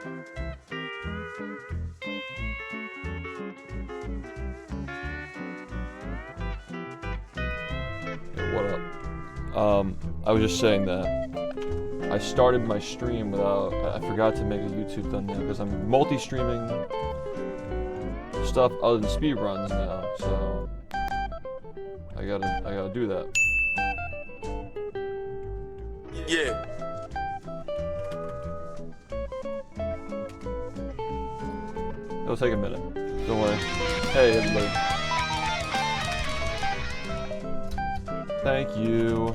What up? I was just saying that I started my stream without, I forgot to make a YouTube thumbnail because I'm multi-streaming stuff other than speedruns now, so I gotta do that. Yeah. It'll take a minute. Don't worry. Hey, everybody. Thank you.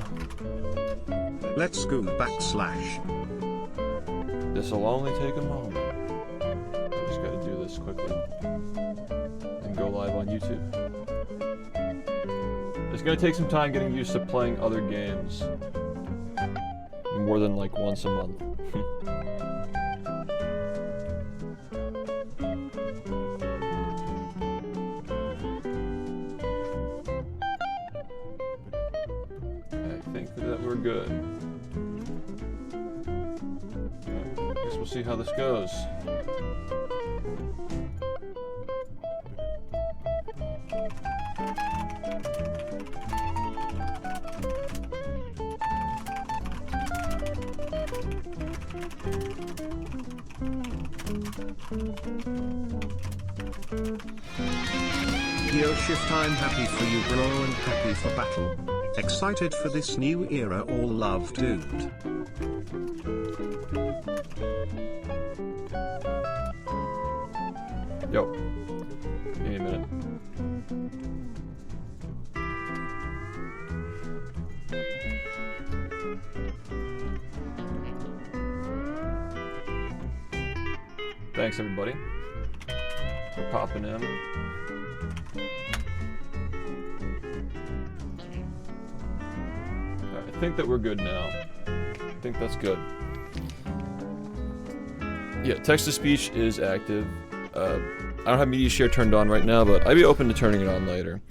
Let's go backslash. This'll only take a moment. I just gotta do this quickly. And go live on YouTube. It's gonna take some time getting used to playing other games. More than like once a month. I think that we're good. I guess we'll see how this goes. Yo SHiFT, I'm happy for you bro and happy for battle. Excited for this new era, all love dude. Yo. Give me a minute. Thanks everybody for popping in. I think that we're good now. I think that's good. Yeah, text-to-speech is active. I don't have media share turned on right now, but I'd be open to turning it on later.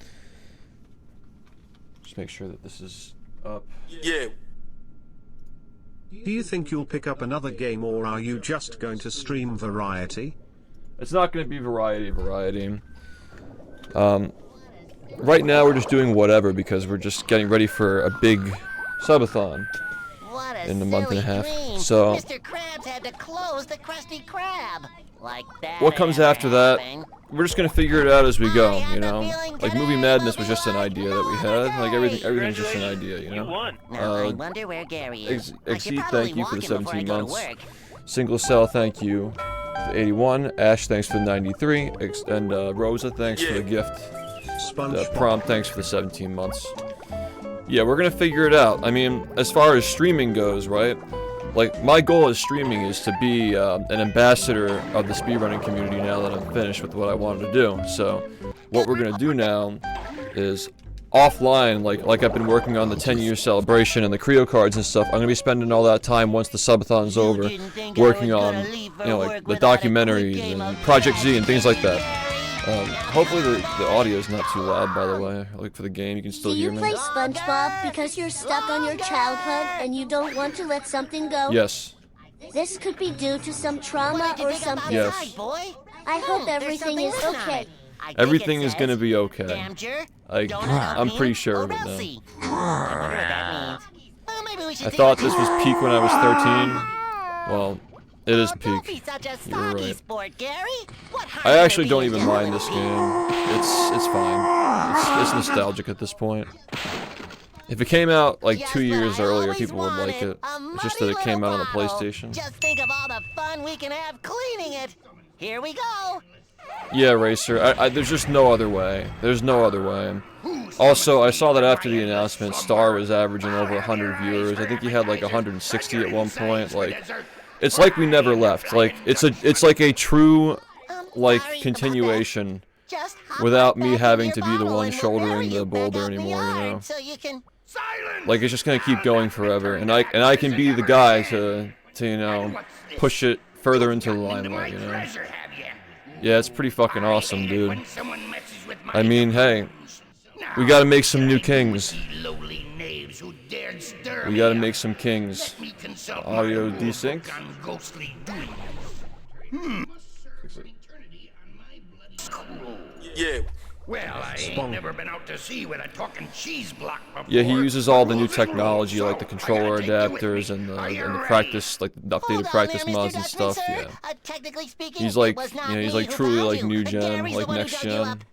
Just make sure that this is up. Yeah. Do you think you'll pick up another game, or are you just going to stream variety? It's not going to be variety. Right now we're just doing whatever because we're just getting ready for a big subathon in a month and a half. So Mr. Krabs had to close the Krusty Krab. Like that. What comes after that? We're just gonna figure it out as we go, you know. Like Movie Madness was just an idea that we had. Like everything's just an idea, you know. I wonder where Gary is. Exceed, thank you for the 17 months. Single Cell, thank you for the 81. Ash, thanks for the 93. And Rosa, thanks for the gift. Prompt, thanks for the 17 months. Yeah, we're gonna figure it out. I mean, as far as streaming goes, right? Like, my goal as streaming is to be an ambassador of the speedrunning community now that I'm finished with what I wanted to do. So, what we're gonna do now is offline, like I've been working on the 10-year celebration and the Creo cards and stuff. I'm gonna be spending all that time once the subathon's over, working on, you know, like the documentaries and Project Z and things like that. Hopefully the audio is not too loud, by the way. Like for the game, you can still hear me. Do you play SpongeBob because you're stuck on your childhood and you don't want to let something go? Yes. This could be due to some trauma or something. Yes. I hope everything is okay. Everything is gonna be okay. I'm pretty sure of it now. I thought this was peak when I was 13. Well, it is peak. You're right. I actually don't even mind this game. It's fine. It's nostalgic at this point. If it came out like 2 years earlier, people would like it. It's just that it came out on the PlayStation. Just think of all the fun we can have cleaning it. Here we go. Yeah, Racer. There's just no other way. There's no other way. Also, I saw that after the announcement, Star was averaging over 100 viewers. I think he had like 160 at one point. Like, it's like we never left. Like, it's like a true, like, continuation without me having to be the one shouldering the boulder anymore, you know? Like, it's just gonna keep going forever, and I can be the guy to you know, push it further into the limelight, you know? Yeah, it's pretty fucking awesome, dude. I mean, hey, we gotta make some new kings. We gotta make some kings. Audio desync. Yeah. Well, I ain't never been out to sea with a talking cheese block before. Yeah, he uses all the new technology, like the controller adapters and the practice, like the updated practice mods and stuff. Yeah. Technically speaking, He's like, it was not you know, he's me like who truly found like you. new gen, Gary's the like one who next dug you gen. up.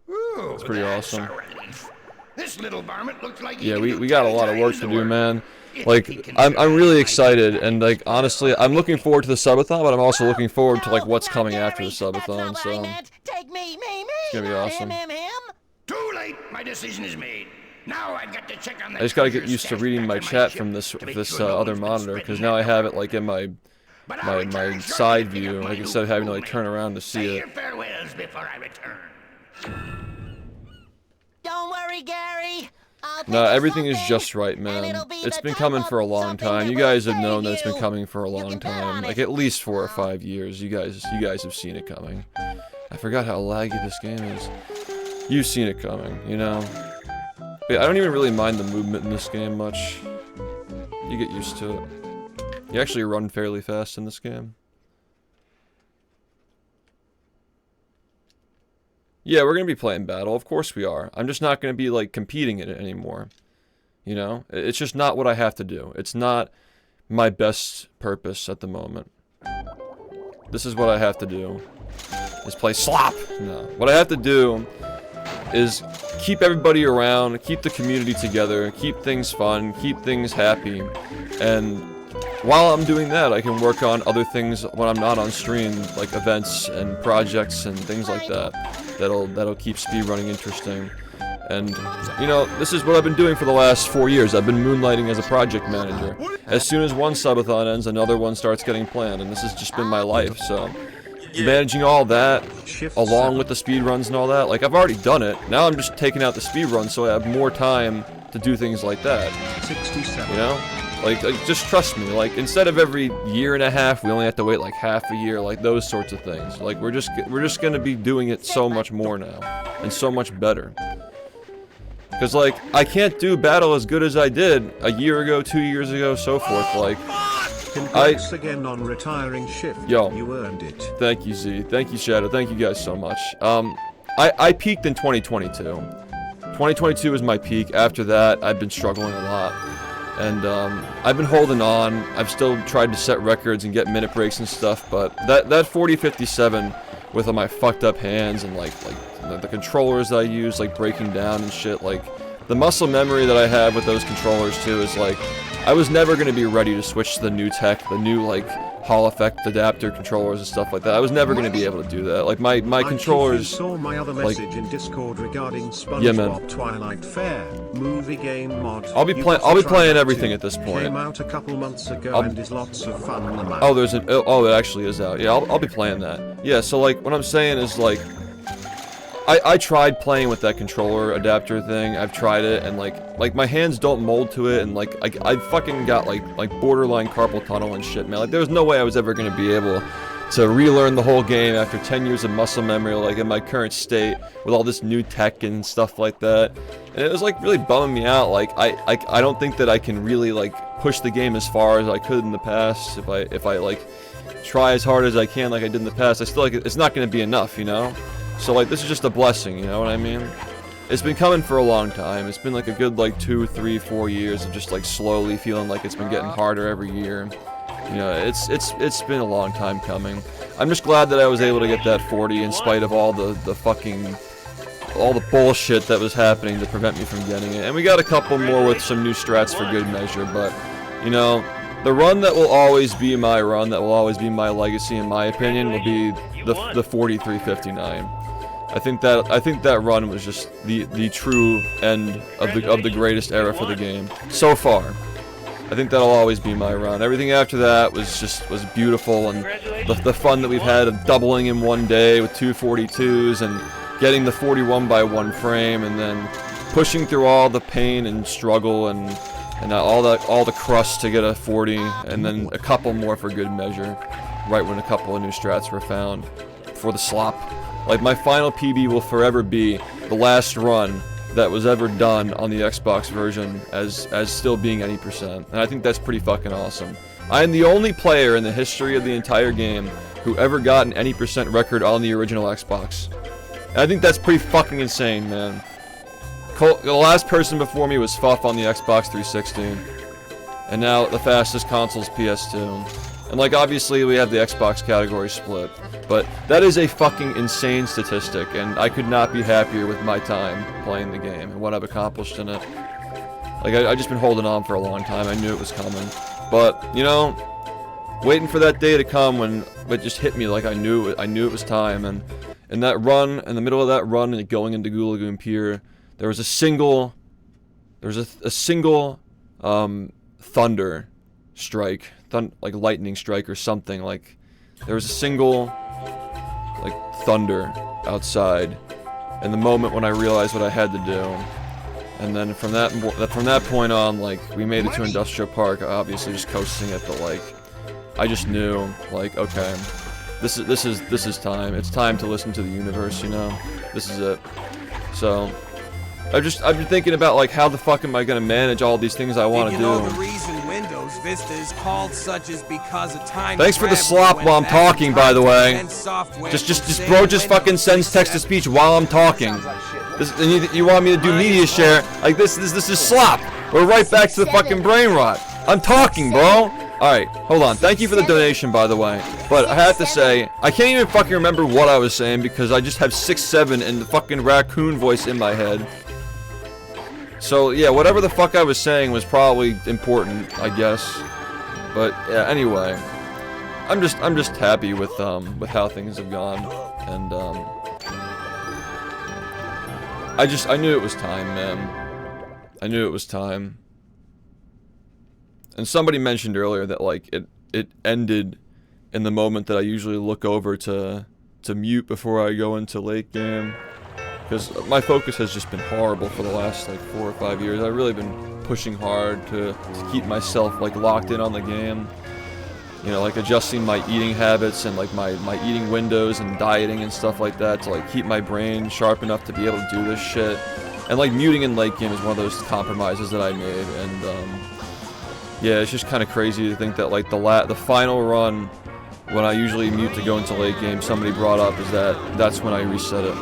Ooh, It's pretty that's awesome. a relief. This little varmint looks like Yeah, he we got a lot of work to can do, man. Like, I'm really excited, and like honestly, I'm looking forward to the subathon, but I'm also looking forward to like what's coming after the subathon. So Take me, it's gonna be awesome. him. Too late. My decision is made. Now I've got to check on the I just gotta get treasure used to stashed reading back my on chat ship from this to make this sure no other one's monitor, been because spreading now I that have it around. like in my But I'll return shortly side to pick view, up my like new instead of having to like crewmate. turn around to see Say it. your farewells before I return. Don't worry, Gary. No, everything is just right, man. It's been coming for a long time. You guys have known that it's been coming for a long time, like at least 4 or 5 years. You guys have seen it coming. I forgot how laggy this game is. You've seen it coming, you know. But I don't even really mind the movement in this game much. You get used to it. You actually run fairly fast in this game. Yeah, we're gonna be playing battle. Of course we are. I'm just not gonna be like competing in it anymore. You know, it's just not what I have to do. It's not my best purpose at the moment. This is what I have to do. Is play slop. No, what I have to do is keep everybody around, keep the community together, keep things fun, keep things happy, and while I'm doing that, I can work on other things when I'm not on stream, like events and projects and things like that. That'll keep speedrunning interesting. And, you know, this is what I've been doing for the last 4 years. I've been moonlighting as a project manager. As soon as one subathon ends, another one starts getting planned, and this has just been my life, so managing all that, along with the speedruns and all that, like, I've already done it. Now I'm just taking out the speedruns so I have more time to do things like that. 67. You know? Like, just trust me, like, instead of every year and a half, we only have to wait like half a year, like those sorts of things. Like, we're just gonna be doing it so much more now, and so much better. Because, like, I can't do battle as good as I did a year ago, 2 years ago, so forth, like, Congrats again on retiring SHiFT. Yo. You earned it. Thank you, Z, thank you, Shadow, thank you guys so much. I peaked in 2022. 2022 was my peak. After that, I've been struggling a lot. And I've been holding on. I've still tried to set records and get minute breaks and stuff, but that 40-57 with all my fucked up hands and like the controllers that I use, like breaking down and shit, like the muscle memory that I have with those controllers too is like, I was never gonna be ready to switch to the new tech, the new like Hall effect adapter controllers and stuff like that. I was never gonna be able to do that. Like my controllers. You saw my other like, message in Discord regarding SpongeBob yeah, man. Twilight Fair movie game mod. I'll be playing everything at this point. Came out a couple months ago and is lots of fun. Oh, there's an it actually is out. Yeah, I'll be playing that. Yeah, so like what I'm saying is like I tried playing with that controller adapter thing. I've tried it, and like my hands don't mold to it, and like I fucking got like borderline carpal tunnel and shit, man. Like there was no way I was ever gonna be able to relearn the whole game after 10 years of muscle memory, like in my current state with all this new tech and stuff like that. And it was like really bumming me out. Like I don't think that I can really like push the game as far as I could in the past if I like try as hard as I can like I did in the past. I still like it's not gonna be enough, you know. So like this is just a blessing, you know what I mean? It's been coming for a long time. It's been like a good like 2, 3, 4 years of just like slowly feeling like it's been getting harder every year. You know, it's been a long time coming. I'm just glad that I was able to get that 40 in spite of all the bullshit that was happening to prevent me from getting it. And we got a couple more with some new strats for good measure, but you know, the run that will always be my run, that will always be my legacy in my opinion, will be the 4359. I think that run was just the true end of the greatest era for the game so far. I think that'll always be my run. Everything after that was beautiful, and the fun that we've had of doubling in one day with 242s and getting the 41 by 1 frame, and then pushing through all the pain and struggle and all the crust to get a 40, and then a couple more for good measure, right when a couple of new strats were found for the slop. Like my final PB will forever be the last run that was ever done on the Xbox version as still being any %, and I think that's pretty fucking awesome. I am the only player in the history of the entire game who ever got an any percent record on the original Xbox. And I think that's pretty fucking insane, man. The last person before me was Fuff on the Xbox 360. And now the fastest console is PS2. And like obviously we have the Xbox category split. But that is a fucking insane statistic, and I could not be happier with my time playing the game and what I've accomplished in it. Like I just been holding on for a long time. I knew it was coming. But, you know, waiting for that day to come when it just hit me like I knew it was time. And in that run, in the middle of that run and going into Goo Lagoon Pier, there was a single thunder strike, like lightning strike or something. Like there was a single like thunder outside, and the moment when I realized what I had to do, and then from that point on, like we made it to Industrial Park, obviously just coasting it, but like I just knew, like, okay, this is time. It's time to listen to the universe, you know. This is it. So I've been thinking about like how the fuck am I gonna manage all these things I want to do. The reason Windows Vista is called such is because of time. Thanks for the slop while I'm talking, by the way. Just bro, just fucking sends text to speech while I'm talking. And you want me to do media share? Like this is slop. We're right back to the fucking brain rot. I'm talking, bro. Alright, hold on. Thank you for the donation, by the way. But I have to say, I can't even fucking remember what I was saying because I just have 6-7 and the fucking raccoon voice in my head. So yeah, whatever the fuck I was saying was probably important, I guess. But yeah, anyway, I'm just happy with how things have gone, and I knew it was time, man. I knew it was time. And somebody mentioned earlier that like it ended in the moment that I usually look over to mute before I go into late game. Because my focus has just been horrible for the last like 4 or 5 years. I've really been pushing hard to keep myself like locked in on the game. You know, like adjusting my eating habits and like my eating windows and dieting and stuff like that to like keep my brain sharp enough to be able to do this shit. And like muting in late game is one of those compromises that I made. And yeah, it's just kind of crazy to think that like the final run when I usually mute to go into late game, somebody brought up is that's when I reset it.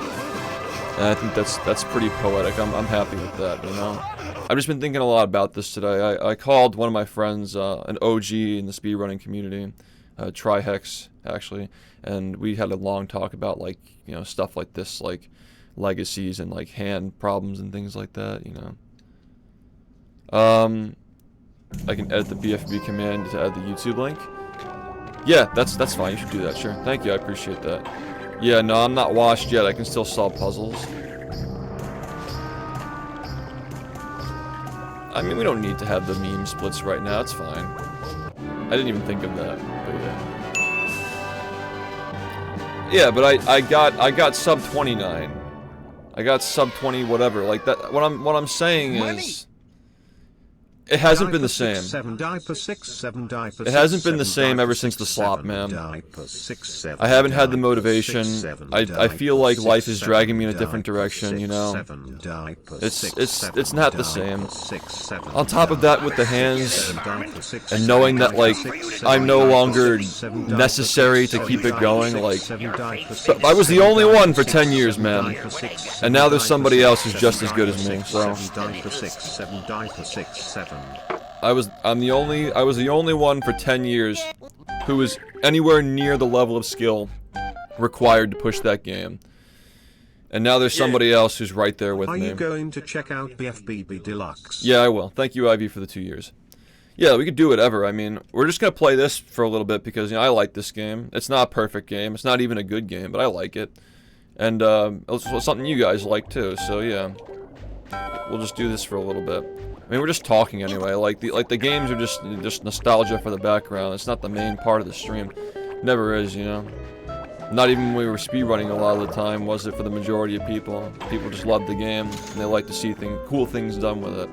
And I think that's pretty poetic. I'm happy with that, you know. I've just been thinking a lot about this today. I called one of my friends, an OG in the speedrunning community, Trihex actually, and we had a long talk about like, you know, stuff like this, like legacies and like hand problems and things like that, you know. I can edit the BfBB command to add the YouTube link. Yeah, that's fine. You should do that. Sure. Thank you. I appreciate that. Yeah, no, I'm not washed yet. I can still solve puzzles. I mean, we don't need to have the meme splits right now. It's fine. I didn't even think of that. But yeah. Yeah, but I got sub 29. I got sub 20 whatever. Like that. What I'm saying is, it hasn't been the same. It hasn't been the same ever since the slop, man. I haven't had the motivation. I feel like life is dragging me in a different direction, you know. It's not the same. On top of that, with the hands, and knowing that like I'm no longer necessary to keep it going, like I was the only one for 10 years, man. And now there's somebody else who's just as good as me, so I was the only one for 10 years who was anywhere near the level of skill required to push that game. And now there's somebody else who's right there with me. Are you going to check out BfBB Deluxe? Yeah, I will. Thank you, Ivy, for the 2 years. Yeah, we could do whatever. I mean, we're just gonna play this for a little bit because, you know, I like this game. It's not a perfect game. It's not even a good game, but I like it. And it's something you guys like too. So yeah, we'll just do this for a little bit. I mean, we're just talking anyway. Like the games are just nostalgia for the background. It's not the main part of the stream. Never is, you know. Not even when we were speedrunning a lot of the time was it for the majority of people. People just love the game and they like to see cool things done with it.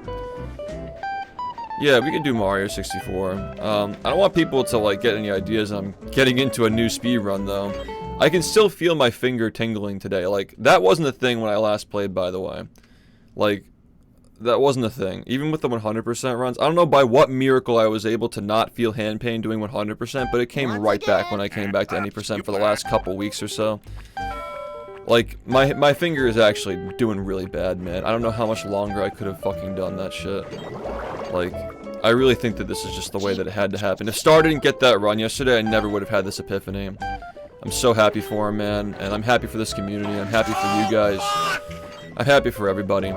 Yeah, we could do Mario 64. I don't want people to like get any ideas. I'm getting into a new speedrun though. I can still feel my finger tingling today. Like that wasn't a thing when I last played, by the way. Like that wasn't a thing. Even with the 100% runs, I don't know by what miracle I was able to not feel hand pain doing 100%, but it came right back when I came back to any percent for the last couple weeks or so. Like, my finger is actually doing really bad, man. I don't know how much longer I could have fucking done that shit. Like, I really think that this is just the way that it had to happen. If Star didn't get that run yesterday, I never would have had this epiphany. I'm so happy for him, man, and I'm happy for this community. I'm happy for you guys. I'm happy for everybody.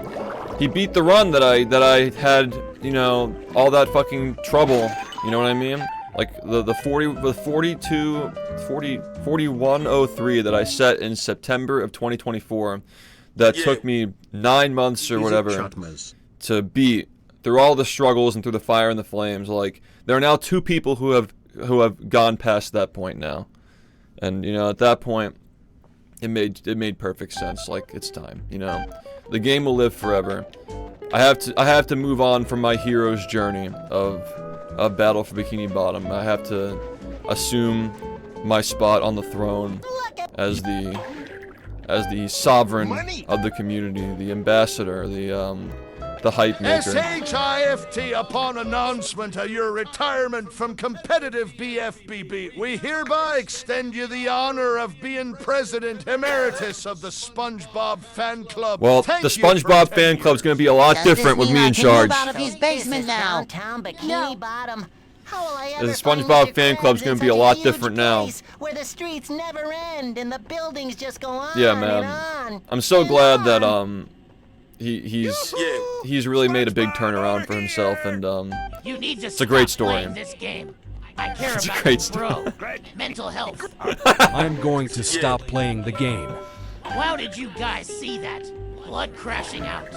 He beat the run that I had, you know, all that fucking trouble. You know what I mean? Like the 4103 that I set in September of 2024, that took me 9 months or whatever to beat through all the struggles and through the fire and the flames. Like, there are now 2 people who have gone past that point now, and you know, at that point, it made perfect sense. Like, it's time. You know, the game will live forever. I have to move on from my hero's journey of Battle for Bikini Bottom. I have to assume my spot on the throne as the sovereign of the community, the ambassador, the hype maker. SHiFT, upon announcement of your retirement from competitive BfBB, we hereby extend you the honor of being President Emeritus of the SpongeBob Fan Club. Well, the SpongeBob Fan Club's gonna be a lot different with me in charge. His basement now. Downtown Bikini Bottom. How will I ever The SpongeBob Fan Club's gonna be a lot different now. Where the streets never end and the buildings just go on. Yeah, man. And on. I'm so glad that he's really made a big turnaround for himself, and You need to it's a great story. playing this game. I care It's a about great you, story. bro. Mental health. I'm going to stop playing the game. How did you guys see that? Blood crashing out.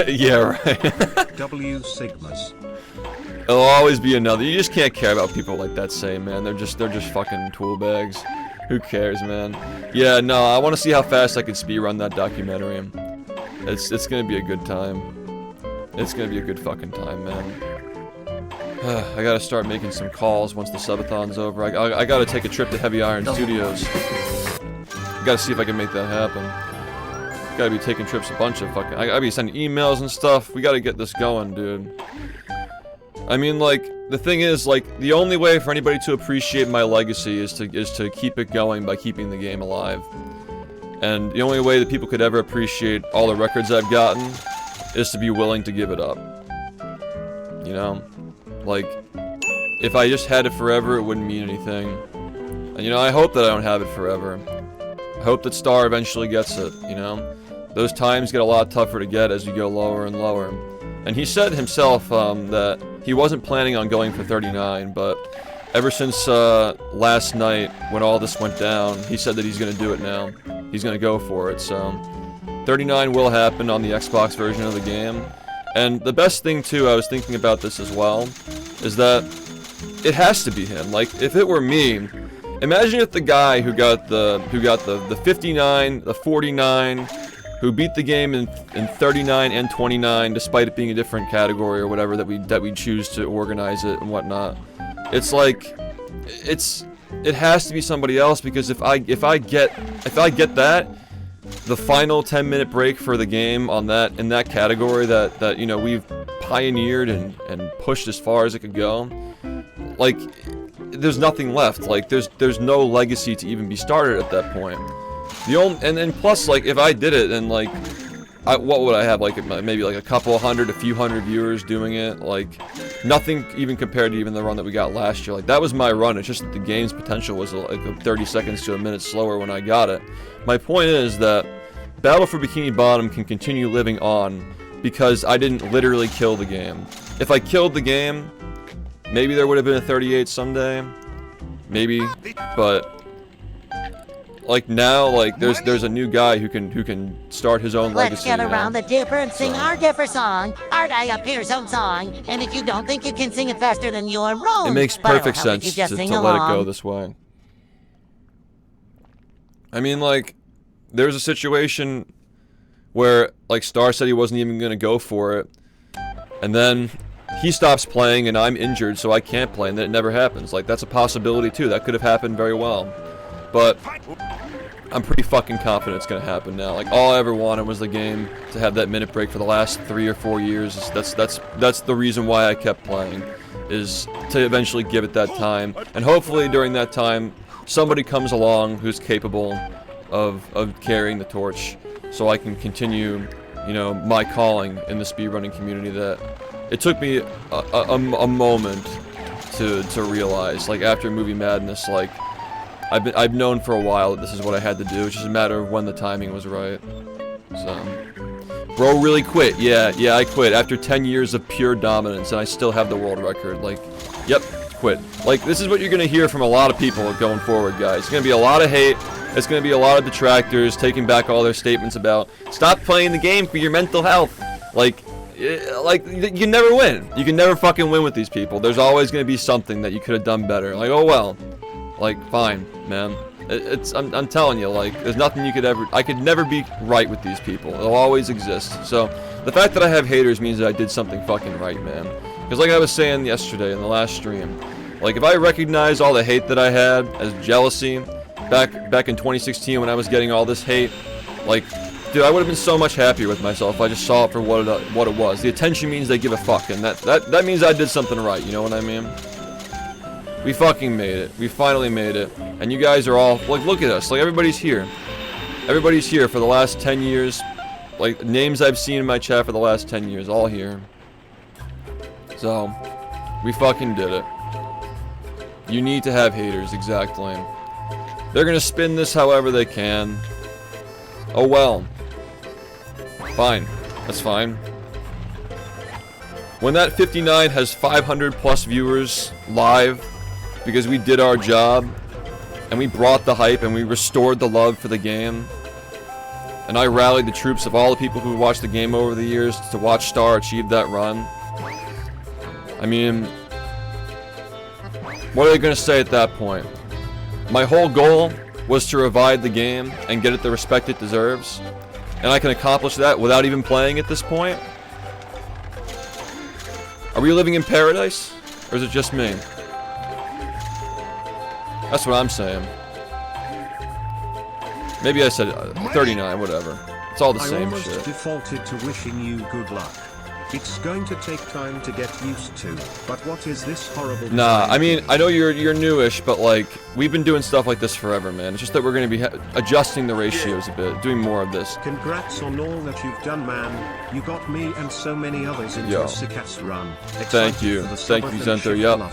Yeah, right. W Sigmas. It'll always be another. You just can't care about people like that saying, man. They're just fucking tool bags. Who cares, man? Yeah, no, I want to see how fast I can speedrun that documentary. It's gonna be a good time. It's gonna be a good fucking time, man. I gotta start making some calls once the subathon's over. I gotta take a trip to Heavy Iron Studios. Gotta see if I can make that happen. Gotta be taking trips a bunch of fucking. I gotta be sending emails and stuff. We gotta get this going, dude. I mean, like, the thing is, like, the only way for anybody to appreciate my legacy is to keep it going by keeping the game alive. And the only way that people could ever appreciate all the records I've gotten is to be willing to give it up. You know? Like, if I just had it forever, it wouldn't mean anything. And, you know, I hope that I don't have it forever. I hope that Star eventually gets it, you know? Those times get a lot tougher to get as you go lower and lower. And he said himself that he wasn't planning on going for 39, but ever since last night, when all this went down, he said that he's going to do it now. He's going to go for it, so 39 will happen on the Xbox version of the game. And the best thing, too, I was thinking about this as well, is that it has to be him. Like, if it were me, imagine if the guy who got the 59, the 49, who beat the game in 39 and 29, despite it being a different category or whatever that we choose to organize it and whatnot. It's like, it has to be somebody else, because if I get that, the final 10-minute break for the game in that category that you know we've pioneered and pushed as far as it could go, like, there's nothing left. Like, there's no legacy to even be started at that point. And plus, like, if I did it, then, like, what would I have? Like, maybe like a couple hundred, a few hundred viewers doing it. Like, nothing even compared to even the run that we got last year. Like, that was my run. It's just that the game's potential was like 30 seconds to a minute slower when I got it. My point is that Battle for Bikini Bottom can continue living on because I didn't literally kill the game. If I killed the game, maybe there would have been a 38 someday. Maybe, but like now, like there's a new guy who can start his own legacy. Let's get around the dipper and sing our dipper song, our Pier's own song. And if you don't think you can sing it faster, then you're wrong. It makes perfect sense to let it go this way. I mean, like, there's a situation where, like, Star said he wasn't even gonna go for it, and then he stops playing and I'm injured, so I can't play, and then it never happens. Like, that's a possibility too. That could have happened very well. But I'm pretty fucking confident it's gonna happen now. Like, all I ever wanted was the game to have that minute break for the last 3 or 4 years. That's the reason why I kept playing, is to eventually give it that time. And hopefully during that time, somebody comes along who's capable of carrying the torch, so I can continue, you know, my calling in the speedrunning community that it took me a moment to realize. Like, after Movie Madness, like, I've known for a while that this is what I had to do. It's just a matter of when the timing was right. So, bro really quit. Yeah, I quit after 10 years of pure dominance, and I still have the world record. Like, yep, quit. Like, this is what you're gonna hear from a lot of people going forward, guys. It's gonna be a lot of hate. It's gonna be a lot of detractors taking back all their statements about stop playing the game for your mental health. Like, you can never win. You can never fucking win with these people. There's always gonna be something that you could have done better. Like, oh well. Like, fine, man. I'm telling you, like, there's nothing you could ever... I could never be right with these people. They'll always exist. So, the fact that I have haters means that I did something fucking right, man. Because like I was saying yesterday in the last stream, like, if I recognize all the hate that I had as jealousy back in 2016 when I was getting all this hate, like, dude, I would have been so much happier with myself if I just saw it for what it was. The attention means they give a fuck, and that means I did something right, you know what I mean? We fucking made it. We finally made it. And you guys are all, like, look at us. Like, everybody's here. Everybody's here for the last 10 years. Like, names I've seen in my chat for the last 10 years, all here. So, we fucking did it. You need to have haters, exactly. They're gonna spin this however they can. Oh well. Fine. That's fine. When that 59 has 500 plus viewers live, because we did our job, and we brought the hype, and we restored the love for the game, and I rallied the troops of all the people who watched the game over the years to watch Star achieve that run. I mean, what are they gonna say at that point? My whole goal was to revive the game and get it the respect it deserves, and I can accomplish that without even playing at this point? Are we living in paradise? Or is it just me? That's what I'm saying. Maybe I said 39, whatever. It's all the same shit. I almost defaulted to wishing you good luck. It's going to take time to get used to, but what is this horrible... Nah, I mean, I know you're newish, but like, we've been doing stuff like this forever, man. It's just that we're gonna be adjusting the ratios a bit, doing more of this. Congrats on all that you've done, man. You got me and so many others into a sick-ass run. Thank you, Zento, yep.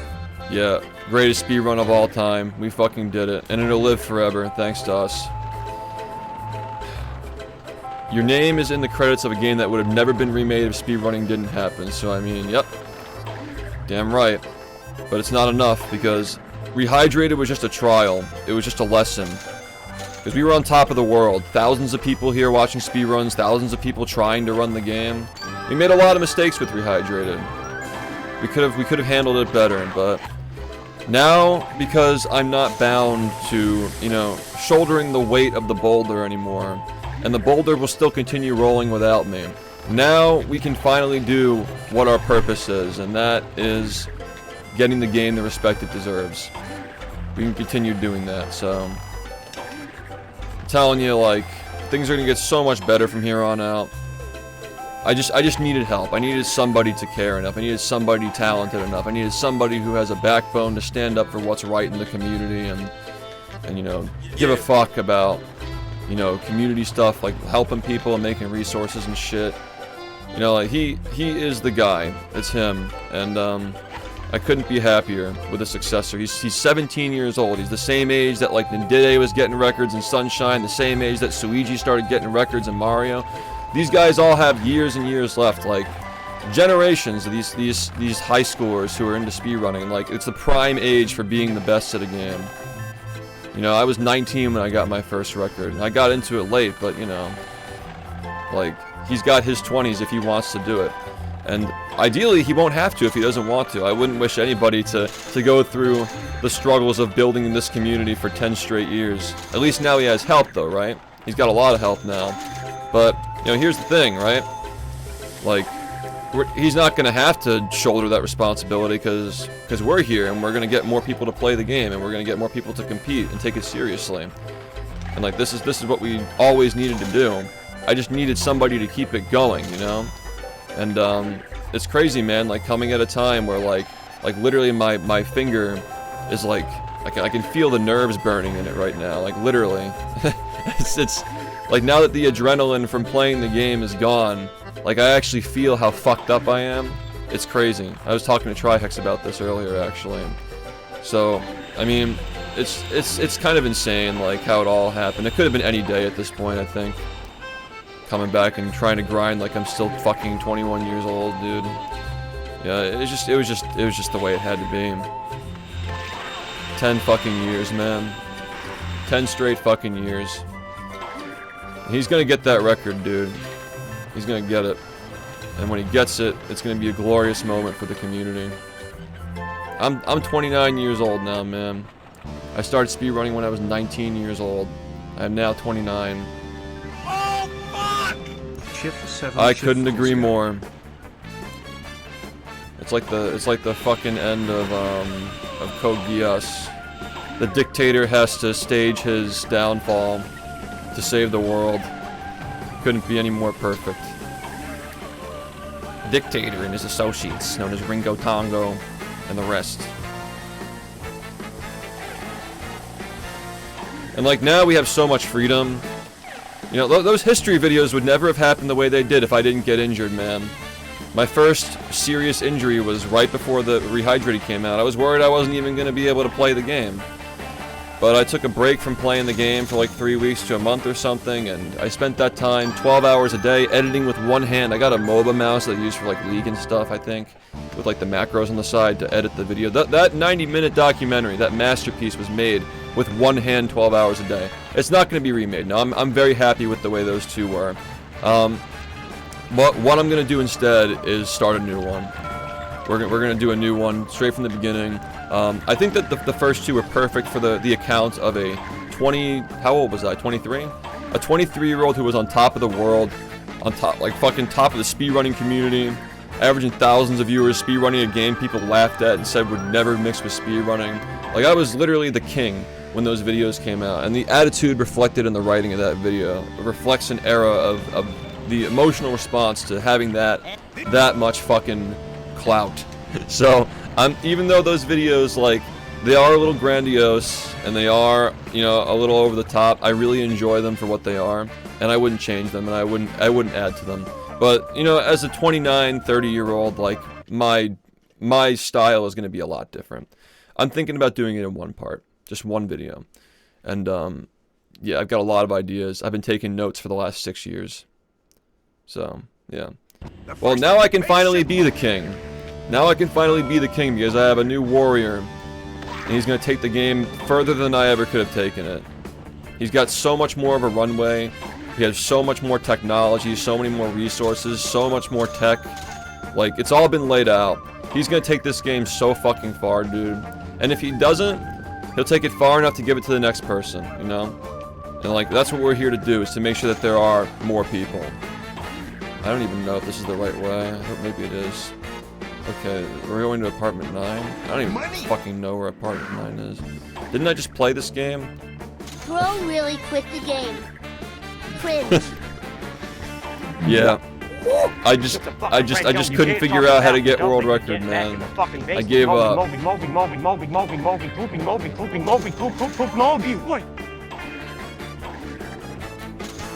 Yeah, greatest speedrun of all time. We fucking did it, and it'll live forever, thanks to us. Your name is in the credits of a game that would have never been remade if speedrunning didn't happen, so I mean, yep. Damn right. But it's not enough, because Rehydrated was just a trial. It was just a lesson. Because we were on top of the world. Thousands of people here watching speedruns, thousands of people trying to run the game. We made a lot of mistakes with Rehydrated. We could have handled it better, but now, because I'm not bound to, you know, shouldering the weight of the boulder anymore, and the boulder will still continue rolling without me. Now we can finally do what our purpose is, and that is getting the game the respect it deserves. We can continue doing that, so... I'm telling you, like, things are gonna get so much better from here on out. I just needed help. I needed somebody to care enough. I needed somebody talented enough. I needed somebody who has a backbone to stand up for what's right in the community and you know, give a fuck about, you know, community stuff, like helping people and making resources and shit. You know, like, he is the guy. It's him. And, I couldn't be happier with a successor. He's 17 years old. He's the same age that, like, Ndide was getting records in Sunshine, the same age that Suiji started getting records in Mario. These guys all have years and years left, like, generations of these high schoolers who are into speedrunning. Like, it's the prime age for being the best at a game. You know, I was 19 when I got my first record, and I got into it late, but, you know, like, he's got his 20s if he wants to do it. And ideally, he won't have to if he doesn't want to. I wouldn't wish anybody to go through the struggles of building this community for 10 straight years. At least now he has help, though, right? He's got a lot of help now. But, you know, here's the thing, right? Like, he's not going to have to shoulder that responsibility because we're here and we're going to get more people to play the game and we're going to get more people to compete and take it seriously. And like this is what we always needed to do. I just needed somebody to keep it going, you know? And it's crazy, man, like coming at a time where like literally my finger is like I can feel the nerves burning in it right now, like literally. it's like now that the adrenaline from playing the game is gone, like I actually feel how fucked up I am. It's crazy. I was talking to Trihex about this earlier actually. So, I mean, it's kind of insane like how it all happened. It could have been any day at this point, I think. Coming back and trying to grind like I'm still fucking 21 years old, dude. Yeah, it was just the way it had to be. 10 fucking years, man. 10 straight fucking years. He's gonna get that record, dude. He's gonna get it. And when he gets it, it's gonna be a glorious moment for the community. I'm 29 years old now, man. I started speedrunning when I was 19 years old. I'm now 29. I couldn't agree more. It's like the fucking end of Code Geass. The dictator has to stage his downfall to save the world. Couldn't be any more perfect. Dictator and his associates, known as Ringo Tongo and the rest. And like now we have so much freedom. You know, those history videos would never have happened the way they did if I didn't get injured, man. My first serious injury was right before the Rehydrated came out. I was worried I wasn't even going to be able to play the game. But I took a break from playing the game for like 3 weeks to a month or something, and I spent that time 12 hours a day editing with one hand. I got a MOBA mouse that I use for like League and stuff, I think, with like the macros on the side to edit the video. That 90-minute documentary, that masterpiece, was made with one hand 12 hours a day. It's not going to be remade. No, I'm very happy with the way those two were. But what I'm going to do instead is start a new one. We're going to do a new one straight from the beginning. I think that the first two were perfect for the account of a 20... How old was I? 23? A 23-year-old who was on top of the world. On top, like fucking top of the speedrunning community. Averaging thousands of viewers, speedrunning a game people laughed at and said would never mix with speedrunning. Like I was literally the king when those videos came out, and the attitude reflected in the writing of that video reflects an era of the emotional response to having that much fucking clout. So even though those videos, like, they are a little grandiose and they are, you know, a little over the top, I really enjoy them for what they are, and I wouldn't change them, and I wouldn't add to them. But you know, as a 29, 30-year-old, like my style is going to be a lot different. I'm thinking about doing it in one part. Just one video. And, yeah, I've got a lot of ideas. I've been taking notes for the last 6 years. So, yeah. Well, now I can finally be the king. Now I can finally be the king because I have a new warrior. And he's going to take the game further than I ever could have taken it. He's got so much more of a runway. He has so much more technology, so many more resources, so much more tech. Like, it's all been laid out. He's going to take this game so fucking far, dude. And if he doesn't, he'll take it far enough to give it to the next person, you know? And like, that's what we're here to do, is to make sure that there are more people. I don't even know if this is the right way. I hope maybe it is. Okay, we're going to apartment 9. I don't even fucking know where apartment 9 is. Didn't I just play this game? Bro really quit the game. Cringe. Yeah. I just couldn't figure out how to get world record, man. I gave up.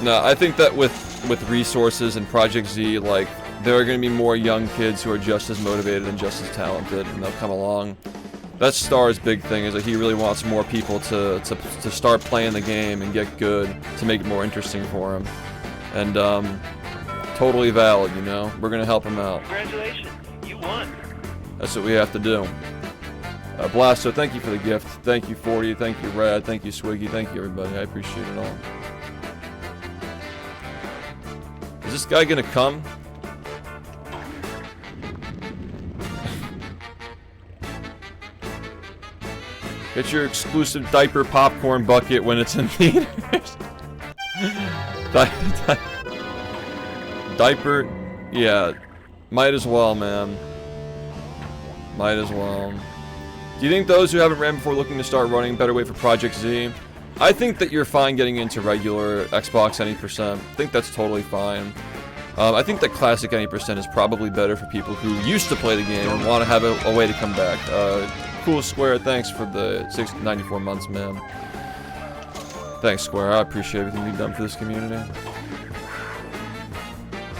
No, I think that with resources and Project Z, like, there are going to be more young kids who are just as motivated and just as talented, and they'll come along. That's Star's big thing, is that he really wants more people to start playing the game and get good, to make it more interesting for him. And, totally valid, you know? We're gonna help him out. Congratulations, you won. That's what we have to do. Blasto, thank you for the gift. Thank you, 40. Thank you, Rad. Thank you, Swiggy. Thank you, everybody. I appreciate it all. Is this guy gonna come? Get your exclusive diaper popcorn bucket when it's in theaters. Diaper, yeah, might as well, man. Might as well. Do you think those who haven't ran before looking to start running better wait for Project Z? I think that you're fine getting into regular Xbox any percent. I think that's totally fine. I think that classic any percent is probably better for people who used to play the game and want to have a way to come back. Cool Square, thanks for the 94 months, man. Thanks, Square. I appreciate everything you've done for this community.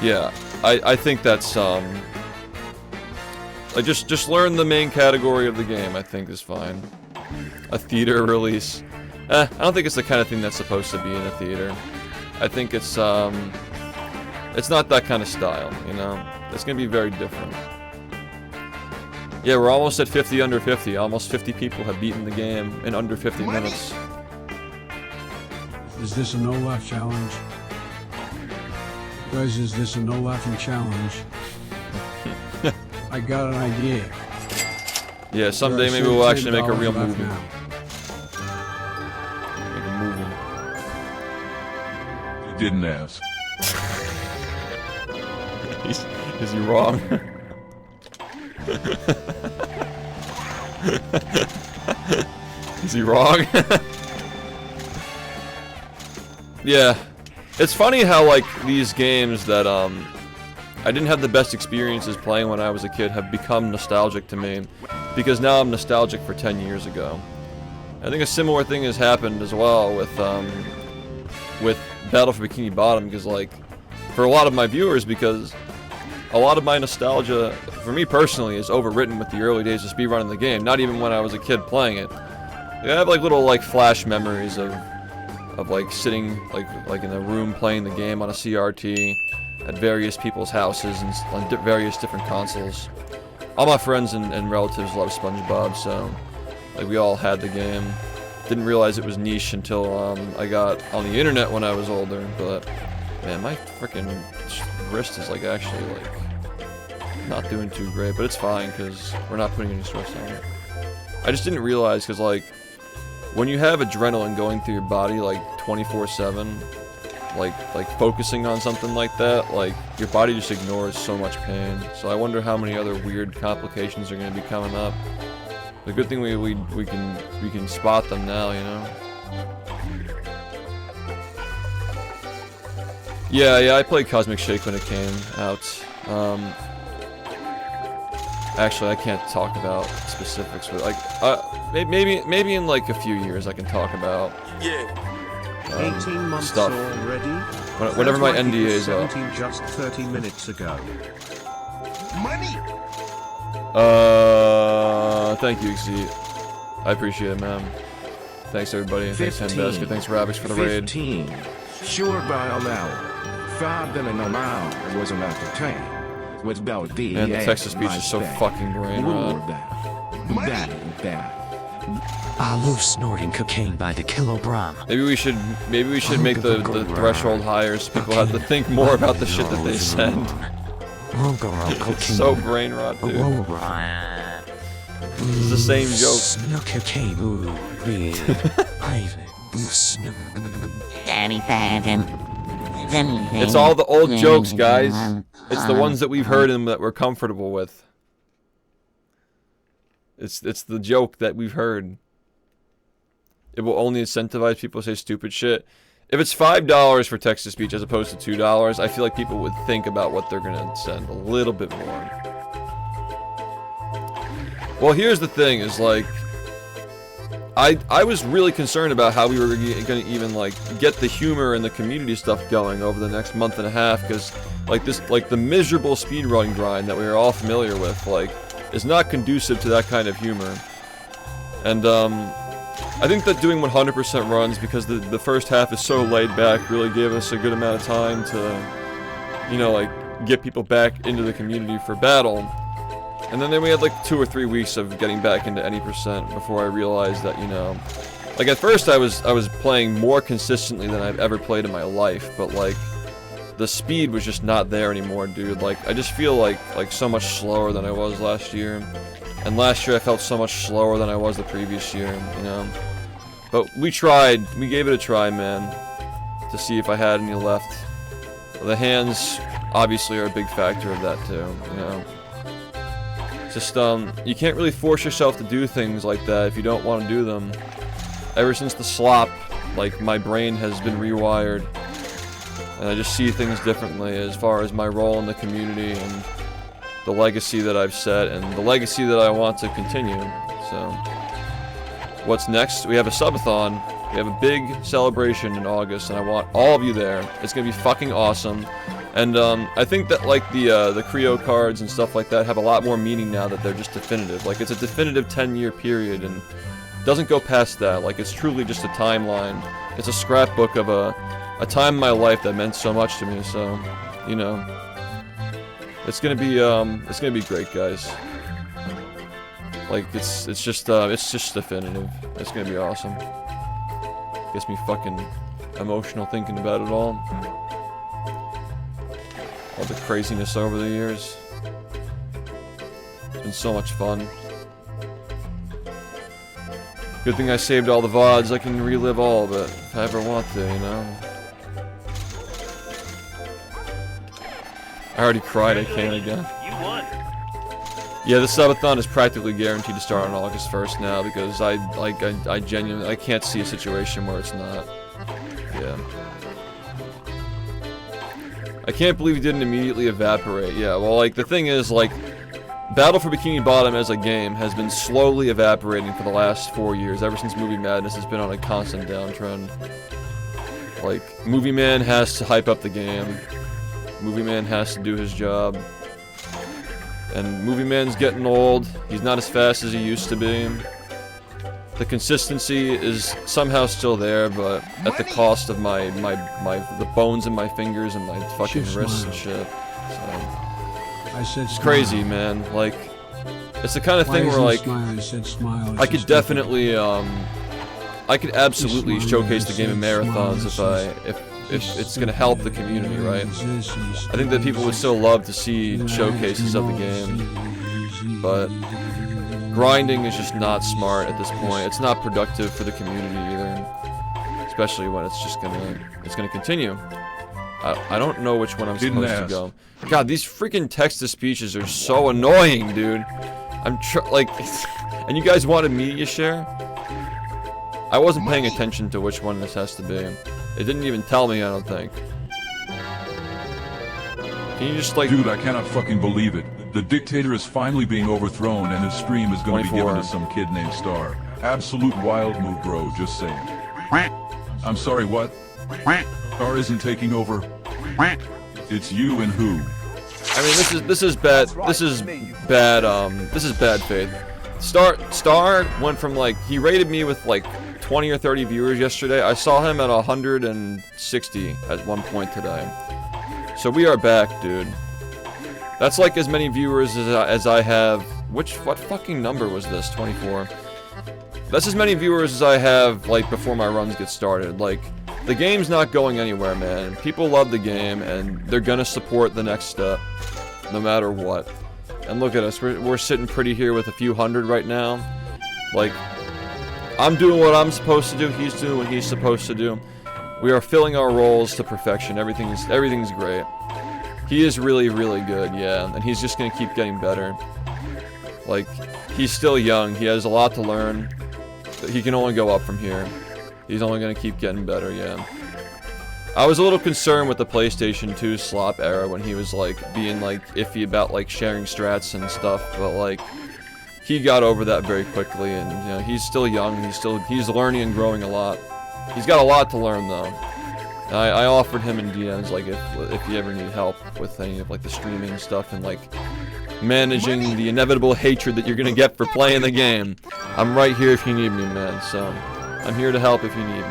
Yeah, I think that's just learn the main category of the game. I think is fine. A theater release. I don't think it's the kind of thing that's supposed to be in a theater. I think it's not that kind of style, you know? It's gonna be very different. Yeah, we're almost at 50 under 50. Almost 50 people have beaten the game in under 50 minutes. Is this a no-laugh challenge? Guys, is this a no-laughing challenge? I got an idea. Yeah, someday maybe we'll actually make a real movie. You didn't ask. Is he wrong? Is he wrong? Yeah. It's funny how, like, these games that, I didn't have the best experiences playing when I was a kid have become nostalgic to me. Because now I'm nostalgic for 10 years ago. I think a similar thing has happened as well with Battle for Bikini Bottom, because, like, for a lot of my viewers, because a lot of my nostalgia, for me personally, is overwritten with the early days of speedrunning the game, not even when I was a kid playing it. I have, like, little, like, flash memories of like, sitting, like in a room playing the game on a CRT at various people's houses and on various different consoles. All my friends and relatives love SpongeBob, so, like, we all had the game. Didn't realize it was niche until I got on the internet when I was older, but man, my freaking wrist is, like, actually, like, not doing too great, but it's fine because we're not putting any stress on it. I just didn't realize, because, like, when you have adrenaline going through your body, like, 24/7, like focusing on something like that, like, your body just ignores so much pain. So I wonder how many other weird complications are going to be coming up. The good thing we can spot them now, you know. Yeah, I played Cosmic Shake when it came out. Actually, I can't talk about specifics, but, like, maybe in, like, a few years I can talk about 18 months stuff. already. Whenever my NDA is up. Just 30 minutes ago. Money. Thank you, Exceed. I appreciate it, man. Thanks, everybody. Thanks, Handbasket. Thanks, Ravix, for the raid. 15. Sure by an hour. 5 billion an hour was enough to tank. With about the And the text to speech is so fucking brain rot. I love snorting cocaine by the kilogram. Maybe we should make the threshold higher so people have to think more about the shit that they send. It's so brain rot, dude. This is the same joke. It's all the old jokes, guys. It's the ones that we've heard and that we're comfortable with. It's the joke that we've heard. It will only incentivize people to say stupid shit. If it's $5 for text-to-speech as opposed to $2, I feel like people would think about what they're gonna send a little bit more. Well, here's the thing, is, like, I was really concerned about how we were gonna even, like, get the humor and the community stuff going over the next month and a half, because, like, the miserable speedrun grind that we are all familiar with, like, is not conducive to that kind of humor. And, I think that doing 100% runs, because the first half is so laid back, really gave us a good amount of time to, you know, like, get people back into the community for battle. And then we had, like, 2 or 3 weeks of getting back into any percent before I realized that, you know, like, at first I was playing more consistently than I've ever played in my life, but, like, the speed was just not there anymore, dude. Like, I just feel like so much slower than I was last year. And last year I felt so much slower than I was the previous year, you know. But we tried. We gave it a try, man, to see if I had any left. The hands, obviously, are a big factor of that, too, you know. Just, you can't really force yourself to do things like that if you don't want to do them. Ever since the slop Like, my brain has been rewired. And I just see things differently as far as my role in the community and the legacy that I've set and the legacy that I want to continue. So, what's next? We have a subathon. We have a big celebration in August, and I want all of you there. It's gonna be fucking awesome. And I think that like the Creo cards and stuff like that have a lot more meaning now that they're just definitive. Like, it's a definitive 10-year period and doesn't go past that. Like, it's truly just a timeline. It's a scrapbook of a time in my life that meant so much to me. So, you know, it's gonna be great, guys. Like, it's just definitive. It's gonna be awesome. Gets me fucking emotional thinking about it all. All the craziness over the years. It's been so much fun. Good thing I saved all the VODs. I can relive all of it if I ever want to, you know? I already cried, I can't again. You won. Yeah, the subathon is practically guaranteed to start on August 1st now because I genuinely, I can't see a situation where it's not. Yeah. I can't believe it didn't immediately evaporate. Yeah, well, like, the thing is, like, Battle for Bikini Bottom as a game has been slowly evaporating for the last 4 years. Ever since Movie Madness has been on a constant downtrend. Like, Movie Man has to hype up the game. Movie Man has to do his job. And Movie Man's getting old. He's not as fast as he used to be. The consistency is somehow still there, but at the cost of the bones in my fingers and my fucking wrists and shit. So, it's crazy, man. Like, it's the kind of thing where, like, I could definitely, I could absolutely showcase the game in marathons if it's gonna help the community, right? I think that people would still love to see showcases of the game, but grinding is just not smart at this point. It's not productive for the community either, especially when it's gonna continue. I don't know which one I'm supposed to go. God, these freaking text-to-speeches are so annoying, dude. Like, and you guys wanted media share? I wasn't paying attention to which one this has to be. It didn't even tell me, I don't think. Can you just, like... Dude, I cannot fucking believe it. The dictator is finally being overthrown and his stream is going to be given to some kid named Star. Absolute wild move, bro, just saying. I'm sorry, what? Star isn't taking over. It's you and who? I mean, this is bad faith. Star went from, like, he rated me with, like, 20 or 30 viewers yesterday. I saw him at 160 at one point today. So we are back, dude. That's like as many viewers as I have. What fucking number was this? 24. That's as many viewers as I have, like, before my runs get started. Like, the game's not going anywhere, man. People love the game, and they're gonna support the next step, no matter what. And look at us, we're sitting pretty here with a few hundred right now. Like, I'm doing what I'm supposed to do, he's doing what he's supposed to do. We are filling our roles to perfection, everything's great. He is really, really good, yeah, and he's just gonna keep getting better. Like, he's still young, he has a lot to learn. He can only go up from here. He's only gonna keep getting better, yeah. I was a little concerned with the PlayStation 2 slop era when he was, like, being, like, iffy about, like, sharing strats and stuff, but, like, he got over that very quickly, and, you know, he's still young, he's learning and growing a lot. He's got a lot to learn, though. I offered him in DMs, like, if you ever need help with any of, like, the streaming stuff and, like, managing the inevitable hatred that you're gonna get for playing the game. I'm right here if you need me, man, so I'm here to help if you need me.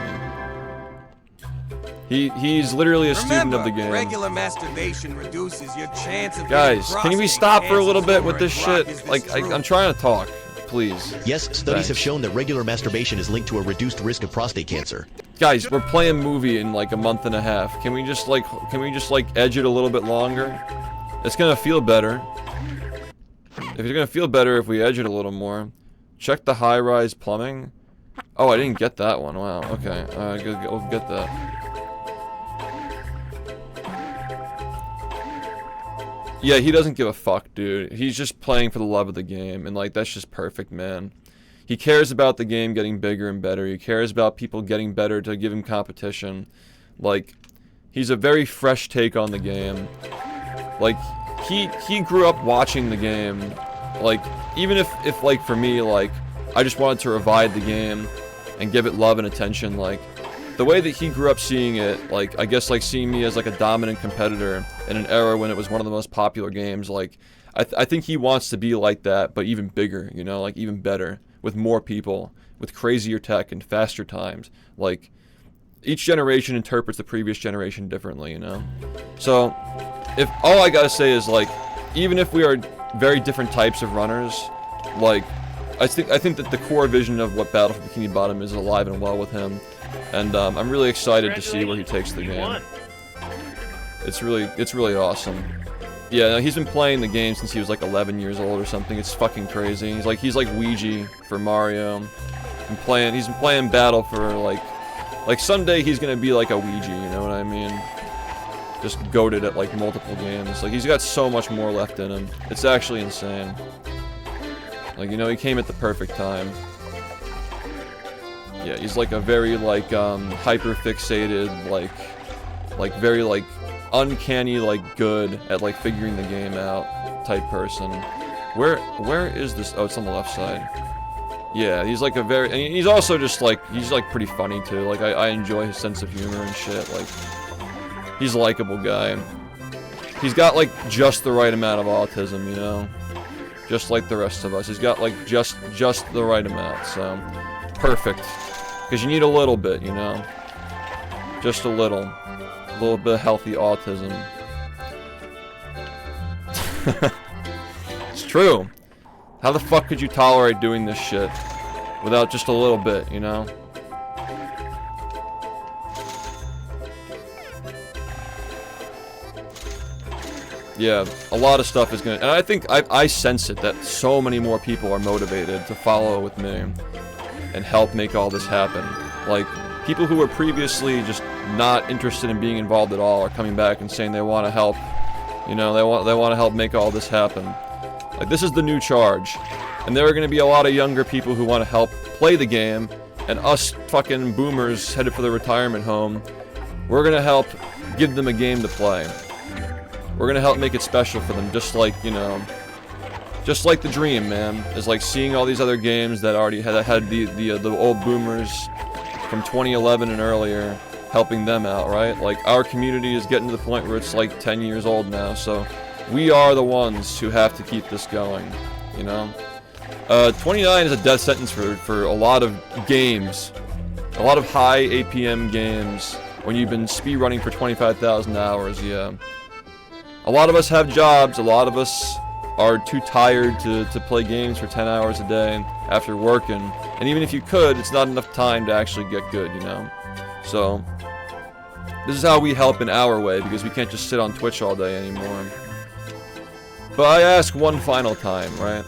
He's literally a student of the game. Regular masturbation reduces your chance of Guys, can we stop for a little bit with this shit? Like, I'm trying to talk, please. Yes, studies have shown that regular masturbation is linked to a reduced risk of prostate cancer. Guys, we're playing movie in like a month and a half. Can we just like edge it a little bit longer? It's gonna feel better. If it's gonna feel better if we edge it a little more. Check the high-rise plumbing. Oh, I didn't get that one. Wow. Okay. We'll get that. Yeah, he doesn't give a fuck, dude. He's just playing for the love of the game, and like that's just perfect, man. He cares about the game getting bigger and better. He cares about people getting better to give him competition. Like, he's a very fresh take on the game. Like, he grew up watching the game. Like, even if like, for me, like, I just wanted to revive the game and give it love and attention, like, the way that he grew up seeing it, like, I guess, like, seeing me as, like, a dominant competitor in an era when it was one of the most popular games, like, I think he wants to be like that, but even bigger, you know, like, even better, with more people, with crazier tech and faster times. Like, each generation interprets the previous generation differently, you know? So, if all I gotta say is, like, even if we are very different types of runners, like, I think that the core vision of what Battle for Bikini Bottom is alive and well with him. And I'm really excited to see where he takes the game. It's really awesome. Yeah, no, he's been playing the game since he was like 11 years old or something. It's fucking crazy. He's like Ouija for Mario. He's been playing Battle for like someday he's gonna be like a Ouija, you know what I mean? Just goated at like multiple games. Like, he's got so much more left in him. It's actually insane. Like, you know, he came at the perfect time. Yeah, he's like a very, like, hyper-fixated, like, very, like, uncanny, like, good at, like, figuring the game out type person. Where is this? Oh, it's on the left side. Yeah, he's like a very, and he's also just, like, he's, like, pretty funny, too. Like, I enjoy his sense of humor and shit. Like, he's a likable guy. He's got, like, just the right amount of autism, you know? Just like the rest of us. He's got, like, just the right amount, so... Perfect. Because you need a little bit, you know? Just a little. A little bit of healthy autism. It's true. How the fuck could you tolerate doing this shit without just a little bit, you know? Yeah, a lot of stuff is gonna... And I think I sense it, that so many more people are motivated to follow with me and help make all this happen. Like, people who were previously just not interested in being involved at all are coming back and saying they want to help. You know, they want to help make all this happen. Like, this is the new charge. And there are going to be a lot of younger people who want to help play the game, and us fucking boomers headed for the retirement home, we're going to help give them a game to play. We're going to help make it special for them, just like, you know... Just like the dream, man, is like seeing all these other games that already had the old boomers from 2011 and earlier, helping them out, right? Like, our community is getting to the point where it's like 10 years old now, so we are the ones who have to keep this going, you know? 29 is a death sentence for a lot of games, a lot of high APM games, when you've been speedrunning for 25,000 hours, yeah. A lot of us have jobs, a lot of us are too tired to play games for 10 hours a day after working. And even if you could, it's not enough time to actually get good, you know? So, this is how we help in our way, because we can't just sit on Twitch all day anymore. But I ask one final time, right?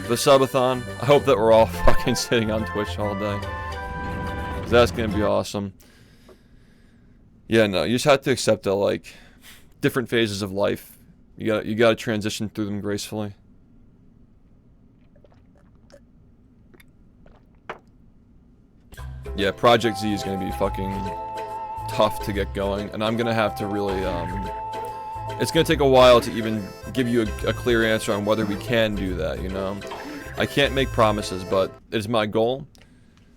The subathon, I hope that we're all fucking sitting on Twitch all day. 'Cause that's gonna be awesome. Yeah, no, you just have to accept that, like, different phases of life, you gotta transition through them gracefully. Yeah, Project Z is gonna be fucking tough to get going, and I'm gonna have to really, it's gonna take a while to even give you a clear answer on whether we can do that, you know? I can't make promises, but it is my goal.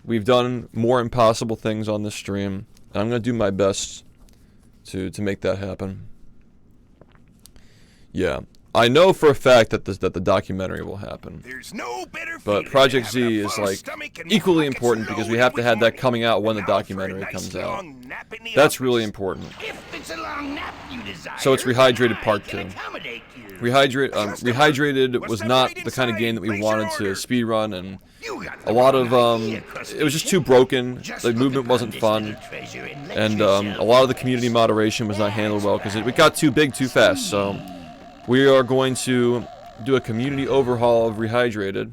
We've done more impossible things on this stream, and I'm gonna do my best to make that happen. Yeah, I know for a fact that the documentary will happen. There's no better but Project Z is like equally important because we have to have that coming out when the documentary comes out. That's really important. So it's Rehydrated Part 2. Rehydrated was not the kind of game that we wanted to speedrun, and a lot of it was just too broken. The movement wasn't fun, and a lot of the community moderation was not handled well because it got too big too fast. So we are going to do a community overhaul of Rehydrated,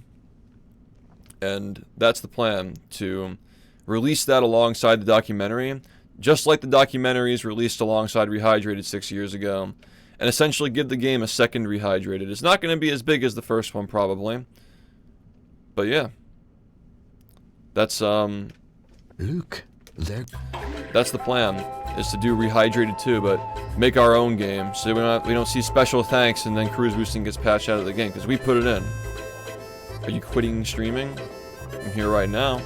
and that's the plan, to release that alongside the documentary, just like the documentary is released alongside Rehydrated 6 years ago, and essentially give the game a second Rehydrated. It's not going to be as big as the first one, probably, but yeah, That's Look, there. That's the plan, is to do Rehydrated 2, but make our own game, so we don't see special thanks and then cruise boosting gets patched out of the game, because we put it in. Are you quitting streaming? I'm here right now.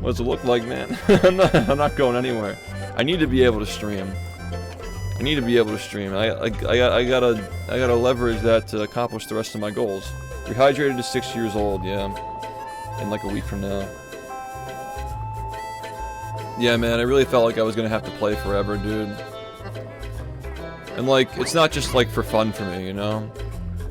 What does it look like, man? I'm not going anywhere. I need to be able to stream. I need to be able to stream. I gotta leverage that to accomplish the rest of my goals. Rehydrated is 6 years old, yeah. In like a week from now. Yeah, man, I really felt like I was gonna have to play forever, dude. And like, it's not just like for fun for me, you know?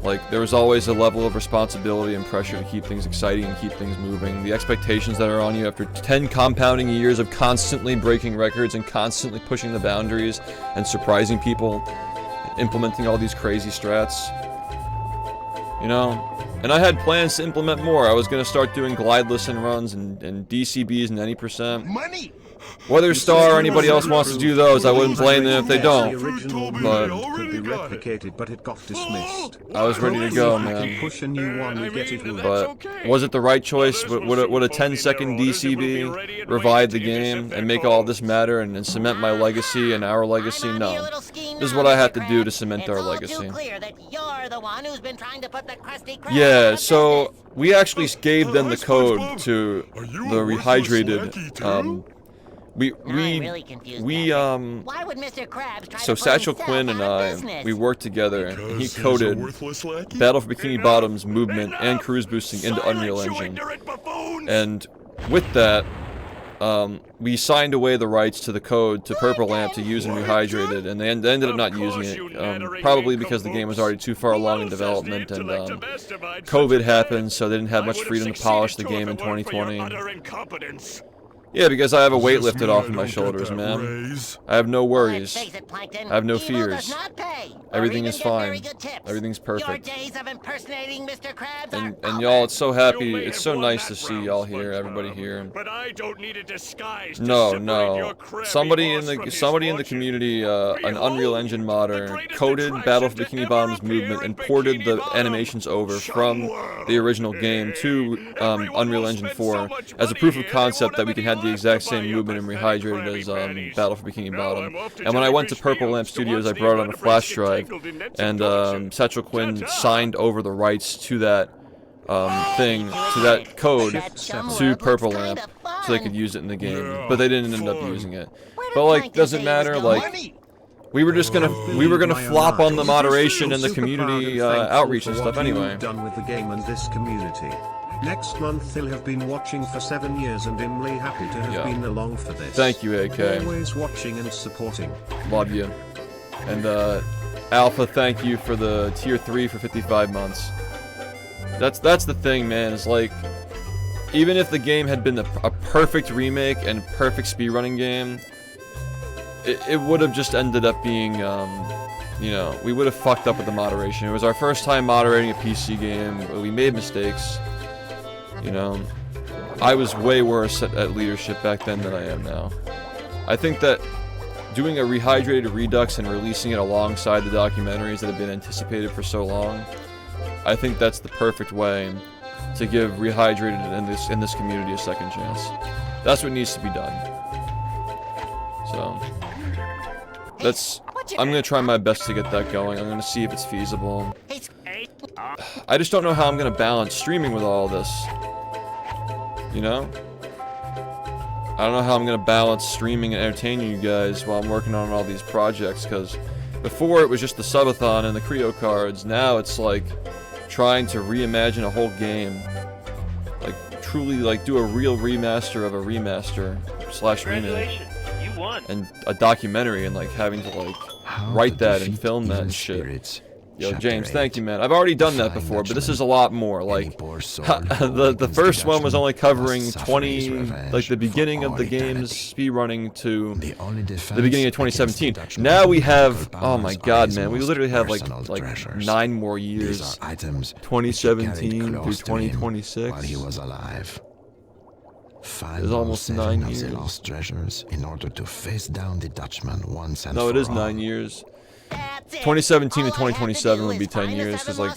Like, there was always a level of responsibility and pressure to keep things exciting and keep things moving. The expectations that are on you after 10 compounding years of constantly breaking records and constantly pushing the boundaries and surprising people, implementing all these crazy strats. You know? And I had plans to implement more. I was gonna start doing glide listen runs and DCBs and any %. Money! Whether Star or anybody else wants to do those, I wouldn't blame them if they don't. But could be replicated, but it got dismissed. I was ready to go, man. Push a new one, you get it. But was it the right choice? Would a 10-second DCB revive the game and make all this matter and cement my legacy and our legacy? No. This is what I had to do to cement our legacy. Yeah, so we actually gave them the code to the Rehydrated. So Satchel Quinn and I, we worked together, and he coded Battle for Bikini Bottom's movement and cruise boosting into Unreal Engine. And with that, we signed away the rights to the code to Purple Lamp to use in Rehydrated, and they ended up not using it, probably because the game was already too far along in development, and COVID happened, so they didn't have much freedom to polish the game in 2020. Yeah, because I have a weight lifted off of my shoulders, man. I have no worries. I have no fears. Everything is fine. Everything's perfect. And y'all, it's so happy. It's so nice to see y'all here, everybody here. But I don't need a disguise. No. Somebody in the community, an Unreal Engine modder, coded Battle for Bikini Bottom's movement and ported the animations over from the original game to Unreal Engine 4 as a proof of concept that we can have the exact same movement and Rehydrated as Battle for Bikini Bottom. And when I went to Purple Lamp Studios, I brought it on a flash drive, and Satchel Quinn signed over the rights to that to that code to Purple Lamp so they could use it in the game. But they didn't end up using it. But like, doesn't matter, like, we were gonna flop on the moderation and the community outreach and stuff anyway. Done with the game and this community. Next month they'll have been watching for 7 years and I'm really happy to have been along for this. Thank you, AK. Always watching and supporting. Love you. And Alpha, thank you for the tier 3 for 55 months. That's the thing, man, is like, even if the game had been a perfect remake and perfect speedrunning game, it would have just ended up being, you know, we would have fucked up with the moderation. It was our first time moderating a PC game. We made mistakes. You know, I was way worse at leadership back then than I am now. I think that doing a Rehydrated Redux and releasing it alongside the documentaries that have been anticipated for so long, I think that's the perfect way to give Rehydrated in this community a second chance. That's what needs to be done. So I'm gonna try my best to get that going. I'm gonna see if it's feasible. I just don't know how I'm gonna balance streaming with all this. You know? I don't know how I'm gonna balance streaming and entertaining you guys while I'm working on all these projects, because before it was just the subathon and the Creo cards. Now it's like trying to reimagine a whole game. Like, truly, like, do a real remaster of a remaster / remake. And a documentary, and like having to like write that and film that and shit. Yo, James, thank you, man. I've already done that before, but this is a lot more. Like, the first one was only covering 20, like the beginning of the game's speedrunning to the beginning of 2017. Now we have, oh my god, man, we literally have like 9 more years. 2017 through 2026. It's almost 9 years. Lost treasures in order to face down the Dutchman once and no, it is 9 years. 2017 to 2027 would be 10 years, because like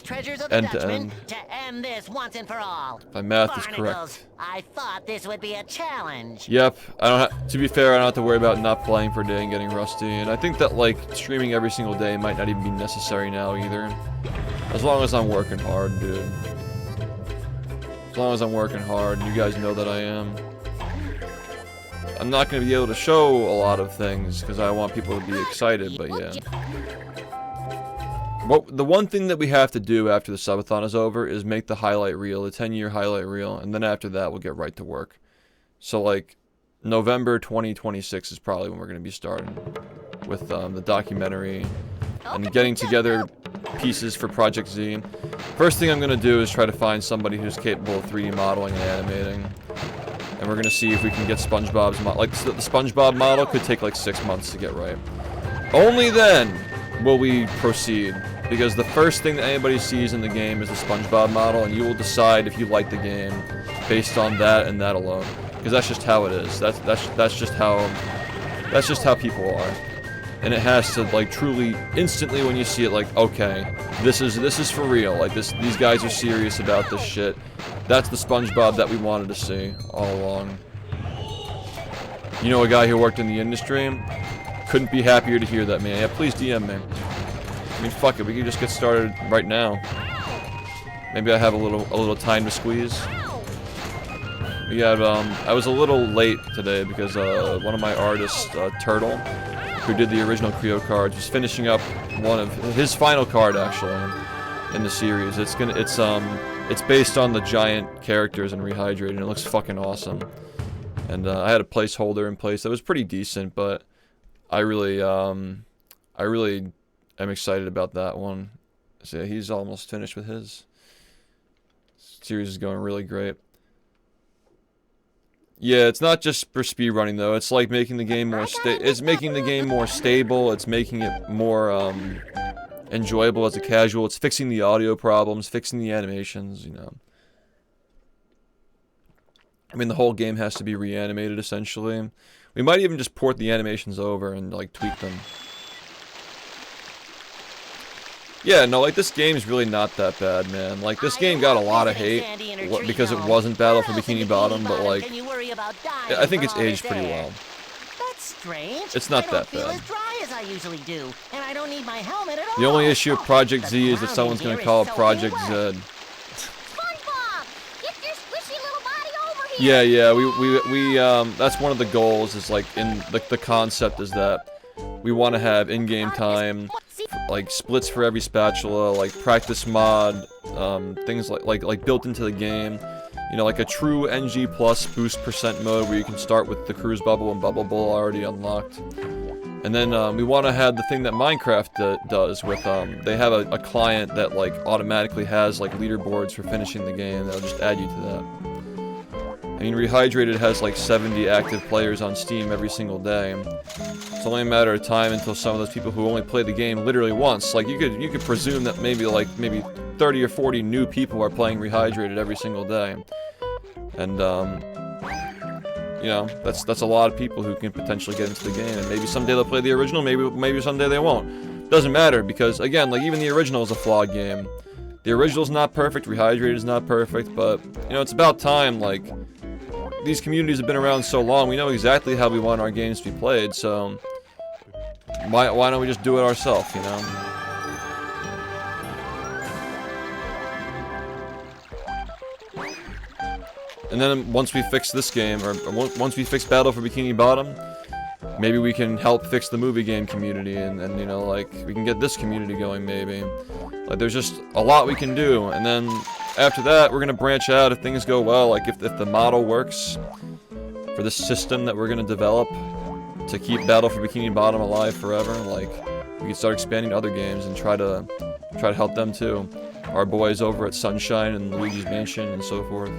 end to end. To end this once and for all. My math is correct. I thought this would be a challenge. Yep. I don't. To be fair, I don't have to worry about not playing for a day and getting rusty. And I think that like streaming every single day might not even be necessary now either. As long as I'm working hard, dude. As long as I'm working hard, and you guys know that I am. I'm not going to be able to show a lot of things because I want people to be excited, but yeah. The one thing that we have to do after the subathon is over is make the highlight reel, the 10-year highlight reel, and then after that we'll get right to work. So like November 2026 is probably when we're going to be starting with the documentary and getting together pieces for Project Z. First thing I'm going to do is try to find somebody who's capable of 3D modeling and animating. And we're going to see if we can get SpongeBob's model. Like, the SpongeBob model could take like 6 months to get right. Only then will we proceed. Because the first thing that anybody sees in the game is the SpongeBob model, and you will decide if you like the game based on that and that alone. Because that's just how it is. That's just how people are. And it has to like truly instantly when you see it, like, okay, this is for real. Like these guys are serious about this shit. That's the SpongeBob that we wanted to see all along. You know, a guy who worked in the industry, couldn't be happier to hear that, man. Yeah, please DM me. I mean, fuck it, we can just get started right now. Maybe I have a little time to squeeze. We had I was a little late today because one of my artists, Turtle, who did the original Creo cards, was finishing up one of his final card actually in the series. It's based on the giant characters in Rehydrated, and it looks fucking awesome. And I had a placeholder in place that was pretty decent, but I really am excited about that one. So yeah, he's almost finished with his. Series is going really great. Yeah, it's not just for speedrunning though. It's like making the game more stable. It's making it more enjoyable as a casual. It's fixing the audio problems, fixing the animations, you know. I mean, the whole game has to be reanimated essentially. We might even just port the animations over and like tweak them. Yeah, no, like this game is really not that bad, man. Like this game got a lot of hate because it wasn't Battle for Bikini Bottom, but like I think it's aged pretty well. That's strange. It's not that bad. As dry as I usually do, and I don't need my helmet at all. The only issue with Project Z is that someone's going to call it Project Z. SpongeBob, get your squishy little body over here. Yeah, we that's one of the goals is like the concept is that we want to have in-game time, like splits for every spatula, like practice mod, things like built into the game. You know, like a true NG plus boost percent mode where you can start with the cruise bubble and bubble bowl already unlocked. And then we want to have the thing that Minecraft does with they have a client that like automatically has like leaderboards for finishing the game. That'll just add you to that. I mean, Rehydrated has like 70 active players on Steam every single day. It's only a matter of time until some of those people who only play the game literally once, like you could presume that maybe 30 or 40 new people are playing Rehydrated every single day. And you know, that's a lot of people who can potentially get into the game, and maybe someday they'll play the original, maybe someday they won't. Doesn't matter, because again, like even the original is a flawed game. The original's not perfect, Rehydrated is not perfect, but you know, it's about time. Like these communities have been around so long, we know exactly how we want our games to be played, so why don't we just do it ourselves, you know? And then once we fix this game, or once we fix Battle for Bikini Bottom, maybe we can help fix the movie game community, and you know, like, we can get this community going, maybe. Like, there's just a lot we can do, and then after that, we're gonna branch out if things go well, like if the model works for this system that we're gonna develop to keep Battle for Bikini Bottom alive forever, like, we can start expanding to other games and try to help them too. Our boys over at Sunshine and Luigi's Mansion and so forth.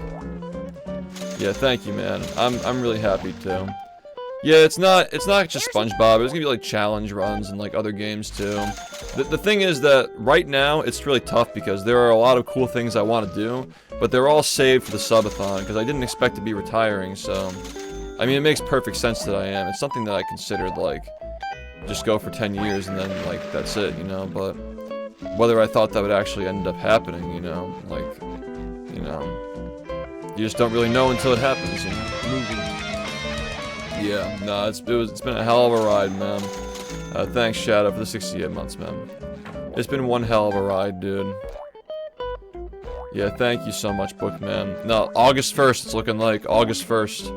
Yeah, thank you, man. I'm really happy too. Yeah, it's not just SpongeBob. There's gonna be like challenge runs and like other games too. The thing is that right now it's really tough because there are a lot of cool things I want to do, but they're all saved for the subathon because I didn't expect to be retiring. So, I mean, it makes perfect sense that I am. It's something that I considered like just go for 10 years and then, like, that's it, you know, but whether I thought that would actually end up happening, you know, like, you know, you just don't really know until it happens, you know. Yeah, no, it's been a hell of a ride, man. Thanks, Shadow, for the 68 months, man. It's been one hell of a ride, dude. Yeah, thank you so much, Bookman. No, August 1st, it's looking like. August 1st.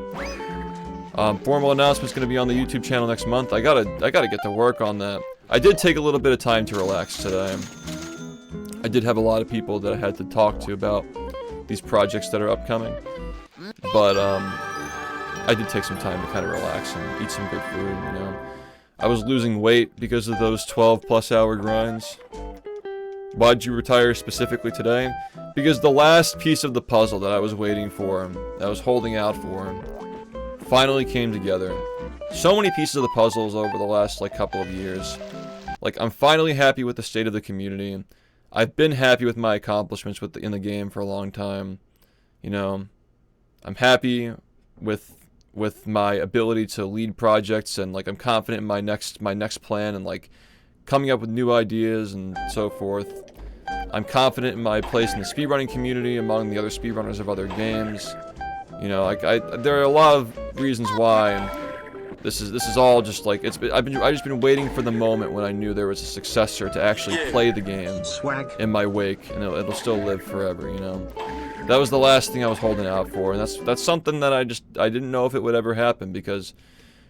Formal announcement's gonna be on the YouTube channel next month. I gotta get to work on that. I did take a little bit of time to relax today. I did have a lot of people that I had to talk to about these projects that are upcoming. But, I did take some time to kind of relax and eat some good food, you know. I was losing weight because of those 12+ hour grinds. Why'd you retire specifically today? Because the last piece of the puzzle that I was waiting for, that I was holding out for, finally came together. So many pieces of the puzzles over the last, like, couple of years. Like, I'm finally happy with the state of the community. I've been happy with my accomplishments in the game for a long time. You know, I'm happy with my ability to lead projects, and, like, I'm confident in my next plan, and, like, coming up with new ideas and so forth. I'm confident in my place in the speedrunning community among the other speedrunners of other games. You know, like, there are a lot of reasons why. This is all just like I've just been waiting for the moment when I knew there was a successor to actually play the game in my wake, and it'll still live forever. You know, that was the last thing I was holding out for, and that's something that I didn't know if it would ever happen, because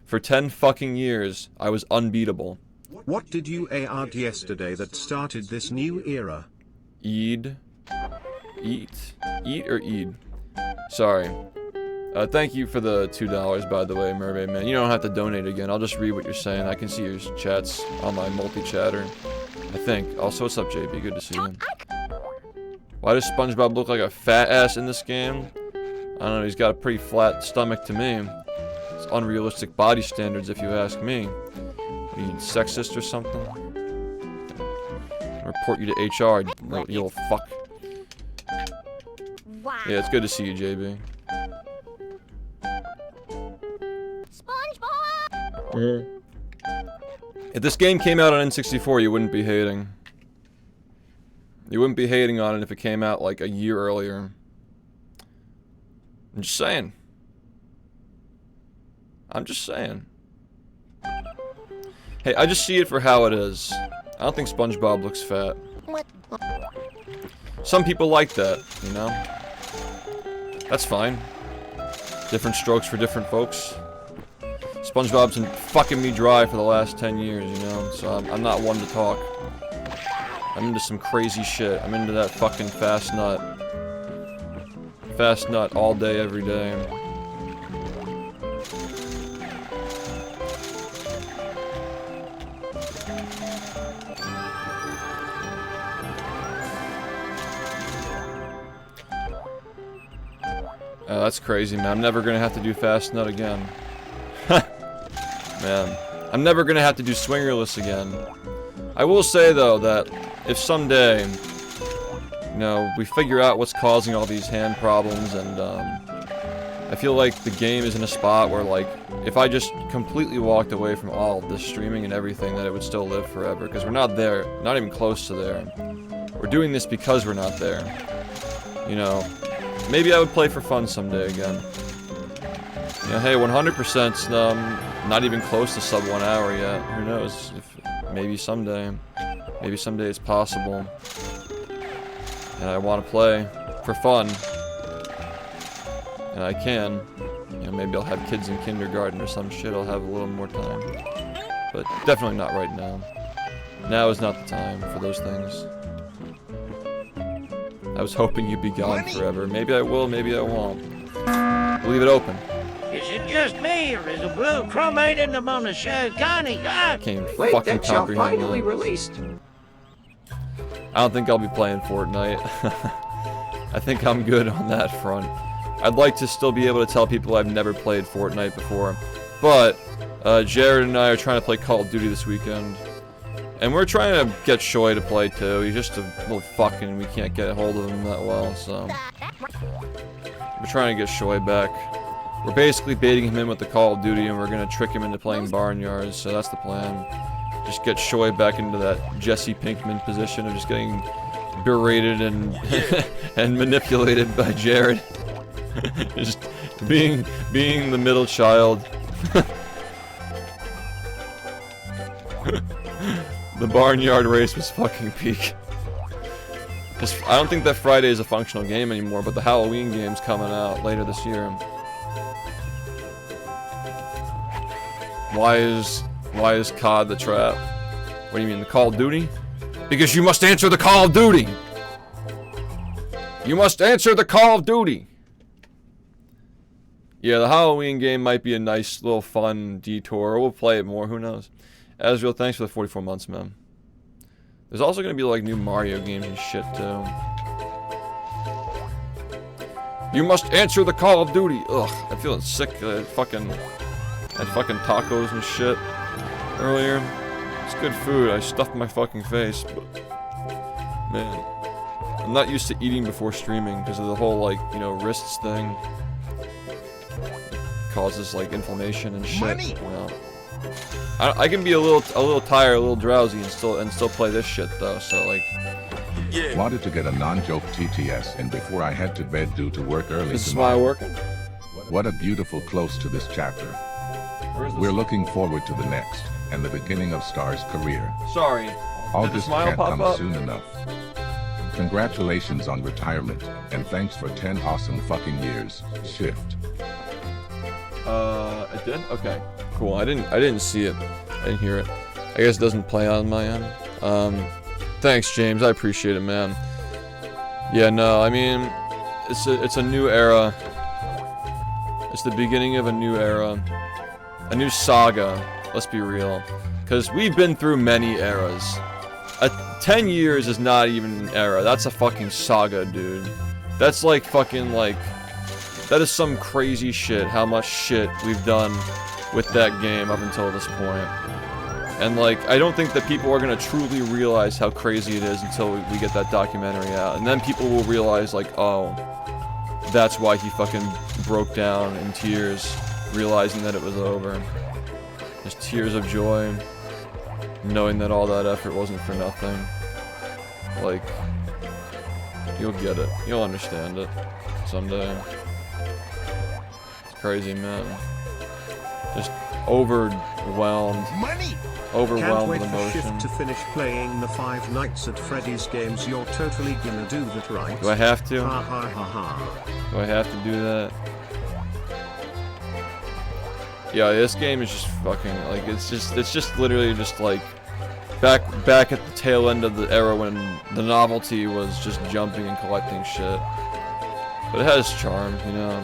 for 10 fucking years I was unbeatable. What did you AUD yesterday that started this new era? Eat or Eid? Sorry. Thank you for the $2, by the way, Mermaid Man. You don't have to donate again. I'll just read what you're saying. I can see your chats on my multi-chatter, I think. Also, what's up, JP? Good to see you. Why does SpongeBob look like a fat ass in this game? I don't know. He's got a pretty flat stomach to me. It's unrealistic body standards, if you ask me. Are you sexist or something? I'll report you to HR, you little fuck. Wow. Yeah, it's good to see you, JB. SpongeBob! If this game came out on N64, you wouldn't be hating. You wouldn't be hating on it if it came out like a year earlier. I'm just saying. I'm just saying. Hey, I just see it for how it is. I don't think SpongeBob looks fat. Some people like that, you know? That's fine. Different strokes for different folks. SpongeBob's been fucking me dry for the last 10 years, you know? So I'm not one to talk. I'm into some crazy shit. I'm into that fucking fast nut. Fast nut all day, every day. Oh, that's crazy, man. I'm never gonna have to do fast nut again. Man, I'm never gonna have to do swingerless again. I will say, though, that if someday, you know, we figure out what's causing all these hand problems, and I feel like the game is in a spot where, like, if I just completely walked away from all of this streaming and everything, that it would still live forever, because we're not there, not even close to there. We're doing this because we're not there. You know, maybe I would play for fun someday again. You know, hey, 100%'s not even close to sub 1 hour yet. Who knows? Maybe someday. Maybe someday it's possible. And I want to play for fun. And I can. You know, maybe I'll have kids in kindergarten or some shit. I'll have a little more time. But definitely not right now. Now is not the time for those things. I was hoping you'd be gone forever. Maybe I will, maybe I won't. We'll leave it open. Is it just me, or is a blue chromated them on the show, Connie? Can't even fucking comprehend that. Released. I don't think I'll be playing Fortnite. I think I'm good on that front. I'd like to still be able to tell people I've never played Fortnite before. But, Jared and I are trying to play Call of Duty this weekend. And we're trying to get Shoy to play too. He's just a little fucking, we can't get a hold of him that well, so. We're trying to get Shoy back. We're basically baiting him in with the Call of Duty, and we're gonna trick him into playing Barnyards, so that's the plan. Just get Shoy back into that Jesse Pinkman position of just getting berated and and manipulated by Jared. Just being the middle child. The Barnyard race was fucking peak. I don't think that Friday is a functional game anymore, but the Halloween game's coming out later this year. Why is COD the trap? What do you mean, the Call of Duty? Because you must answer the Call of Duty! You must answer the Call of Duty! Yeah, the Halloween game might be a nice little fun detour. We'll play it more, who knows. Azrael, thanks for the 44 months, man. There's also gonna be like new Mario games and shit too. You must answer the Call of Duty! Ugh, I'm feeling sick. I had fucking tacos and shit earlier. It's good food. I stuffed my fucking face, but man, I'm not used to eating before streaming because of the whole like, you know, wrists thing. It causes like inflammation and shit. You know. I can be a little tired, a little drowsy, and still play this shit though. So like, yeah. Wanted to get a non-joke TTS in before I head to bed due to work early. Is Smile working? What a beautiful close to this chapter. We're looking forward to the next and the beginning of Star's career. Sorry. August can't come soon enough. Congratulations on retirement and thanks for 10 awesome fucking years. SHiFT. It did? Okay. Cool. I didn't see it. I didn't hear it. I guess it doesn't play on my end. Thanks, James. I appreciate it, man. Yeah, no, I mean, it's a new era. It's the beginning of a new era. A new saga, let's be real. Because we've been through many eras. 10 years is not even an era. That's a fucking saga, dude. That's like fucking like... That is some crazy shit, how much shit we've done with that game up until this point. And like, I don't think that people are gonna truly realize how crazy it is until we get that documentary out. And then people will realize like, oh, that's why he fucking broke down in tears, realizing that it was over. Just tears of joy, knowing that all that effort wasn't for nothing. Like, you'll get it. You'll understand it someday. It's crazy, man. Just overwhelmed. Overwhelmed with emotion. Can't wait for SHiFT to finish playing the 5 Nights at Freddy's games. You're totally gonna do that, right? Do I have to? Ha ha ha ha. Do I have to do that? Yeah, this game is just fucking like it's just literally just like back at the tail end of the era when the novelty was just jumping and collecting shit. But it has charm, you know.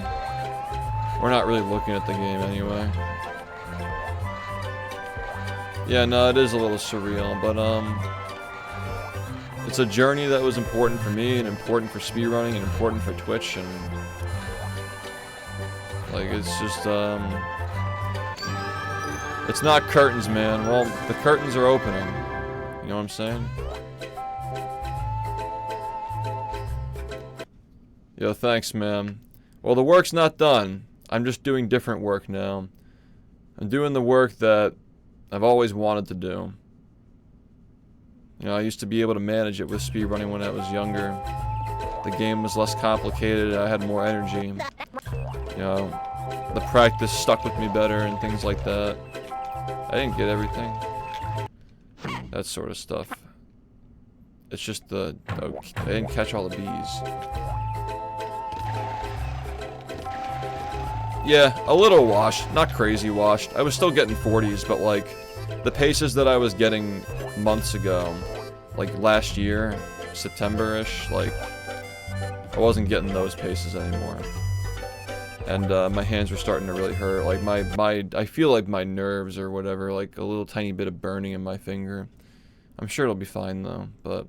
We're not really looking at the game anyway. Yeah, no, it is a little surreal, but it's a journey that was important for me and important for speedrunning and important for Twitch, and like it's just it's not curtains, man. Well, the curtains are opening. You know what I'm saying? Yo, thanks, man. Well, the work's not done. I'm just doing different work now. I'm doing the work that I've always wanted to do. You know, I used to be able to manage it with speedrunning when I was younger. The game was less complicated, I had more energy. You know, the practice stuck with me better and things like that. I didn't get everything. That sort of stuff. It's just the... I didn't catch all the bees. Yeah, a little washed. Not crazy washed. I was still getting 40s, but like... The paces that I was getting months ago, like last year, September-ish, like... I wasn't getting those paces anymore. And my hands were starting to really hurt. Like I feel like my nerves or whatever, like a little tiny bit of burning in my finger. I'm sure it'll be fine though, but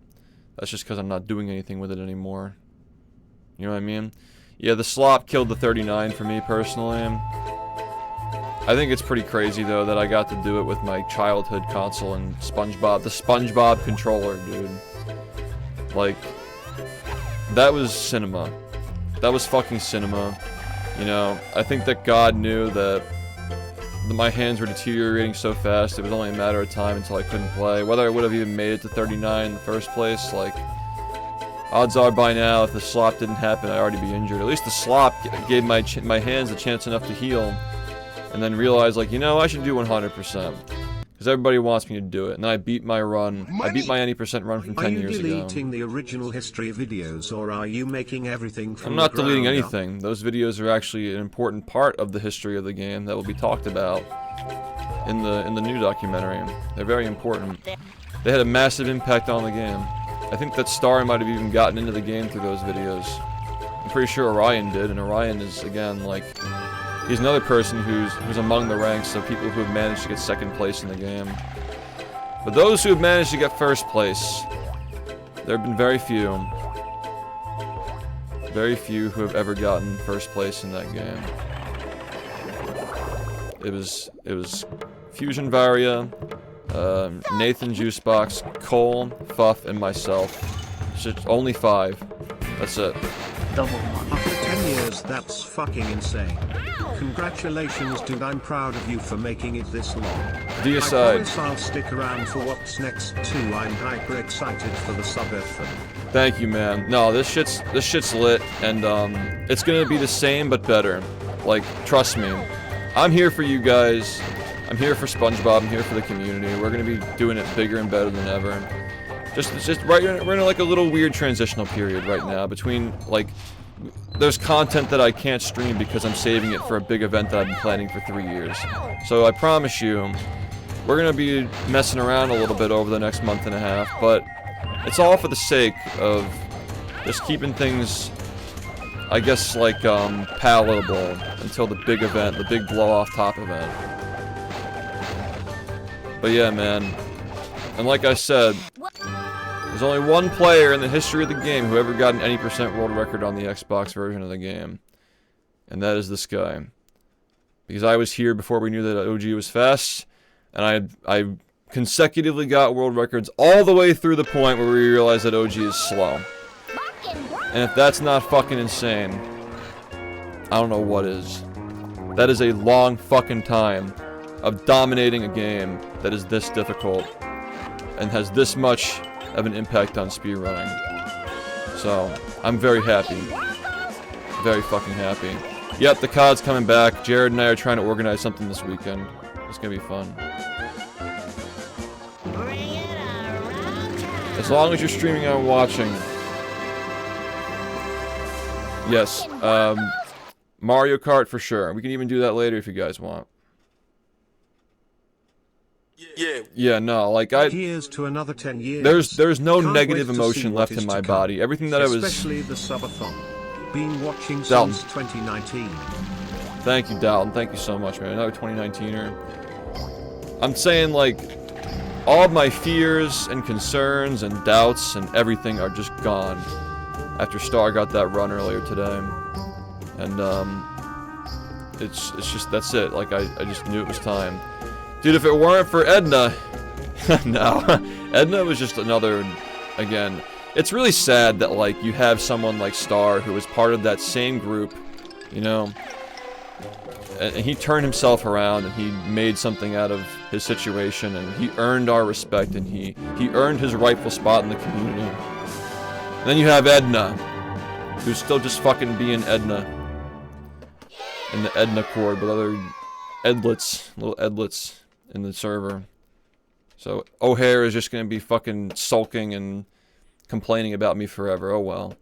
that's just because I'm not doing anything with it anymore. You know what I mean? Yeah, the slop killed the 39 for me personally. I think it's pretty crazy though that I got to do it with my childhood console and SpongeBob, the SpongeBob controller, dude. Like, that was cinema. That was fucking cinema. You know, I think that God knew that my hands were deteriorating so fast, it was only a matter of time until I couldn't play. Whether I would have even made it to 39 in the first place, like, odds are by now, if the slop didn't happen, I'd already be injured. At least the slop gave my hands a chance enough to heal, and then realized, like, you know, I should do 100%. Because everybody wants me to do it, and then I beat my run. I beat my any percent run from 10 years ago. Are you deleting the original history videos, or are you making everything from I'm not the deleting ground anything. Those videos are actually an important part of the history of the game that will be talked about in the new documentary. They're very important. They had a massive impact on the game. I think that Star might have even gotten into the game through those videos. I'm pretty sure Orion did, and Orion is, again, like, he's another person who's among the ranks of people who have managed to get second place in the game. But those who have managed to get first place, there have been very few. Very few who have ever gotten first place in that game. It was Fusion Varia, Nathan Juicebox, Cole, Fuff, and myself. It's only 5. That's it. Double one. After 10 years, that's fucking insane. Congratulations, dude. I'm proud of you for making it this long. Decide. I promise I'll stick around for what's next too. I'm hyper excited for the sub-F. Thank you, man. No, this shit's lit, and it's gonna be the same but better. Like, trust me. I'm here for you guys. I'm here for SpongeBob. I'm here for the community. We're gonna be doing it bigger and better than ever. We're in like a little weird transitional period right now between, like, there's content that I can't stream because I'm saving it for a big event that I've been planning for 3 years. So I promise you, we're gonna be messing around a little bit over the next month and a half, but it's all for the sake of just keeping things, I guess, like, palatable until the big event, the big blow-off top event. But yeah, man. And like I said, there's only one player in the history of the game who ever got an any percent world record on the Xbox version of the game. And that is this guy. Because I was here before we knew that OG was fast, and I consecutively got world records all the way through the point where we realized that OG is slow. And if that's not fucking insane, I don't know what is. That is a long fucking time of dominating a game that is this difficult and has this much of an impact on speedrunning. So, I'm very happy. Very fucking happy. Yep, the COD's coming back. Jared and I are trying to organize something this weekend. It's gonna be fun. As long as you're streaming and watching. Yes, Mario Kart for sure. We can even do that later if you guys want. Yeah, no, like Here's to another 10 years. There's no Can't negative wait to see emotion what left is in to my come. body. Everything that I was... Especially the subathon. Been watching Dalton. since 2019. Thank you, Dalton. Thank you so much, man. Another 2019er. I'm saying, like, all of my fears and concerns and doubts and everything are just gone after Star got that run earlier today. And, it's just, that's it. Like, I just knew it was time. Dude, if it weren't for Edna... no. Edna was just another... Again, it's really sad that, like, you have someone like Star who was part of that same group, you know? And he turned himself around and he made something out of his situation and he earned our respect and he earned his rightful spot in the community. And then you have Edna, who's still just fucking being Edna. In the Edna Corps with other Edlets, little Edlets in the server. So O'Hare is just gonna be fucking sulking and complaining about me forever. Oh well.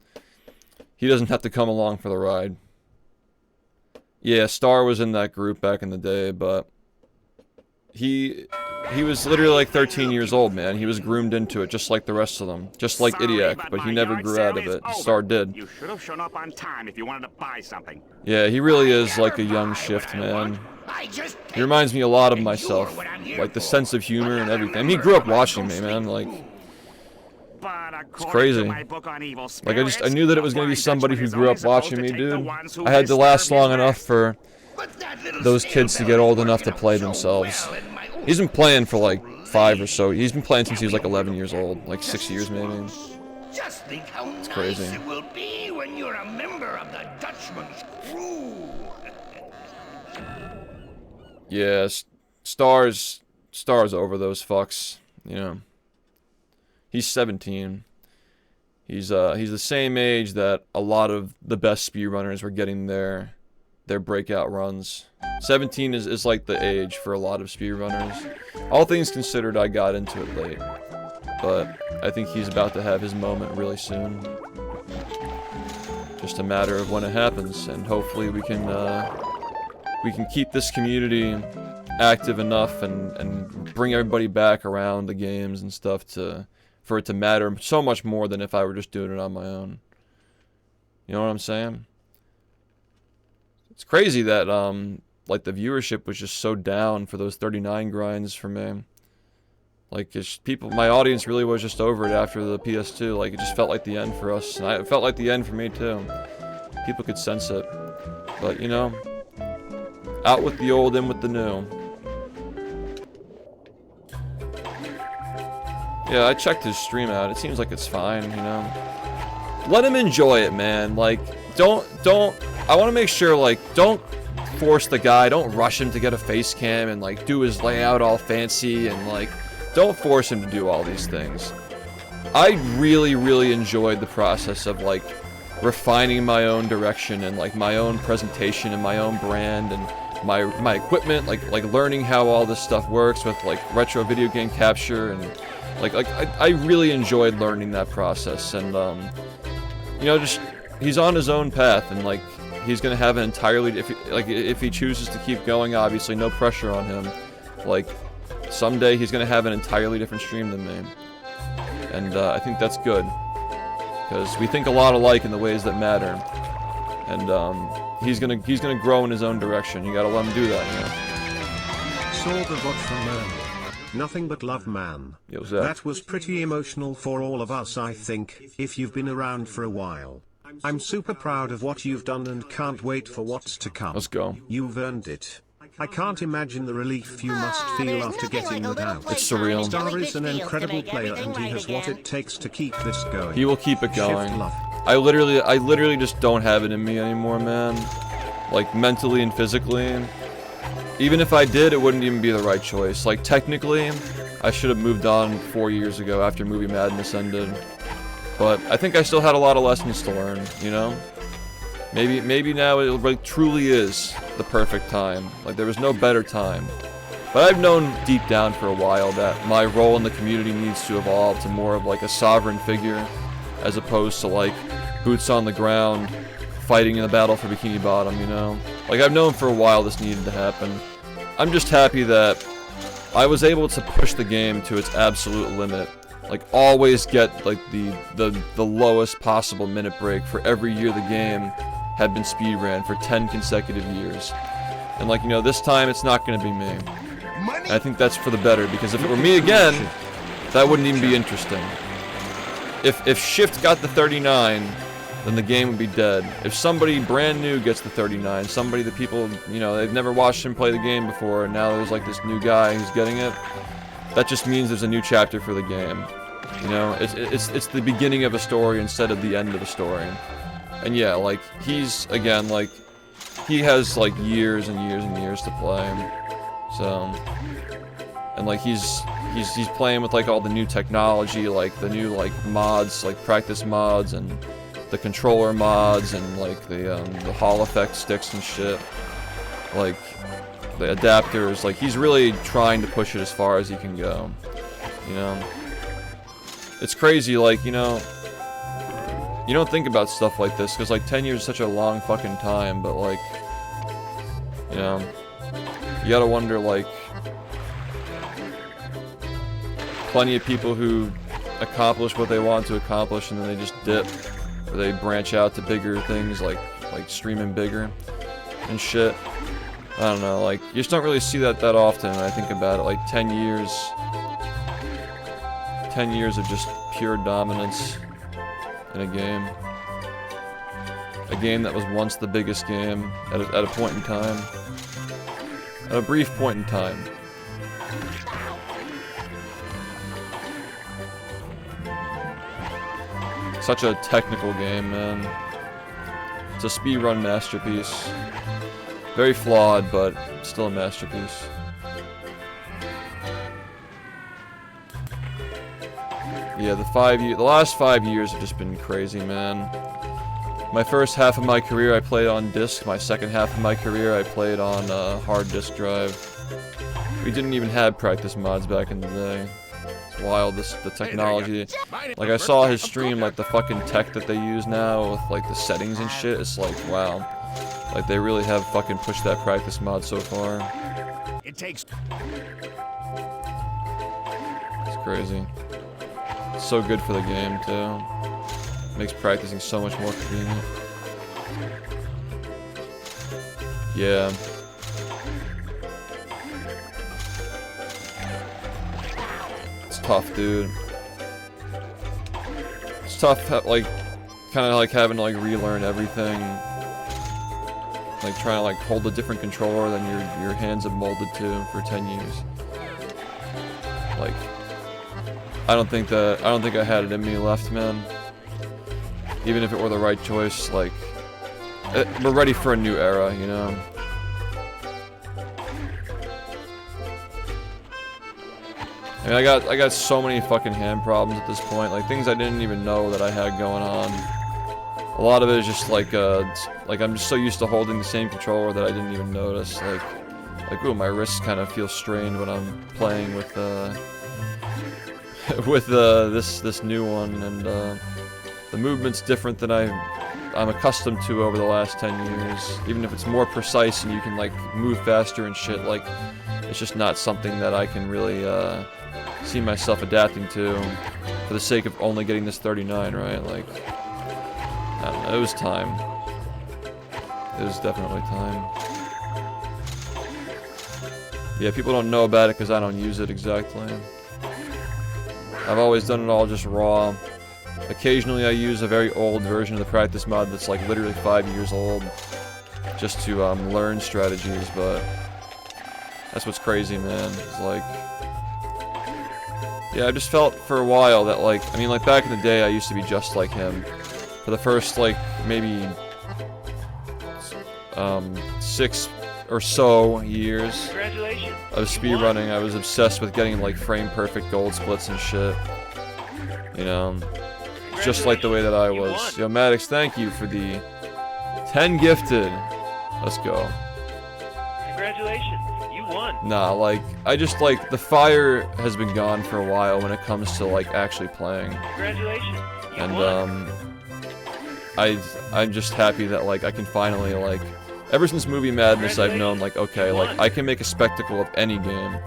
He doesn't have to come along for the ride. Yeah, Star was in that group back in the day, but he was literally like 13 years old, man. He was groomed into it, just like the rest of them. Just like Idiak, but he never grew out of it. Star did. You should have shown up on time if you wanted to buy something. Yeah, he really is like a young SHiFT, man. He reminds me a lot of myself. Like the sense of humor and everything. I mean, he grew up watching me, man. Like, it's crazy. Like, I knew that it was going to be somebody who grew up watching me, dude. I had to last long enough for those kids to get old enough to play themselves. He's been playing for like 5 or so. He's been playing since he was like 11 years old. Like 6 years, maybe. Just think how It's crazy. nice it will be when you're a member of the Dutchman's crew. Yeah, Star's over those fucks, you know. He's 17. He's the same age that a lot of the best speedrunners were getting their breakout runs. 17 is like the age for a lot of speedrunners. All things considered, I got into it late, but I think he's about to have his moment really soon. Just a matter of when it happens, and hopefully we can keep this community active enough and bring everybody back around the games and stuff for it to matter so much more than if I were just doing it on my own. You know what I'm saying? It's crazy that like the viewership was just so down for those 39 grinds for me. Like my audience really was just over it after the PS2. Like it just felt like the end for us, and it felt like the end for me too. People could sense it, but you know, out with the old, in with the new. Yeah, I checked his stream out. It seems like it's fine, you know. Let him enjoy it, man. Like, don't. I want to make sure, like, don't force the guy. Don't rush him to get a face cam and like do his layout all fancy and like. Don't force him to do all these things. I really, really enjoyed the process of like refining my own direction and like my own presentation and my own brand and my equipment, like learning how all this stuff works with like retro video game capture and like I really enjoyed learning that process. And you know, just he's on his own path, and like he's gonna have an entirely if he chooses to keep going, obviously no pressure on him. Like someday he's gonna have an entirely different stream than me, and I think that's good because we think a lot alike in the ways that matter. And he's gonna grow in his own direction. You gotta let him do that, you know. Saw the VOD from earlier. Nothing but love, man. Yo, that was pretty emotional for all of us, I think, if you've been around for a while. I'm super proud of what you've done and can't wait for what's to come. Let's go. You've earned it. I can't imagine the relief you must feel after getting that out. It's surreal. Star is an incredible player and he has what it takes to keep this going. He will keep it going. SHiFT love. I literally just don't have it in me anymore, man. Like mentally and physically. Even if I did, it wouldn't even be the right choice. Like technically, I should have moved on 4 years ago after Movie Madness ended. But I think I still had a lot of lessons to learn, you know? Maybe now it like truly is the perfect time. Like there was no better time. But I've known deep down for a while that my role in the community needs to evolve to more of like a sovereign figure, as opposed to like boots on the ground, fighting in the battle for Bikini Bottom, you know? Like I've known for a while this needed to happen. I'm just happy that I was able to push the game to its absolute limit. Like always get like the lowest possible minute break for every year the game had been speedran for 10 consecutive years. And like, you know, this time it's not gonna be me. And I think that's for the better, because if it were me again, that wouldn't even be interesting. If SHiFT got the 39, then the game would be dead. If somebody brand new gets the 39, somebody that people, you know, they've never watched him play the game before, and now there's like this new guy who's getting it, that just means there's a new chapter for the game. You know, it's the beginning of a story instead of the end of a story. And yeah, like, he's, again, like, he has, like, years and years and years to play. So, and, like, he's playing with, like, all the new technology, like, the new, like, mods, like, practice mods, and the controller mods, and, like, the Hall effect sticks and shit. Like, the adapters, like, he's really trying to push it as far as he can go. You know? It's crazy, like, you know, you don't think about stuff like this, because, like, 10 years is such a long fucking time, but, like, you know, you gotta wonder, like, plenty of people who accomplish what they want to accomplish, and then they just dip, or they branch out to bigger things, like streaming bigger, and shit. I don't know, like, you just don't really see that often when I think about it, like, 10 years... 10 years of just pure dominance in a game. A game that was once the biggest game at a point in time. At a brief point in time. Such a technical game, man. It's a speedrun masterpiece. Very flawed, but still a masterpiece. Yeah, the last 5 years have just been crazy, man. My first half of my career I played on disc. My second half of my career I played on hard disk drive. We didn't even have practice mods back in the day. It's wild, the technology. Like, I saw his stream, like, the fucking tech that they use now with, like, the settings and shit. It's like, wow. Like, they really have fucking pushed that practice mod so far. It takes. It's crazy. It's so good for the game, too. Makes practicing so much more convenient. Yeah. It's tough, dude. It's tough, like, kind of like having to, like, relearn everything. Like, trying to, like, hold a different controller than your hands have molded to for 10 years. Like, I don't think I had it in me left, man. Even if it were the right choice, like, we're ready for a new era, you know? I mean, I got so many fucking hand problems at this point, like, things I didn't even know that I had going on. A lot of it is just like I'm just so used to holding the same controller that I didn't even notice, like, ooh, my wrists kind of feel strained when I'm playing with, this new one, and, the movement's different than I'm accustomed to over the last 10 years. Even if it's more precise and you can, like, move faster and shit, like, it's just not something that I can really, see myself adapting to for the sake of only getting this 39, right? Like, I don't know, it was time. It was definitely time. Yeah, people don't know about it because I don't use it exactly. I've always done it all just raw. Occasionally I use a very old version of the practice mod that's like literally 5 years old just to learn strategies, but that's what's crazy, man. It's like, yeah, I just felt for a while that, like, I mean, like, back in the day I used to be just like him. For the first, like, maybe 6 or so years of speedrunning, I was obsessed with getting, like, frame-perfect gold splits and shit. You know, just like the way that I was. Yo, Maddox, thank you for the 10 gifted. Let's go. Congratulations, you won. Nah, like, I just, like, the fire has been gone for a while when it comes to, like, actually playing. Congratulations, you and, won. I'm just happy that, like, I can finally, like, ever since Movie Madness, I've known, like, okay, like, I can make a spectacle of any game.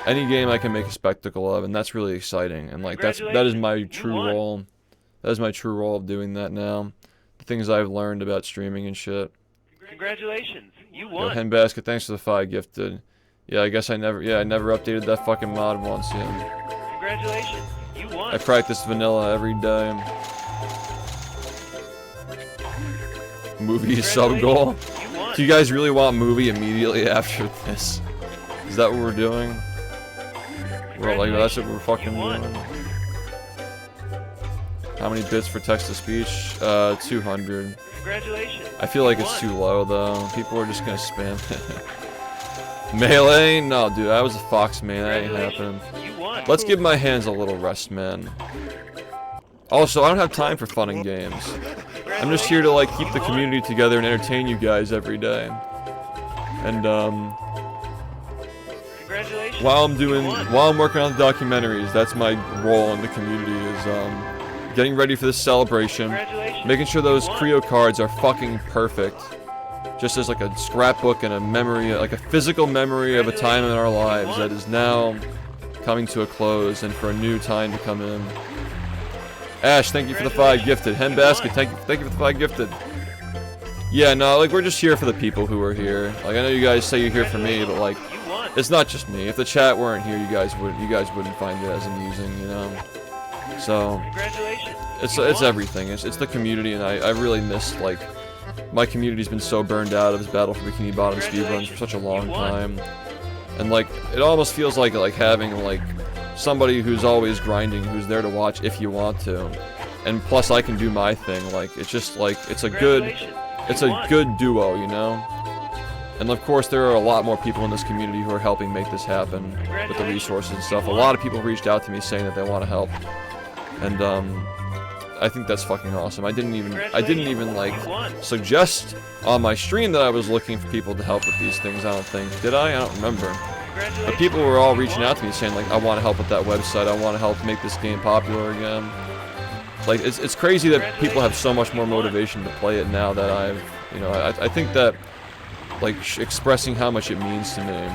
Any game I can make a spectacle of, and that's really exciting. And, like, that is my true role. That is my true role of doing that now. The things I've learned about streaming and shit. Congratulations, you won. Yo, Henbasket, thanks for the 5 gifted. Yeah, I guess I never updated that fucking mod once, yeah. Congratulations, you won. I practice vanilla every day. Movie sub goal. Do you guys really want movie immediately after this? Is that what we're doing? Well, like, that's what we're fucking doing. How many bits for text-to-speech? 200. Congratulations. I feel like it's too low, though. People are just gonna spam it. Melee? No, dude, I was a fox man. That ain't happening. Let's give my hands a little rest, man. Also, I don't have time for fun and games. I'm just here to, like, keep the community together and entertain you guys every day. And, while I'm working on the documentaries, that's my role in the community, is, getting ready for this celebration, making sure those Creo cards are fucking perfect. Just as, like, a scrapbook and a memory, like a physical memory of a time in our lives that is now coming to a close and for a new time to come in. Ash, thank you for the 5 gifted. Henbasket, thank you for the 5 gifted. Yeah, no, like, we're just here for the people who are here. Like, I know you guys say you're here for me, but, like, it's not just me. If the chat weren't here, you guys wouldn't find it as amusing, you know. So, it's everything. It's the community, and I really miss, like, my community's been so burned out of this Battle for Bikini Bottom speedruns for such a long time, and, like, it almost feels like having, like, somebody who's always grinding, who's there to watch if you want to, and plus I can do my thing. Like, it's just like it's a good duo, you know. And of course, there are a lot more people in this community who are helping make this happen with the resources and stuff. A lot of people reached out to me saying that they want to help, and I think that's fucking awesome. I didn't even like suggest on my stream that I was looking for people to help with these things. I don't think, did I? I don't remember. But people were all reaching out to me saying like, I want to help with that website. I want to help make this game popular again. Like it's crazy that people have so much more motivation to play it now that I've, you know, I think that like expressing how much it means to me,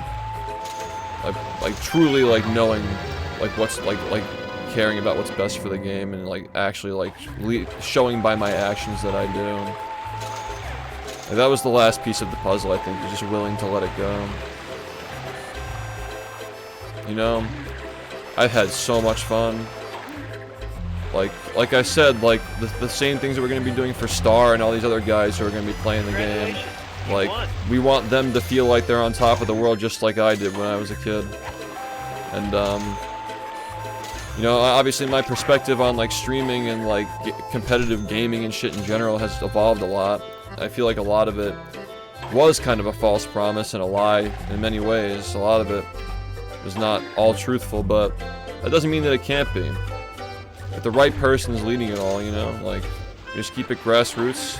like truly like knowing like what's like caring about what's best for the game and like actually like showing by my actions that I do. Like, that was the last piece of the puzzle, I think, just willing to let it go. You know, I've had so much fun. Like I said, like the same things that we're gonna be doing for Star and all these other guys who are gonna be playing the game. Like, we want them to feel like they're on top of the world just like I did when I was a kid. And, you know, obviously my perspective on, like, streaming and, like, competitive gaming and shit in general has evolved a lot. I feel like a lot of it was kind of a false promise and a lie in many ways. A lot of it was not all truthful, but that doesn't mean that it can't be. If the right person is leading it all, you know, like, just keep it grassroots.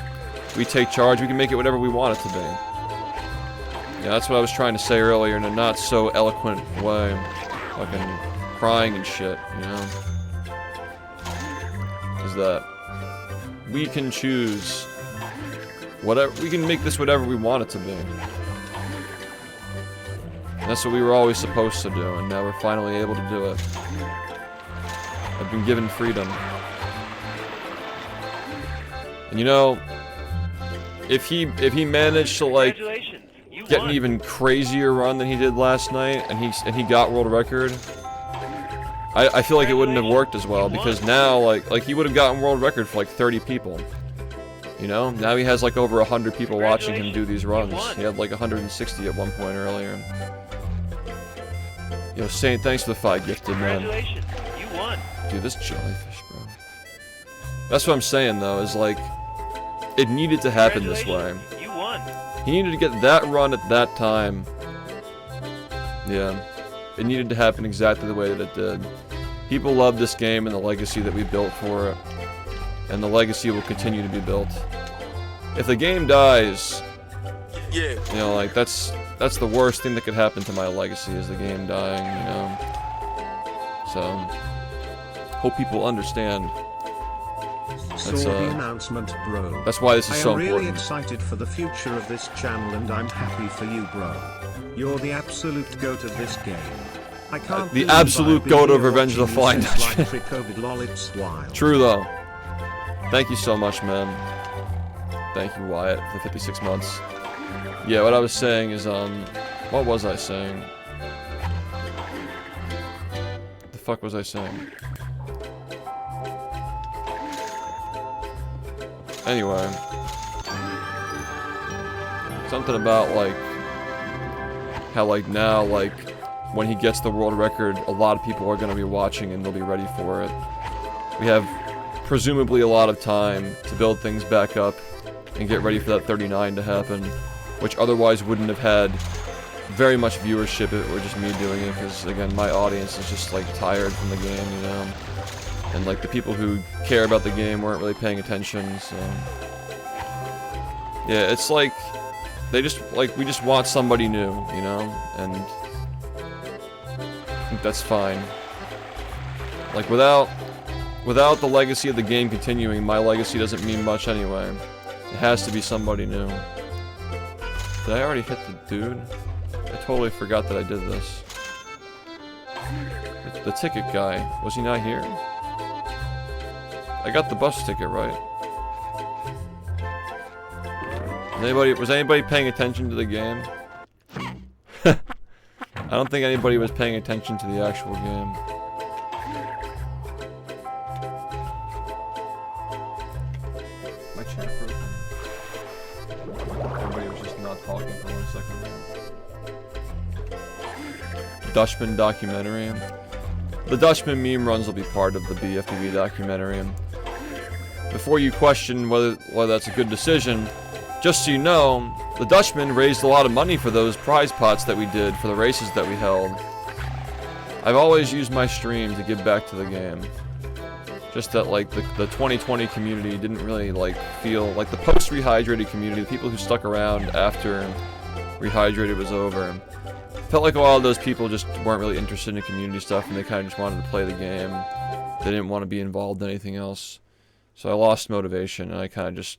We take charge, we can make it whatever we want it to be. Yeah, that's what I was trying to say earlier in a not so eloquent way. Fucking crying and shit, you know? Is that we can choose whatever, we can make this whatever we want it to be. And that's what we were always supposed to do, and now we're finally able to do it. I've been given freedom. And you know, if he managed to like get an even crazier run than he did last night, and he got world record, I feel like it wouldn't have worked as well, because now like he would have gotten world record for like 30 people. You know, now he has like over 100 people watching him do these runs. He had like 160 at one point earlier. Yo, Saint, thanks for the 5 gifted, man. You won. Dude, this jellyfish, bro. That's what I'm saying though, is like, it needed to happen this way. You won. He needed to get that run at that time. Yeah. It needed to happen exactly the way that it did. People love this game and the legacy that we built for it. And the legacy will continue to be built. If the game dies, you know, like, that's the worst thing that could happen to my legacy, is the game dying, you know? So, hope people understand. That's, Saw the announcement, bro. That's why this is so really important. Excited for the future of this channel, and I'm happy for you, bro. You're the absolute goat of this game. I can't the absolute goat of Revenge of the Flying Dutchman. True though. Thank you so much, man. Thank you, Wyatt, for the 56 months. Yeah, what I was saying is, what was I saying? What the fuck was I saying? Anyway. Something about, like, how, like, now, like, when he gets the world record, a lot of people are going to be watching and they'll be ready for it. We have, presumably, a lot of time to build things back up and get ready for that 39 to happen, which otherwise wouldn't have had very much viewership if it were just me doing it, because, again, my audience is just, like, tired from the game, you know? And, like, the people who care about the game weren't really paying attention, so... Yeah, it's like, they just, like, we just want somebody new, you know? And I think that's fine. Like, without the legacy of the game continuing, my legacy doesn't mean much anyway. It has to be somebody new. Did I already hit the dude? I totally forgot that I did this. The ticket guy, was he not here? I got the bus ticket right. Was anybody paying attention to the game? I don't think anybody was paying attention to the actual game. My chat broke. Everybody was just not talking for 1 second. Dutchman documentary. The Dutchman meme runs will be part of the BfBB documentary. Before you question whether that's a good decision, just so you know, the Dutchman raised a lot of money for those prize pots that we did for the races that we held. I've always used my stream to give back to the game. Just that, like, the 2020 community didn't really, like, feel like the post-rehydrated community, the people who stuck around after rehydrated was over. Felt like a lot of those people just weren't really interested in community stuff, and they kind of just wanted to play the game. They didn't want to be involved in anything else. So I lost motivation, and I kind of just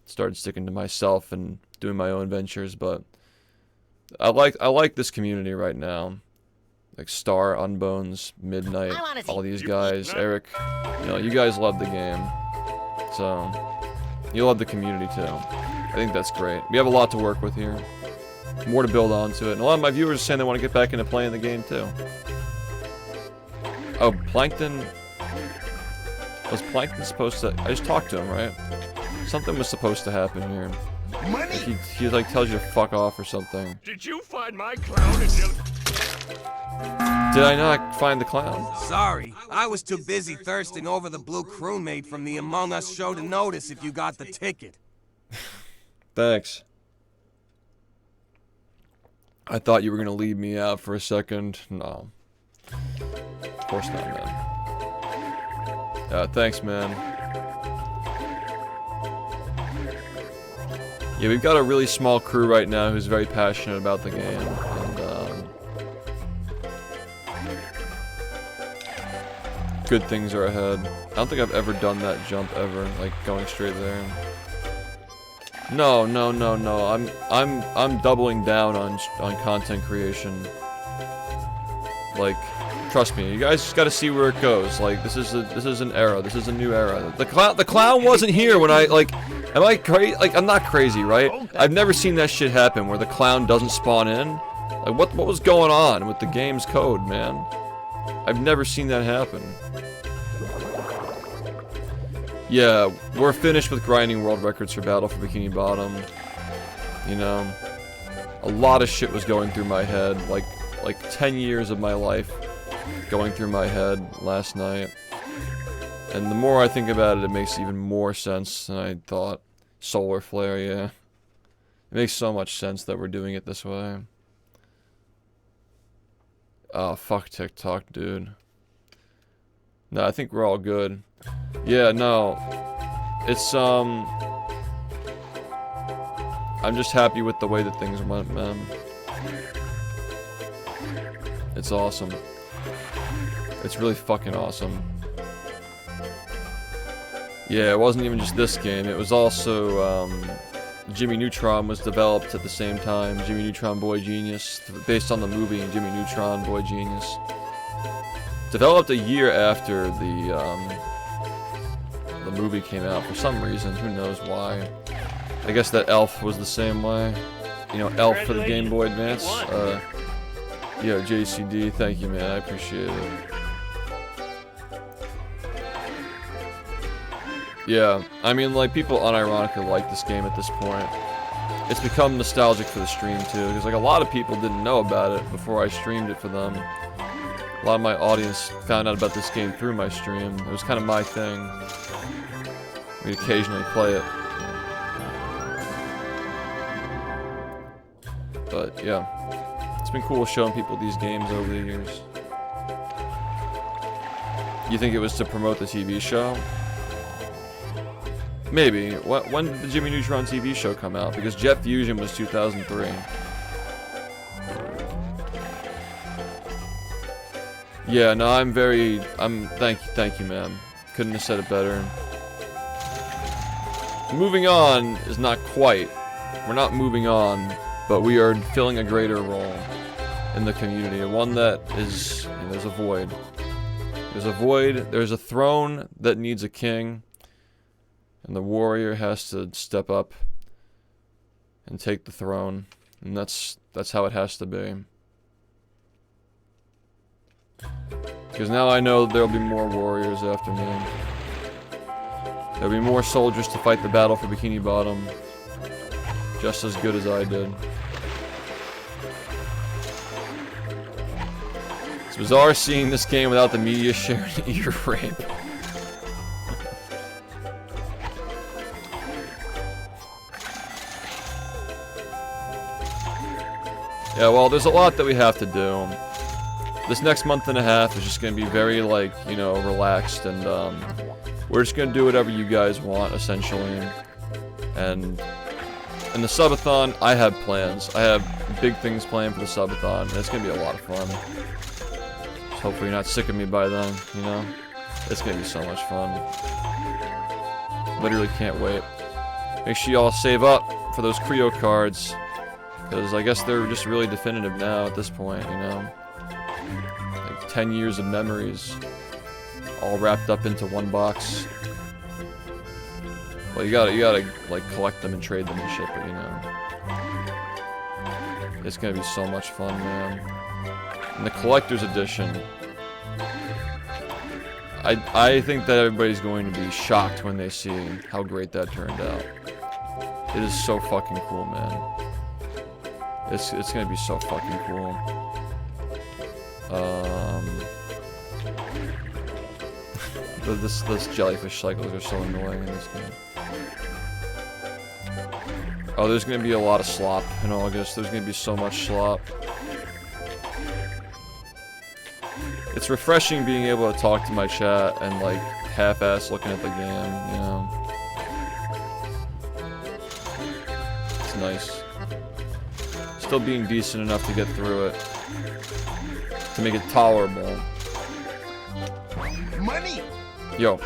started sticking to myself and doing my own ventures. But I like this community right now. Like Star, Unbones, Midnight, all these guys, Eric, you know, you guys love the game, so you love the community too. I think that's great. We have a lot to work with here, more to build onto it, and a lot of my viewers are saying they want to get back into playing the game too. Oh, Plankton, was Plankton supposed to, I just talked to him, right? Something was supposed to happen here. Like he like tells you to fuck off or something. Did you find my clown and Did I not find the clown? Sorry, I was too busy thirsting over the blue crewmate from the Among Us show to notice if you got the ticket. Thanks. I thought you were gonna leave me out for a second. No. Of course not, man. Thanks, man. Yeah, we've got a really small crew right now who's very passionate about the game, and good things are ahead. I don't think I've ever done that jump ever, like going straight there. No. I'm doubling down on content creation. Like, trust me, you guys just gotta see where it goes. Like, this is an era. This is a new era. The clown wasn't here when I, like, am I crazy? Like, I'm not crazy, right? I've never seen that shit happen where the clown doesn't spawn in. Like, what was going on with the game's code, man? I've never seen that happen. Yeah, we're finished with grinding world records for Battle for Bikini Bottom. You know, a lot of shit was going through my head, like 10 years of my life going through my head last night. And the more I think about it, it makes even more sense than I thought. Solar flare, yeah. It makes so much sense that we're doing it this way. Oh, fuck TikTok, dude. No, I think we're all good. Yeah, no. It's, I'm just happy with the way that things went, man. It's awesome. It's really fucking awesome. Yeah, it wasn't even just this game. It was also, Jimmy Neutron was developed at the same time. Jimmy Neutron Boy Genius, based on the movie Jimmy Neutron Boy Genius. Developed a year after the movie came out for some reason. Who knows why? I guess that Elf was the same way. You know, Elf for the Game Boy Advance. Yo, JCD, thank you, man. I appreciate it. Yeah, I mean, like, people unironically like this game at this point. It's become nostalgic for the stream, too, because, like, a lot of people didn't know about it before I streamed it for them. A lot of my audience found out about this game through my stream. It was kind of my thing. We'd occasionally play it. But, yeah. It's been cool showing people these games over the years. You think it was to promote the TV show? Maybe. When did the Jimmy Neutron TV show come out? Because Jet Fusion was 2003. Yeah, no, thank you, man. Couldn't have said it better. Moving on is not quite. We're not moving on, but we are filling a greater role in the community. One that is, you know, there's a void. There's a void, there's a throne that needs a king. And the warrior has to step up and take the throne. And that's how it has to be. Because now I know there'll be more warriors after me. There'll be more soldiers to fight the battle for Bikini Bottom. Just as good as I did. It's bizarre seeing this game without the media sharing ear rape. Yeah, well, there's a lot that we have to do. This next month and a half is just gonna be very, like, you know, relaxed, and we're just gonna do whatever you guys want, essentially. And in the subathon, I have plans. I have big things planned for the subathon, and it's gonna be a lot of fun. Just hopefully you're not sick of me by then, you know? It's gonna be so much fun. Literally can't wait. Make sure y'all save up for those Creo cards, because I guess they're just really definitive now at this point, you know? Like 10 years of memories, all wrapped up into one box. Well, you gotta like collect them and trade them and shit, but you know, it's gonna be so much fun, man. And the collector's edition, I think that everybody's going to be shocked when they see how great that turned out. It is so fucking cool, man. It's gonna be so fucking cool. This jellyfish cycles are so annoying in this game. Oh, there's gonna be a lot of slop in August. There's gonna be so much slop. It's refreshing being able to talk to my chat and like half-ass looking at the game, you know. It's nice. Still being decent enough to get through it. To make it tolerable. Money! Yo.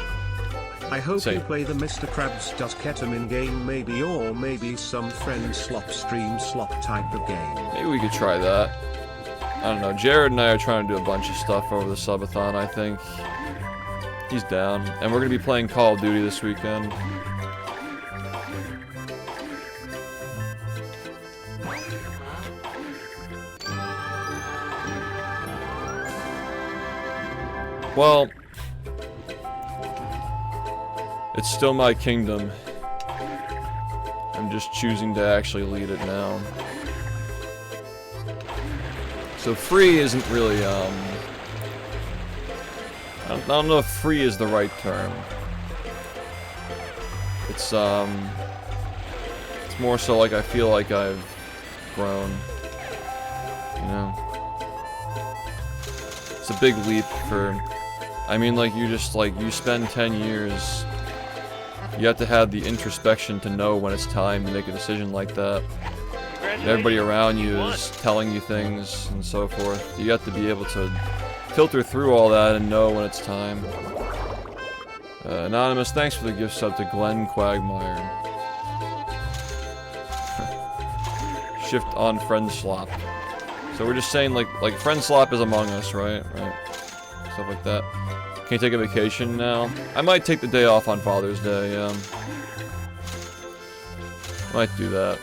I hope you play the Mr. Krabs Does Ketamine game maybe, or maybe some friend slop stream slop type of game. Maybe we could try that. I don't know, Jared and I are trying to do a bunch of stuff over the subathon, I think. He's down. And we're gonna be playing Call of Duty this weekend. Well, it's still my kingdom. I'm just choosing to actually lead it now. So free isn't really, I don't know if free is the right term. It's more so like I feel like I've grown, you know? It's a big leap for, I mean, like, you just, like, you spend 10 years, you have to have the introspection to know when it's time to make a decision like that. Everybody around you is telling you things and so forth. You have to be able to filter through all that and know when it's time. Anonymous, thanks for the gift sub to Glenn Quagmire. Shift on friend slop. So we're just saying like friend slop is Among Us, right? Right. Stuff like that. Can you take a vacation now? I might take the day off on Father's Day, yeah. Might do that.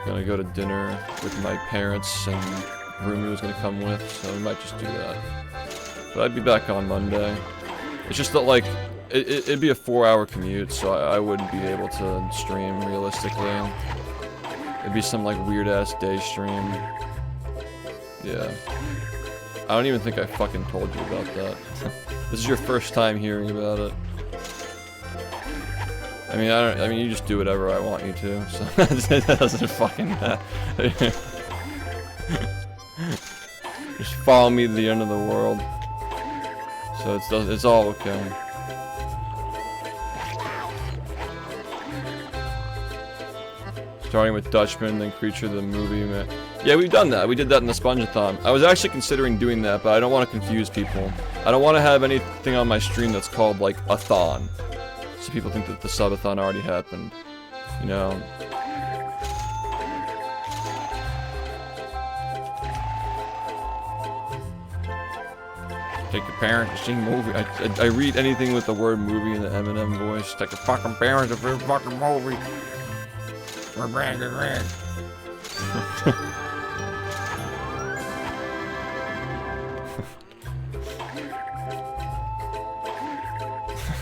Gonna go to dinner with my parents, and Rumi was gonna come with, so we might just do that. But I'd be back on Monday. It's just that, like, it'd be a 4-hour commute, so I wouldn't be able to stream realistically. It'd be some, like, weird-ass day stream. Yeah. I don't even think I fucking told you about that. This is your first time hearing about it. I mean, you just do whatever I want you to, so that doesn't fucking matter. Just follow me to the end of the world. So it's all okay. Starting with Dutchman, then Creature the movie. Yeah, we've done that. We did that in the Spongeathon. I was actually considering doing that, but I don't want to confuse people. I don't want to have anything on my stream that's called, like, a thon. So people think that the subathon already happened, you know. Take your parents to see movie. I read anything with the word movie in the Eminem voice. Take your fucking parents to see a fucking movie.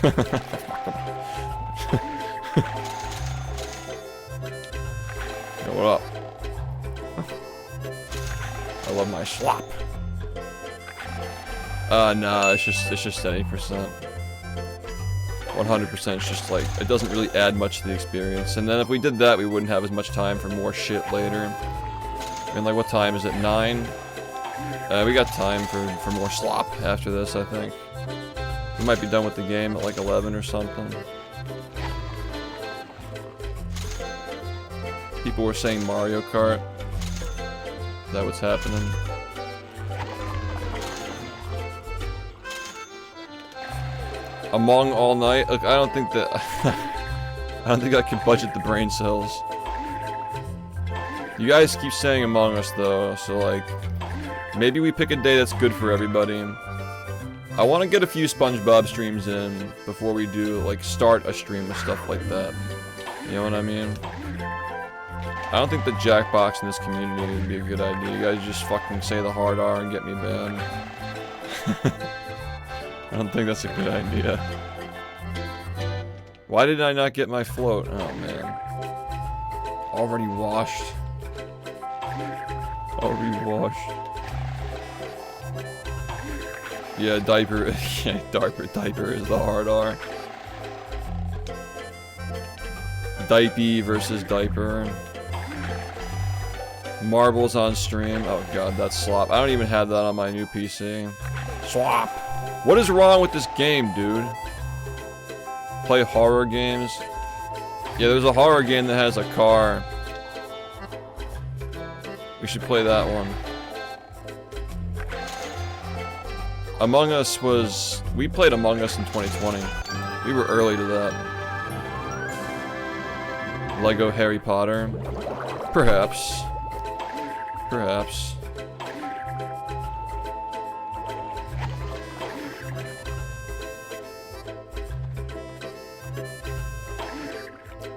Yo, what up? I love my slop. Nah, it's just 80%. 100%. It's just like, it doesn't really add much to the experience. And then if we did that, we wouldn't have as much time for more shit later. And like, what time is it? 9? We got time for more slop after this, I think. We might be done with the game at like 11 or something. People were saying Mario Kart. Is that what's happening? Among all night? Look, I don't think that... I don't think I can budget the brain cells. You guys keep saying Among Us though, so like... maybe we pick a day that's good for everybody. I want to get a few SpongeBob streams in before we do, like, start a stream with stuff like that. You know what I mean? I don't think the Jackbox in this community would be a good idea. You guys just fucking say the hard R and get me banned. I don't think that's a good idea. Why did I not get my float? Oh, man. Already washed. Already washed. Yeah, diaper. Yeah, diaper is the hard R. Diaper versus diaper. Marbles on stream. Oh god, that's slop. I don't even have that on my new PC. Swap. What is wrong with this game, dude? Play horror games? Yeah, there's a horror game that has a car. We should play that one. Among Us was... we played Among Us in 2020. We were early to that. Lego Harry Potter. Perhaps. Perhaps.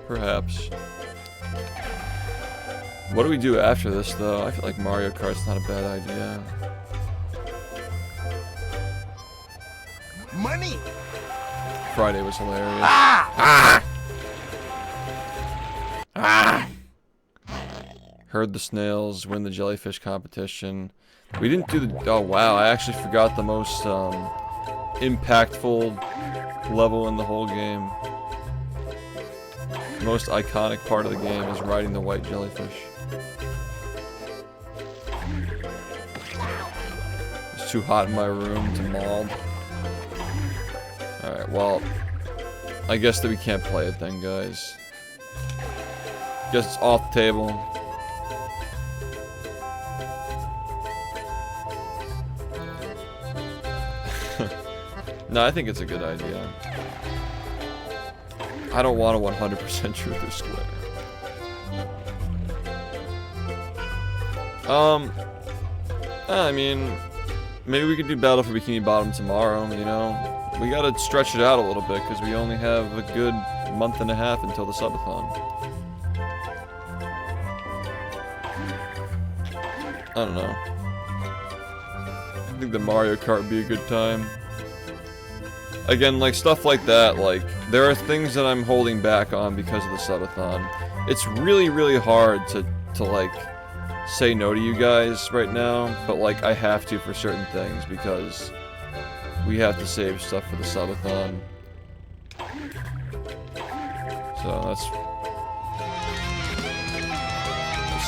Perhaps. What do we do after this, though? I feel like Mario Kart's not a bad idea. Money! Friday was hilarious. Ah! Ah! Heard the snails win the jellyfish competition. We didn't do the... oh, wow. I actually forgot the most impactful level in the whole game. The most iconic part of the game is riding the white jellyfish. It's too hot in my room to mold. Alright, well... I guess that we can't play it then, guys. Guess it's off the table. No, I think it's a good idea. I don't want a 100% truth or square. I mean, maybe we could do Battle for Bikini Bottom tomorrow, you know? We gotta stretch it out a little bit, because we only have a good month and a half until the subathon. I don't know. I think the Mario Kart would be a good time. Again, like, stuff like that, like, there are things that I'm holding back on because of the subathon. It's really, really hard to like, say no to you guys right now, but, like, I have to for certain things, because we have to save stuff for the subathon. So, that's...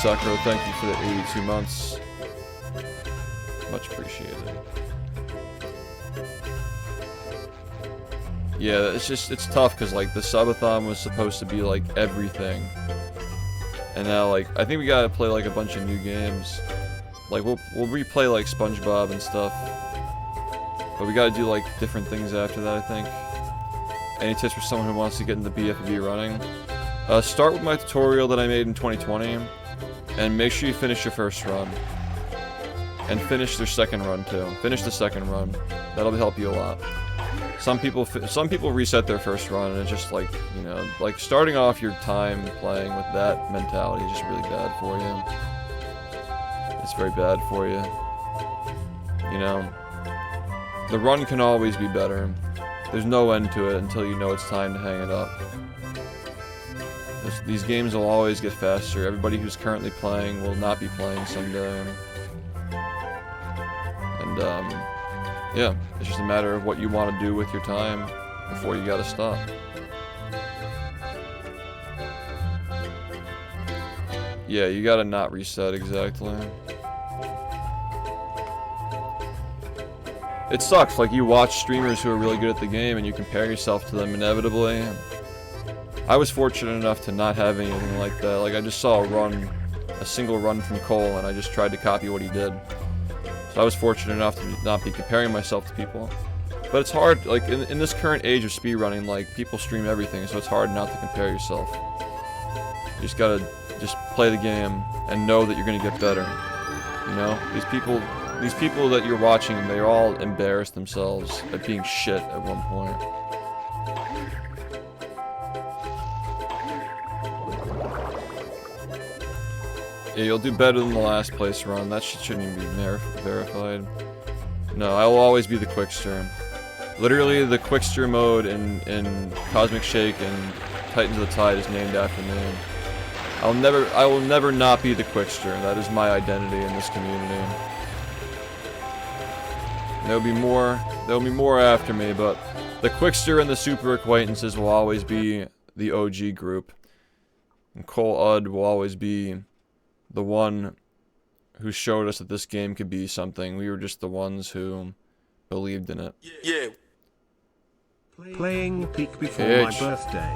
Sakura, thank you for the 82 months. Much appreciated. Yeah, it's just, it's tough because, like, the subathon was supposed to be, like, everything. And now, like, I think we gotta play, like, a bunch of new games. Like, we'll replay, like, SpongeBob and stuff. But we gotta do, like, different things after that, I think. Any tips for someone who wants to get into BfBB running? Start with my tutorial that I made in 2020. And make sure you finish your first run. And finish their second run, too. Finish the second run. That'll help you a lot. Some people reset their first run, and it's just like, you know, like starting off your time playing with that mentality is just really bad for you. It's very bad for you. You know, the run can always be better. There's no end to it until you know it's time to hang it up. These games will always get faster. Everybody who's currently playing will not be playing someday. And, yeah, it's just a matter of what you want to do with your time. before you gotta stop. Yeah, you gotta not reset exactly. It sucks, like you watch streamers who are really good at the game and you compare yourself to them inevitably. I was fortunate enough to not have anything like that. Like I just saw a single run from Cole, and I just tried to copy what he did. So I was fortunate enough to not be comparing myself to people. But it's hard, like in this current age of speedrunning, like people stream everything, so it's hard not to compare yourself. You just gotta just play the game and know that you're gonna get better. You know, these people that you're watching, they all embarrass themselves at being shit at one point. Yeah, you'll do better than the last place run. That shit shouldn't even be verified. No, I will always be the Quickster. Literally, the Quickster mode in Cosmic Shake and Titans of the Tide is named after me. I will never not be the Quickster. That is my identity in this community. There'll be more after me, but the Quickster and the Super Acquaintances will always be the OG group. And Cole UD will always be the one who showed us that this game could be something. We were just the ones who believed in it. Yeah. Playing peak before my birthday.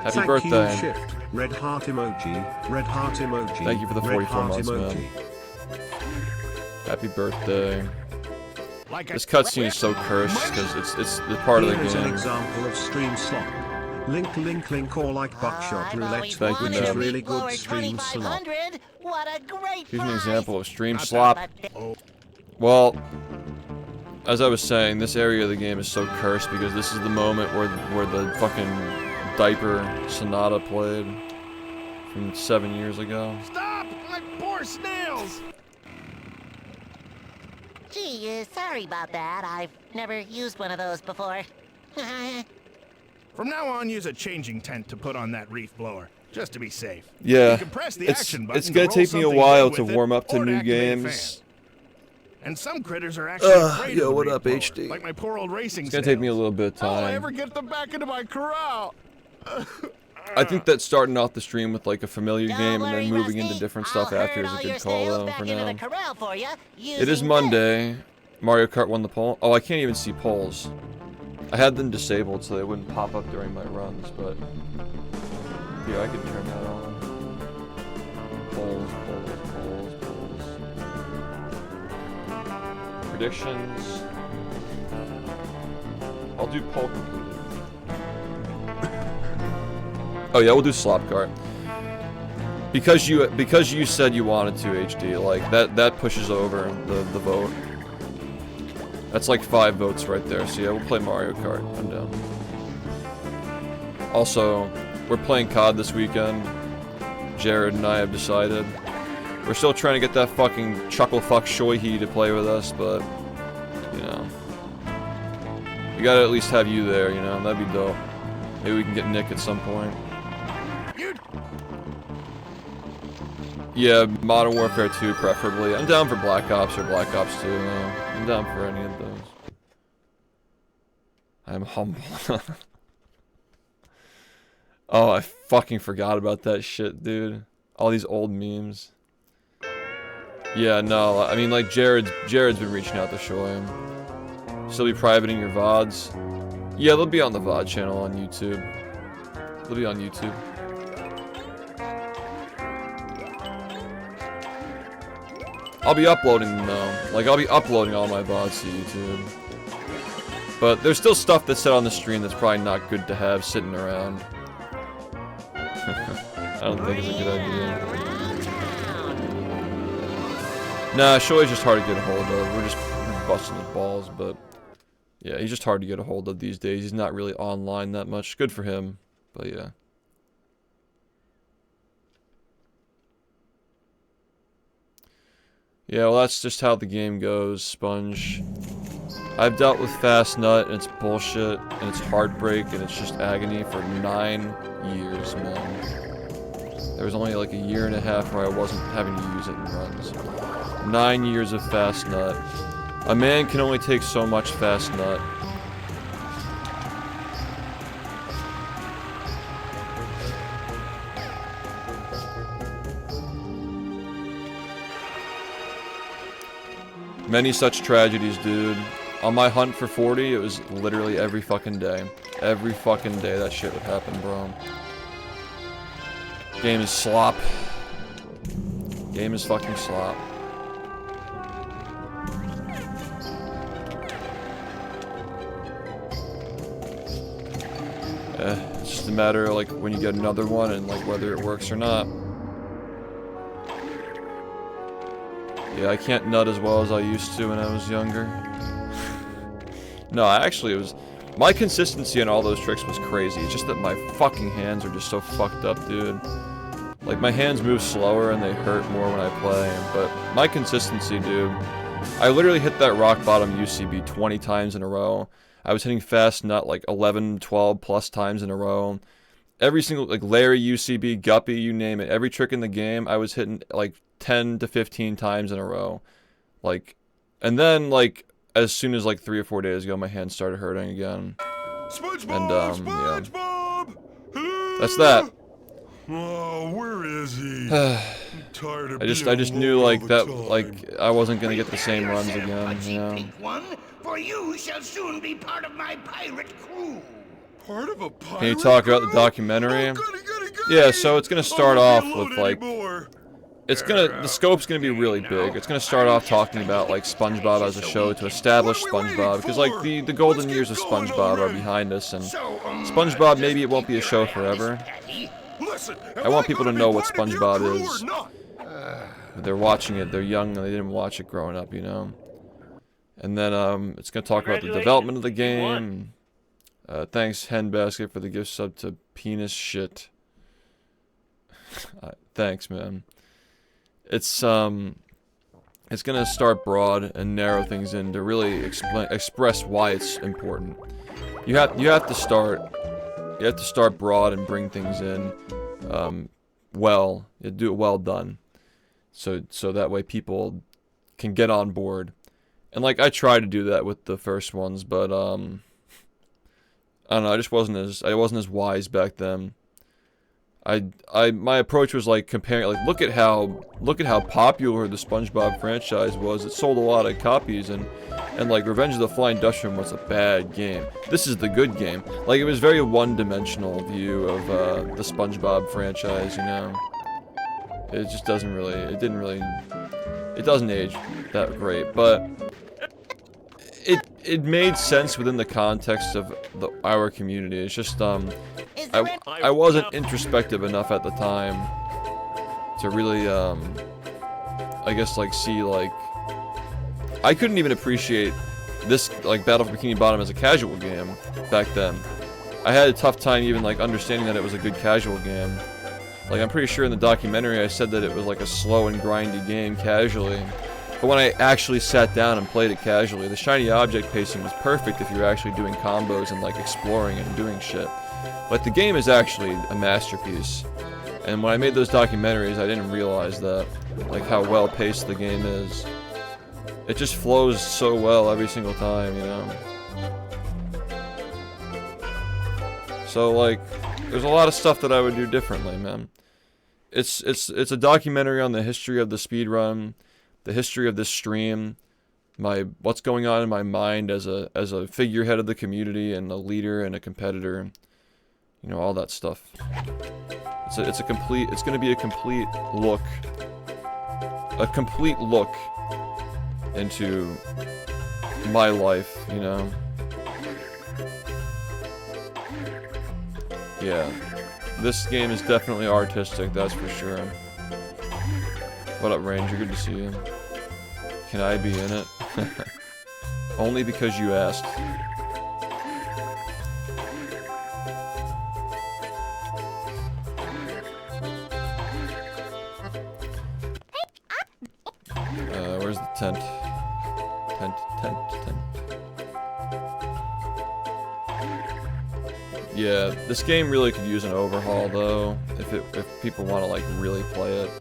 Happy birthday. You, SHiFT. Red heart emoji. Red heart emoji. Thank you for the 44 months, man. Happy birthday. This cutscene is so cursed because it's the part of the game. Here's an example of stream slop. Link, or like buckshot roulette. Thank you, which is man. really good stream slop. What a great Here's an example of stream slop. Well, as I was saying, this area of the game is so cursed because this is the moment where the fucking diaper Sonata played from 7 years ago. Stop! My poor snails! Gee, sorry about that. I've never used one of those before. From now on, use a changing tent to put on that reef blower, just to be safe. Yeah, You can press the action button it's gonna to take roll me a something while good to with warm it, up to or new activate games. fan. And some critters are actually afraid yo, of the what reef up, blower, HD? like my poor old racing It's gonna take me a little bit of How will I time. ever get them back into my corral? I think that starting off the stream with like a familiar game and then moving into different stuff after is a good call though for now. It is Monday. Mario Kart won the poll. Oh, I can't even see polls. I had them disabled so they wouldn't pop up during my runs, but here I could turn that on. Polls. Predictions. I'll do poll completed. Oh yeah, we'll do slop cart. Because you said you wanted to, HD, like that pushes over the vote. That's like 5 votes right there. So yeah, we'll play Mario Kart. I'm down. Also, we're playing COD this weekend. Jared and I have decided. We're still trying to get that fucking chucklefuck Shoihi to play with us, but you know, we gotta at least have you there. You know, that'd be dope. Maybe we can get Nick at some point. Yeah, Modern Warfare 2 preferably. I'm down for Black Ops or Black Ops 2 though. I'm down for any of those. I'm humble. Oh, I fucking forgot about that shit, dude. All these old memes. Yeah, no, I mean like Jared's been reaching out to show him. Still be privating your VODs. Yeah, they'll be on the VOD channel on YouTube. They'll be on YouTube. I'll be uploading them though. Like, I'll be uploading all my VODs to YouTube. But there's still stuff that's said on the stream that's probably not good to have sitting around. I don't think it's a good idea. Nah, Shoei's just hard to get a hold of. We're just busting his balls, but yeah, he's just hard to get a hold of these days. He's not really online that much. Good for him, but yeah. Yeah, well, that's just how the game goes, Sponge. I've dealt with Fast Nut, and it's bullshit, and it's heartbreak, and it's just agony for 9 years, man. There was only like a year and a half where I wasn't having to use it in runs. 9 years of Fast Nut. A man can only take so much Fast Nut. Many such tragedies, dude. On my hunt for 40, it was literally every fucking day. Every fucking day that shit would happen, bro. Game is slop. Game is fucking slop. It's just a matter of, like, when you get another one and, like, whether it works or not. Yeah, I can't nut as well as I used to when I was younger. No, actually, it was... My consistency on all those tricks was crazy. It's just that my fucking hands are just so fucked up, dude. Like, my hands move slower and they hurt more when I play. But my consistency, dude... I literally hit that rock bottom UCB 20 times in a row. I was hitting fast nut like 11, 12 plus times in a row. Every single, like, Larry, UCB, Guppy, you name it. Every trick in the game, I was hitting, like, 10 to 15 times in a row. Like, and then, like, as soon as, like, 3 or 4 days ago, my hands started hurting again. SpongeBob! And, SpongeBob! yeah. That's that. Oh, where is he? I'm tired of I just knew, like, that, like, I wasn't gonna get the same runs again, you know? One, for you shall soon be part of my pirate crew. Part of a pirate Can you talk about the documentary? Yeah, so it's gonna start off with, like, it's gonna, the scope's gonna be really big. It's gonna start off talking about, like, SpongeBob as a show to establish SpongeBob, because, like, the golden years of SpongeBob are behind us, and SpongeBob, maybe it won't be a show forever. I want people to know what SpongeBob is. They're watching it, they're young, and they didn't watch it growing up, you know? And then, it's gonna talk about the development of the game. Thanks, Henbasket, for the gift sub to Penis Shit. Thanks, man. It's gonna start broad and narrow things in to really express why it's important. You have to start broad and bring things in, well. You do it well done, so that way people can get on board. And, like, I tried to do that with the first ones, but I don't know. I wasn't as wise back then. My approach was, like, comparing, like, look at how popular the SpongeBob franchise was. It sold a lot of copies, and like, Revenge of the Flying Dutchman was a bad game. This is the good game. Like, it was very one-dimensional view of the SpongeBob franchise, you know. It just doesn't really, it doesn't age that great, but it made sense within the context of our community. It's just, I wasn't introspective enough at the time to really, I guess, like, see, like, I couldn't even appreciate this, like, Battle for Bikini Bottom as a casual game back then. I had a tough time even, like, understanding that it was a good casual game. Like, I'm pretty sure in the documentary I said that it was, like, a slow and grindy game casually. But when I actually sat down and played it casually, the shiny object pacing was perfect if you're actually doing combos and, like, exploring and doing shit. But the game is actually a masterpiece. And when I made those documentaries, I didn't realize that, like, how well paced the game is. It just flows so well every single time, you know? So, like, there's a lot of stuff that I would do differently, man. It's a documentary on the history of the speedrun, the history of this stream, what's going on in my mind as a figurehead of the community and a leader and a competitor, you know, all that stuff. It's gonna be a complete look into my life, you know. Yeah, this game is definitely artistic, that's for sure. What up, Ranger? Good to see you. Can I be in it? Only because you asked. Where's the tent? Tent. Yeah, this game really could use an overhaul, though, if people want to, like, really play it.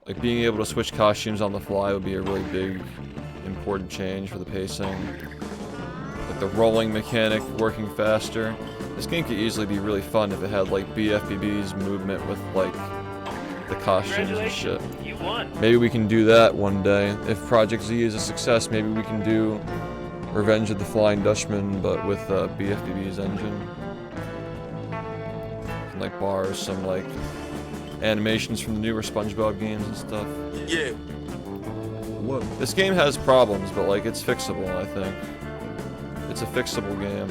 Like, being able to switch costumes on the fly would be a really big, important change for the pacing. Like, the rolling mechanic working faster. This game could easily be really fun if it had, like, BfBB's movement with, like, the costumes and shit. won. Maybe we can do that one day. If Project Z is a success, maybe we can do Revenge of the Flying Dutchman, but with BfBB's engine. And, like, borrow some, like, animations from the newer SpongeBob games and stuff. Yeah. Whoa. This game has problems, but, like, it's fixable, I think. It's a fixable game.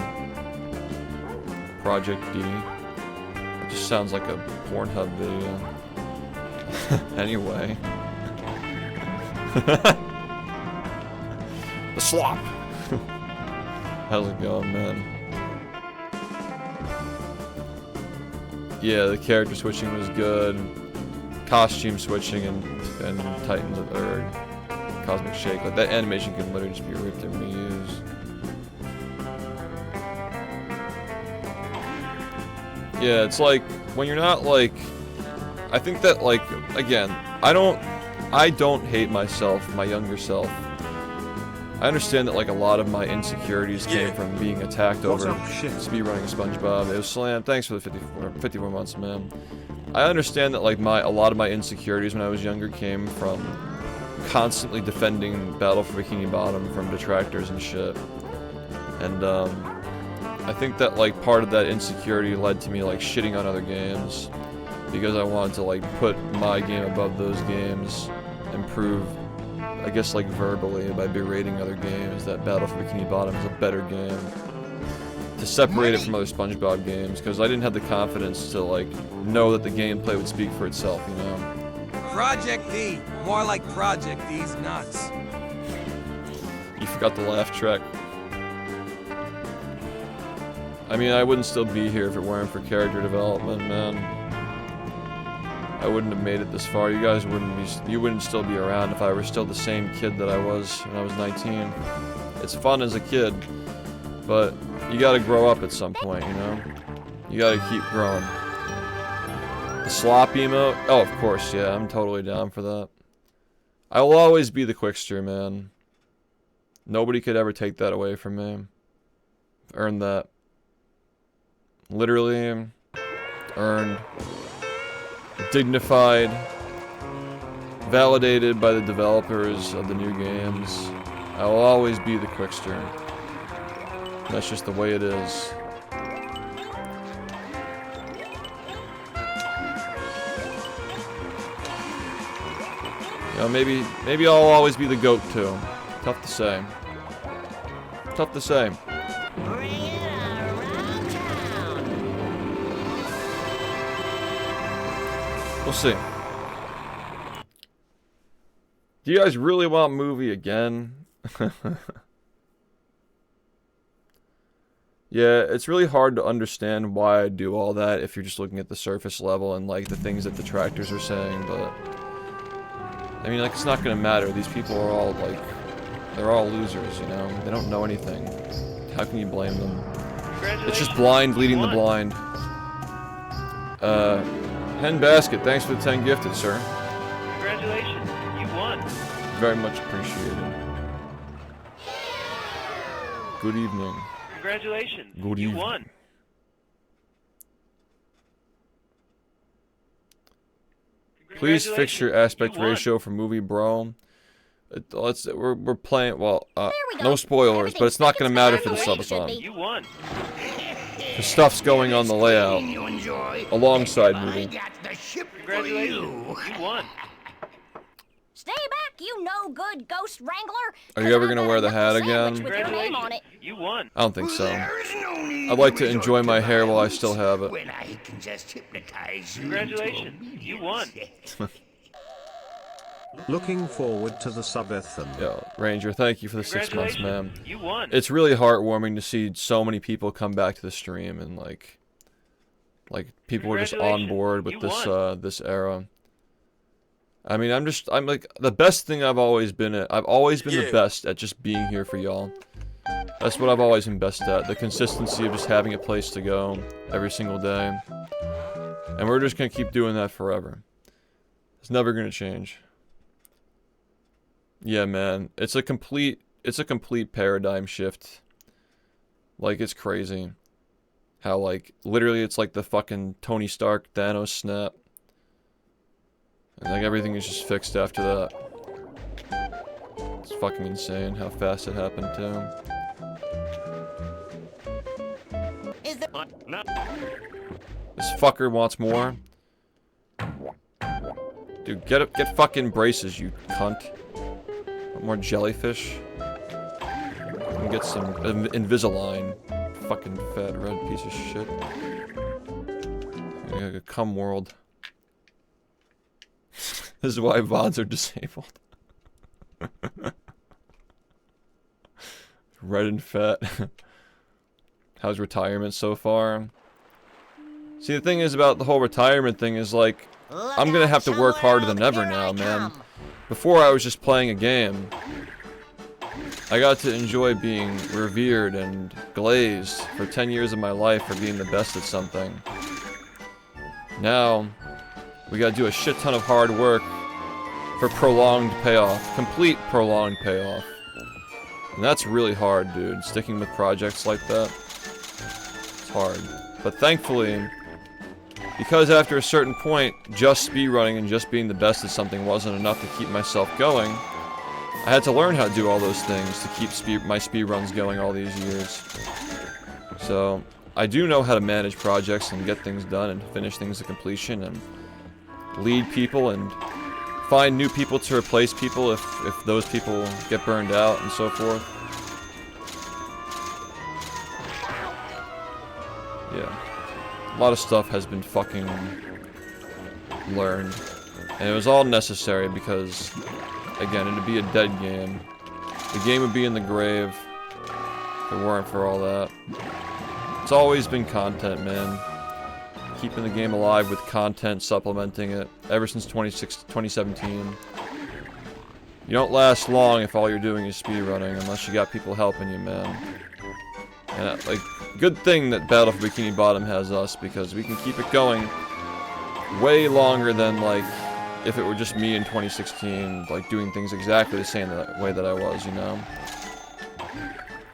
Project D. It just sounds like a Pornhub video. Anyway. The slop! How's it going, man? Yeah, the character switching was good. Costume switching and Titans or Cosmic Shake. Like, that animation can literally just be ripped and reused. Yeah, it's like, when you're not, like... I think that, like, again, I don't hate myself, my younger self. I understand that, like, a lot of my insecurities came from being attacked over speedrunning SpongeBob. It was Slam, thanks for the 54 months, man. I understand that, like, a lot of my insecurities when I was younger came from constantly defending Battle for Bikini Bottom from detractors and shit. And, I think that, like, part of that insecurity led to me, like, shitting on other games. Because I wanted to, like, put my game above those games and prove, I guess, like, verbally by berating other games that Battle for Bikini Bottom is a better game. To separate it from other SpongeBob games, because I didn't have the confidence to, like, know that the gameplay would speak for itself, you know? Project D. More like Project D's nuts. You forgot the laugh track. I mean, I wouldn't still be here if it weren't for character development, man. I wouldn't have made it this far. You guys wouldn't still be around if I were still the same kid that I was when I was 19. It's fun as a kid, but you gotta grow up at some point, you know? You gotta keep growing. The slop emote? Oh, of course, yeah, I'm totally down for that. I will always be the Quickster, man. Nobody could ever take that away from me. Earned that. Literally earned. Dignified, validated by the developers of the new games. I will always be the Quickster. That's just the way it is. You know, maybe I'll always be the GOAT too. Tough to say. Tough to say. We'll see. Do you guys really want movie again? Yeah, it's really hard to understand why I do all that if you're just looking at the surface level and, like, the things that detractors are saying, but... I mean, like, it's not gonna matter. These people are all, like... They're all losers, you know? They don't know anything. How can you blame them? It's just blind leading the blind. Hen Basket, thanks for the 10 gifted, sir. Congratulations, you won. Very much appreciated. Good evening. Congratulations, Good you evening. won. Please fix your aspect ratio for movie, bro. We're playing, well, no spoilers, but it's not gonna matter for the subathon. You won. The stuff's going on the layout alongside movie. Congratulations, you won. Stay back, you no good ghost wrangler. Are you ever gonna wear the hat again? Congratulations, you won. I don't think so. I'd like to enjoy my hair while I still have it. Congratulations, you won. Looking forward to the subathon. Yo, Ranger, thank you for the 6 months, man. You won. It's really heartwarming to see so many people come back to the stream and like people are just on board with this this era. I mean, I'm like the best thing I've always been at. I've always been the best at just being here for y'all. That's what I've always been best at. The consistency of just having a place to go every single day. And we're just gonna keep doing that forever. It's never gonna change. Yeah, man. It's a complete paradigm shift. Like, it's crazy. How, like, literally it's like the fucking Tony Stark Thanos snap. And like everything is just fixed after that. It's fucking insane how fast it happened too. This fucker wants more. Dude, get fucking braces, you cunt. Want more jellyfish? And get some Invisalign. Fucking fat red piece of shit. Like a cum world. This is why VODs are disabled. Red and fat. How's retirement so far? See, the thing is about the whole retirement thing is like, I'm gonna have to work harder than ever now, man. Before I was just playing a game. I got to enjoy being revered and glazed for 10 years of my life for being the best at something. Now, we gotta do a shit ton of hard work for prolonged payoff. Complete prolonged payoff. And that's really hard, dude. Sticking with projects like that. It's hard. But thankfully, because after a certain point, just speedrunning and just being the best at something wasn't enough to keep myself going, I had to learn how to do all those things to keep my speedruns going all these years. So, I do know how to manage projects and get things done and finish things to completion and lead people and find new people to replace people if those people get burned out and so forth. Yeah. A lot of stuff has been fucking learned. And it was all necessary because, again, it'd be a dead game. The game would be in the grave if it weren't for all that. It's always been content, man. Keeping the game alive with content, supplementing it, ever since 2017. You don't last long if all you're doing is speedrunning, unless you got people helping you, man. And, like, good thing that Battle for Bikini Bottom has us, because we can keep it going way longer than, like, if it were just me in 2016, like, doing things exactly the same way that I was, you know?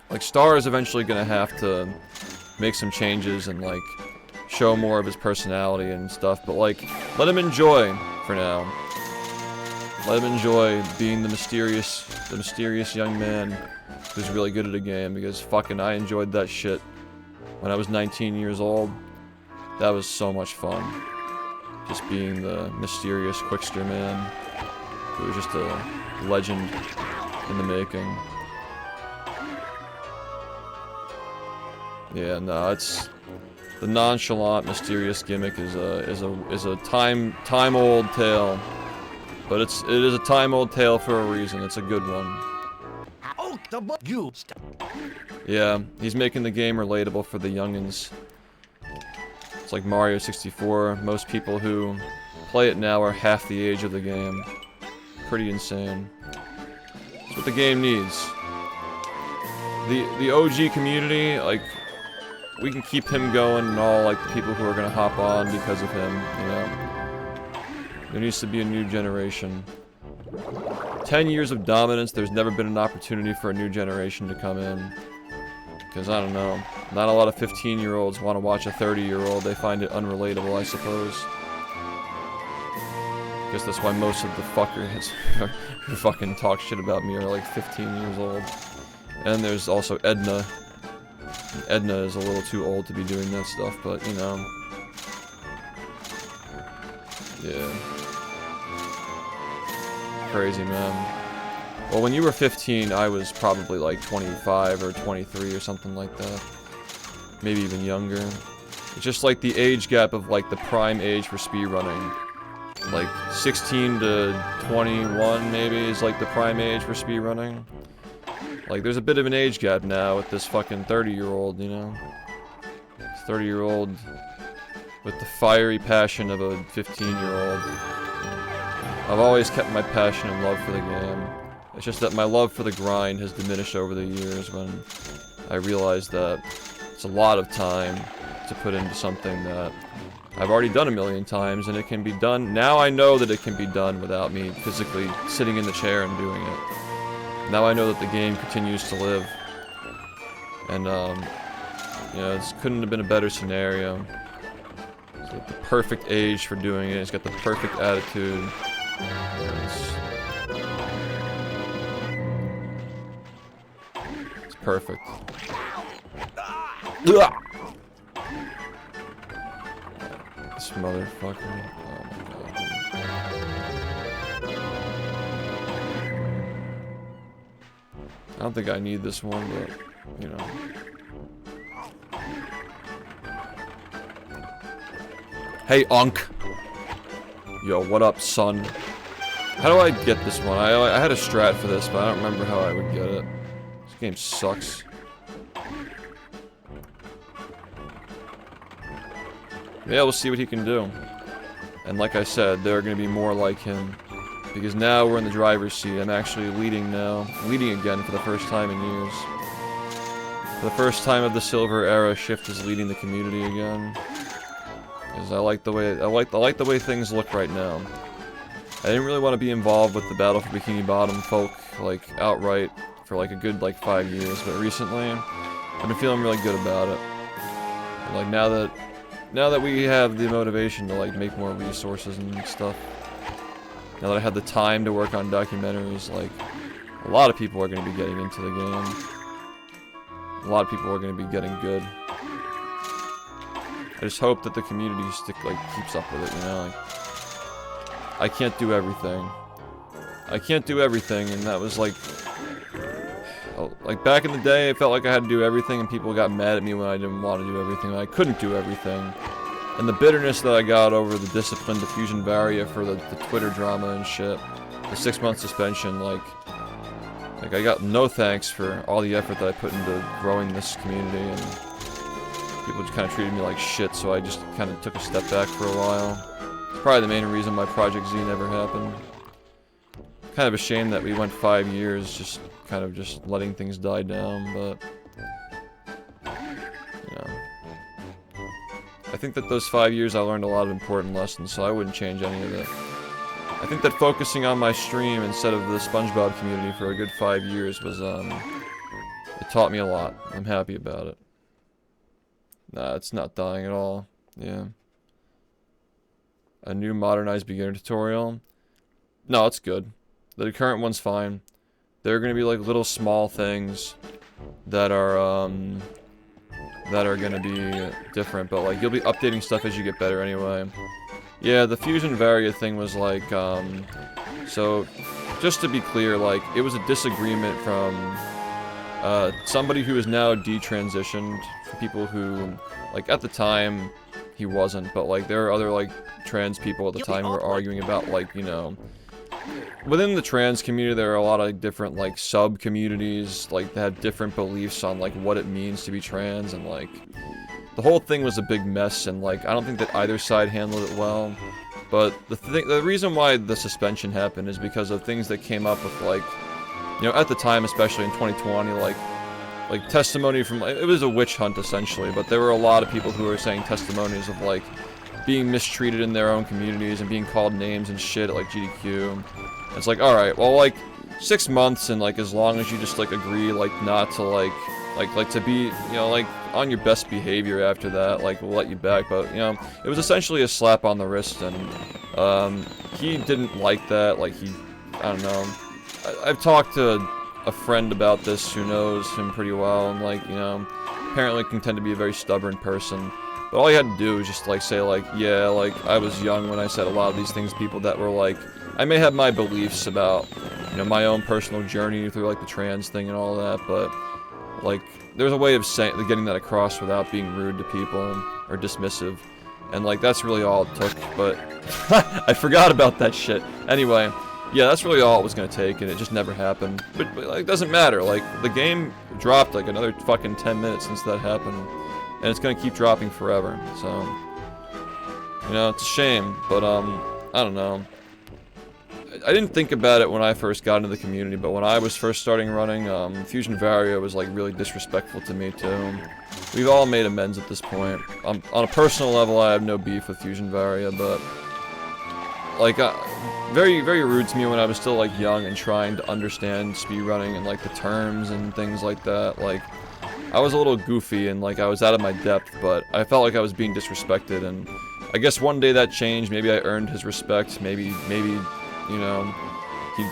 Like, Star is eventually gonna have to make some changes and, like, show more of his personality and stuff, but, like, let him enjoy for now. Let him enjoy being the mysterious young man who's really good at a game, because fucking I enjoyed that shit when I was 19 years old. That was so much fun. Just being the mysterious Quickster man who was just a legend in the making. Yeah, no, it's the nonchalant, mysterious gimmick is a time-old tale, but it is a time-old tale for a reason. It's a good one. Yeah, he's making the game relatable for the youngins. It's like Mario 64. Most people who play it now are half the age of the game. Pretty insane. That's what the game needs. The OG community, like, we can keep him going and all, like, the people who are gonna hop on because of him, you know? There needs to be a new generation. 10 years of dominance, there's never been an opportunity for a new generation to come in. Because, I don't know, not a lot of 15-year-olds want to watch a 30-year-old. They find it unrelatable, I suppose. Guess that's why most of the fuckers who fucking talk shit about me are like 15 years old. And there's also Edna. Edna is a little too old to be doing that stuff, but, you know. Yeah. Crazy, man. Well, when you were 15, I was probably like 25 or 23 or something like that. Maybe even younger. It's just like the age gap of like the prime age for speedrunning. Like 16 to 21 maybe is like the prime age for speedrunning. Like there's a bit of an age gap now with this fucking 30-year-old, you know? This 30-year-old with the fiery passion of a 15-year-old. I've always kept my passion and love for the game. It's just that my love for the grind has diminished over the years when I realized that it's a lot of time to put into something that I've already done a million times, and it can be done. Now I know that it can be done without me physically sitting in the chair and doing it. Now I know that the game continues to live. And, you know, it couldn't have been a better scenario. It's got the perfect age for doing it. It's got the perfect attitude. It's perfect. Ugh. This motherfucker. Oh my god. I don't think I need this one, but, you know. Hey, Unk. Yo, what up, son? How do I get this one? I had a strat for this, but I don't remember how I would get it. This game sucks. Yeah, we'll see what he can do. And like I said, there are going to be more like him. Because now we're in the driver's seat. I'm actually leading now. Leading again for the first time in years. For the first time of the silver era, SHiFT is leading the community again. Because I like the way things look right now. I didn't really want to be involved with the battle for Bikini Bottom folk, like, outright for like a good, like, 5 years. But recently, I've been feeling really good about it. And, like, now that we have the motivation to, like, make more resources and stuff. Now that I have the time to work on documentaries, like, a lot of people are going to be getting into the game. A lot of people are going to be getting good. I just hope that the community keeps up with it, you know? Like, I can't do everything. I can't do everything, and that was like back in the day, I felt like I had to do everything, and people got mad at me when I didn't want to do everything. I couldn't do everything. And the bitterness that I got over the discipline diffusion Varia for the Twitter drama and shit, the 6-month suspension, like I got no thanks for all the effort that I put into growing this community, and people just kind of treated me like shit, so I just kind of took a step back for a while. It's probably the main reason why Project Z never happened. Kind of a shame that we went 5 years just kind of just letting things die down, but you know. I think that those 5 years I learned a lot of important lessons, so I wouldn't change any of it. I think that focusing on my stream instead of the SpongeBob community for a good 5 years was, it taught me a lot. I'm happy about it. Nah, it's not dying at all. Yeah. A new modernized beginner tutorial? No, it's good. The current one's fine. There are gonna be like little small things that are gonna be different, but like you'll be updating stuff as you get better anyway. Yeah, the Fusion Varia thing was like, so just to be clear, like it was a disagreement from somebody who is now detransitioned, people who, like at the time, he wasn't, but like there are other like trans people at the time who were arguing about like, you know, within the trans community there are a lot of different like sub-communities, like that have different beliefs on like what it means to be trans, and like the whole thing was a big mess, and like I don't think that either side handled it well. But the reason why the suspension happened is because of things that came up with like, you know, at the time, especially in 2020, like testimony from, it was a witch hunt essentially, but there were a lot of people who were saying testimonies of like being mistreated in their own communities and being called names and shit at like GDQ. And it's like, alright, well like 6 months, and like as long as you just like agree like not to like to be, you know, like on your best behavior after that, like we'll let you back. But you know, it was essentially a slap on the wrist, and he didn't like that. Like I don't know, I've talked to a friend about this who knows him pretty well, and like, you know, apparently can tend to be a very stubborn person. But all he had to do was just like say like, yeah, like I was young when I said a lot of these things to people that were like, I may have my beliefs about, you know, my own personal journey through like the trans thing and all that, but like there's a way of getting that across without being rude to people or dismissive, and like that's really all it took. But I forgot about that shit. Anyway, yeah, that's really all it was gonna take, and it just never happened. But like, it doesn't matter. Like the game dropped like another fucking 10 minutes since that happened, and it's gonna keep dropping forever. So, you know, it's a shame, but I don't know. I didn't think about it when I first got into the community, but when I was first starting running, Fusion Varia was like really disrespectful to me too. We've all made amends at this point. On a personal level, I have no beef with Fusion Varia, but like very, very rude to me when I was still like young and trying to understand speedrunning and like the terms and things like that. Like I was a little goofy and like I was out of my depth, but I felt like I was being disrespected, and I guess one day that changed. Maybe I earned his respect. Maybe you know,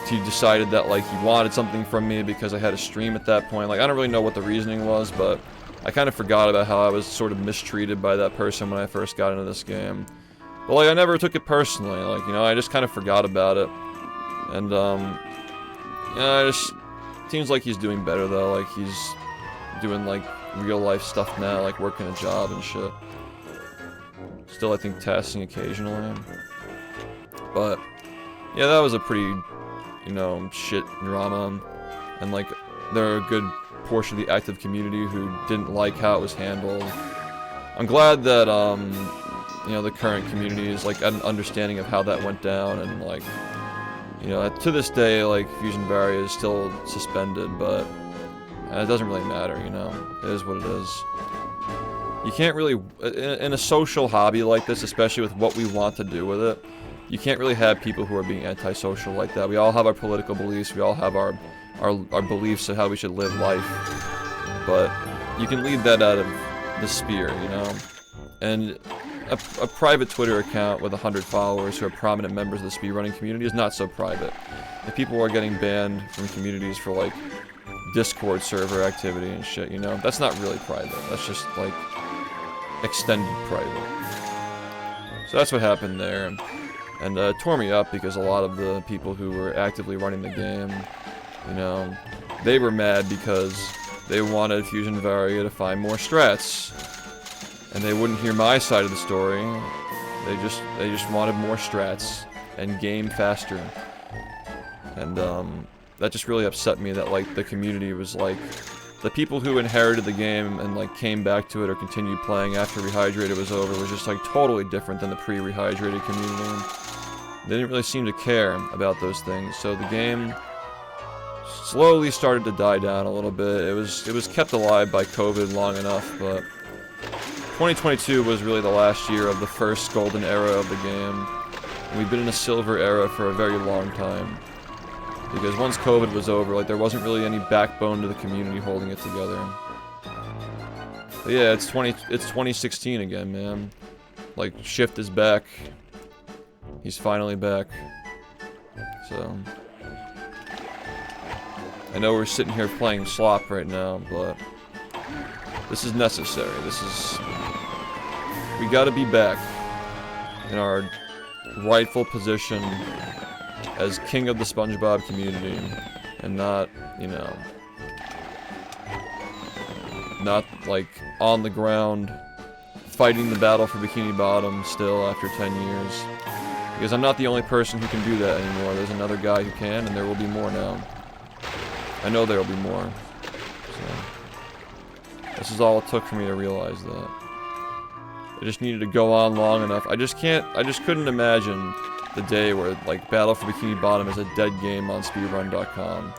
he decided that, like, he wanted something from me because I had a stream at that point. Like, I don't really know what the reasoning was, but I kind of forgot about how I was sort of mistreated by that person when I first got into this game. But, like, I never took it personally. Like, you know, I just kind of forgot about it. And, yeah, seems like he's doing better, though. Like, he's doing, like, real-life stuff now, like working a job and shit. Still, I think, testing occasionally. But, yeah, that was a pretty, you know, shit drama. And, like, there are a good portion of the active community who didn't like how it was handled. I'm glad that, you know, the current community is, like, an understanding of how that went down, and, like, you know, to this day, like, Fusion Varia is still suspended, but it doesn't really matter, you know. It is what it is. You can't really, in a social hobby like this, especially with what we want to do with it, you can't really have people who are being antisocial like that. We all have our political beliefs, we all have our beliefs of how we should live life, but you can lead that out of the sphere, you know. And a private Twitter account with 100 followers who are prominent members of the speedrunning community is not so private. If people are getting banned from communities for, like, Discord server activity and shit, you know, that's not really private. That's just, like, extended private. So that's what happened there. And it tore me up because a lot of the people who were actively running the game, you know, they were mad because they wanted Fusion Varia to find more strats. And they wouldn't hear my side of the story. They just wanted more strats and game faster. And that just really upset me that, like, the community was like, the people who inherited the game and, like, came back to it or continued playing after Rehydrated was over was just, like, totally different than the pre-Rehydrated community. They didn't really seem to care about those things, so the game slowly started to die down a little bit. It was kept alive by COVID long enough, but 2022 was really the last year of the first golden era of the game. And we've been in a silver era for a very long time. Because once COVID was over, like, there wasn't really any backbone to the community holding it together. But yeah, it's 2016 again, man. Like, SHiFT is back. He's finally back. So I know we're sitting here playing slop right now, but this is necessary. We gotta be back in our rightful position as king of the SpongeBob community, and not, you know, not, like, on the ground fighting the battle for Bikini Bottom still after 10 years. Because I'm not the only person who can do that anymore. There's another guy who can, and there will be more now. I know there will be more. So this is all it took for me to realize that. I just needed to go on long enough. I just couldn't imagine the day where, like, Battle for Bikini Bottom is a dead game on speedrun.com.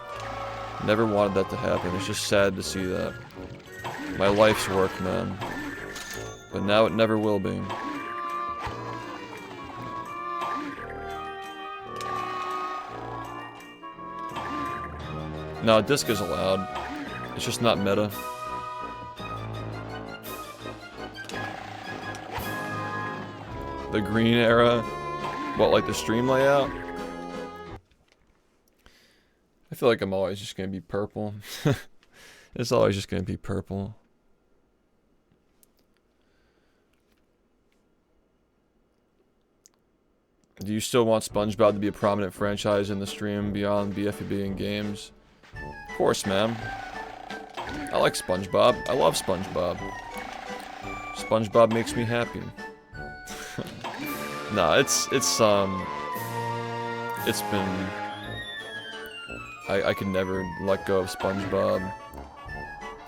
Never wanted that to happen. It's just sad to see that. My life's work, man. But now it never will be. No, disc is allowed. It's just not meta. The green era? What, like the stream layout? I feel like I'm always just gonna be purple. It's always just gonna be purple. Do you still want SpongeBob to be a prominent franchise in the stream beyond BfBB and games? Of course, man. I like SpongeBob. I love SpongeBob. SpongeBob makes me happy. Nah, it's been... I could never let go of SpongeBob.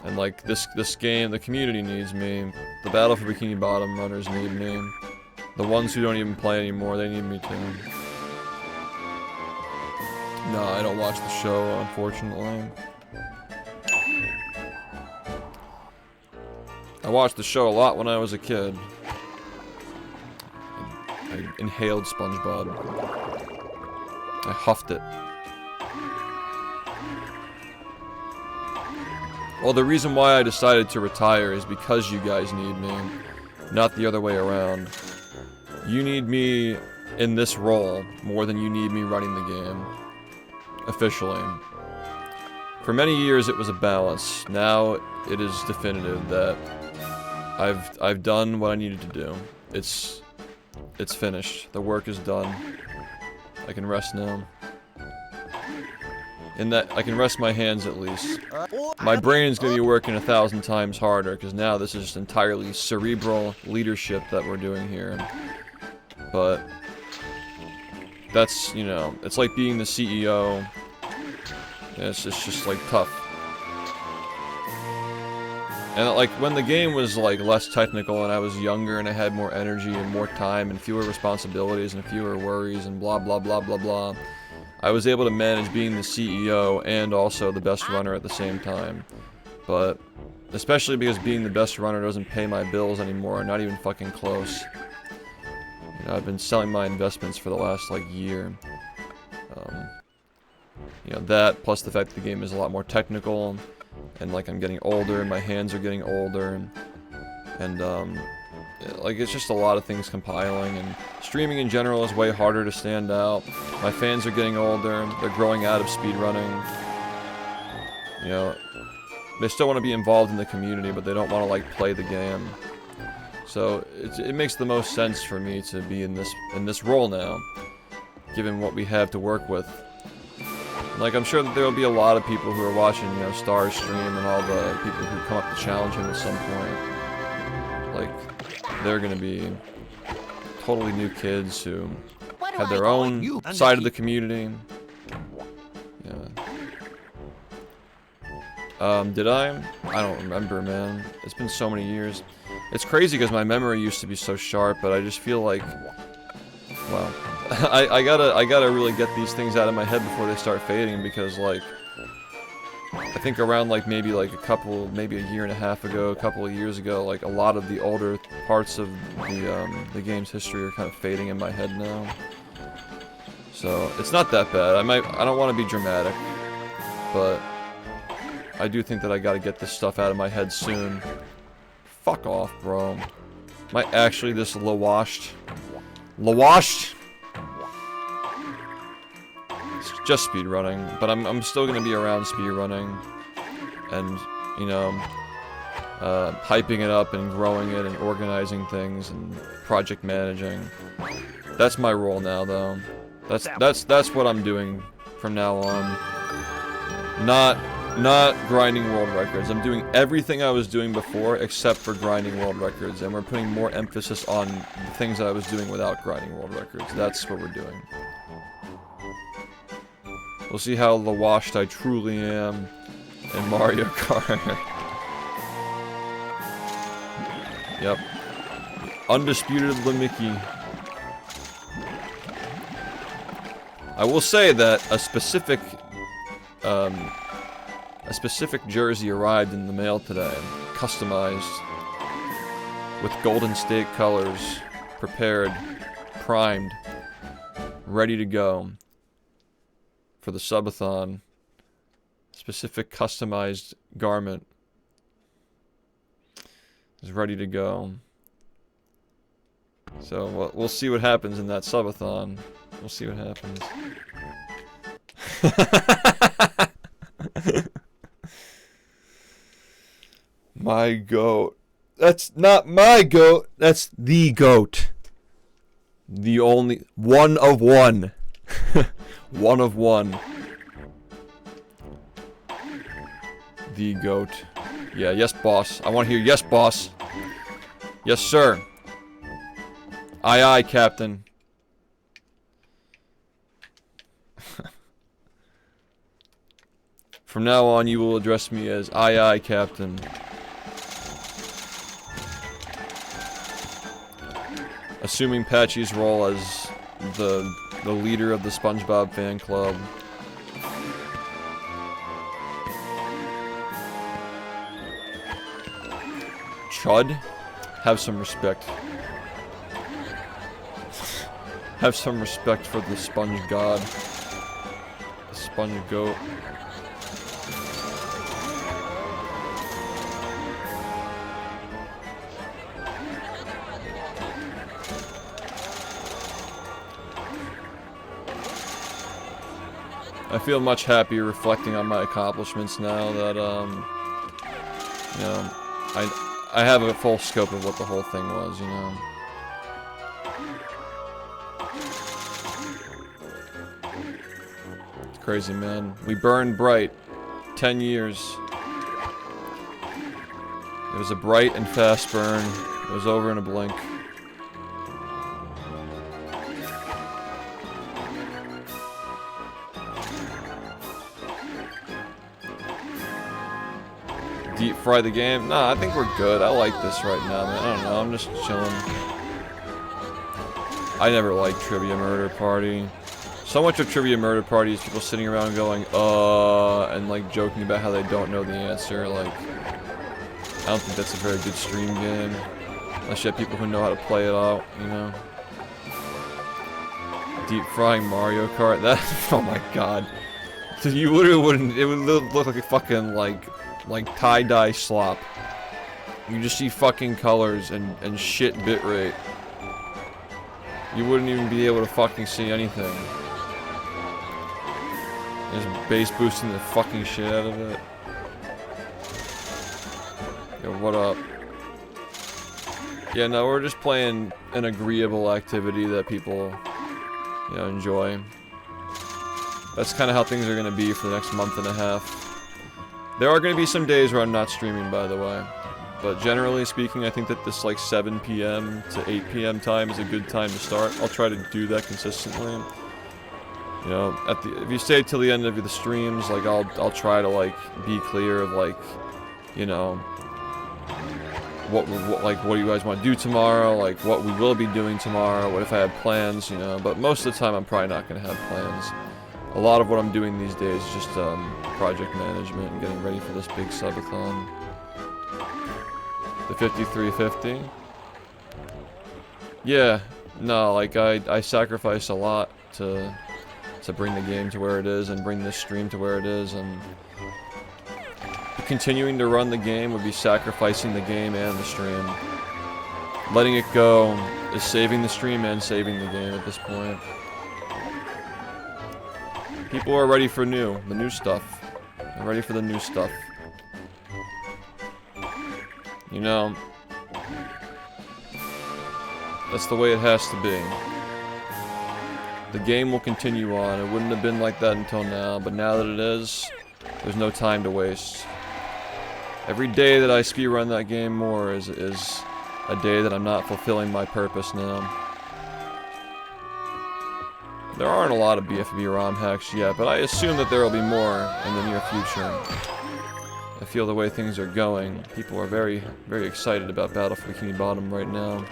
And, like, this game, the community needs me. The Battle for Bikini Bottom runners need me. The ones who don't even play anymore, they need me too. No, I don't watch the show, unfortunately. I watched the show a lot when I was a kid. I inhaled SpongeBob. I huffed it. Well, the reason why I decided to retire is because you guys need me, not the other way around. You need me in this role more than you need me running the game. Officially. For many years it was a balance. Now it is definitive that I've done what I needed to do. It's finished. The work is done. I can rest now. In that, I can rest my hands at least. My brain's gonna be working 1,000 times harder, because now this is just entirely cerebral leadership that we're doing here. But that's, you know, it's like being the CEO. It's just like tough. And like when the game was like less technical and I was younger and I had more energy and more time and fewer responsibilities and fewer worries and blah blah blah blah blah, I was able to manage being the CEO and also the best runner at the same time. But especially because being the best runner doesn't pay my bills anymore, not even fucking close. You know, I've been selling my investments for the last like year. You know, that plus the fact that the game is a lot more technical, and like I'm getting older and my hands are getting older, and like it's just a lot of things compiling, and streaming in general is way harder to stand out. My fans are getting older, they're growing out of speedrunning. You know, they still want to be involved in the community, but they don't want to like play the game. So it makes the most sense for me to be in this role now, given what we have to work with. Like, I'm sure that there will be a lot of people who are watching, you know, Star's stream and all the people who come up to challenge him at some point. Like, they're gonna be totally new kids who have their own side of the community. Yeah. Did I? I don't remember, man. It's been so many years. It's crazy because my memory used to be so sharp, but I just feel like, well, I gotta really get these things out of my head before they start fading, because like I think around like maybe like maybe a year and a half ago, a couple of years ago, like a lot of the older parts of the game's history are kind of fading in my head now. So it's not that bad. I don't want to be dramatic, but I do think that I gotta get this stuff out of my head soon. Fuck off, bro. Am I actually this low-washed? Low-washed? It's just speedrunning, but I'm still gonna be around speedrunning, and you know, hyping it up and growing it and organizing things and project managing. That's my role now, though. That's what I'm doing from now on. Not grinding world records. I'm doing everything I was doing before except for grinding world records, and we're putting more emphasis on the things that I was doing without grinding world records. That's what we're doing. We'll see how washed I truly am in Mario Kart. Yep. Undisputed Limiki. I will say that a specific jersey arrived in the mail today, customized with Golden State colors, prepared, primed, ready to go for the subathon. Specific customized garment is ready to go. So we'll see what happens in that subathon. We'll see what happens. My goat. That's not my goat. That's the goat. The only one of one. One of one. The goat. Yeah, yes, boss. I want to hear yes, boss. Yes, sir. Aye, aye, Captain. From now on, you will address me as aye, aye, Captain. Assuming Patchy's role as the leader of the SpongeBob fan club. Chud? Have some respect. Have some respect for the Sponge God. The Sponge Goat. I feel much happier reflecting on my accomplishments now that, you know, I have a full scope of what the whole thing was, you know. It's crazy, man. We burned bright. 10 years. It was a bright and fast burn. It was over in a blink. Deep fry the game? Nah, I think we're good. I like this right now, man. I don't know. I'm just chilling. I never liked Trivia Murder Party. So much of Trivia Murder Party is people sitting around going, and like joking about how they don't know the answer. Like, I don't think that's a very good stream game. Unless you have people who know how to play it out, you know. Deep frying Mario Kart? That, oh my god. So you literally wouldn't, it would look like a fucking, like tie-dye slop. You just see fucking colors and shit bitrate. You wouldn't even be able to fucking see anything. Just bass boosting the fucking shit out of it. Yo, what up? Yeah, no, we're just playing an agreeable activity that people, you know, enjoy. That's kind of how things are going to be for the next month and a half. There are going to be some days where I'm not streaming, by the way. But generally speaking, I think that this like 7 p.m. to 8 p.m. time is a good time to start. I'll try to do that consistently. You know, if you stay till the end of the streams, like I'll try to like be clear of like, you know, what do you guys want to do tomorrow? Like what we will be doing tomorrow? What if I have plans? You know, but most of the time I'm probably not going to have plans. A lot of what I'm doing these days is just project management and getting ready for this big subathon. The 5350. Yeah, no, like I sacrifice a lot to bring the game to where it is and bring this stream to where it is, and continuing to run the game would be sacrificing the game and the stream. Letting it go is saving the stream and saving the game at this point. People are ready for the new stuff. They're ready for the new stuff. You know, that's the way it has to be. The game will continue on. It wouldn't have been like that until now, but now that it is, there's no time to waste. Every day that I speedrun that game more is a day that I'm not fulfilling my purpose now. There aren't a lot of BfBB ROM hacks yet, but I assume that there will be more in the near future. I feel the way things are going. People are very, very excited about Battle for Bikini Bottom right now.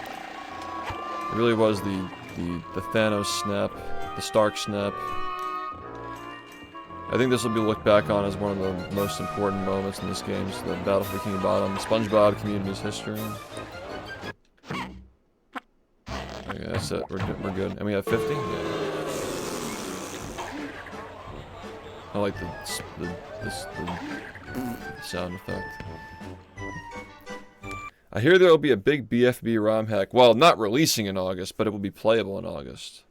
It really was the Thanos snap, the Stark snap. I think this will be looked back on as one of the most important moments in this game, so the Battle for Bikini Bottom, SpongeBob community's history. Okay, that's it. We're good. And we have 50? Yeah. I like the sound effect. I hear there will be a big BfBB ROM hack. Well, not releasing in August, but it will be playable in August.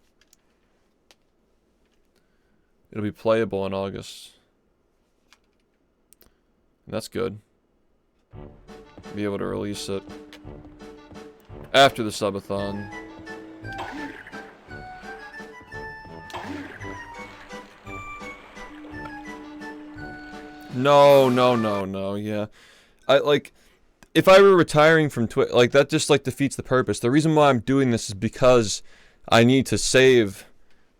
It'll be playable in August. And that's good. Be able to release it after the subathon. No, yeah. If I were retiring from Twitch, like, that just, like, defeats the purpose. The reason why I'm doing this is because I need to save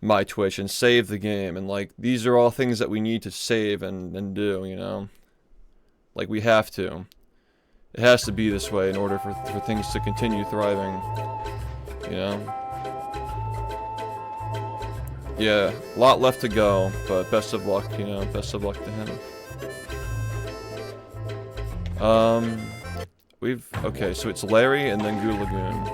my Twitch and save the game, and, like, these are all things that we need to save and do, you know? Like, we have to. It has to be this way in order for things to continue thriving, you know? Yeah, a lot left to go, but best of luck, you know, best of luck to him. Okay, so it's Larry and then Goo Lagoon.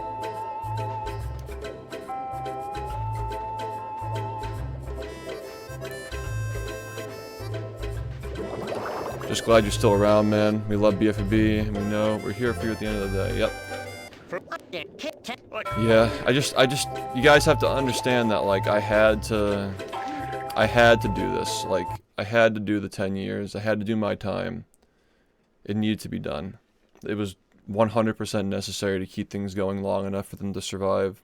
Just glad you're still around, man. We love BfBB, and we know we're here for you at the end of the day. Yep. Yeah, I just, you guys have to understand that, like, I had to I had to do this. Like, I had to do the 10 years. I had to do my time. It needed to be done. It was 100% necessary to keep things going long enough for them to survive.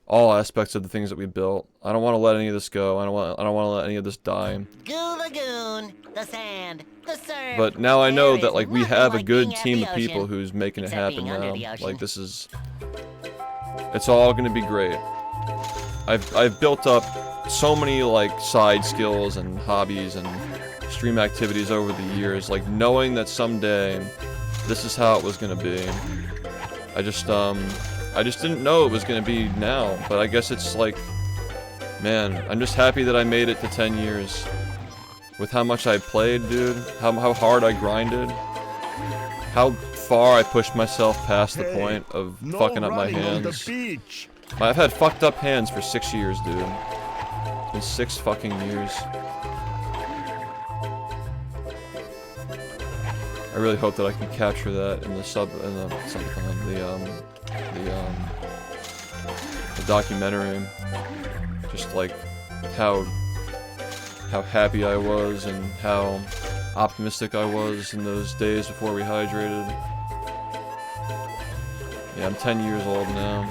All aspects of the things that we built. I don't want to let any of this go. I don't want to let any of this die. Goo Lagoon, the sand, the surf. But now I know that like we have a good team of people who's making it happen now. Like this is, it's all gonna be great. I've built up so many like side skills and hobbies and stream activities over the years. Like knowing that someday this is how it was gonna be. I just didn't know it was gonna be now, but I guess it's like, man, I'm just happy that I made it to 10 years. With how much I played, dude, how hard I grinded, how far I pushed myself past the point of fucking up my hands. I've had fucked up hands for 6 years, dude. It's been 6 fucking years. I really hope that I can capture that in the the documentary. Just like how happy I was and how optimistic I was in those days before we hydrated. Yeah, I'm 10 years old now.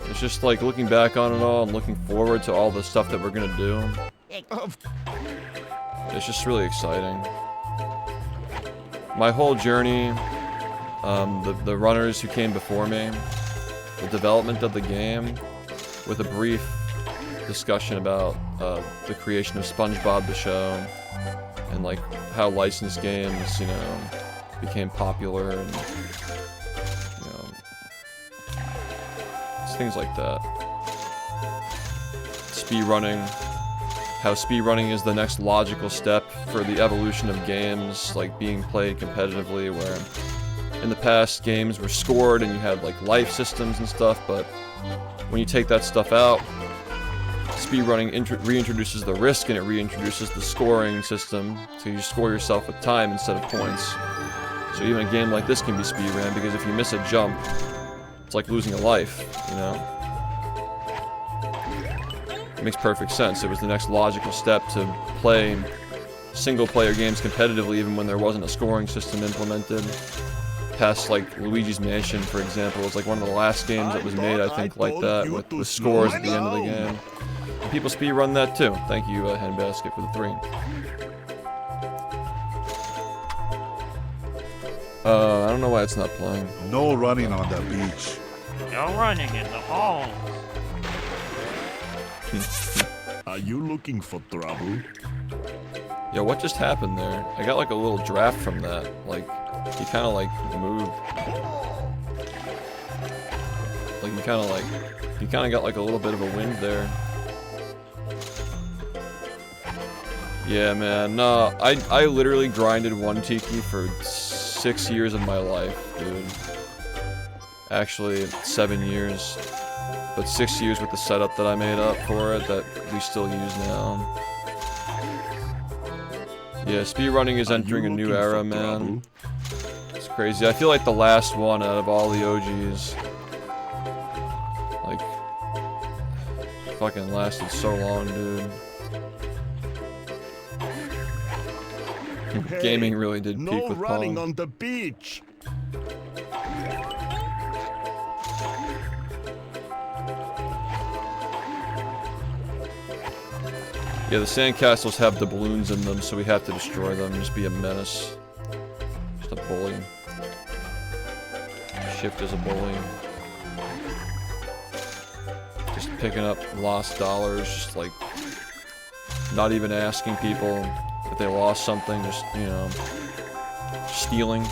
It's just like looking back on it all and looking forward to all the stuff that we're gonna do. It's just really exciting. My whole journey, the runners who came before me, the development of the game, with a brief discussion about the creation of SpongeBob the show, and like how licensed games, you know, became popular, and you know, it's things like that. Speedrunning. How speedrunning is the next logical step for the evolution of games, like being played competitively, where in the past games were scored and you had like life systems and stuff, but when you take that stuff out, speedrunning reintroduces the risk and it reintroduces the scoring system, so you score yourself with time instead of points. So even a game like this can be speedrun, because if you miss a jump, it's like losing a life, you know? It makes perfect sense. It was the next logical step to play single-player games competitively even when there wasn't a scoring system implemented. Past, like, Luigi's Mansion, for example, was like one of the last games that was made, I think, like that, with scores at the end of the game. And people speedrun that too. Thank you, Handbasket, for the 3. I don't know why it's not playing. No running on the beach. No running in the hall. Are you looking for trouble? Yo, what just happened there? I got like a little draft from that. Like, he kind of like moved. Like, he kind of got like a little bit of a wind there. Yeah, man. No, I literally grinded one Tiki for 6 years of my life, dude. Actually, 7 years. But 6 years with the setup that I made up for it that we still use now. Yeah, speedrunning is entering a new era, man. It's crazy. I feel like the last one out of all the OGs. Like, fucking lasted so long, dude. Gaming really did peak with Pong. No running on the beach. Yeah, the sandcastles have the balloons in them, so we have to destroy them. Just be a menace. Just a bully. SHiFT is a bully. Just picking up lost dollars, just like not even asking people if they lost something, just, you know, stealing.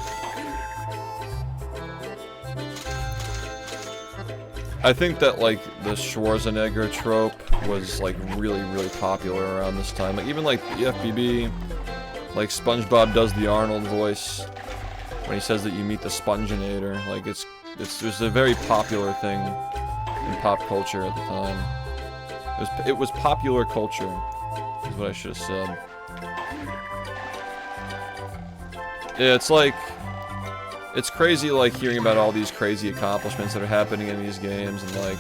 I think that, like, the Schwarzenegger trope was, like, really, really popular around this time. Like, even, like, BfBB, like, SpongeBob does the Arnold voice when he says that you meet the Sponginator. Like, it was a very popular thing in pop culture at the time. It was popular culture, is what I should have said. Yeah, it's like, it's crazy, like, hearing about all these crazy accomplishments that are happening in these games, and, like,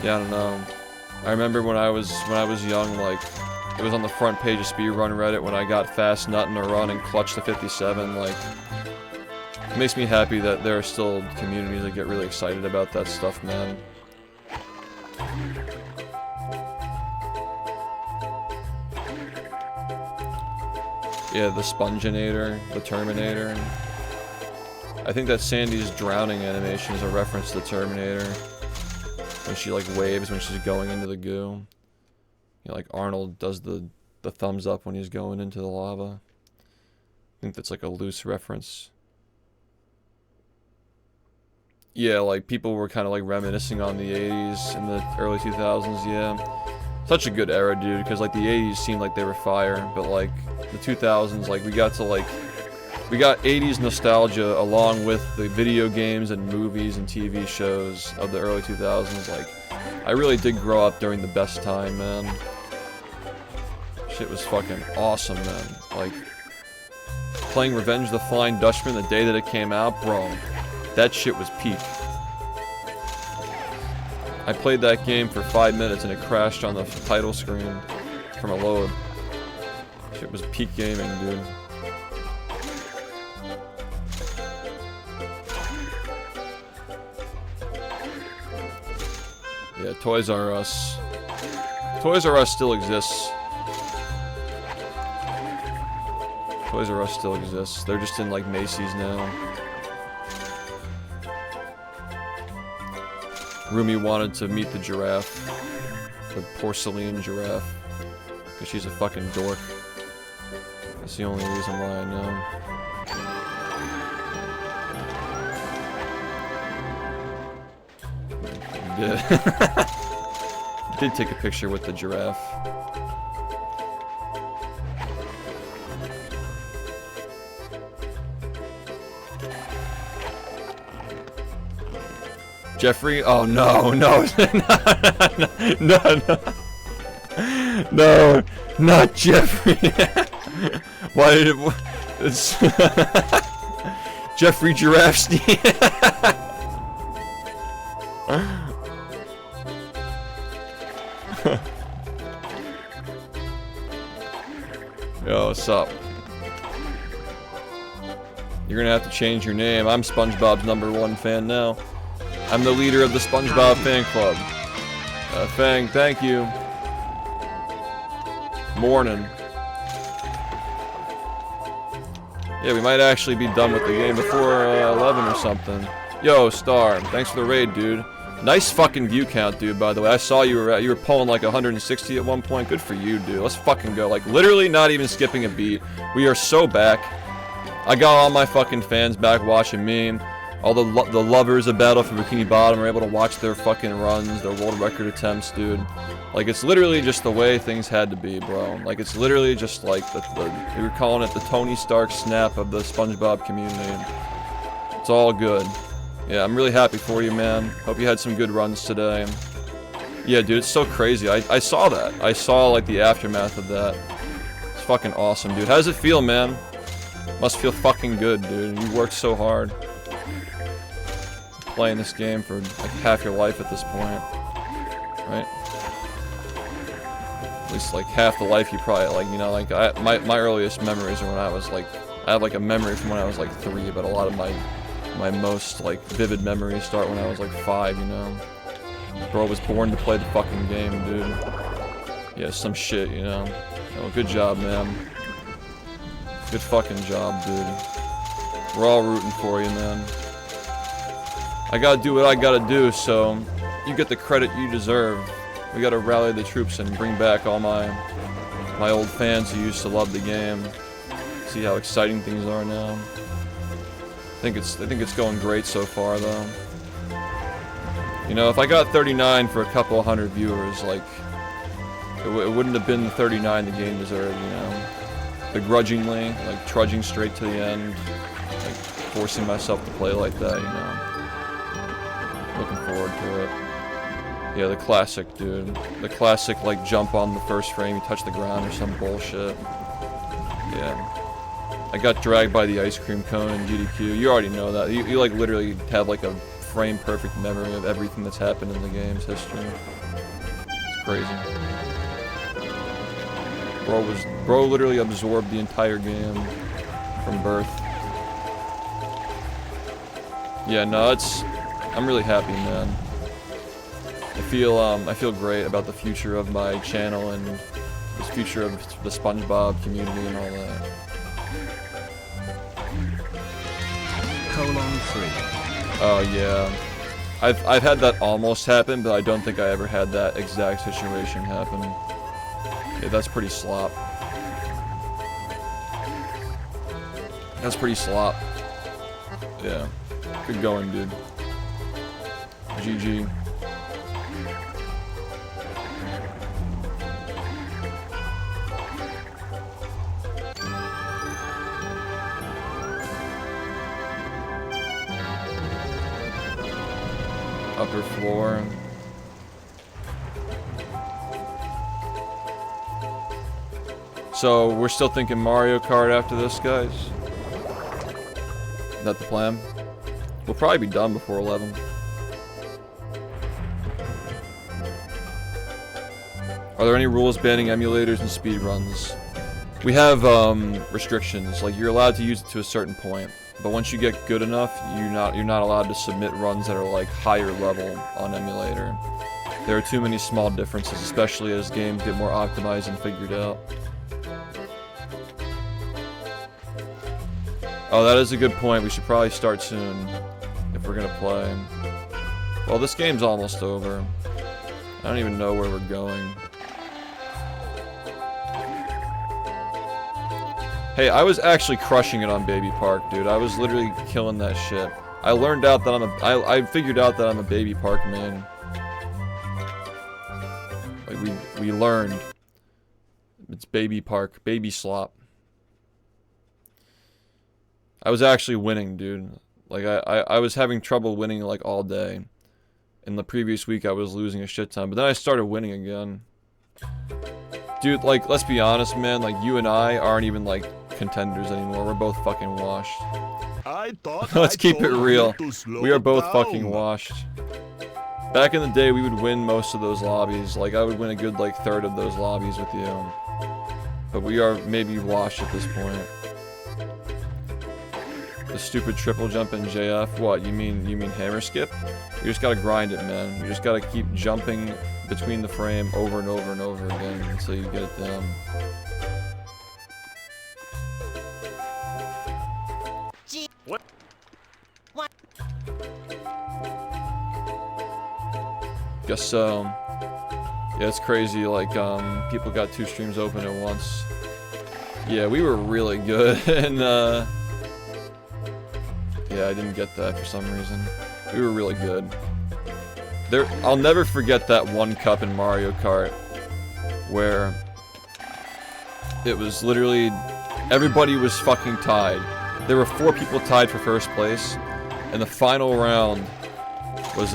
yeah, I don't know. I remember when I was young, like, it was on the front page of speedrun Reddit when I got fast nut in a run and clutched to 57, like, it makes me happy that there are still communities that get really excited about that stuff, man. Yeah, the Sponginator, the Terminator. I think that Sandy's drowning animation is a reference to the Terminator. When she, like, waves when she's going into the goo. You know, like, Arnold does the thumbs up when he's going into the lava. I think that's, like, a loose reference. Yeah, like, people were kind of, like, reminiscing on the 80s and the early 2000s, yeah. Such a good era, dude, because, like, the 80s seemed like they were fire, but, like, the 2000s, like, we got 80s nostalgia along with the video games and movies and TV shows of the early 2000s, like, I really did grow up during the best time, man. Shit was fucking awesome, man. Like, playing Revenge of the Flying Dutchman the day that it came out, bro, that shit was peak. I played that game for 5 minutes and it crashed on the title screen from a load. Shit was peak gaming, dude. Yeah, Toys R Us. Toys R Us still exists. Toys R Us still exists. They're just in, like, Macy's now. Rumi wanted to meet the giraffe. The porcelain giraffe. Because she's a fucking dork. That's the only reason why I know. Did take a picture with the giraffe. Jeffrey? Oh no, no, no, not Jeffrey. Why did it? It's Jeffrey Giraffestein. Yo, what's up? You're gonna have to change your name. I'm SpongeBob's #1 fan now. I'm the leader of the SpongeBob fan club. Fang, thank you. Morning. Yeah, we might actually be done with the game before 11 or something. Yo, Star, thanks for the raid, dude. Nice fucking view count, dude, by the way. I saw you were pulling like 160 at one point. Good for you, dude. Let's fucking go. Like, literally not even skipping a beat. We are so back. I got all my fucking fans back watching me. All the lovers of Battle for Bikini Bottom are able to watch their fucking runs, their world record attempts, dude. Like, it's literally just the way things had to be, bro. Like, it's literally just like we were calling it the Tony Stark snap of the SpongeBob community. It's all good. Yeah, I'm really happy for you, man. Hope you had some good runs today. Yeah, dude, it's so crazy. I saw that. I saw, like, the aftermath of that. It's fucking awesome, dude. How does it feel, man? Must feel fucking good, dude. You worked so hard. Playing this game for, like, half your life at this point. Right? At least, like, half the life you probably, like, you know, like, my earliest memories are when I was, like, I have, like, a memory from when I was, like, 3, but a lot of my most, like, vivid memories start when I was, like, 5, you know? Bro was born to play the fucking game, dude. Yeah, some shit, you know? Oh, good job, man. Good fucking job, dude. We're all rooting for you, man. I gotta do what I gotta do, so you get the credit you deserve. We gotta rally the troops and bring back all my old fans who used to love the game. See how exciting things are now. I think it's going great so far, though. You know, if I got 39 for a couple 100 viewers, like, it wouldn't have been the 39 the game deserved, you know? Begrudgingly, like, trudging straight to the end, like, forcing myself to play like that, you know? Looking forward to it. Yeah, the classic, dude. The classic, like, jump on the first frame, you touch the ground or some bullshit. Yeah. I got dragged by the ice cream cone in GDQ. You already know that. You like literally have like a frame perfect memory of everything that's happened in the game's history. It's crazy. Bro literally absorbed the entire game from birth. Yeah, no, I'm really happy, man. I feel great about the future of my channel and the future of the SpongeBob community and all that. :3. Oh yeah, I've had that almost happen, but I don't think I ever had that exact situation happen. Yeah, that's pretty slop. That's pretty slop. Yeah, good going, dude. GG. Upper floor. So we're still thinking Mario Kart after this, guys? Is that the plan? We'll probably be done before 11. Are there any rules banning emulators and speedruns? We have restrictions, like you're allowed to use it to a certain point. But once you get good enough, you're not allowed to submit runs that are like higher level on emulator. There are too many small differences, especially as games get more optimized and figured out. Oh, that is a good point. We should probably start soon if we're gonna play. Well, this game's almost over. I don't even know where we're going. Hey, I was actually crushing it on Baby Park, dude. I was literally killing that shit. I learned out that I figured out that I'm a Baby Park man. Like we learned. It's Baby Park, Baby Slop. I was actually winning, dude. Like I was having trouble winning like all day. In the previous week I was losing a shit ton, but then I started winning again. Dude, like let's be honest, man, like you and I aren't even like contenders anymore. We're both fucking washed. Let's keep it real. We are both fucking washed. Back in the day, we would win most of those lobbies. Like, I would win a good, like, third of those lobbies with you. But we are maybe washed at this point. The stupid triple jump in JF. What, you mean hammer skip? You just gotta grind it, man. You just gotta keep jumping between the frame over and over and over again until you get it down. Guess so. Yeah, it's crazy, like, people got 2 streams open at once. Yeah, we were really good, and, yeah, I didn't get that for some reason. We were really good. I'll never forget that one cup in Mario Kart, where it was literally, everybody was fucking tied. There were 4 people tied for first place, and the final round was,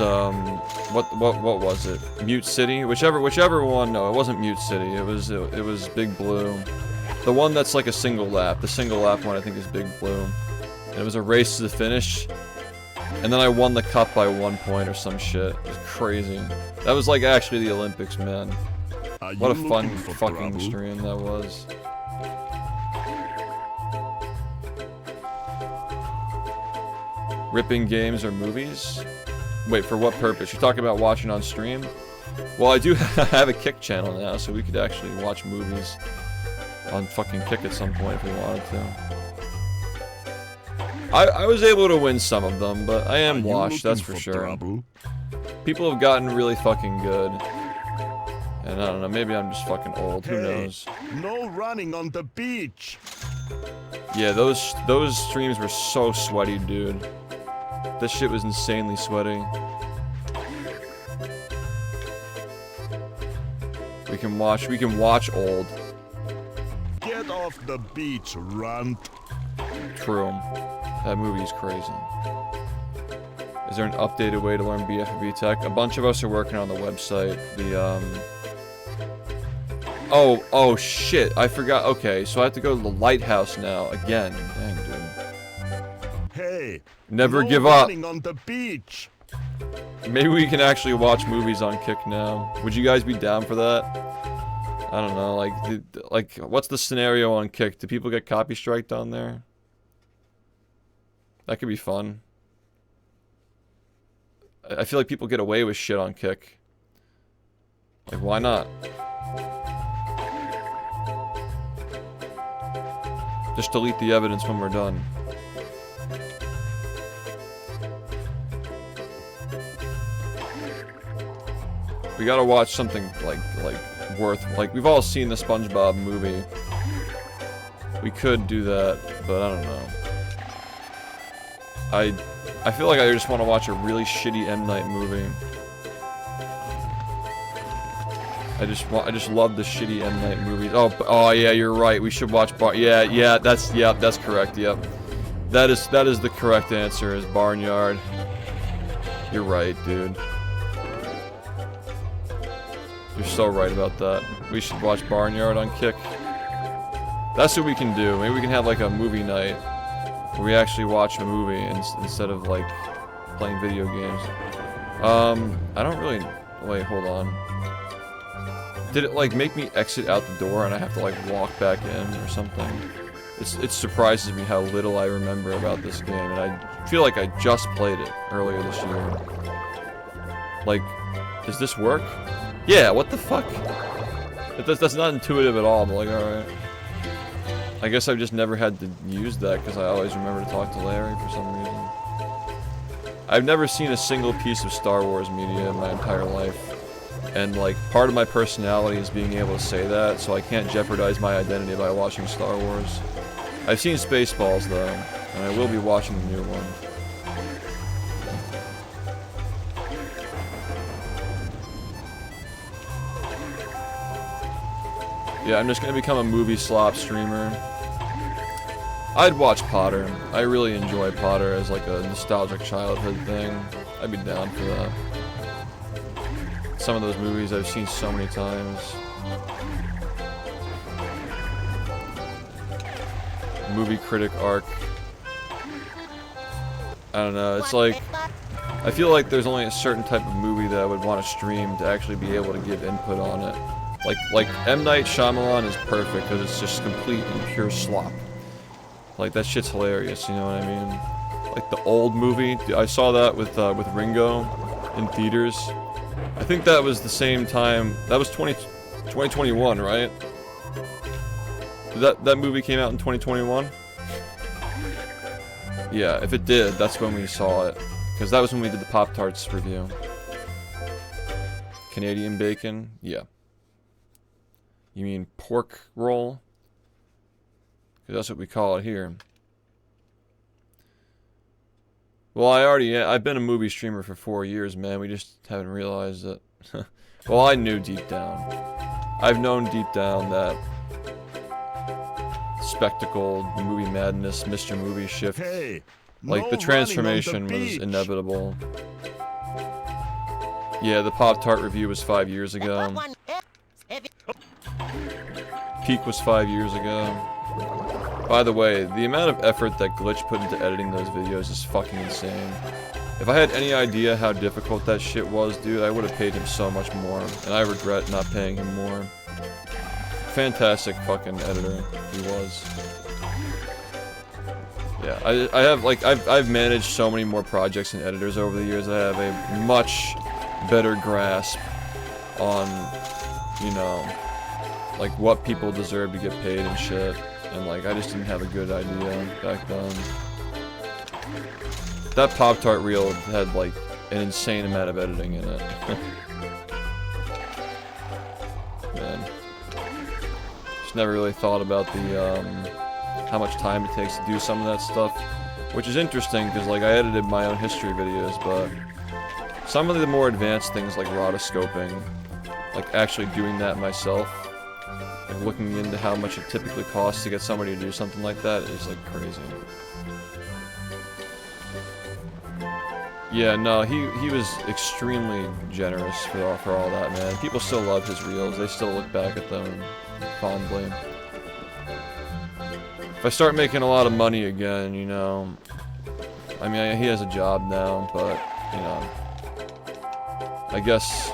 what was it? Mute City? Whichever one, no, it wasn't Mute City, it was Big Blue. The one that's like a single lap, the single lap one I think is Big Blue. And it was a race to the finish, and then I won the cup by 1 point or some shit. It was crazy. That was like actually the Olympics, man. What a fun fucking stream that was. Ripping games or movies? Wait, for what purpose? You're talking about watching on stream? Well, I do have a Kick channel now, so we could actually watch movies on fucking Kick at some point if we wanted to. I was able to win some of them, but I am washed, that's for sure. People have gotten really fucking good. And I don't know, maybe I'm just fucking old, who knows? No running on the beach! Yeah, those streams were so sweaty, dude. This shit was insanely sweaty. We can watch old. Get off the beach, runt. True. That movie's crazy. Is there an updated way to learn BfBB tech? A bunch of us are working on the website. Oh shit, I forgot. Okay, so I have to go to the lighthouse now again. Dang, dude. Hey, never no give up. running on the beach. Maybe we can actually watch movies on Kick now. Would you guys be down for that? I don't know, like what's the scenario on Kick? Do people get copy striked on there? That could be fun. I feel like people get away with shit on Kick. Like, why not? Just delete the evidence when we're done. We gotta watch something like we've all seen the SpongeBob movie. We could do that, but I don't know. I feel like I just want to watch a really shitty M. Night movie. I just love the shitty M. Night movies. Oh yeah, you're right. We should watch that's correct. Yep. That is the correct answer, is Barnyard. You're right, dude. You're so right about that. We should watch Barnyard on Kick. That's what we can do. Maybe we can have like a movie night where we actually watch a movie instead of like playing video games. I don't really... Wait, hold on. Did it like make me exit out the door and I have to like walk back in or something? It surprises me how little I remember about this game, and I feel like I just played it earlier this year. Like, does this work? Yeah, what the fuck? That's not intuitive at all, but like, alright. I guess I've just never had to use that because I always remember to talk to Larry for some reason. I've never seen a single piece of Star Wars media in my entire life. And like, part of my personality is being able to say that, so I can't jeopardize my identity by watching Star Wars. I've seen Spaceballs though, and I will be watching the new one. Yeah, I'm just gonna become a movie slop streamer. I'd watch Potter. I really enjoy Potter as like a nostalgic childhood thing. I'd be down for that. Some of those movies I've seen so many times. Movie critic arc. I don't know, it's like... I feel like there's only a certain type of movie that I would want to stream to actually be able to give input on it. Like M. Night Shyamalan is perfect because it's just complete and pure slop. Like, that shit's hilarious, you know what I mean? Like the Old movie, I saw that with Ringo in theaters. I think that was the same time, that was 2021, right? That movie came out in 2021? Yeah, if it did, that's when we saw it. Because that was when we did the Pop-Tarts review. Canadian bacon? Yeah. You mean pork roll? Because that's what we call it here. Well, I've been a movie streamer for 4 years, man. We just haven't realized it. Well, I knew deep down. I've known deep down that spectacle, movie madness, Mr. Movie shift. Like, the transformation was inevitable. Yeah, the Pop-Tart review was 5 years ago. Peak was 5 years ago. By the way, the amount of effort that Glitch put into editing those videos is fucking insane. If I had any idea how difficult that shit was, dude, I would have paid him so much more. And I regret not paying him more. Fantastic fucking editor, he was. Yeah, I have, like, I've managed so many more projects and editors over the years. I have a much better grasp on, you know, like, what people deserve to get paid and shit. And, like, I just didn't have a good idea back then. That Pop-Tart reel had, like, an insane amount of editing in it. Man. Just never really thought about the, how much time it takes to do some of that stuff. Which is interesting, because, like, I edited my own history videos, but some of the more advanced things, like rotoscoping, like, actually doing that myself, like, looking into how much it typically costs to get somebody to do something like that is, like, crazy. Yeah, no, he was extremely generous for all that, man. People still love his reels. They still look back at them fondly. If I start making a lot of money again, you know, I mean, he has a job now, but, you know, I guess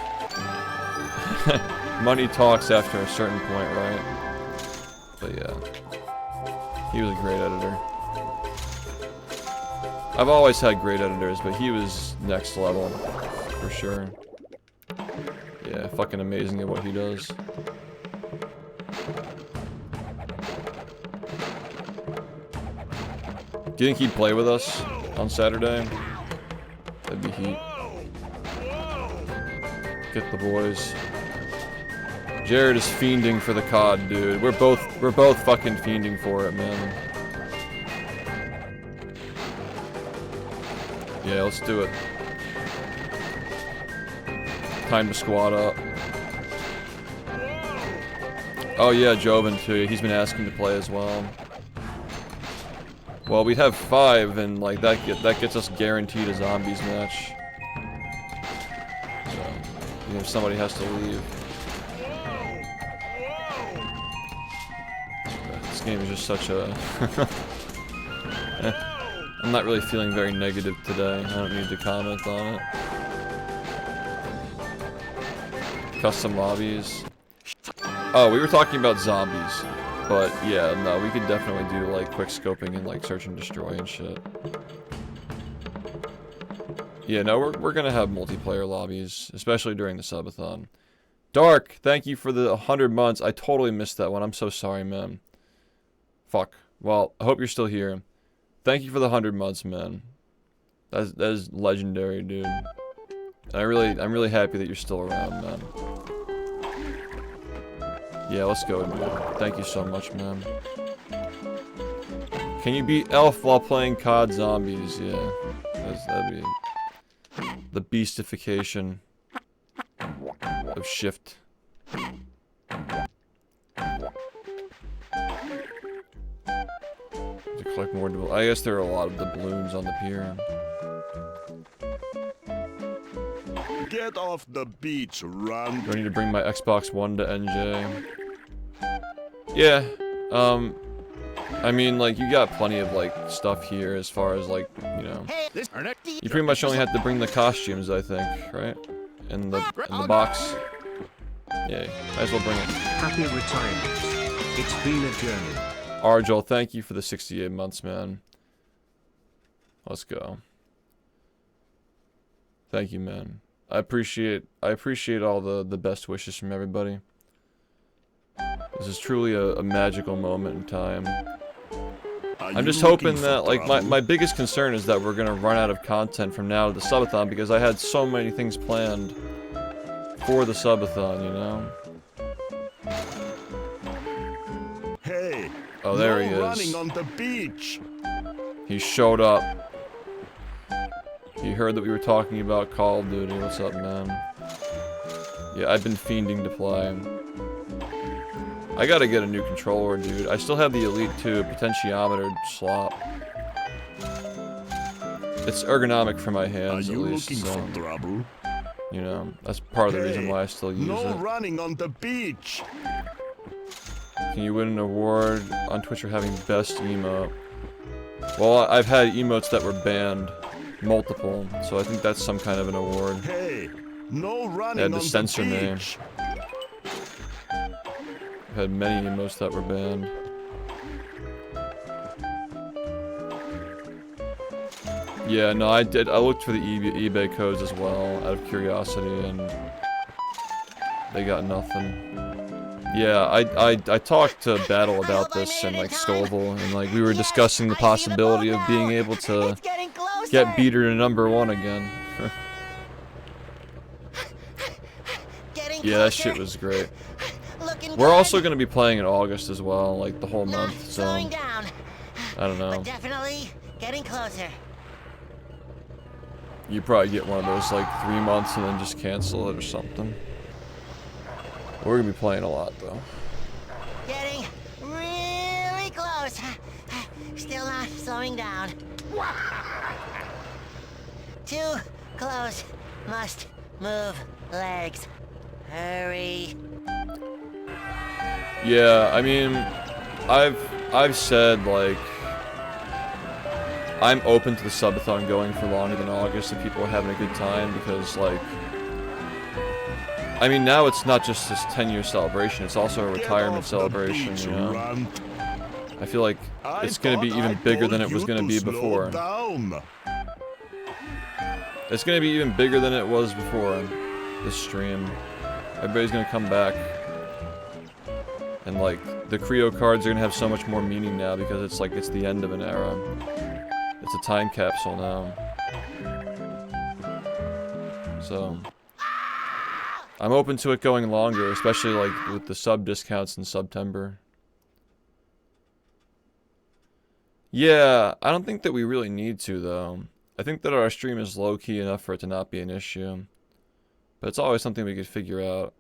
money talks after a certain point, right? But yeah, he was a great editor. I've always had great editors, but he was next level, for sure. Yeah, fucking amazing at what he does. Do you think he'd play with us on Saturday? That'd be heat. Get the boys. Jared is fiending for the COD, dude. We're both fucking fiending for it, man. Yeah, let's do it. Time to squad up. Oh yeah, Joven too. He's been asking to play as well. Well, we'd have 5, and like that gets us guaranteed a zombies match. So, you know, if somebody has to leave. This game is just such a. I'm not really feeling very negative today. I don't need to comment on it. Custom lobbies. Oh, we were talking about zombies. But yeah, no, we could definitely do like quick scoping and like search and destroy and shit. Yeah, no, we're gonna have multiplayer lobbies, especially during the subathon. Dark, thank you for the 100 months. I totally missed that one. I'm so sorry, man. Fuck. Well, I hope you're still here. Thank you for the 100 months, man. That is legendary, dude. And I'm really happy that you're still around, man. Yeah, let's go, dude. Thank you so much, man. Can you beat Elf while playing COD Zombies? Yeah, that'd be the beastification of SHiFT. To collect more, I guess there are a lot of doubloons on the pier. Get off the beach, run. Do I need to bring my Xbox One to NJ? Yeah, I mean, like, you got plenty of, like, stuff here as far as, like, you know. You pretty much only have to bring the costumes, I think, right? In the box. Yeah, might as well bring it. Happy retirement. It's been a journey. Arjol, thank you for the 68 months, man. Let's go. Thank you, man. I appreciate all the best wishes from everybody. This is truly a magical moment in time. I'm just hoping that, like, my biggest concern is that we're gonna run out of content from now to the subathon, because I had so many things planned for the subathon, you know? Hey, oh, there he is. Running on the beach. He showed up. He heard that we were talking about Call of Duty. What's up, man? Yeah, I've been fiending to play. I gotta get a new controller, dude. I still have the Elite 2 potentiometer slop. It's ergonomic for my hands, at least. Looking for trouble? You know, that's part of the reason why I still use it. Running on the beach. Can you win an award on Twitch for having best emote? Well, I've had emotes that were banned. Multiple, so I think that's some kind of an award. Hey, no running they had to on censor the me. beach. I've had many emotes that were banned. Yeah, no, I did. I looked for the eBay codes as well, out of curiosity, and they got nothing. Yeah, I talked to Battle about this and like Scoville, and like we were discussing the possibility of being able to get Beater to #1 again. Yeah, that shit was great. We're also gonna be playing in August as well, like the whole month. So I don't know. Definitely getting closer. You probably get one of those like 3 months and then just cancel it or something. We're gonna be playing a lot though. Getting really close. Still not slowing down. Too close. Must move legs. Hurry. Yeah, I mean, I've said, like, I'm open to the subathon going for longer than August if people are having a good time, because, like, I mean, now it's not just this 10-year celebration, it's also a retirement celebration, you know? I feel like it's gonna be even bigger than it was gonna be before. It's gonna be even bigger than it was before this stream. Everybody's gonna come back. And, like, the Creo cards are gonna have so much more meaning now because it's like, it's the end of an era. It's a time capsule now. So, I'm open to it going longer, especially, like, with the sub discounts in September. Yeah, I don't think that we really need to, though. I think that our stream is low-key enough for it to not be an issue. But it's always something we could figure out.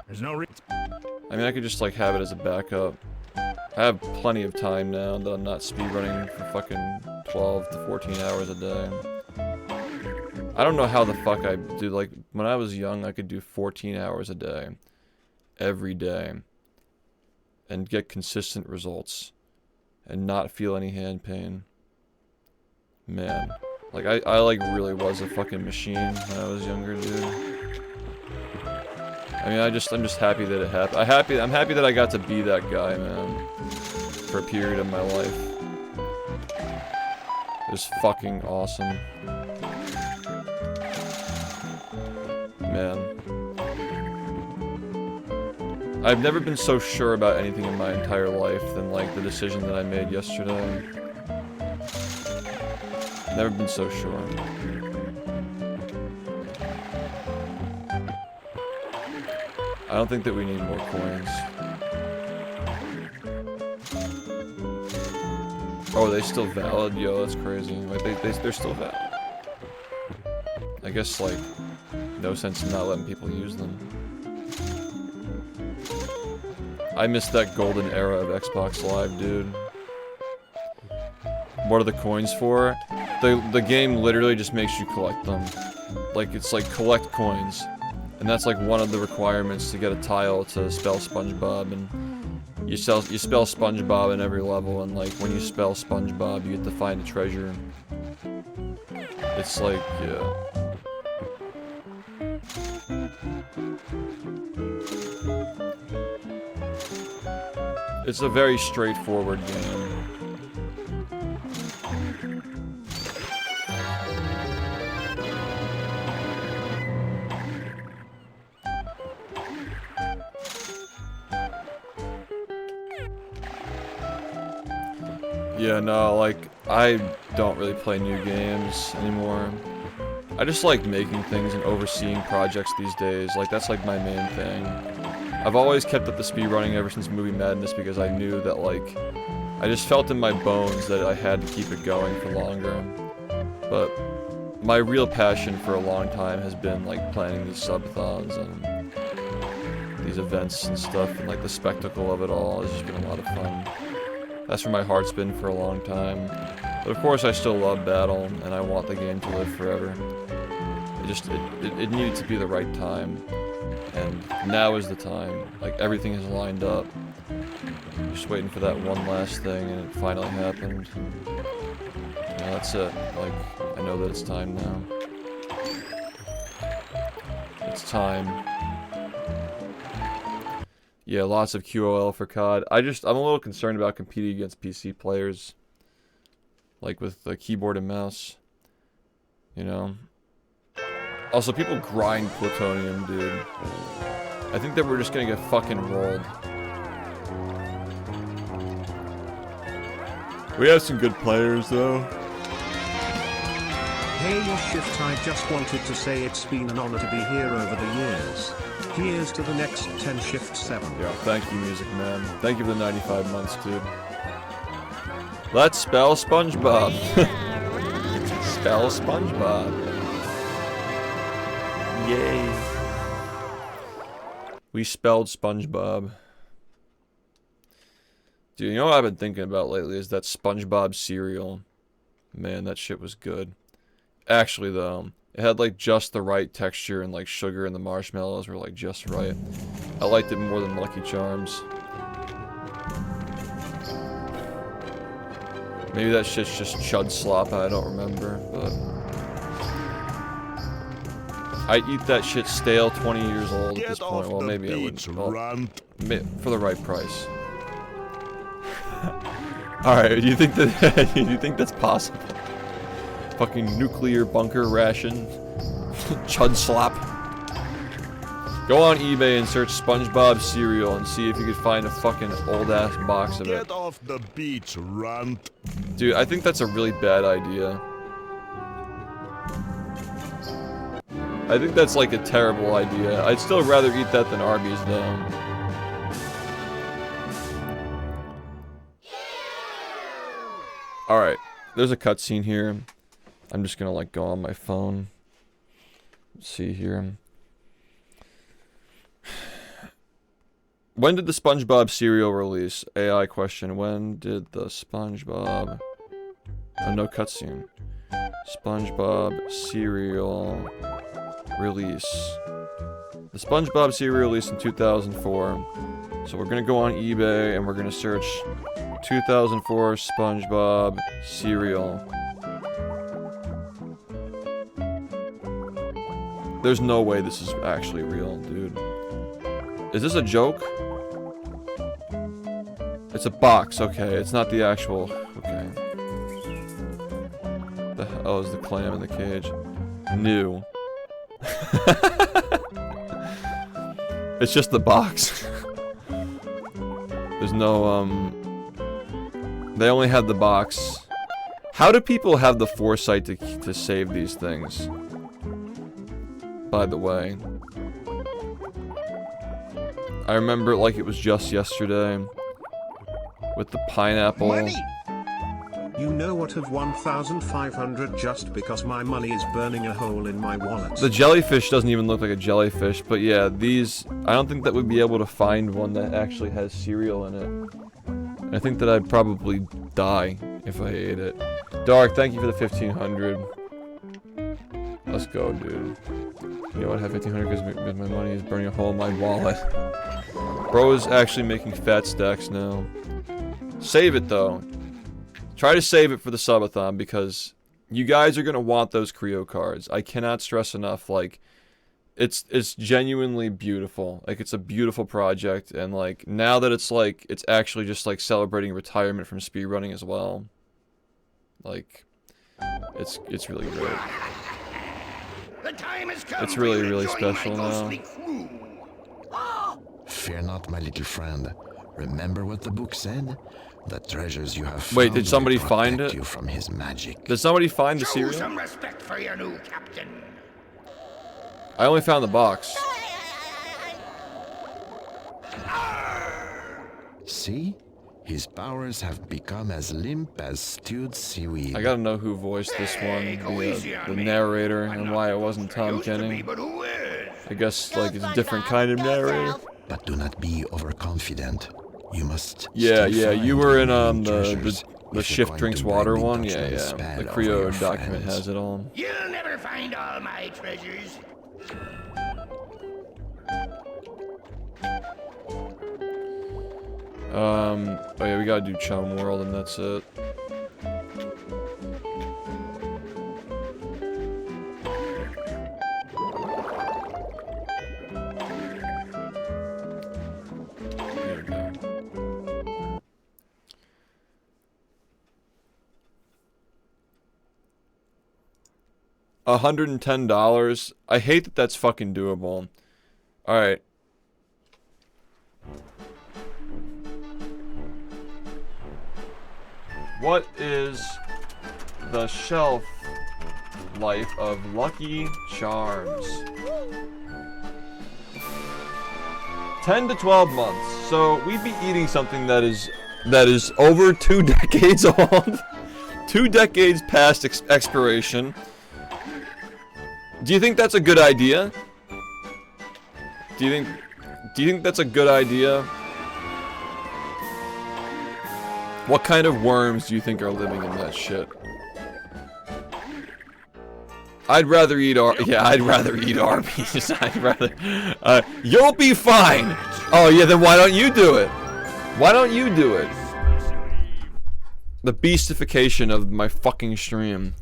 There's no reason. I mean, I could just, like, have it as a backup. I have plenty of time now that I'm not speedrunning for fucking 12 to 14 hours a day. I don't know how the fuck I do, like, when I was young, I could do 14 hours a day. Every day. And get consistent results. And not feel any hand pain. Man. Like, I like, really was a fucking machine when I was younger, dude. I mean, I'm just happy that it happened. I'm happy that I got to be that guy, man. For a period of my life. It was fucking awesome. Man. I've never been so sure about anything in my entire life than, like, the decision that I made yesterday. Never been so sure. I don't think that we need more coins. Oh, are they still valid? Yo, that's crazy. Like, they're still valid. I guess, like, no sense in not letting people use them. I missed that golden era of Xbox Live, dude. What are the coins for? The game literally just makes you collect them. Like, it's like, collect coins. And that's like one of the requirements to get a tile to spell SpongeBob, and you spell SpongeBob in every level, and like when you spell SpongeBob you get to find a treasure. It's like, yeah. It's a very straightforward game. Yeah, no, like, I don't really play new games anymore. I just like making things and overseeing projects these days. Like, that's like my main thing. I've always kept up the speedrunning ever since Movie Madness because I knew that, like, I just felt in my bones that I had to keep it going for longer. But my real passion for a long time has been, like, planning these subathons and these events and stuff, and, like, the spectacle of it all has just been a lot of fun. That's where my heart's been for a long time. But of course I still love battle, and I want the game to live forever. It needed to be the right time. And now is the time. Like, everything has lined up. Just waiting for that one last thing, and it finally happened. Yeah, that's it. Like, I know that it's time now. It's time. Yeah, lots of QOL for COD. I'm a little concerned about competing against PC players. Like with the keyboard and mouse. You know? Also, people grind plutonium, dude. I think that we're just gonna get fucking rolled. We have some good players, though. Hey, your shift, I just wanted to say it's been an honor to be here over the years. Here's to the next 10 shift 7. Yo, thank you, Music Man. Thank you for the 95 months, dude. Let's spell SpongeBob. Spell SpongeBob. Yay. We spelled SpongeBob. Dude, you know what I've been thinking about lately is that SpongeBob cereal. Man, that shit was good. Actually, though, it had like just the right texture, and like sugar and the marshmallows were like just right. I liked it more than Lucky Charms. Maybe that shit's just chud slop, I don't remember, but I'd eat that shit stale 20 years old at this point. Well, maybe I wouldn't. Well, for the right price. Alright, do you think that do you think that's possible? Fucking nuclear bunker ration. Chud slop. Go on eBay and search SpongeBob cereal and see if you could find a fucking old ass box of it. Get off the beach, runt. Dude, I think that's a really bad idea. I think that's like a terrible idea. I'd still rather eat that than Arby's though. Alright, there's a cutscene here. I'm just gonna like go on my phone. Let's see here. When did the SpongeBob cereal release? AI question. When did the SpongeBob... Oh, no cutscene. SpongeBob cereal release. The SpongeBob cereal released in 2004. So we're gonna go on eBay and we're gonna search 2004 SpongeBob cereal. There's no way this is actually real, dude. Is this a joke? It's a box, okay. It's not the actual... Okay. Oh, it's the clam in the cage. New. It's just the box. There's no, They only had the box. How do people have the foresight to save these things? By the way. I remember it like it was just yesterday. With the pineapple. Money. You know what, of 1,500 just because my money is burning a hole in my wallet. The jellyfish doesn't even look like a jellyfish, but yeah, these... I don't think that we'd be able to find one that actually has cereal in it. I think that I'd probably die if I ate it. Dark, thank you for the 1,500. Let's go, dude. You know what, I have 1,500 because my money is burning a hole in my wallet. Bro is actually making fat stacks now. Save it, though. Try to save it for the subathon, because you guys are gonna want those Creo cards. I cannot stress enough, like, it's genuinely beautiful. Like, it's a beautiful project, and like, now that it's like, it's actually just like celebrating retirement from speedrunning as well. Like, it's really great. It's really, really special now. Fear not, my little friend. Remember what the book said? The treasures you have found. Wait, did somebody find it? You from his magic. Did somebody find the cereal? Show some respect for your new captain. I only found the box. See? His powers have become as limp as stewed seaweed. I gotta know who voiced this one, the narrator, and why it wasn't Tom Kenny. I guess, like, it's a different kind of narrator. But do not be overconfident. You must. Yeah, you were in the SHiFT Drinks Water one. Yeah. The Creo document has it all. You'll never find all my treasures. Oh yeah, we gotta do Chum World, and that's it. $110. I hate that that's fucking doable. Alright. What is the shelf life of Lucky Charms? 10 to 12 months. So we'd be eating something that is over 2 decades old. 2 decades past expiration. Do you think that's a good idea? Do you think that's a good idea? What kind of worms do you think are living in that shit? I'd rather eat Arby's. I'd rather. You'll be fine. Oh yeah, then why don't you do it? Why don't you do it? The beastification of my fucking stream.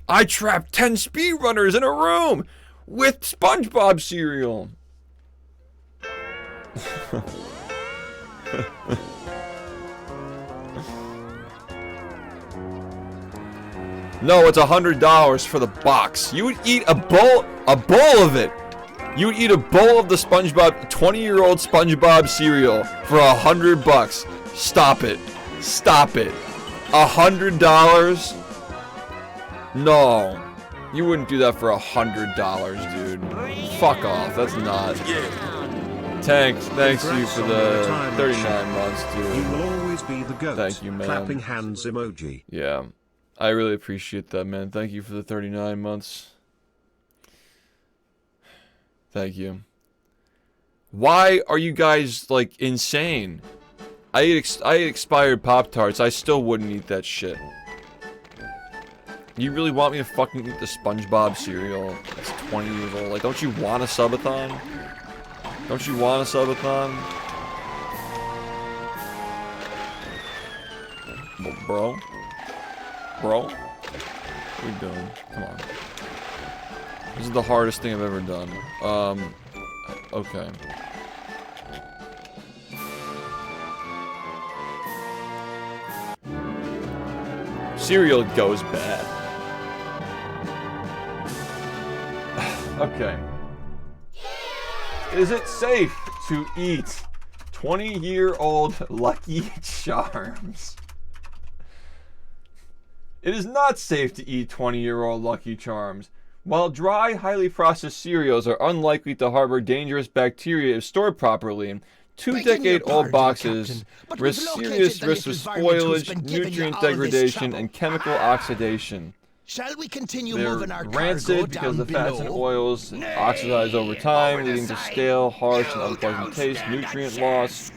I trapped 10 speedrunners in a room with SpongeBob cereal. No, it's $100 for the box. You would eat a bowl of it. You would eat a bowl of the SpongeBob, 20-year-old SpongeBob cereal for $100. Stop it. Stop it. $100? No. You wouldn't do that for $100, dude. Fuck off. That's not. Thanks you for the 39 months, dude. You will always be the GOAT. Thank you, man. Clapping hands emoji. Yeah. I really appreciate that, man. Thank you for the 39 months. Thank you. Why are you guys, like, insane? I ate expired Pop-Tarts. I still wouldn't eat that shit. You really want me to fucking eat the SpongeBob cereal that's 20 years old? Like, don't you want a subathon? Don't you want a subathon? Bro? Bro? What are you doing? Come on. This is the hardest thing I've ever done. Okay. Cereal goes bad. Okay. Is it safe to eat 20-year-old Lucky Charms? It is not safe to eat 20-year-old Lucky Charms. While dry, highly processed cereals are unlikely to harbor dangerous bacteria if stored properly, 2-decade-old boxes risk serious risks of spoilage, nutrient degradation, and chemical oxidation. Shall we continue They're moving our rancid because the fats and oils oxidize over time, leading to stale, harsh, and unpleasant taste, nutrient loss.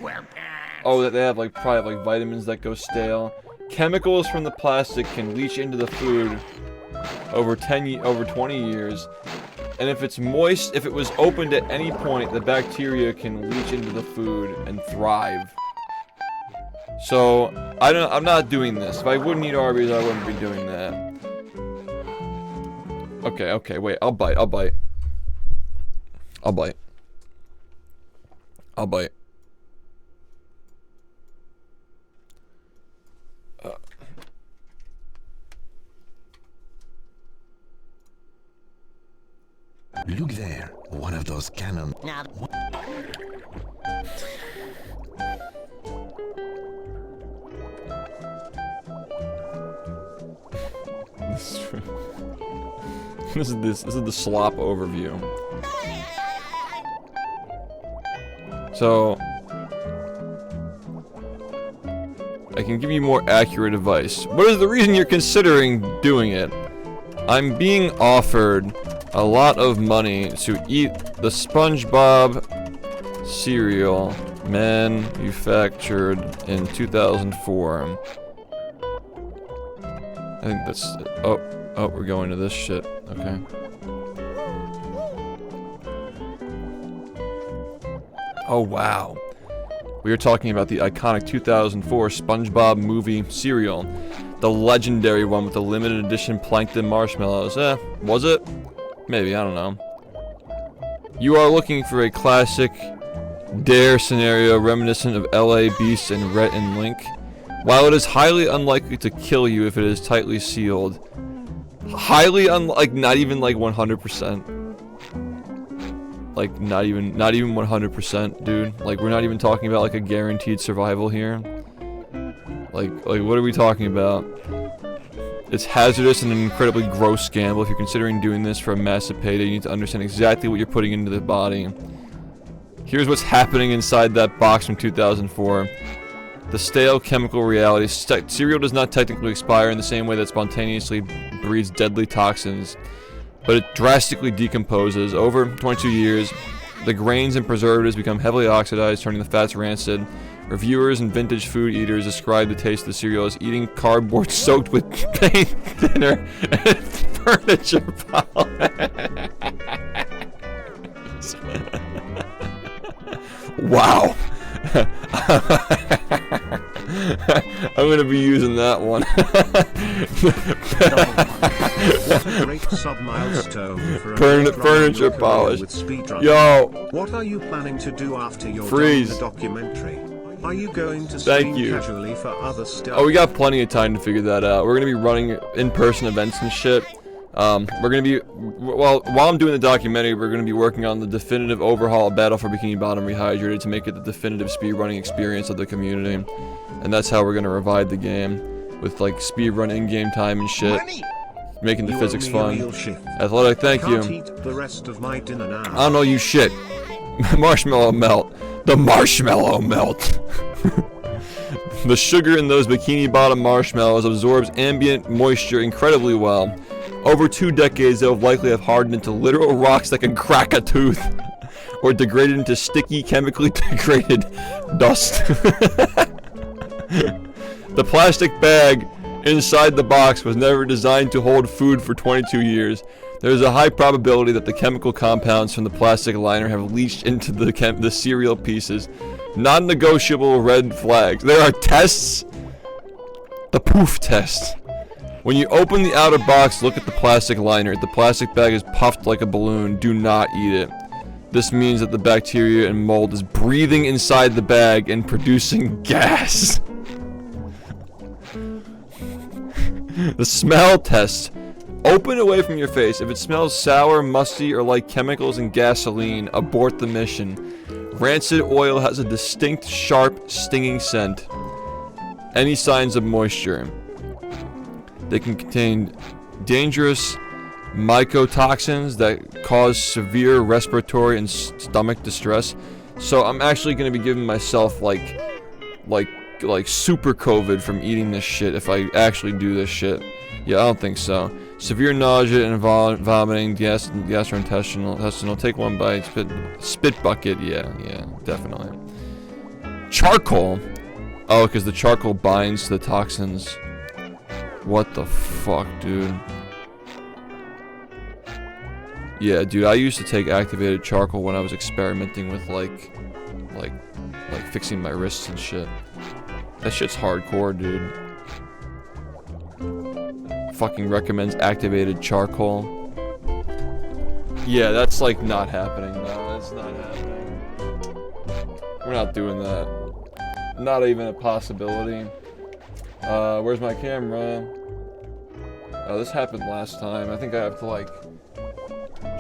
Oh, that they have probably have vitamins that go stale. Chemicals from the plastic can leach into the food over 20 years. And if it's moist, if it was opened at any point, the bacteria can leach into the food and thrive. So, I'm not doing this. If I wouldn't eat Arby's, I wouldn't be doing that. Okay, wait, I'll bite. Look there, one of those cannons. This is true. This is the slop overview. So I can give you more accurate advice. What is the reason you're considering doing it? I'm being offered a lot of money to eat the SpongeBob cereal manufactured in 2004. I think that's... Oh, we're going to this shit. Okay. Oh, wow. We are talking about the iconic 2004 SpongeBob movie cereal. The legendary one with the limited edition plankton marshmallows. Was it? Maybe, I don't know. You are looking for a classic dare scenario reminiscent of LA Beast and Rhett and Link. While it is highly unlikely to kill you if it is tightly sealed, not even like 100%. Like not even 100%, dude. Like we're not even talking about like a guaranteed survival here. Like what are we talking about? It's hazardous and an incredibly gross gamble. If you're considering doing this for a massive payday, you need to understand exactly what you're putting into the body. Here's what's happening inside that box from 2004. The stale chemical reality. Cereal does not technically expire in the same way that spontaneously breeds deadly toxins, but it drastically decomposes. Over 22 years, the grains and preservatives become heavily oxidized, turning the fats rancid. Reviewers and vintage food eaters describe the taste of the cereal as eating cardboard soaked with paint thinner and furniture polish. Wow. I'm gonna be using that one. What a great sub-milestone for a furniture polish. with speedrun. Yo. What are you planning to do after you're Freeze. done the documentary? Are you going to Thank stream you. casually for other stuff? Oh, we got plenty of time to figure that out. We're gonna be running in-person events and shit. We're gonna be, well, while I'm doing the documentary, we're gonna be working on the definitive overhaul of Battle for Bikini Bottom Rehydrated to make it the definitive speedrunning experience of the community. And that's how we're gonna revive the game, with like speedrun in-game time and shit, making the You physics owe me a fun. meal shift. Athletic, thank I can't you. eat the rest of my dinner now. I don't know you shit. Marshmallow melt. The marshmallow melt. The sugar in those bikini bottom marshmallows absorbs ambient moisture incredibly well. Over 2 decades, they'll likely have hardened into literal rocks that can crack a tooth, or degraded into sticky, chemically degraded dust. The plastic bag inside the box was never designed to hold food for 22 years. There is a high probability that the chemical compounds from the plastic liner have leached into the cereal pieces. Non-negotiable red flags. There are tests. The poof test. When you open the outer box, look at the plastic liner. If the plastic bag is puffed like a balloon, do not eat it. This means that the bacteria and mold is breathing inside the bag and producing gas. The smell test. Open away from your face. If it smells sour, musty, or like chemicals and gasoline, abort the mission. Rancid oil has a distinct, sharp, stinging scent. Any signs of moisture. They can contain dangerous mycotoxins that cause severe respiratory and stomach distress. So I'm actually going to be giving myself like super COVID from eating this shit if I actually do this shit. Yeah, I don't think so. Severe nausea and vomiting, gastrointestinal. Take one bite. Spit bucket. Yeah, definitely. Charcoal. Oh, because the charcoal binds to the toxins. What the fuck, dude? Yeah, dude, I used to take activated charcoal when I was experimenting with like fixing my wrists and shit. That shit's hardcore, dude. Fucking recommends activated charcoal. Yeah, that's like not happening. No, that's not happening. We're not doing that. Not even a possibility. Where's my camera? Oh, this happened last time. I think I have to like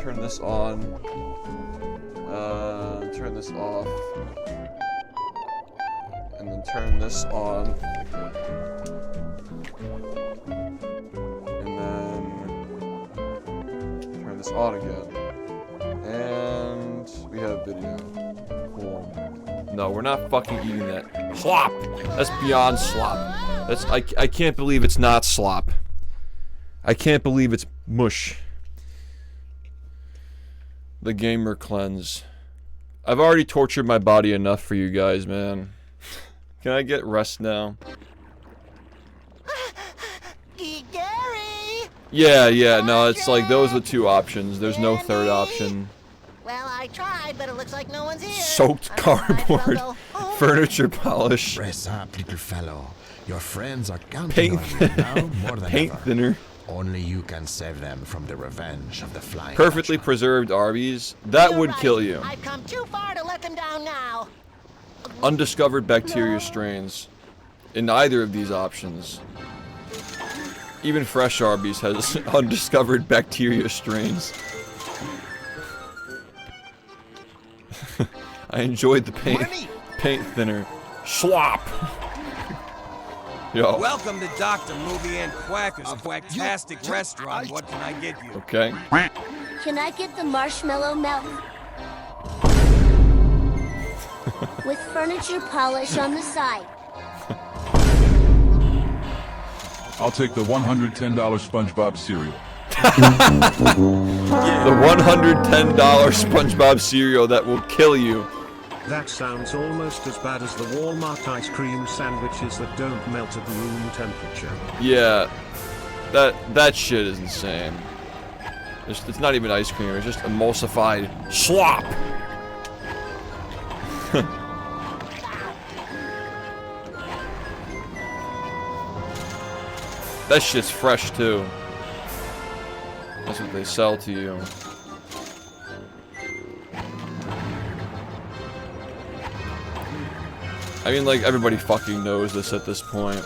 turn this on. Turn this off. And then turn this on. And then turn this on again. And we have video. Cool. No, we're not fucking eating that. Slop! That's beyond slop. That's I can't believe it's not slop. I can't believe it's mush. The gamer cleanse. I've already tortured my body enough for you guys, man. Can I get rest now? Gary! Yeah, no, it's like those are the 2 options. There's no third option. Well, I tried, but it looks like no one's here. Soaked cardboard, furniture polish. Press up, little fellow. Your friends are counting Paint, on you now more than paint ever. thinner. Only you can save them from the revenge of the flying Perfectly preserved Arby's. That would kill you. I've come too far to let them down now. Undiscovered bacteria strains. In either of these options. Even fresh Arby's has undiscovered bacteria strains. I enjoyed the paint thinner. Slop! Yo. Welcome to Dr. Movie and Quacker's Quacktastic Restaurant. What can I get you? Okay. Can I get the marshmallow melt? With furniture polish on the side. I'll take the $110 SpongeBob cereal. The $110 SpongeBob cereal that will kill you. That sounds almost as bad as the Walmart ice cream sandwiches that don't melt at room temperature. Yeah, that shit is insane. It's not even ice cream, it's just emulsified slop! That shit's fresh too. That's what they sell to you. I mean, like, everybody fucking knows this at this point.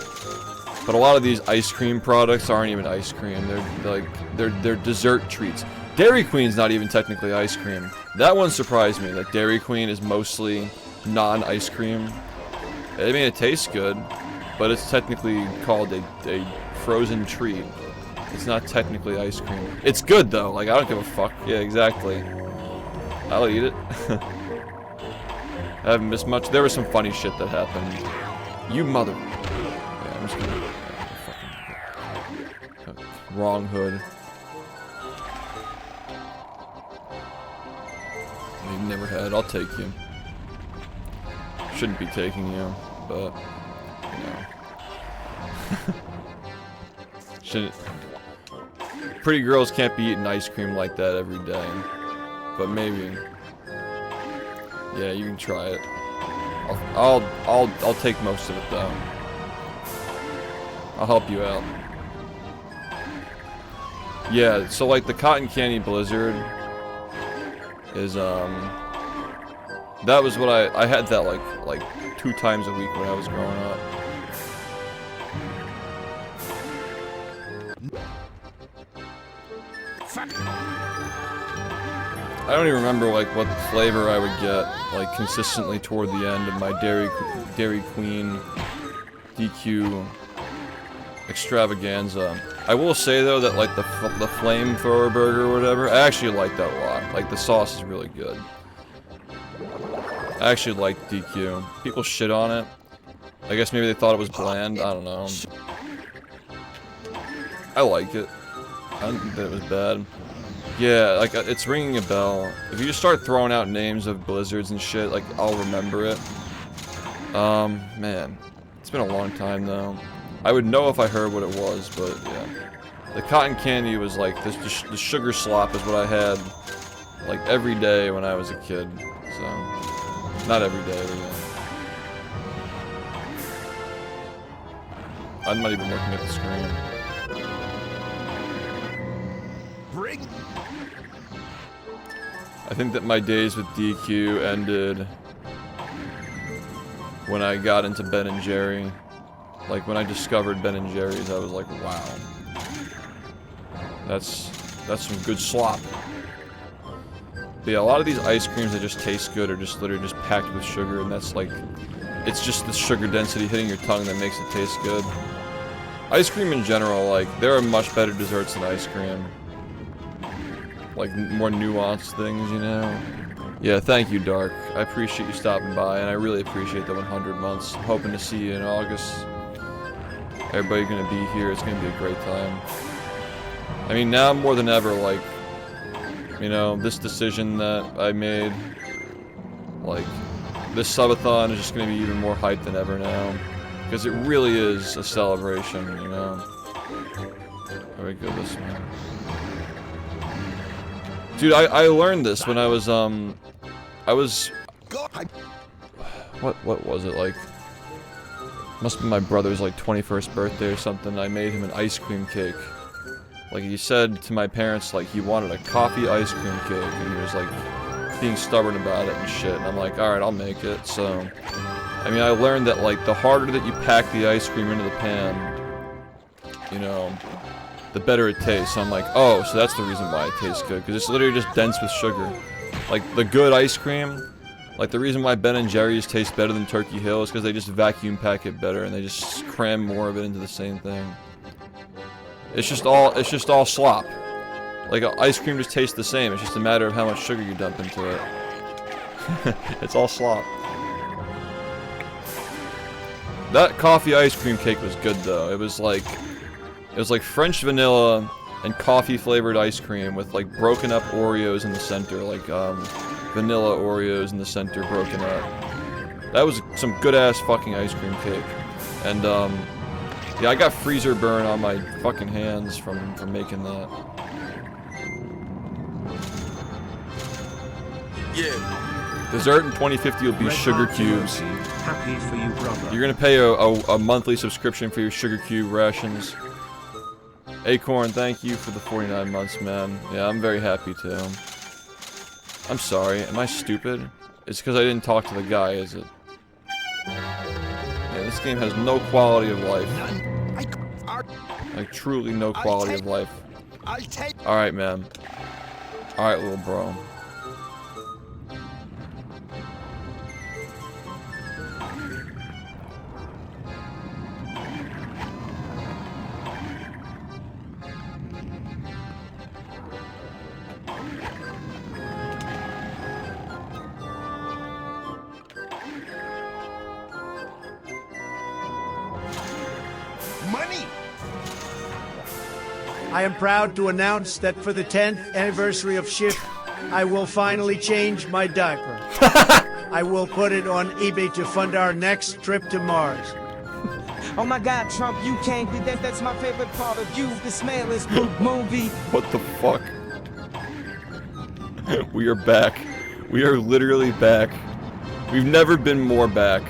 But a lot of these ice cream products aren't even ice cream. They're dessert treats. Dairy Queen's not even technically ice cream. That one surprised me, that Dairy Queen is mostly non-ice cream. I mean, it tastes good, but it's technically called a frozen treat. It's not technically ice cream. It's good though, like, I don't give a fuck. Yeah, exactly. I'll eat it. I haven't missed much. There was some funny shit that happened. You mother... Yeah, I'm just gonna... fucking... Wrong hood. You've never had. I'll take you. Shouldn't be taking you, but... You know. Shouldn't... Pretty girls can't be eating ice cream like that every day. But maybe... Yeah, you can try it. I'll take most of it though. I'll help you out. Yeah, so like the cotton candy blizzard is that was what I had that like 2 times a week when I was growing up. I don't even remember like what flavor I would get like consistently toward the end of my Dairy Queen DQ extravaganza. I will say though that like the flamethrower burger or whatever, I actually like that a lot. Like the sauce is really good. I actually like DQ. People shit on it. I guess maybe they thought it was bland. I don't know. I like it. I don't think that it was bad. Yeah, like, it's ringing a bell. If you just start throwing out names of blizzards and shit, like, I'll remember it. Man. It's been a long time, though. I would know if I heard what it was, but, yeah. The cotton candy was, like, the sugar slop is what I had, like, every day when I was a kid. So, not every day, but, yeah. I'm not even looking at the screen. I think that my days with DQ ended when I got into Ben & Jerry. Like, when I discovered Ben & Jerry's, I was like, wow. That's some good slop. But yeah, a lot of these ice creams that just taste good are just literally just packed with sugar, and that's like, it's just the sugar density hitting your tongue that makes it taste good. Ice cream in general, like, there are much better desserts than ice cream. Like, more nuanced things, you know? Yeah, thank you, Dark. I appreciate you stopping by, and I really appreciate the 100 months. I'm hoping to see you in August. Everybody gonna be here. It's gonna be a great time. I mean, now more than ever, like, you know, this decision that I made, like, this subathon is just gonna be even more hyped than ever now. Because it really is a celebration, you know? Very good, this one. Dude, I learned this when I was, what was it, like, must have been my brother's, like, 21st birthday or something. I made him an ice cream cake. Like, he said to my parents, like, he wanted a coffee ice cream cake, and he was, like, being stubborn about it and shit, and I'm like, alright, I'll make it, so, I mean, I learned that, like, the harder that you pack the ice cream into the pan, you know, the better it tastes. So I'm like, oh, so that's the reason why it tastes good, because it's literally just dense with sugar. Like, the good ice cream, like, the reason why Ben & Jerry's taste better than Turkey Hill is because they just vacuum pack it better, and they just cram more of it into the same thing. It's just all slop. Like, ice cream just tastes the same, it's just a matter of how much sugar you dump into it. It's all slop. That coffee ice cream cake was good, though. It was like French vanilla and coffee flavored ice cream with like broken up Oreos in the center, like vanilla Oreos in the center broken up. That was some good ass fucking ice cream cake. And yeah, I got freezer burn on my fucking hands from making that. Yeah. Dessert in 2050 will be Red sugar Heart cubes. emoji. Happy for you, brother. You're gonna pay a monthly subscription for your sugar cube rations. Acorn, thank you for the 49 months, man. Yeah, I'm very happy too. I'm sorry, am I stupid? It's because I didn't talk to the guy, is it? Yeah, this game has no quality of life. Like, truly no quality of life. Alright, man. Alright, little bro. I am proud to announce that for the 10th anniversary of SHiFT, I will finally change my diaper. I will put it on eBay to fund our next trip to Mars. Oh my God, Trump, you can't do that. That's my favorite part of you. The smellless movie. What the fuck? We are back. We are literally back. We've never been more back.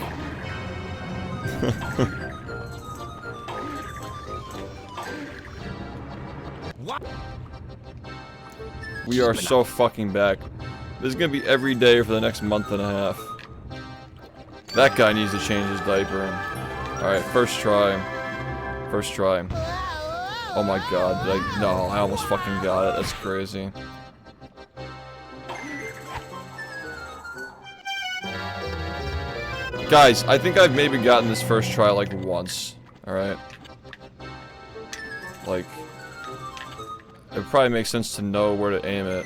We are so fucking back. This is gonna be every day for the next month and a half. That guy needs to change his diaper. Alright, first try. First try. Oh my god, no, I almost fucking got it. That's crazy. Guys, I think I've maybe gotten this first try like once. Alright? Like, it probably makes sense to know where to aim it.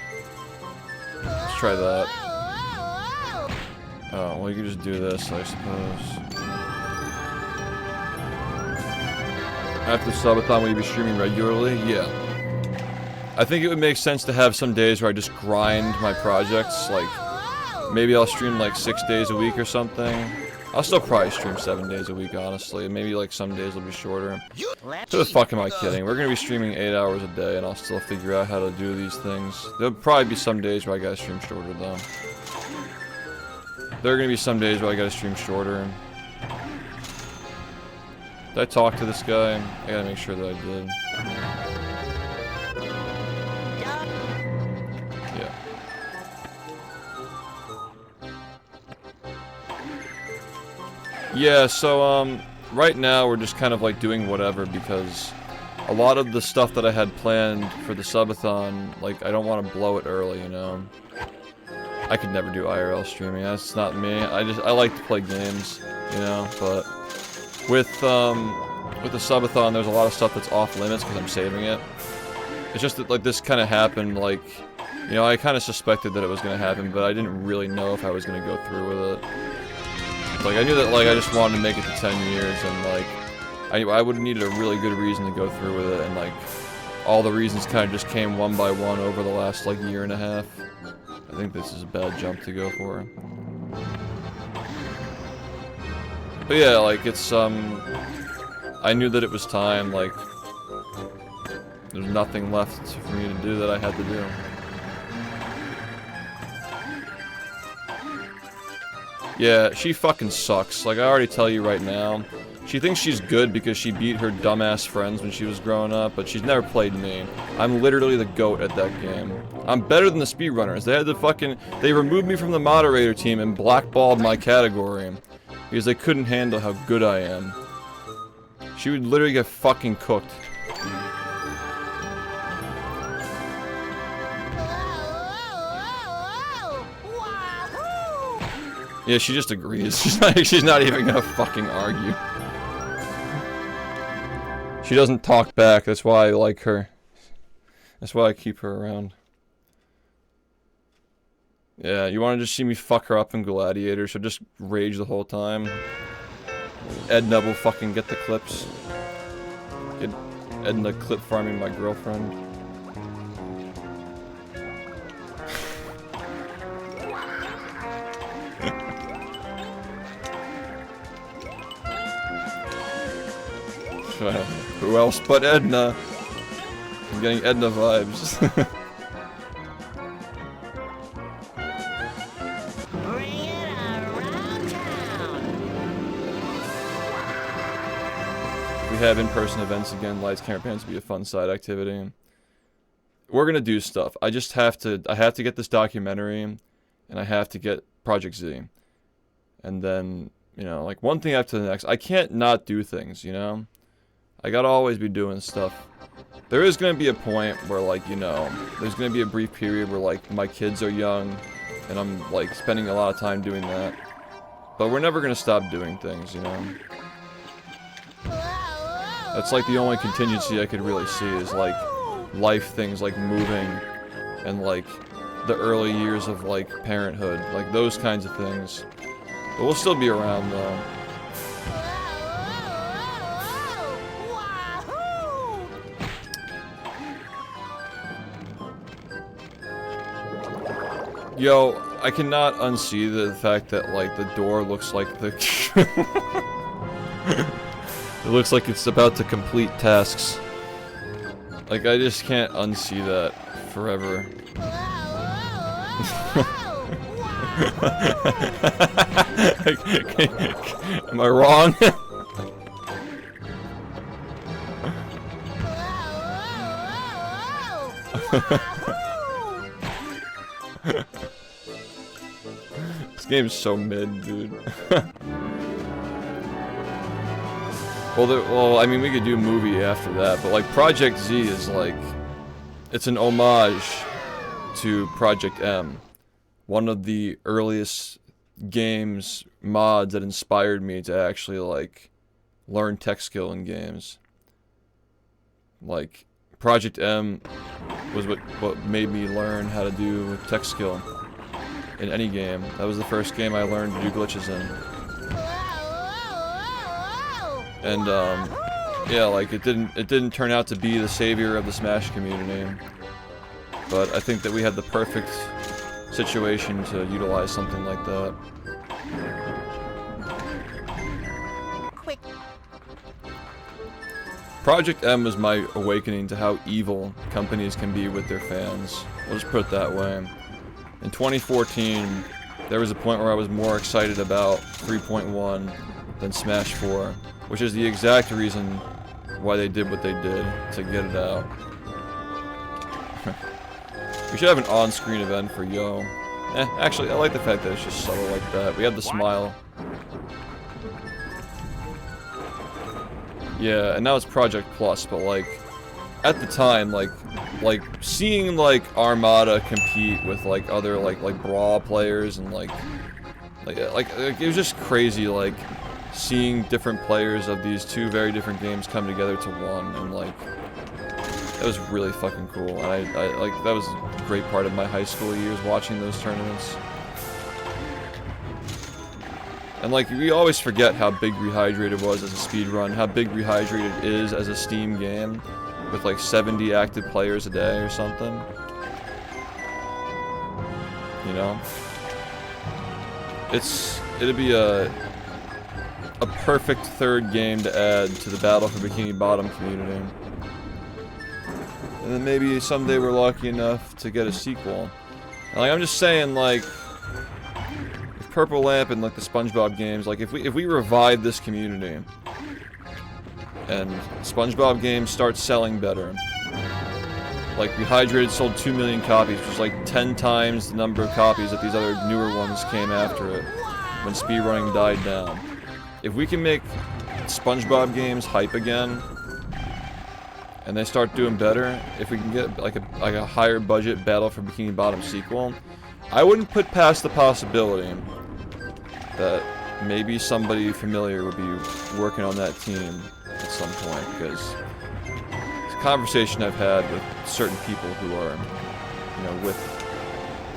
Let's try that. Oh, well, you can just do this, I suppose. After Subathon, will you be streaming regularly? Yeah. I think it would make sense to have some days where I just grind my projects. Like, maybe I'll stream like 6 days a week or something. I'll still probably stream 7 days a week, honestly. Maybe like some days will be shorter. Who the fuck am I kidding? We're gonna be streaming 8 hours a day, and I'll still figure out how to do these things. There'll probably be some days where I gotta stream shorter, though. There are gonna be some days where I gotta stream shorter. Did I talk to this guy? I gotta make sure that I did. Yeah. Yeah, so, right now we're just kind of like doing whatever because a lot of the stuff that I had planned for the subathon, like, I don't want to blow it early, you know? I could never do IRL streaming, that's not me. I like to play games, you know, but with the subathon, there's a lot of stuff that's off limits because I'm saving it. It's just that, like, this kind of happened, like, you know, I kind of suspected that it was going to happen, but I didn't really know if I was going to go through with it. Like, I knew that, like, I just wanted to make it to 10 years, and, like, I would have needed a really good reason to go through with it, and, like, all the reasons kind of just came one by one over the last, like, year and a half. I think this is a bad jump to go for. But yeah, like, it's, I knew that it was time, like, there's nothing left for me to do that I had to do. Yeah, she fucking sucks. Like, I already tell you right now. She thinks she's good because she beat her dumbass friends when she was growing up, but she's never played me. I'm literally the GOAT at that game. I'm better than the speedrunners. They had to fucking... They removed me from the moderator team and blackballed my category. Because they couldn't handle how good I am. She would literally get fucking cooked. Yeah, she just agrees. She's not even gonna fucking argue. She doesn't talk back, that's why I like her. That's why I keep her around. Yeah, you wanna just see me fuck her up in Gladiator, she'll just rage the whole time. Edna will fucking get the clips. Get Edna clip farming my girlfriend. Who else but Edna? I'm getting Edna vibes. We have in-person events again. Lights, camera, pans be a fun side activity. We're gonna do stuff. I just have to. I have to get this documentary, and I have to get Project Z, and then you know, like one thing after the next. I can't not do things. You know, I gotta always be doing stuff. There is gonna be a point where, like, you know, there's gonna be a brief period where like my kids are young, and I'm like spending a lot of time doing that. But we're never gonna stop doing things. You know. That's like the only contingency I could really see is like life things like moving and like the early years of like parenthood, like those kinds of things. But we'll still be around though. Yo, I cannot unsee the fact that like the door looks like the it looks like it's about to complete tasks. Like, I just can't unsee that forever. Am I wrong? This game's so mid, dude. Well, I mean, we could do a movie after that, but like Project Z is like, it's an homage to Project M, one of the earliest games mods that inspired me to actually like learn tech skill in games. Like Project M was what made me learn how to do tech skill in any game. That was the first game I learned to do glitches in. And yeah, like it didn't turn out to be the savior of the Smash community, but I think that we had the perfect situation to utilize something like that. Quick. Project M was my awakening to how evil companies can be with their fans. We'll just put it that way. In 2014, there was a point where I was more excited about 3.1 than Smash 4. Which is the exact reason why they did what they did, to get it out. We should have an on-screen event for Yo. Actually, I like the fact that it's just subtle like that. We have the smile. Yeah, and now it's Project Plus, but like, at the time, like seeing like Armada compete with like other like Brawl players and like it was just crazy, like seeing different players of these two very different games come together to one, and like that was really fucking cool. And I like that was a great part of my high school years, watching those tournaments. And like we always forget how big Rehydrated was as a speedrun, how big Rehydrated is as a Steam game with like 70 active players a day or something. You know? It'd be a perfect third game to add to the Battle for Bikini Bottom community. And then maybe someday we're lucky enough to get a sequel. And like I'm just saying, like, if Purple Lamp and like the SpongeBob games, like if we revive this community and SpongeBob games start selling better, like Rehydrated sold 2 million copies, which is like 10 times the number of copies that these other newer ones came after it when speedrunning died down. If we can make SpongeBob games hype again, and they start doing better, if we can get like a higher budget Battle for Bikini Bottom sequel, I wouldn't put past the possibility that maybe somebody familiar would be working on that team at some point, because it's a conversation I've had with certain people who are, you know, with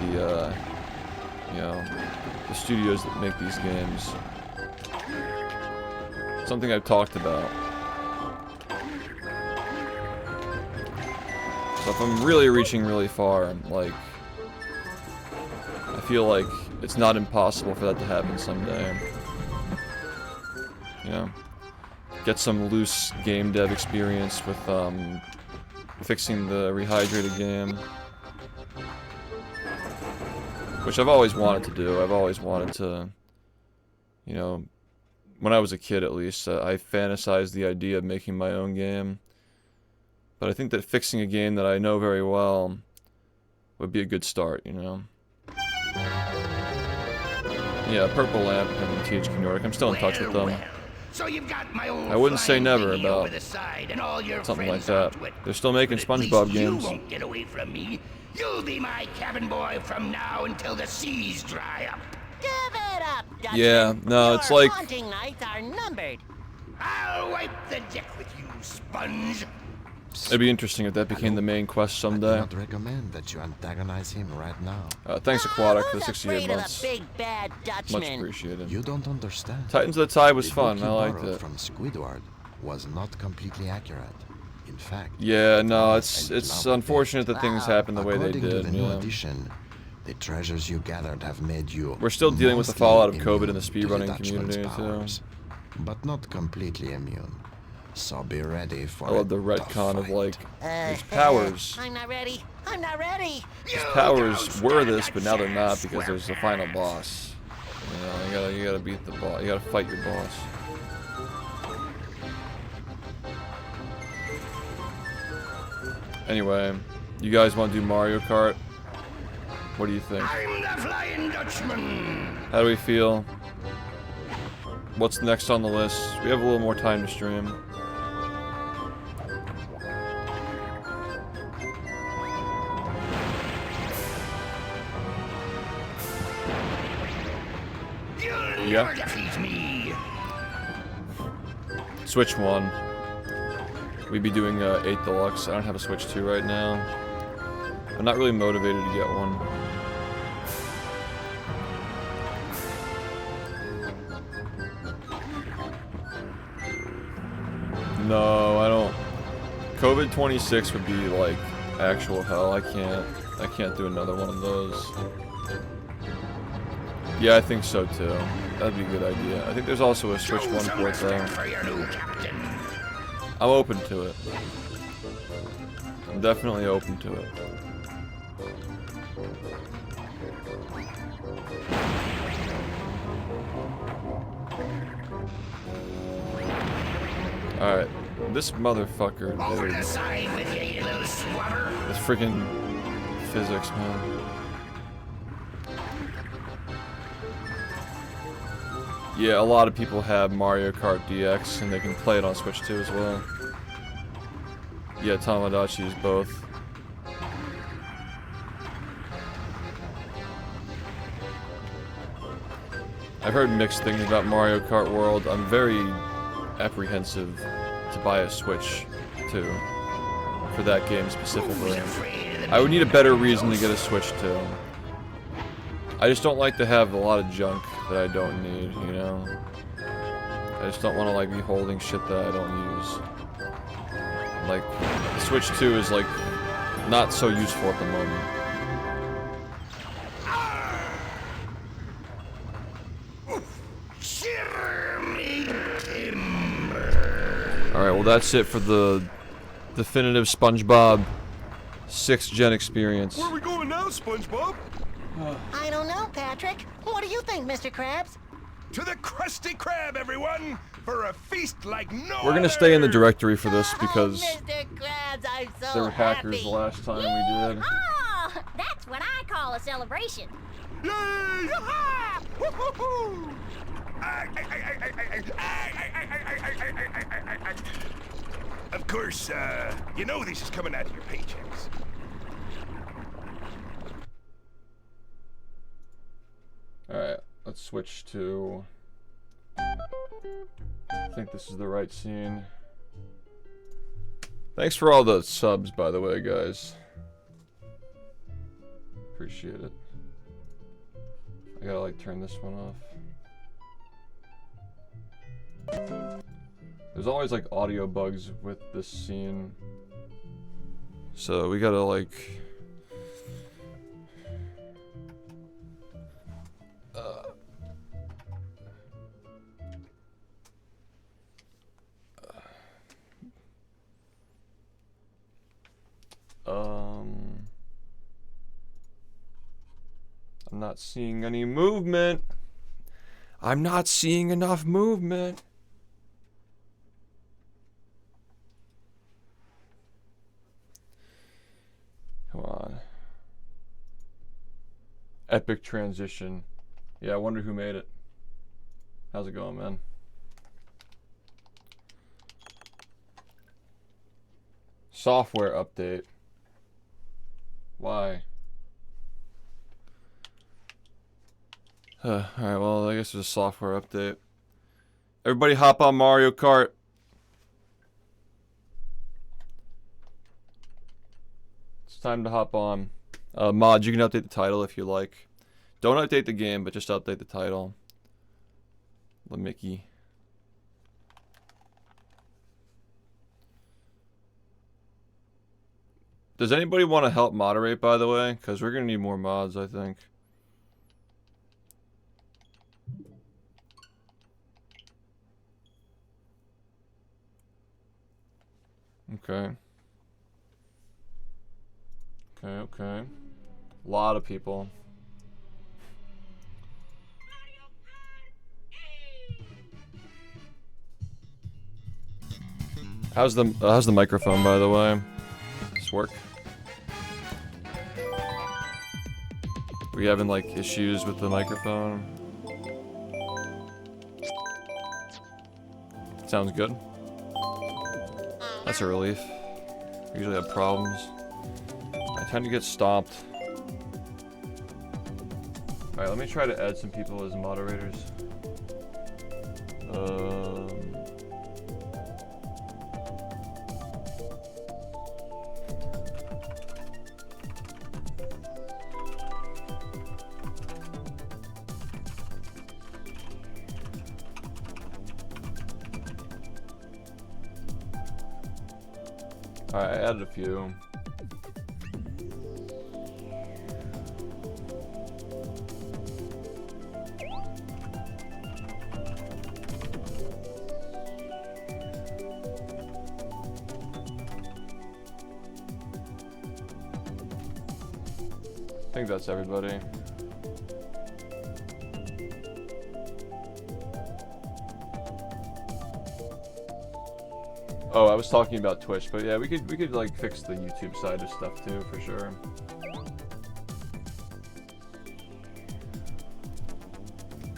the, you know, the studios that make these games. Something I've talked about. So if I'm really reaching really far, like, I feel like it's not impossible for that to happen someday. You know? get some loose game dev experience with fixing the rehydrated game, which I've always wanted to do. I've always wanted to, you know, when I was a kid at least, I fantasized the idea of making my own game. But I think that fixing a game that I know very well would be a good start, you know. Yeah, Purple Lamp and THQ Nordic. I'm still in touch with them. So you've got my old I wouldn't say never flying about over the side and all your something like friends that. onto it. They're still making But at least SpongeBob games. You won't get away from me. You'll be my cabin boy from now until the seas dry up. Give it up, Dutchman. Yeah, no, it's Your like... haunting nights are numbered. I'll wipe the deck with you, sponge. It'd be interesting if that became the main quest someday. I would recommend that you antagonize him right now. Thanks, Aquatic, for the Who's 68 afraid of months. the big bad Dutchman? Much appreciated. You don't understand. Titans of the Tide was The fun. book I you liked borrowed it. from Squidward was not completely accurate. In fact, Yeah, no, it's unfortunate that things happen the way they according to did. the new Yeah. edition, the treasures you gathered have made you. We're still dealing with the mostly fallout of COVID immune in the to speedrunning Dutchman's community, too. powers, but not completely immune. So be ready for I love the retcon of, like, his powers. I'm not ready. I'm not ready. His powers were this, but now they're not because there's the final boss. You know, you gotta beat the boss. You gotta fight your boss. Anyway, you guys want to do Mario Kart? What do you think? I'm the Flying Dutchman. How do we feel? What's next on the list? We have a little more time to stream. You'll never defeat me. Switch 1. We'd be doing 8 Deluxe. I don't have a Switch 2 right now. I'm not really motivated to get one. No, I don't. COVID 26 would be like actual hell. I can't do another one of those. Yeah, I think so too. That'd be a good idea. I think there's also a Switch 1 port though. I'm open to it. I'm definitely open to it. Alright. This motherfucker, Over dude. the side with you, you little swabber. This freaking physics, man. Yeah, a lot of people have Mario Kart DX, and they can play it on Switch 2 as well. Yeah, Tamagotchi is both. I've heard mixed things about Mario Kart World. I'm very apprehensive to buy a Switch 2 for that game specifically. I would need a better reason to get a Switch 2. I just don't like to have a lot of junk that I don't need, you know? I just don't want to, like, be holding shit that I don't use. Like, the Switch 2 is, like, not so useful at the moment. Alright, well that's it for the definitive SpongeBob 6th gen experience. Where are we going now, SpongeBob? I don't know, Patrick. What do you think, Mr. Krabs? To the Krusty Krab, everyone! For a feast like no We're gonna stay in the directory for this because Mr. Krabs, I'm so there were hackers happy. the last time we did. Oh, that's what I call a celebration. Yay! Woo-hoo-hoo! Of course, you know this is coming out of your paychecks. Alright, let's switch to... I think this is the right scene. Thanks for all the subs, by the way, guys. Appreciate it. I gotta, like, turn this one off. There's always, like, audio bugs with this scene. So, we gotta, like... Not seeing any movement. I'm not seeing enough movement. Come on. Epic transition. Yeah, I wonder who made it. How's it going, man? Software update. Why? Alright, well, I guess there's a software update. Everybody hop on Mario Kart. It's time to hop on. Mods, you can update the title if you like. Don't update the game, but just update the title. Mickey. Does anybody want to help moderate, by the way? Because we're going to need more mods, I think. Okay. Okay. A lot of people. How's the microphone, by the way? Does this work? We having like issues with the microphone? Sounds good. That's a relief. We usually have problems. I tend to get stopped. Alright, let me try to add some people as moderators. Alright, I added a few. I think that's everybody. Oh, I was talking about Twitch, but yeah, we could like fix the YouTube side of stuff too, for sure.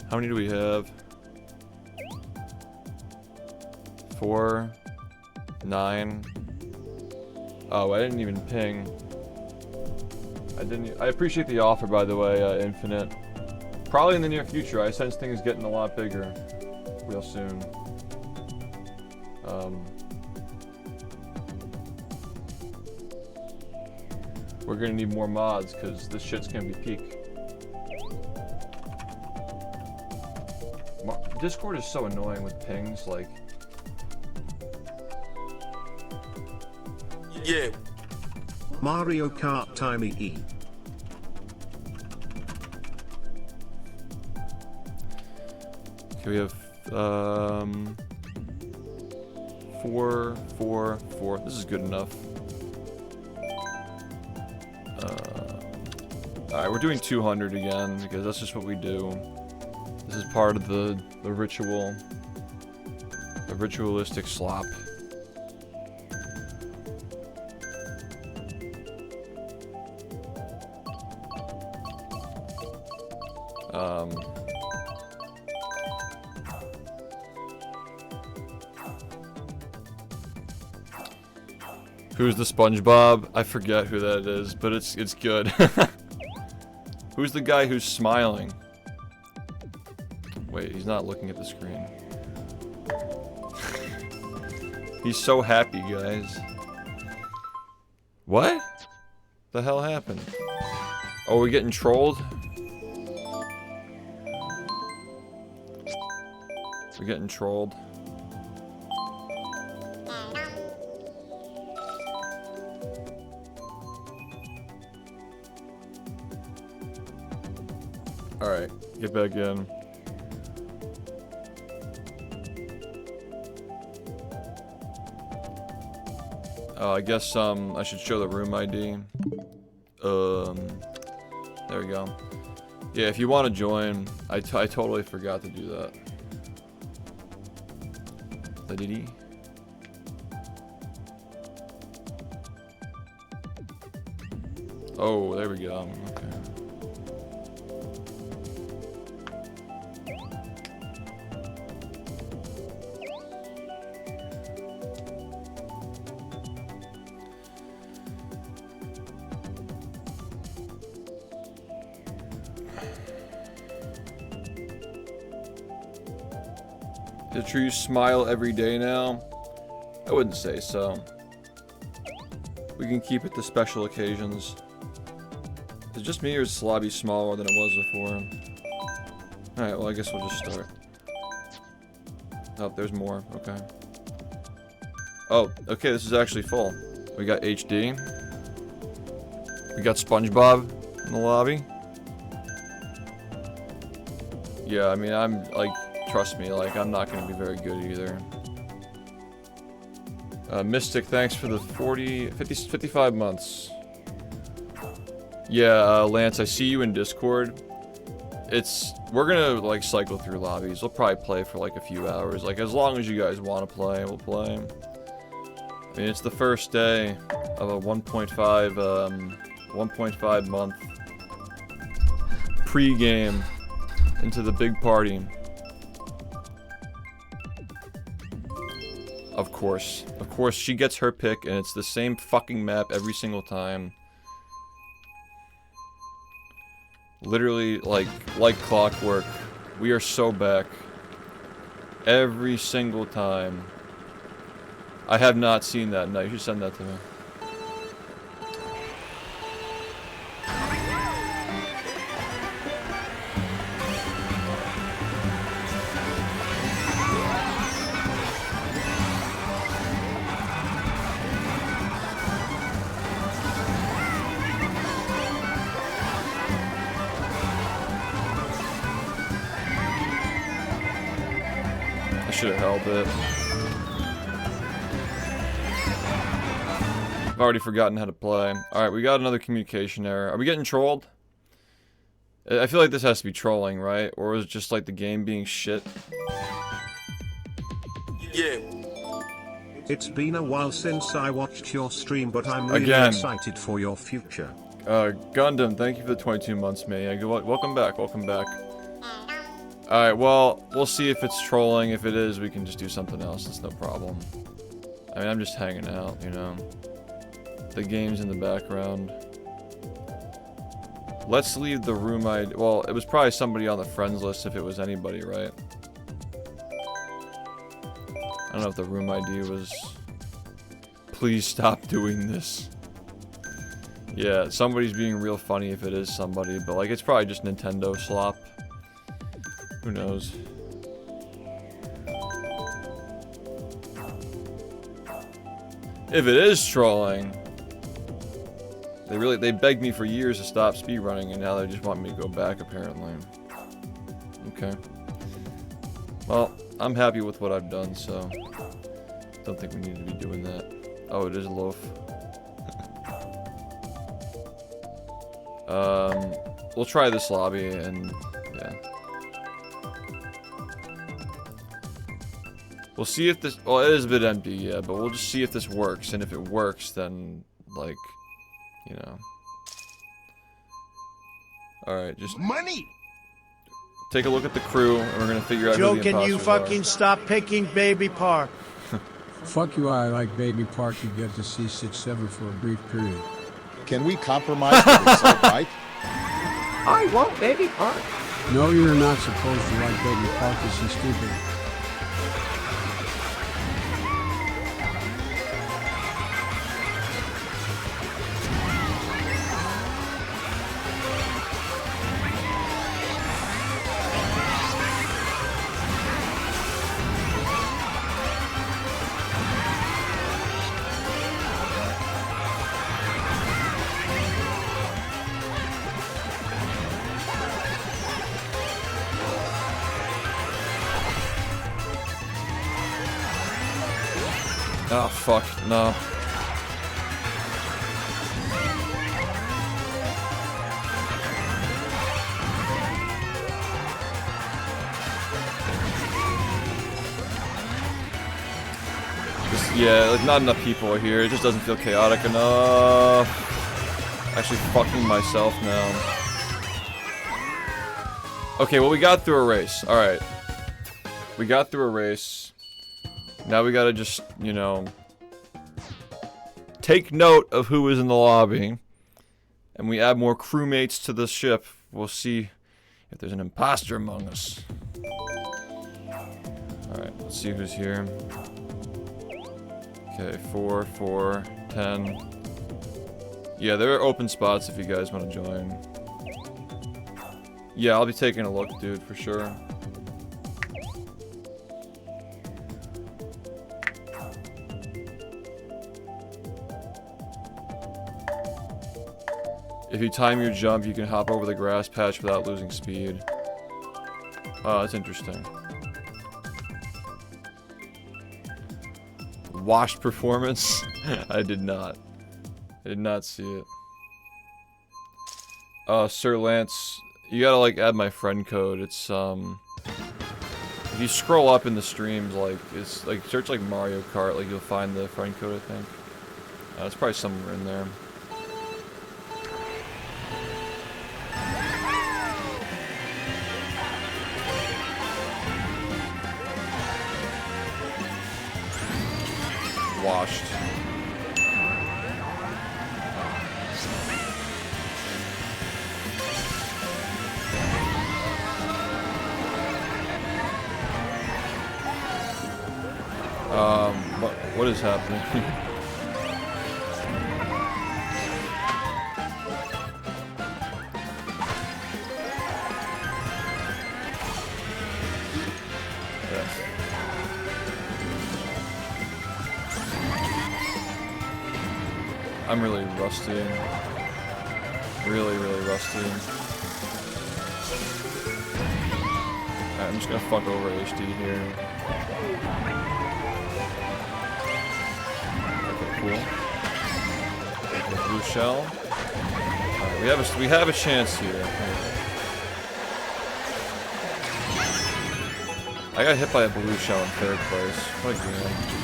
How many do we have? 4, 9. Oh, I didn't even ping. I appreciate the offer, by the way, Infinite. Probably in the near future. I sense things getting a lot bigger real soon. We're gonna need more mods because this shit's gonna be peak. Discord is so annoying with pings, like. Yeah. Mario Kart Timey E. Okay, we have 4, 4, 4. This is good enough. Alright, we're doing 200 again because that's just what we do. This is part of the ritual. The ritualistic slop. Who's the SpongeBob? I forget who that is, but it's good. Who's the guy who's smiling? Wait, he's not looking at the screen. He's so happy, guys. What? The hell happened? Oh, we getting trolled? We're getting trolled. Alright, get back in. I guess I should show the room ID. There we go. Yeah, if you want to join, I totally forgot to do that. Did he? Oh, there we go. Okay. Is it true you smile every day now? I wouldn't say so. We can keep it to special occasions. Is it just me or is this lobby smaller than it was before? Alright, well I guess we'll just start. Oh, there's more. Okay. Oh, okay, this is actually full. We got HD. We got SpongeBob in the lobby. Yeah, I mean, I'm like, trust me, like, I'm not gonna be very good either. Mystic, thanks for the 55 months. Yeah, Lance, I see you in Discord. We're gonna, like, cycle through lobbies. We'll probably play for, like, a few hours. Like, as long as you guys want to play, we'll play. I mean, it's the first day of a 1.5 month pre-game into the big party. Of course, she gets her pick, and it's the same fucking map every single time. Literally, like clockwork. We are so back. Every single time. I have not seen that. No, you should send that to me. Should have held it. I've already forgotten how to play. Alright, we got another communication error. Are we getting trolled? I feel like this has to be trolling, right? Or is it just like the game being shit? Yeah. It's been a while since I watched your stream, but I'm really excited for your future. Gundam, thank you for the 22 months, man. Welcome back, welcome back. Alright, well, we'll see if it's trolling. If it is, we can just do something else. It's no problem. I mean, I'm just hanging out, you know. The game's in the background. Let's leave the room ID. Well, it was probably somebody on the friends list if it was anybody, right? I don't know if the room ID was... Please stop doing this. Yeah, somebody's being real funny if it is somebody, but like, it's probably just Nintendo slop. Who knows? If it is trolling, they begged me for years to stop speedrunning, and now they just want me to go back, apparently. Okay. Well, I'm happy with what I've done, so don't think we need to be doing that. Oh, it is a loaf. We'll try this lobby, and yeah. We'll see if this... Well, it is a bit empty, yeah, but we'll just see if this works. And if it works, then, like, you know. Alright, just... Money! Take a look at the crew, and we're gonna figure out Joe, who the can you imposters are. fucking stop picking Baby Park? Fuck you, I like Baby Park. You get to see 6-7 for a brief period. Can we compromise for the site, right? I want Baby Park. No, you're not supposed to like Baby Park. This is stupid. Oh, fuck, no. Yeah, like not enough people are here. It just doesn't feel chaotic enough. Actually fucking myself now. Okay, well we got through a race. Alright. We got through a race. Now we gotta just, you know, take note of who is in the lobby. And we add more crewmates to the ship. We'll see if there's an imposter among us. Alright, let's see who's here. Okay, 4, 4, 10. Yeah, there are open spots if you guys want to join. Yeah, I'll be taking a look, dude, for sure. If you time your jump, you can hop over the grass patch without losing speed. Oh, that's interesting. Washed performance? I did not. I did not see it. Sir Lance, you gotta like add my friend code. It's if you scroll up in the streams, like it's like search like Mario Kart, like you'll find the friend code, I think. It's probably somewhere in there. Washed. What is happening? I'm really rusty. Really rusty. Alright, I'm just gonna fuck over HD here. Okay, cool. Okay, blue shell. Alright, we have a chance here. I got hit by a blue shell in third place. What a game.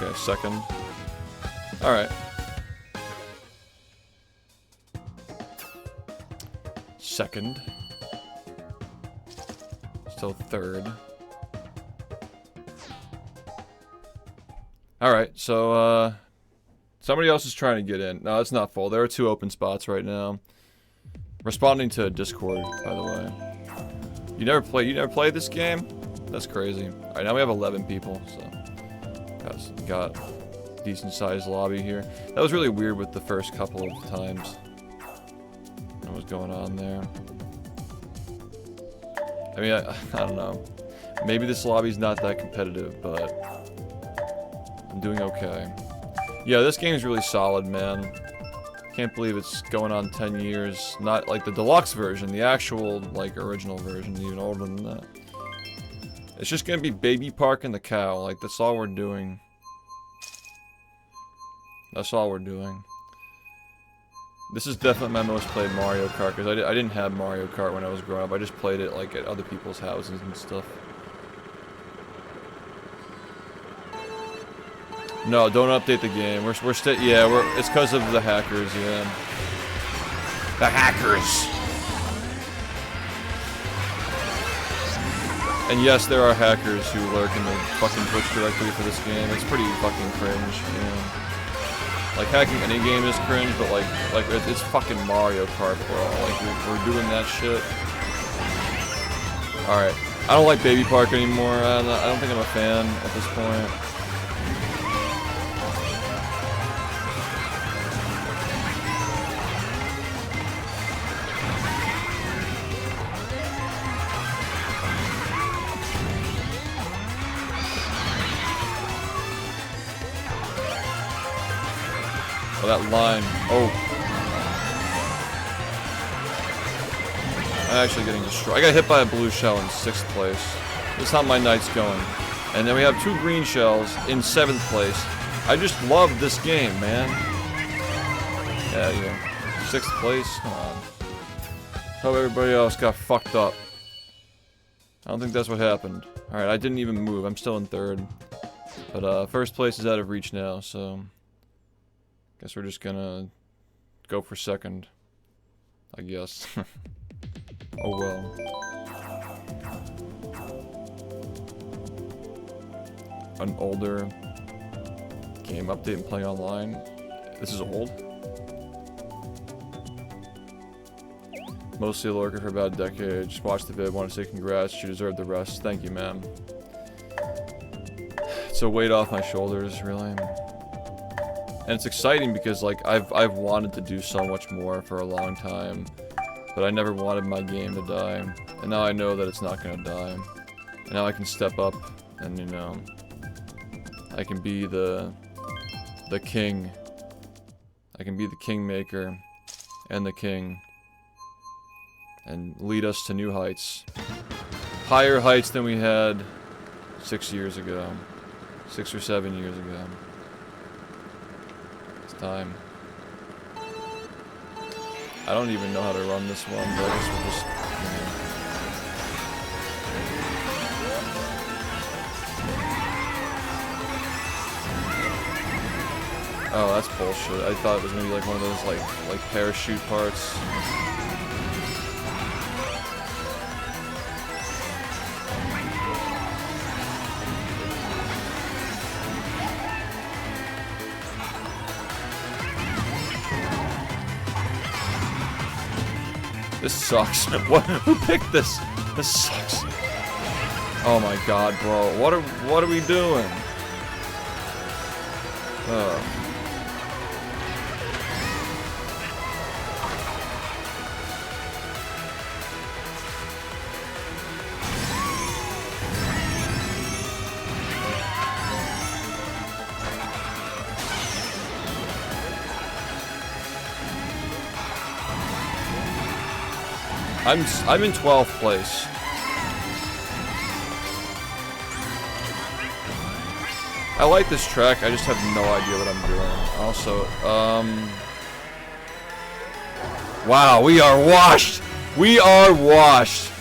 Okay, second. Alright. Second. Still third. Alright, so, somebody else is trying to get in. No, it's not full. There are 2 open spots right now. Responding to Discord, by the way. You never played this game? That's crazy. Alright, now we have 11 people, so. Got decent sized lobby here. That was really weird with the first couple of times. What was going on there? I mean, I don't know. Maybe this lobby's not that competitive, but I'm doing okay. Yeah, this game's really solid, man. Can't believe it's going on 10 years. Not like the deluxe version, the actual, like, original version, even older than that. It's just gonna be Baby Park and the cow. Like, that's all we're doing. That's all we're doing. This is definitely my most played Mario Kart, because I didn't have Mario Kart when I was growing up. I just played it, like, at other people's houses and stuff. No, don't update the game. It's because of the hackers, yeah. The hackers! And yes, there are hackers who lurk in the fucking Twitch directory for this game. It's pretty fucking cringe, you know. Like, hacking any game is cringe, but like it's fucking Mario Kart, bro. Like, we're doing that shit. Alright. I don't like Baby Park anymore. I don't think I'm a fan at this point. Oh, that line. Oh. I'm actually getting destroyed. I got hit by a blue shell in 6th place. That's how my night's going. And then we have 2 green shells in 7th place. I just love this game, man. Yeah. 6th place? Come on. Hope everybody else got fucked up. I don't think that's what happened. Alright, I didn't even move. I'm still in 3rd. But 1st place is out of reach now, so... guess we're just gonna go for 2nd. I guess. Oh well. An older game update and play online. This is old. Mostly a lurker for about a decade. Just watched the vid. Want to say congrats. You deserve the rest. Thank you, man. It's a weight off my shoulders, really. And it's exciting because, like, I've wanted to do so much more for a long time. But I never wanted my game to die. And now I know that it's not gonna die. And now I can step up and, you know... I can be the king. I can be the kingmaker and the king. And lead us to new heights. Higher heights than we had 6 years ago. 6 or 7 years ago. It's time. I don't even know how to run this one, but I guess we'll just... Oh, that's bullshit. I thought it was gonna be like one of those like parachute parts. This sucks. What? Who picked this? This sucks. Oh my god, bro. What are we doing? I'm in 12th place. I like this track, I just have no idea what I'm doing. Also, wow, we are washed! We are washed!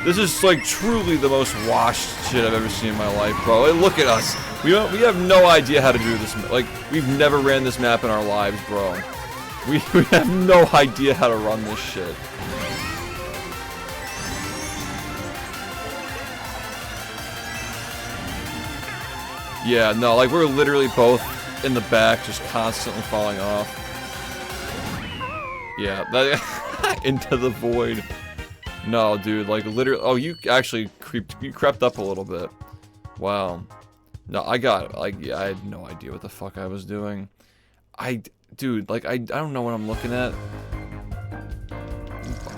This is like truly the most washed shit I've ever seen in my life, bro. Look at us. We have no idea how to do this. Like, we've never ran this map in our lives, bro. We have no idea how to run this shit. Yeah, no, like, we're literally both in the back, just constantly falling off. Yeah, that into the void. No, dude, like, literally, oh, you actually crept up a little bit. Wow. No, yeah, I had no idea what the fuck I was doing. Dude, like, I don't know what I'm looking at.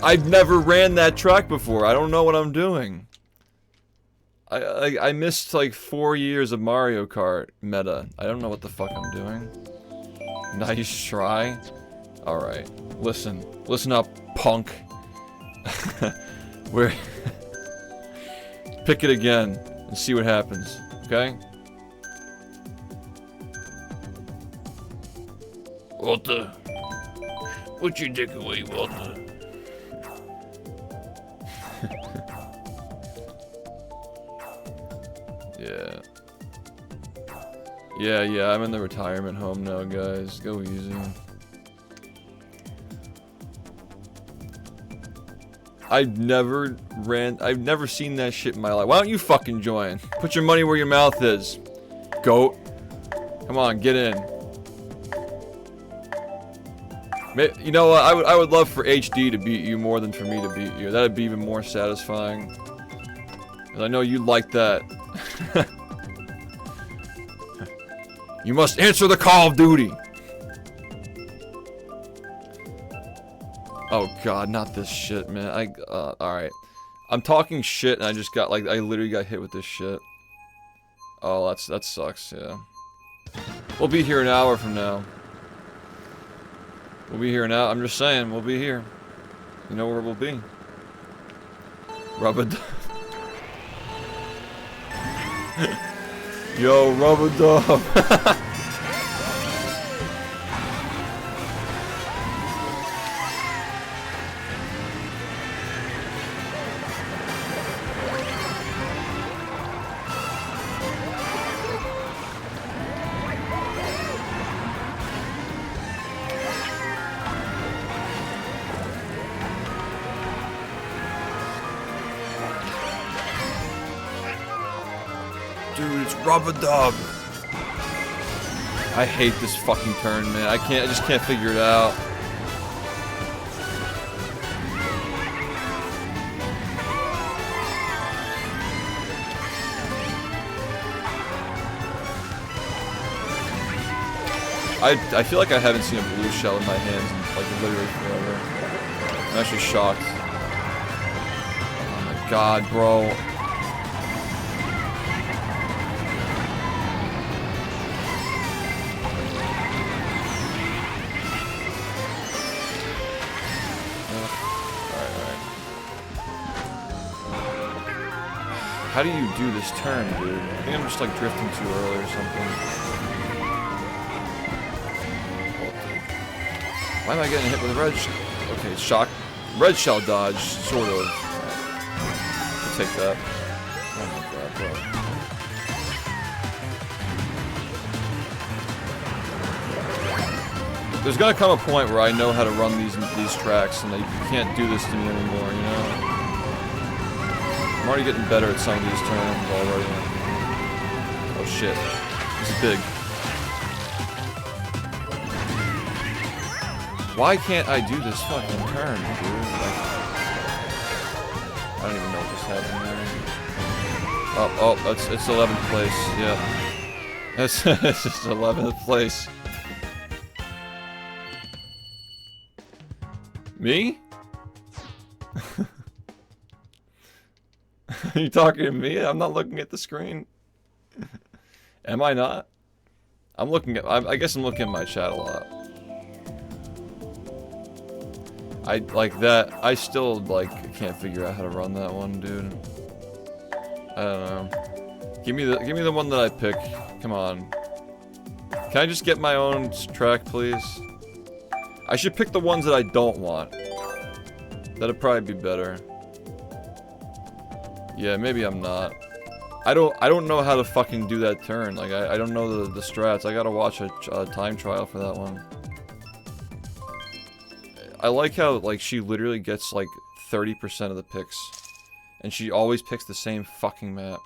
I've never ran that track before, I don't know what I'm doing. I missed like 4 years of Mario Kart meta. I don't know what the fuck I'm doing. Nice try. Alright. Listen up, punk. Pick it again and see what happens, okay? Walter. Put your dick away, Walter. Yeah, I'm in the retirement home now, guys. Go easy. I've never seen that shit in my life. Why don't you fucking join? Put your money where your mouth is, goat. Come on, get in. You know what? I would love for HD to beat you more than for me to beat you. That'd be even more satisfying. 'Cause I know you'd like that. You must answer the call of duty. Oh god, not this shit, man. Alright. I'm talking shit and I just got, like, I literally got hit with this shit. Oh, that sucks, yeah. We'll be here an hour from now. We'll be here now. I'm just saying, we'll be here. You know where we'll be. Rub-a-dub. Yo, rub-a-dub. Dude, it's rub-a-dub. I hate this fucking turn, man. I just can't figure it out. I feel like I haven't seen a blue shell in my hands in like literally forever. I'm actually shocked. Oh my god, bro. How do you do this turn, dude? I think I'm just like drifting too early or something. Why am I getting hit with a red shell? Okay, shock. Red shell dodge, sort of. I'll take that. Oh my god, bro. There's gonna come a point where I know how to run these tracks, and you can't do this to me anymore, you know? I'm already getting better at some of these turns already. Oh shit. This is big. Why can't I do this fucking turn, dude? Like, I don't even know what just happened there. Oh, it's 11th place, yeah. It's just 11th place. Me? Are you talking to me? I'm not looking at the screen. Am I not? I'm looking at... I guess I'm looking at my chat a lot. I like that. I still like can't figure out how to run that one, dude. I don't know. Give me the one that I pick. Come on. Can I just get my own track, please? I should pick the ones that I don't want. That'd probably be better. Yeah, maybe I'm not. I don't know how to fucking do that turn. Like I don't know the strats. I gotta watch a time trial for that one. I like how like she literally gets like 30% of the picks, and she always picks the same fucking map.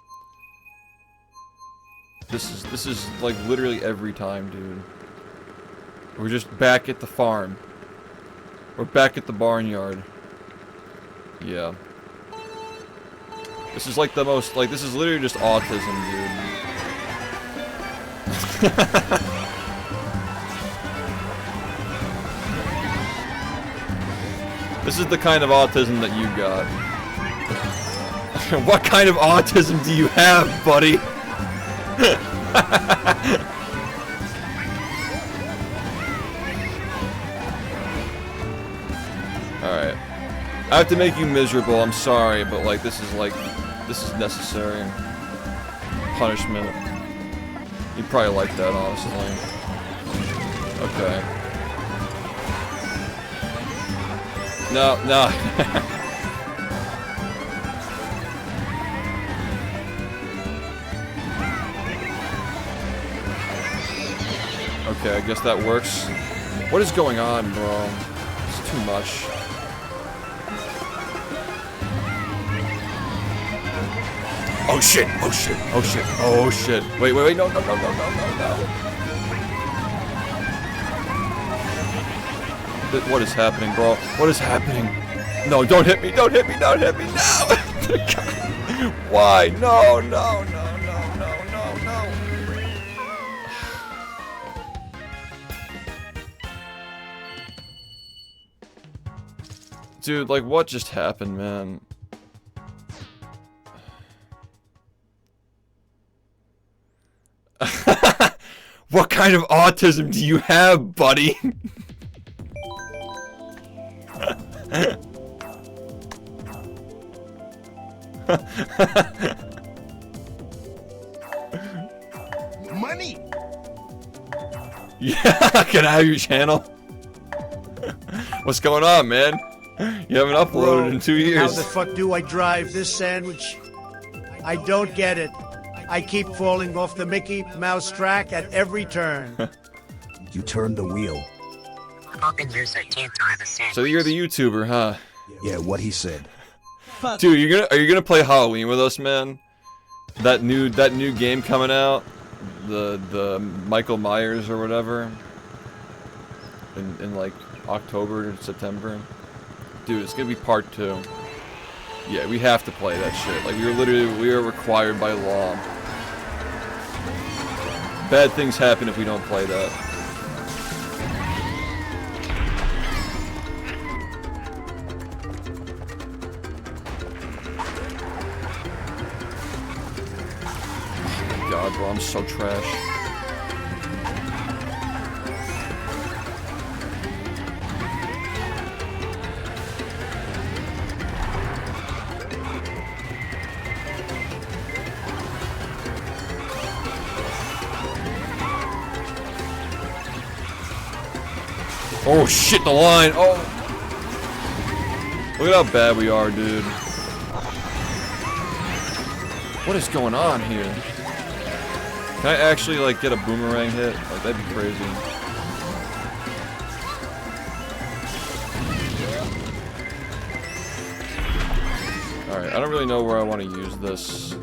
This is like literally every time, dude. We're just back at the farm. We're back at the barnyard. Yeah. This is like the most, like, this is literally just autism, dude. This is the kind of autism that you got. What kind of autism do you have, buddy? Alright. I have to make you miserable, I'm sorry, but like this is necessary. Punishment. You'd probably like that, honestly. Okay. No. Okay, I guess that works. What is going on, bro? It's too much. Oh shit! Oh shit! Oh shit! Oh shit! Wait! No! What is happening, bro? What is happening? No! Don't hit me! Don't hit me! Don't hit me! No! Why? No! Dude, like, what just happened, man? What kind of autism do you have, buddy? Money. Yeah, can I have your channel? What's going on, man? You haven't uploaded in 2 years. How the fuck do I drive this sandwich? I don't get it. I keep falling off the Mickey Mouse track at every turn. You turned the wheel. So you're the YouTuber, huh? Yeah, what he said. Dude, are you gonna play Halloween with us, man? That new game coming out, the Michael Myers or whatever, in like October or September. Dude, it's gonna be part 2. Yeah, we have to play that shit. Like we are required by law. Bad things happen if we don't play that. God, bro, I'm so trash. Oh shit, the line! Oh! Look at how bad we are, dude. What is going on here? Can I actually, like, get a boomerang hit? Like, that'd be crazy. Alright, I don't really know where I want to use this.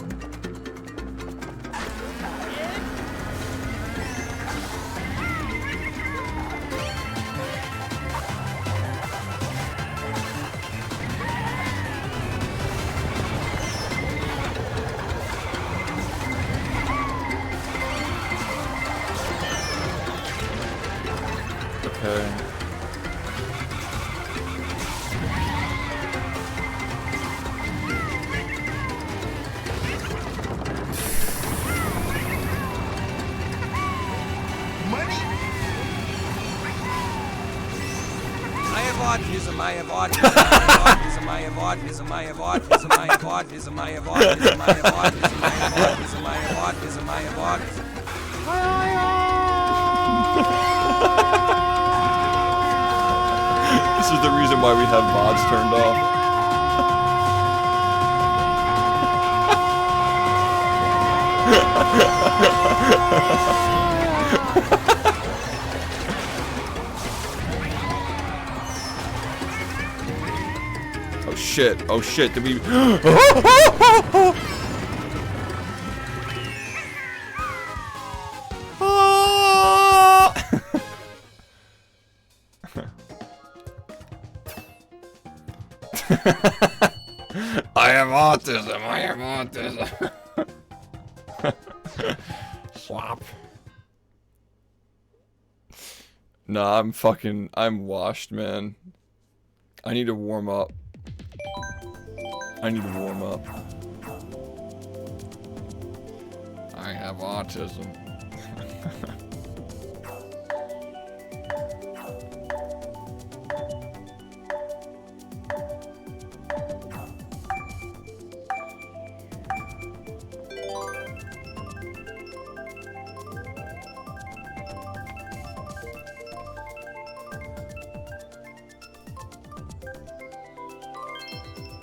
This is the reason why we have mods turned off. Oh shit, oh shit, did we... I have autism, I have autism. Swap. Nah, I'm washed, man. I need to warm up. I need to warm up. I have autism.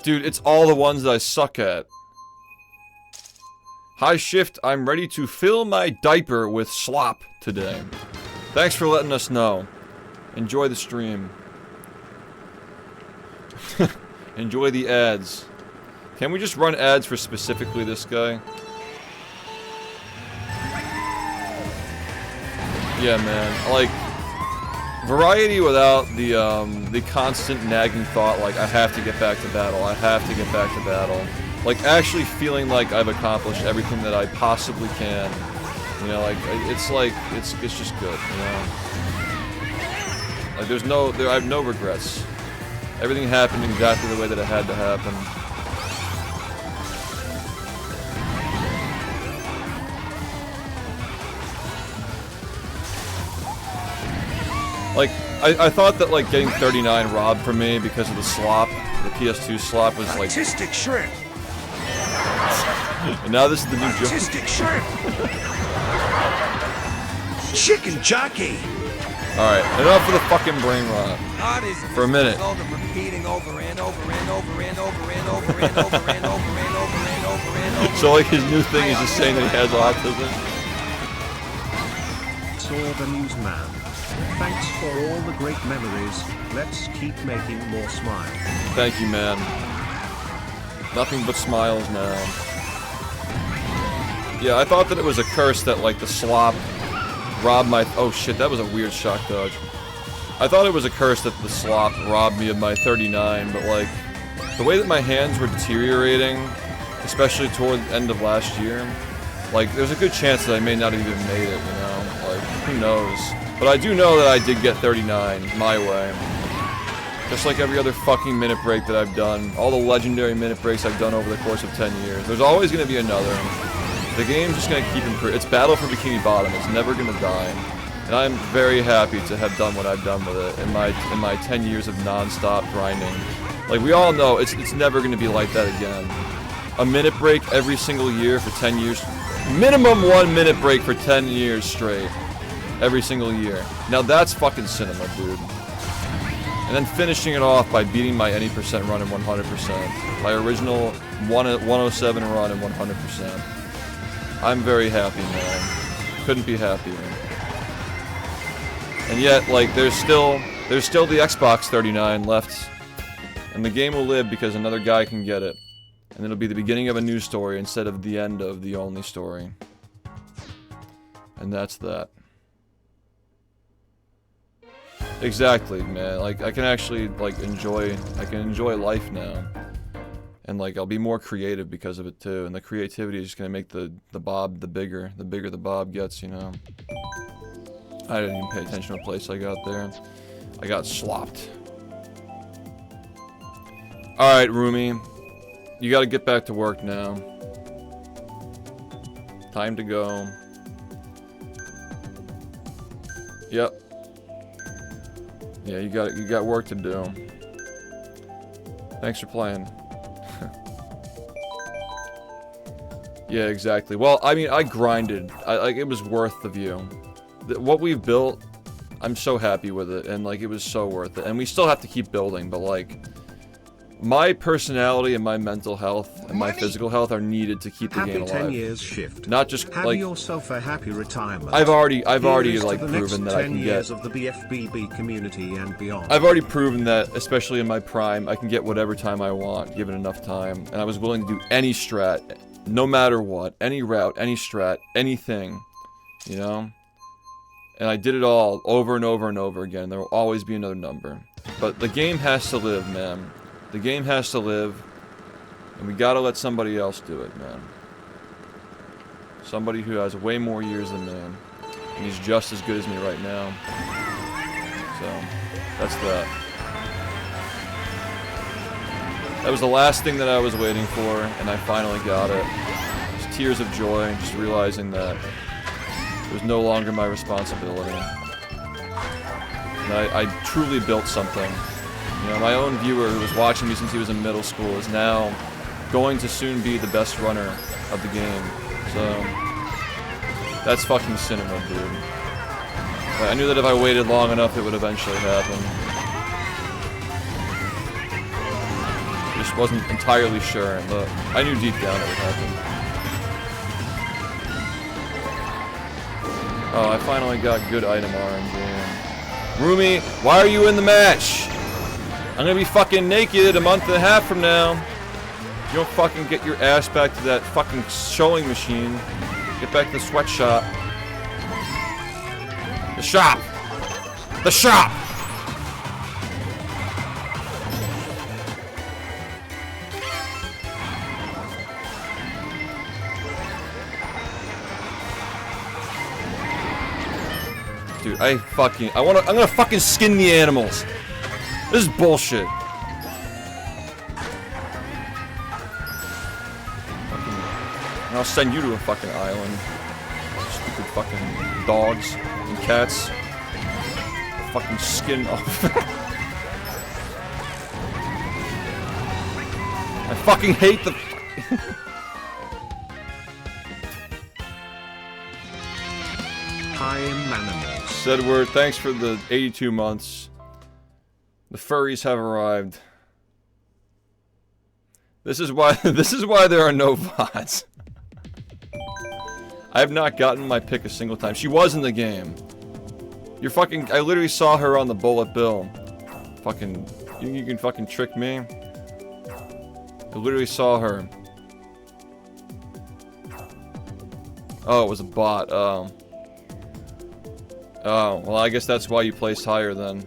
Dude, it's all the ones that I suck at. Hi, SHiFT. I'm ready to fill my diaper with slop today. Thanks for letting us know. Enjoy the stream. Enjoy the ads. Can we just run ads for specifically this guy? Yeah, man. Like... variety without the constant nagging thought like I have to get back to battle, I have to get back to battle. Like actually feeling like I've accomplished everything that I possibly can. You know, like it's just good, you know. Like I have no regrets. Everything happened exactly the way that it had to happen. Like, I thought that, like, getting 39 robbed from me because of the slop, the PS2 slop was, like... Artistic shrimp! And now this is the new joke. Artistic shirt. Chicken jockey. Alright, enough of the fucking brain rot. Art is For a minute. result of repeating over and over and over and over and over and over and over and over and over and over. So like his new thing is just saying that he has autism? Saw the newsman. Thanks for all the great memories. Let's keep making more smiles. Thank you, man. Nothing but smiles now. Yeah, I thought that it was a curse that like the slop robbed my— oh shit, that was a weird shock dodge. I thought it was a curse that the slop robbed me of my 39, but like, the way that my hands were deteriorating, especially toward the end of last year, like, there's a good chance that I may not have even made it, you know? Like, who knows? But I do know that I did get 39, my way. Just like every other fucking minute break that I've done, all the legendary minute breaks I've done over the course of 10 years. There's always gonna be another. The game's just gonna keep improving. It's Battle for Bikini Bottom. It's never gonna die. And I'm very happy to have done what I've done with it in my 10 years of non-stop grinding. Like, we all know, it's never gonna be like that again. A minute break every single year for 10 years. Minimum 1 minute break for 10 years straight. Every single year. Now that's fucking cinema, dude. And then finishing it off by beating my any percent run in 100%. My original 107 run in 100%. I'm very happy, man. Couldn't be happier. And yet, like, there's still the Xbox 39 left. And the game will live because another guy can get it. And it'll be the beginning of a new story instead of the end of the only story. And that's that. Exactly, man. Like, I can actually, like, enjoy life now. And, like, I'll be more creative because of it, too. And the creativity is just gonna make the bob the bigger the bob gets, you know? I didn't even pay attention to the place I got there. I got slopped. Alright, Rumi. You gotta get back to work now. Time to go. Yep. Yeah, you got work to do. Thanks for playing. Yeah, exactly. Well, I mean, I grinded. Like, it was worth the view. What we've built, I'm so happy with it, and like, it was so worth it. And we still have to keep building, but like, my personality and my mental health and my physical health are needed to keep the game alive. 10 years shift. Not just Have like yourself a happy retirement. I've already Here's like to the proven next that I 10 can years get of the BfBB community and beyond. I've already proven that, especially in my prime, I can get whatever time I want, given enough time. And I was willing to do any strat, no matter what, any route, any strat, anything, you know? And I did it all over and over and over again. There will always be another number. But the game has to live, man. The game has to live, and we gotta let somebody else do it, man. Somebody who has way more years than me, and he's just as good as me right now. So, that's that. That was the last thing that I was waiting for, and I finally got it. Just tears of joy, just realizing that it was no longer my responsibility. And I truly built something. You know, my own viewer who was watching me since he was in middle school is now going to soon be the best runner of the game. So, that's fucking cinema, dude. But I knew that if I waited long enough, it would eventually happen. Just wasn't entirely sure, but I knew deep down it would happen. Oh, I finally got good item RNG. Rumi, why are you in the match? I'm gonna be fucking naked a month and a half from now. You don't fucking get your ass back to that fucking sewing machine. Get back to the sweatshop. The shop! The shop! Dude, I'm gonna fucking skin the animals. This is bullshit. And I'll send you to a fucking island. Stupid fucking dogs and cats. Fucking skin off. I fucking hate the I am Manimal. Sedward, thanks for the 82 months. The furries have arrived. This is why there are no VODs. I have not gotten my pick a single time. She was in the game. You're fucking, I literally saw her on the bullet bill. Fucking, you can fucking trick me? I literally saw her. Oh, it was a bot. Oh. Oh, well I guess that's why you placed higher then.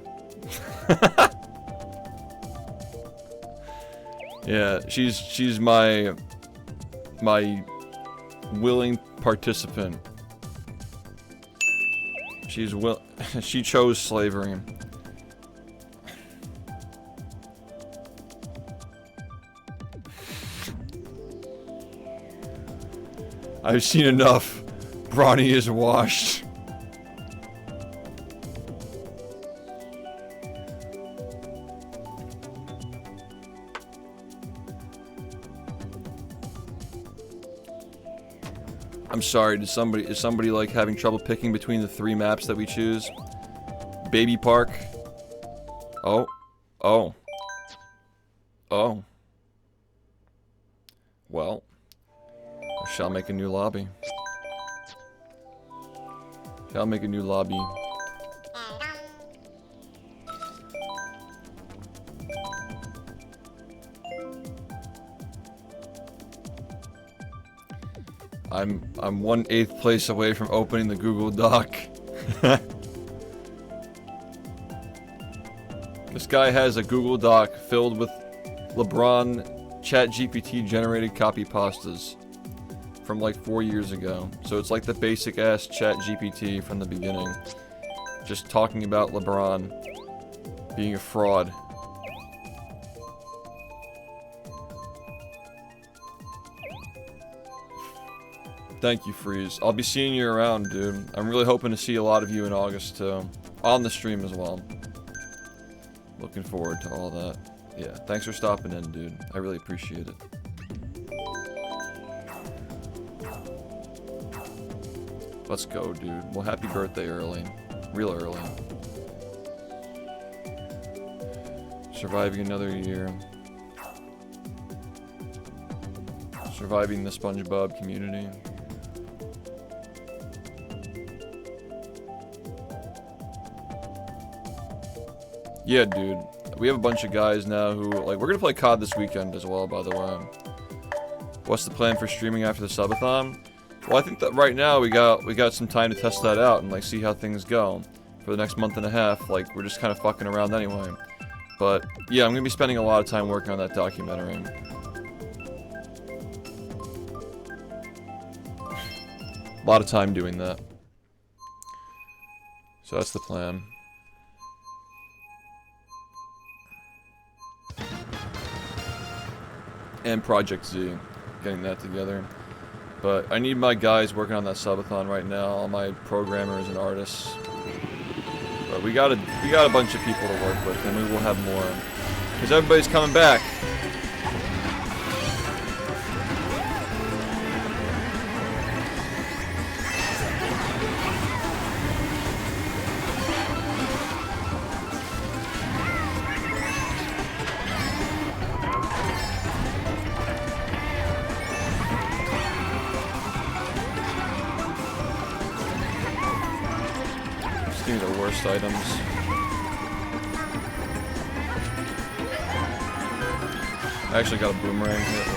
Yeah, she's my willing participant. She chose slavery. I've seen enough. Brawny is washed. I'm sorry, is somebody like having trouble picking between the 3 maps that we choose? Baby Park. Oh. Oh. Oh. Well. I shall make a new lobby. Shall make a new lobby. I'm 1/8 place away from opening the Google Doc. This guy has a Google Doc filled with LeBron ChatGPT generated copy pastas from like 4 years ago. So it's like the basic ass ChatGPT from the beginning. Just talking about LeBron being a fraud. Thank you, Freeze. I'll be seeing you around, dude. I'm really hoping to see a lot of you in August, too. On the stream as well. Looking forward to all that. Yeah, thanks for stopping in, dude. I really appreciate it. Let's go, dude. Well, happy birthday early. Real early. Surviving another year. Surviving the SpongeBob community. Yeah, dude. We have a bunch of guys now who, like, we're gonna play COD this weekend as well, by the way. What's the plan for streaming after the subathon? Well, I think that right now we got some time to test that out and, like, see how things go. For the next month and a half, like, we're just kind of fucking around anyway. But, yeah, I'm gonna be spending a lot of time working on that documentary. A lot of time doing that. So that's the plan. And Project Z, getting that together. But I need my guys working on that subathon right now, all my programmers and artists. But we got a bunch of people to work with, and we will have more. Because everybody's coming back. Items. I actually got a boomerang hit.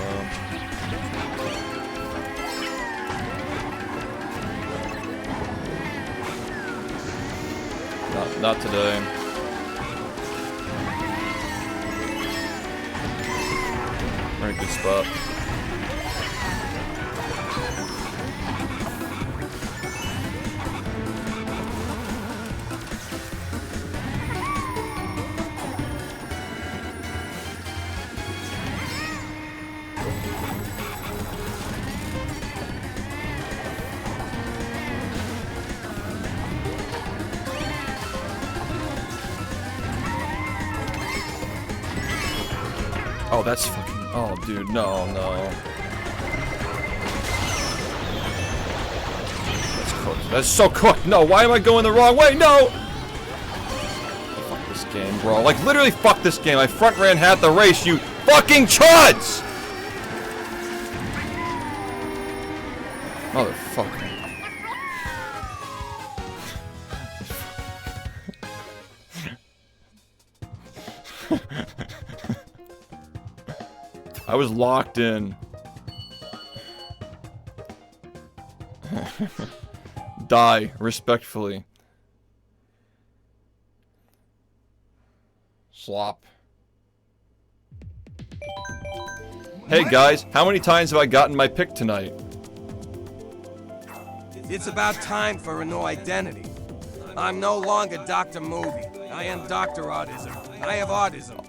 Wow. Not today. We're in a good spot. Oh, that's fucking... Oh, dude, no. That's cooked. That's so cooked. No, why am I going the wrong way? No! Fuck this game, bro. Like, literally fuck this game. I front ran half the race, you fucking chuds! Motherfucker. I was locked in. Die, respectfully. Slop. Hey guys, how many times have I gotten my pick tonight? It's about time for a new identity. I'm no longer Dr. Movie. I am Dr. Autism. I have autism.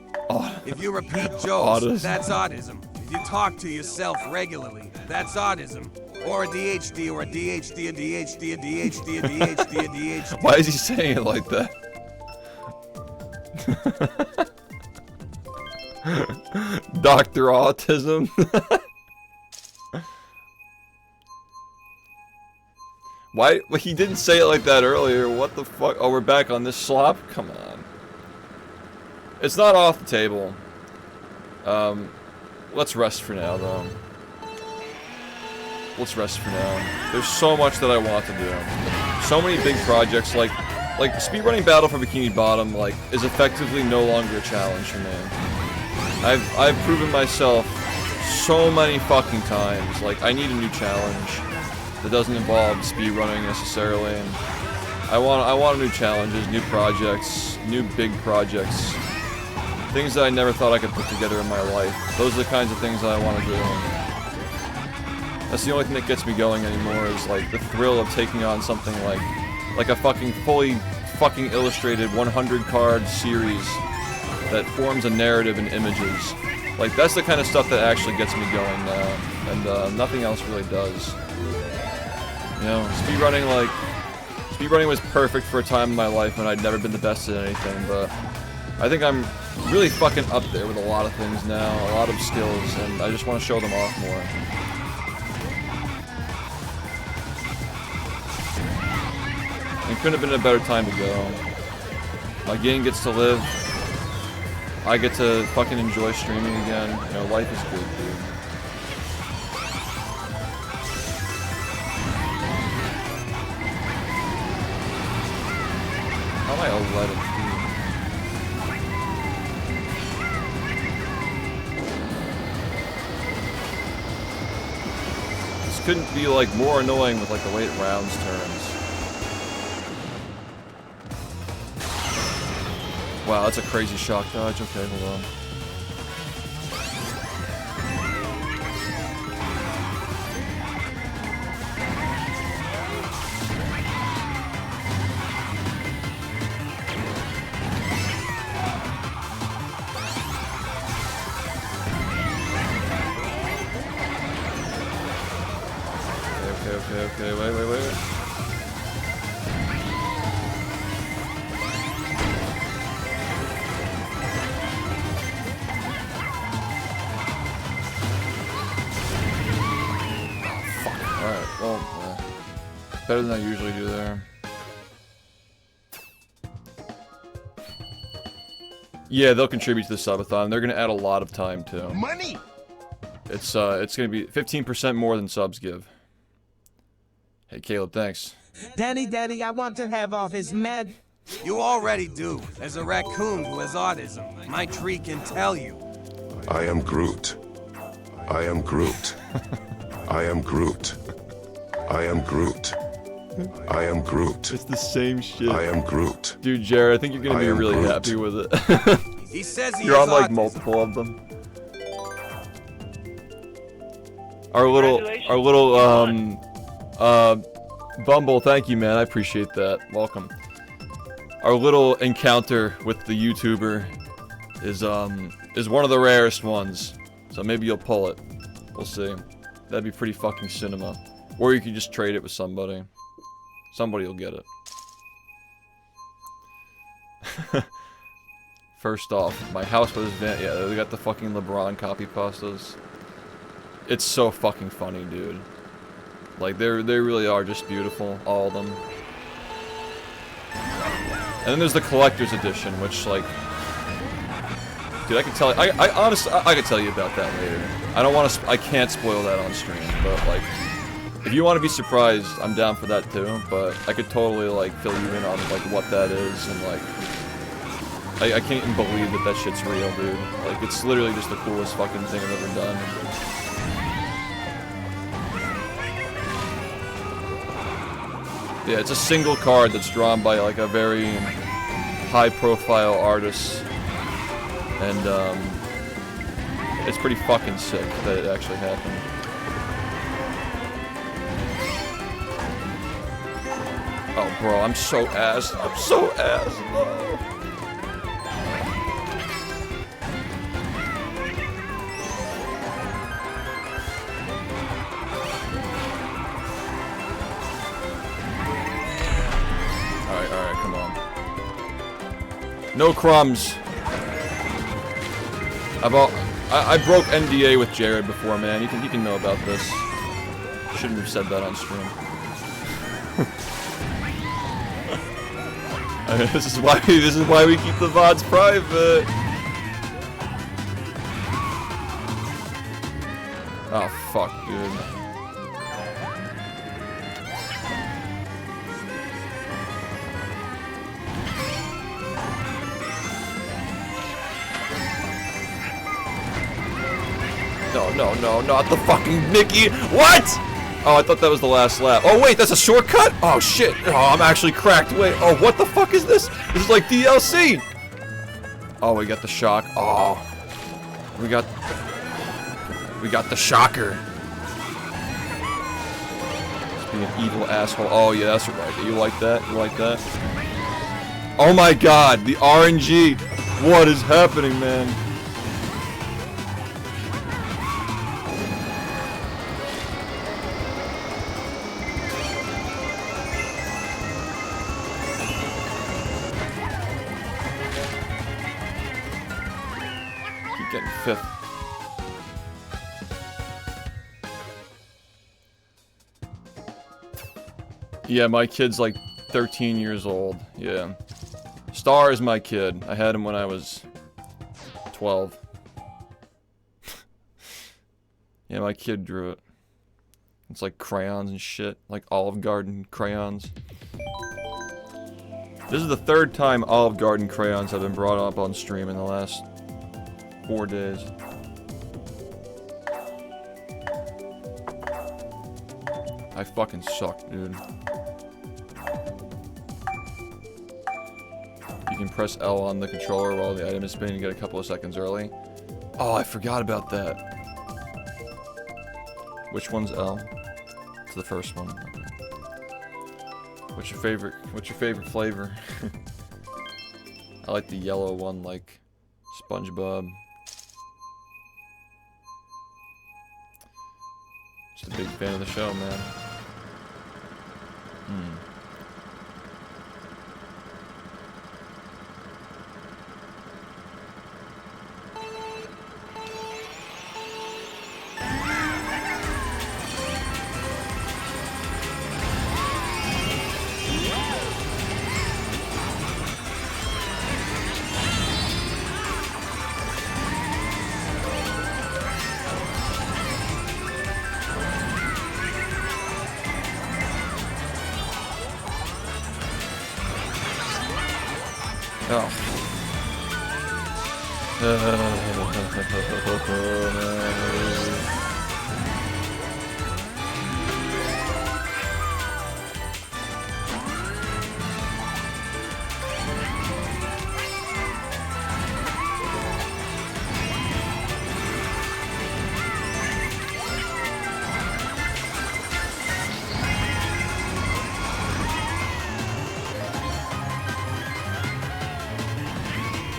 If you repeat jokes, that's autism. If you talk to yourself regularly, that's autism. Or a DHD, or a DHD, a DHD, a DHD, a DHD, a DHD. Why is he saying it like that? Dr. Autism? Why? Well, he didn't say it like that earlier. What the fuck? Oh, we're back on this slop? Come on. It's not off the table. Let's rest for now, though. Let's rest for now. There's so much that I want to do. So many big projects, like speedrunning Battle for Bikini Bottom, like, is effectively no longer a challenge for me. I've proven myself so many fucking times. Like, I need a new challenge that doesn't involve speedrunning necessarily. And I want new challenges, new projects, new big projects. Things that I never thought I could put together in my life. Those are the kinds of things that I want to do. That's the only thing that gets me going anymore, is like the thrill of taking on something like a fucking fully fucking illustrated 100 card series that forms a narrative and images. Like, that's the kind of stuff that actually gets me going now, and nothing else really does. You know, speedrunning was perfect for a time in my life when I'd never been the best at anything, but I think I'm really fucking up there with a lot of things now, a lot of skills, and I just want to show them off more. It couldn't have been a better time to go. My game gets to live. I get to fucking enjoy streaming again. You know, life is good, dude. How am I 11, dude? This couldn't be, like, more annoying with, like, the way it rounds turns. Wow, that's a crazy shock dodge. Okay, hold on. Okay, wait. Better than I usually do there. Yeah, they'll contribute to the subathon. They're gonna add a lot of time too. Money. It's gonna be 15% more than subs give. Hey Caleb, thanks. Daddy, I want to have off his med. You already do. As a raccoon who has autism, my tree can tell you. I am Groot. I am Groot. I am Groot. I am Groot. I am Groot. It's the same shit. I am Groot. Dude, Jared, I think you're gonna be really happy with it. He says he You're on has like autism. multiple of them. Our little Bumble, thank you, man. I appreciate that. Welcome. Our little encounter with the YouTuber is one of the rarest ones. So maybe you'll pull it. We'll see. That'd be pretty fucking cinema. Or you could just trade it with somebody. Somebody will get it. First off, my house was yeah, they got the fucking LeBron copy pastas. It's so fucking funny, dude. Like, they really are just beautiful, all of them. And then there's the collector's edition, which, like, dude, I can tell. I honestly, I could tell you about that later. I can't spoil that on stream, but like, if you want to be surprised, I'm down for that too. But I could totally like fill you in on like what that is, and like, I can't even believe that shit's real, dude. Like, it's literally just the coolest fucking thing I've ever done. Yeah, it's a single card that's drawn by like a very high-profile artist, and it's pretty fucking sick that it actually happened. Oh, bro, I'm so ass. I'm so ass. Oh. Alright, come on. No crumbs. I broke NDA with Jared before, man. He can know about this. Shouldn't have said that on stream. I mean, this is why we keep the VODs private. Oh fuck, dude. No, not the fucking Mickey. What? Oh, I thought that was the last lap. Oh, wait, that's a shortcut? Oh, shit. Oh, I'm actually cracked. Wait, oh, what the fuck is this? This is like DLC. Oh, we got the shock. Oh. We got the shocker. Just being an evil asshole. Oh, yeah, that's right. You like that? You like that? Oh my god, the RNG. What is happening, man? Getting fifth. Yeah, my kid's like 13 years old. Yeah. Star is my kid. I had him when I was 12. Yeah, my kid drew it. It's like crayons and shit. Like Olive Garden crayons. This is the third time Olive Garden crayons have been brought up on stream in the last 4 days. I fucking suck, dude. You can press L on the controller while the item is spinning and get a couple of seconds early. Oh, I forgot about that. Which one's L? It's the first one. Okay. What's your favorite flavor? I like the yellow one, like SpongeBob. Just a big fan of the show, man.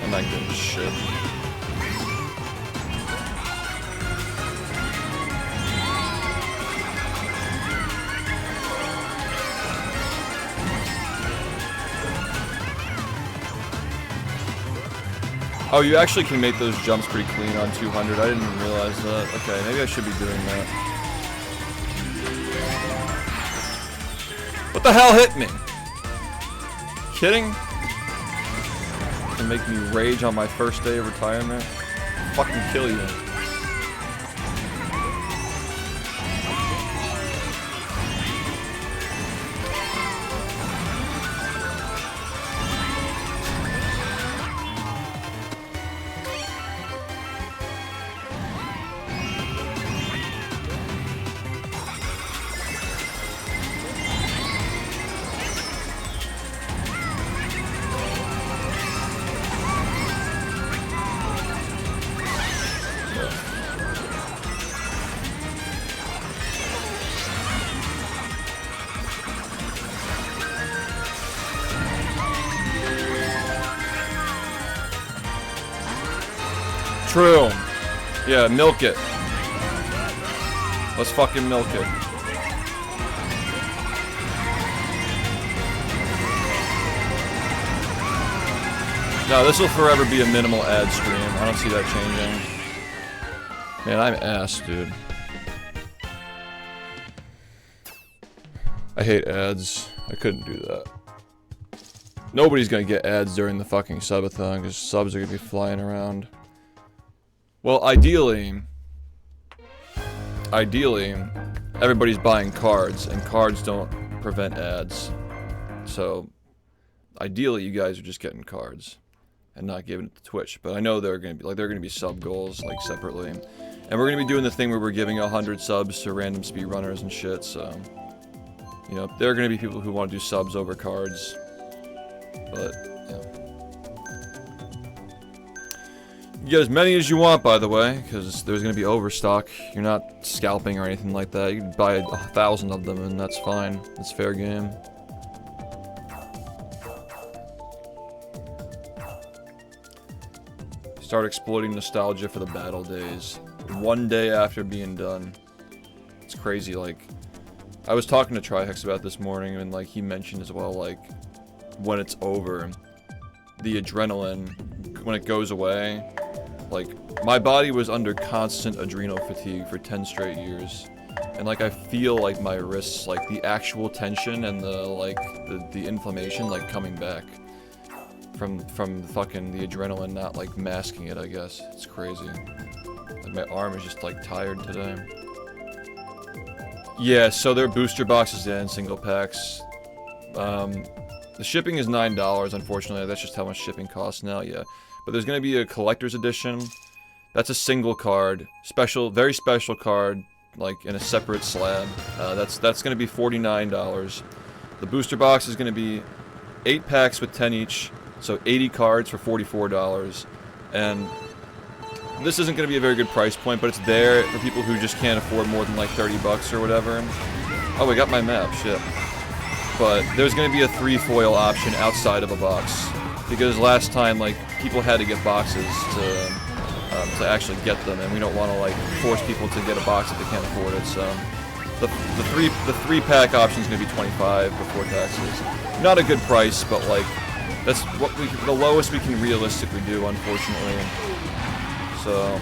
I'm not getting shit. Oh, you actually can make those jumps pretty clean on 200. I didn't even realize that. Okay, maybe I should be doing that. the hell hit me? Kidding? To make me rage on my first day of retirement? Fucking kill you. True. Yeah, milk it. Let's fucking milk it. No, this will forever be a minimal ad stream. I don't see that changing. Man, I'm ass, dude. I hate ads. I couldn't do that. Nobody's gonna get ads during the fucking subathon because subs are gonna be flying around. Well, ideally, everybody's buying cards, and cards don't prevent ads. So, ideally, you guys are just getting cards and not giving it to Twitch. But I know they're gonna be sub goals like separately, and we're gonna be doing the thing where we're giving 100 subs to random speedrunners and shit. So, you know, there are gonna be people who want to do subs over cards, but. You get as many as you want, by the way, because there's going to be overstock. You're not scalping or anything like that. You can buy 1,000 of them, and that's fine. It's fair game. Start exploiting nostalgia for the battle days. One day after being done. It's crazy, like... I was talking to Trihex about this morning, and, like, he mentioned as well, like... When it's over, the adrenaline, when it goes away... Like, my body was under constant adrenal fatigue for 10 straight years. And, like, I feel, like, my wrists, like, the actual tension and the, like, the inflammation, like, coming back. From fucking the adrenaline not, like, masking it, I guess. It's crazy. Like, my arm is just, like, tired today. Yeah, so they're booster boxes and single packs. The shipping is $9, unfortunately. That's just how much shipping costs now, yeah. But there's going to be a collector's edition. That's a single card. Special, very special card, like in a separate slab. That's going to be $49. The booster box is going to be 8 packs with 10 each. So 80 cards for $44. And this isn't going to be a very good price point, but it's there for people who just can't afford more than like 30 bucks or whatever. Oh, I got my map, shit. But there's going to be a 3 foil option outside of a box. Because last time, like, people had to get boxes to actually get them, and we don't want to, like, force people to get a box if they can't afford it, so... The 3-pack option is going to be $25 before taxes. Not a good price, but, like, that's what the lowest we can realistically do, unfortunately. So...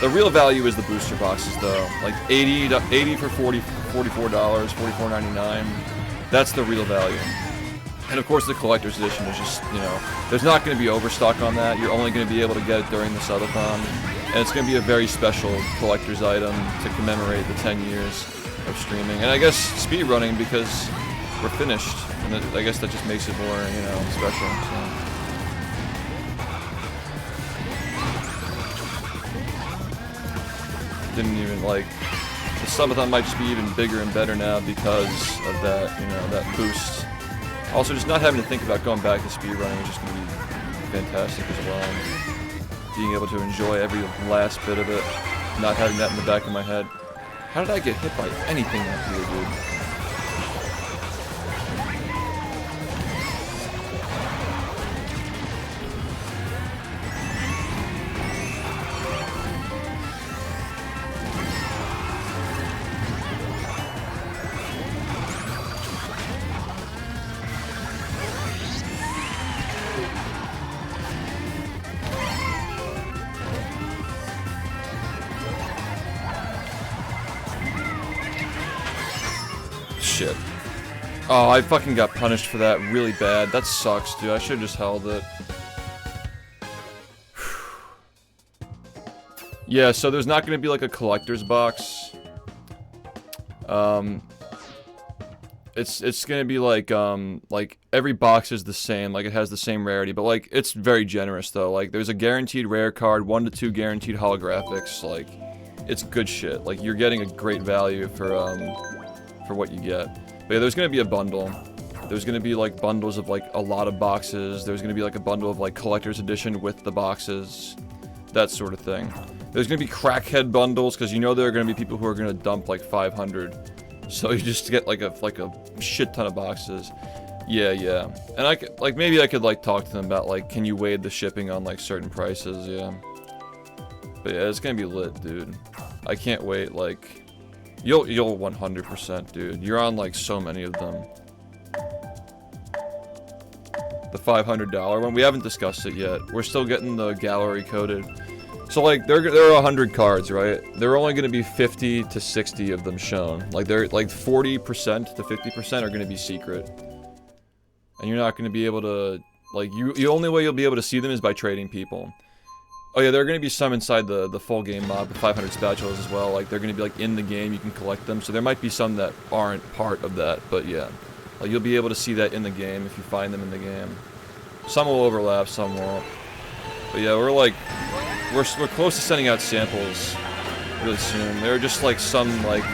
The real value is the booster boxes, though. Like, 80 for $44, $44.99. That's the real value. And of course the collector's edition is just, you know, there's not going to be overstock on that. You're only going to be able to get it during the subathon. And it's going to be a very special collector's item to commemorate the 10 years of streaming. And I guess speedrunning because we're finished. And I guess that just makes it more, you know, special. So. Didn't even, like... The subathon might just be even bigger and better now because of that, you know, that boost. Also, just not having to think about going back to speedrunning is just going to be fantastic as well. Being able to enjoy every last bit of it, not having that in the back of my head. How did I get hit by anything up here, dude? Oh, I fucking got punished for that really bad. That sucks, dude. I should have just held it. Yeah, so there's not going to be like a collector's box. It's going to be like every box is the same, like it has the same rarity, but like it's very generous though. Like there's a guaranteed rare card, 1 to 2 guaranteed holographics. Like it's good shit. Like you're getting a great value for what you get. But yeah, there's going to be a bundle. There's going to be like bundles of like a lot of boxes. There's going to be like a bundle of like collector's edition with the boxes. That sort of thing. There's going to be crackhead bundles because you know there are going to be people who are going to dump like 500. So you just get like a shit ton of boxes. Yeah. And I could, like, maybe I could like talk to them about like, can you waive the shipping on like certain prices? Yeah. But yeah, it's going to be lit, dude. I can't wait. Like, you'll 100%, dude. You're on like so many of them. The $500 one, we haven't discussed it yet. We're still getting the gallery coded. So like there are 100 cards, right? There are only going to be 50 to 60 of them shown. Like they're like 40% to 50% are going to be secret, and you're not going to be able to like the only way you'll be able to see them is by trading people. Oh yeah, there are going to be some inside the full game mob, the 500 spatulas as well. Like they're going to be like in the game, you can collect them. So there might be some that aren't part of that, but yeah, like you'll be able to see that in the game if you find them in the game. Some will overlap, some won't. But yeah, we're close to sending out samples really soon. There are just like some like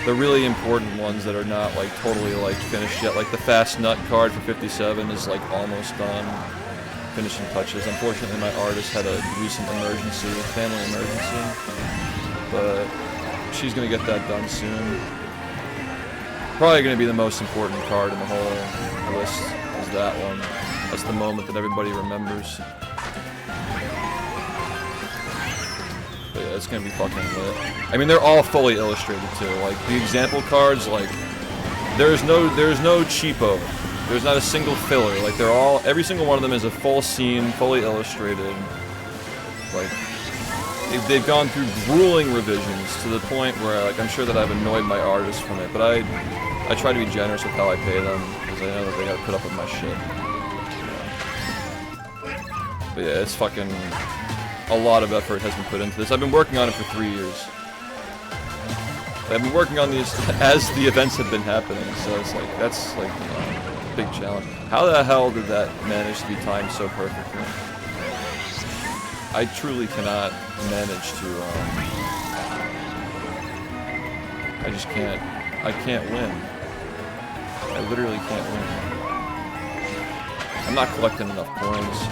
the really important ones that are not like totally like finished yet. Like the fast nut card for 57 is like almost done. Finishing touches. Unfortunately, my artist had a recent emergency, family emergency, but she's gonna get that done soon. Probably gonna be the most important card in the whole list is that one. That's the moment that everybody remembers. But yeah, it's gonna be fucking lit. I mean, they're all fully illustrated too. Like the example cards, like there's no cheapo. There's not a single filler. Like they're all, every single one of them is a full scene, fully illustrated. Like they've gone through grueling revisions to the point where like I'm sure that I've annoyed my artists from it. But I try to be generous with how I pay them because I know that they gotta put up with my shit. But yeah, it's fucking, a lot of effort has been put into this. I've been working on it for 3 years. I've been working on these as the events have been happening, so it's like, that's like, you know, a big challenge. How the hell did that manage to be timed so perfectly? I truly cannot manage to, I just can't, I can't win. I literally can't win. I'm not collecting enough coins.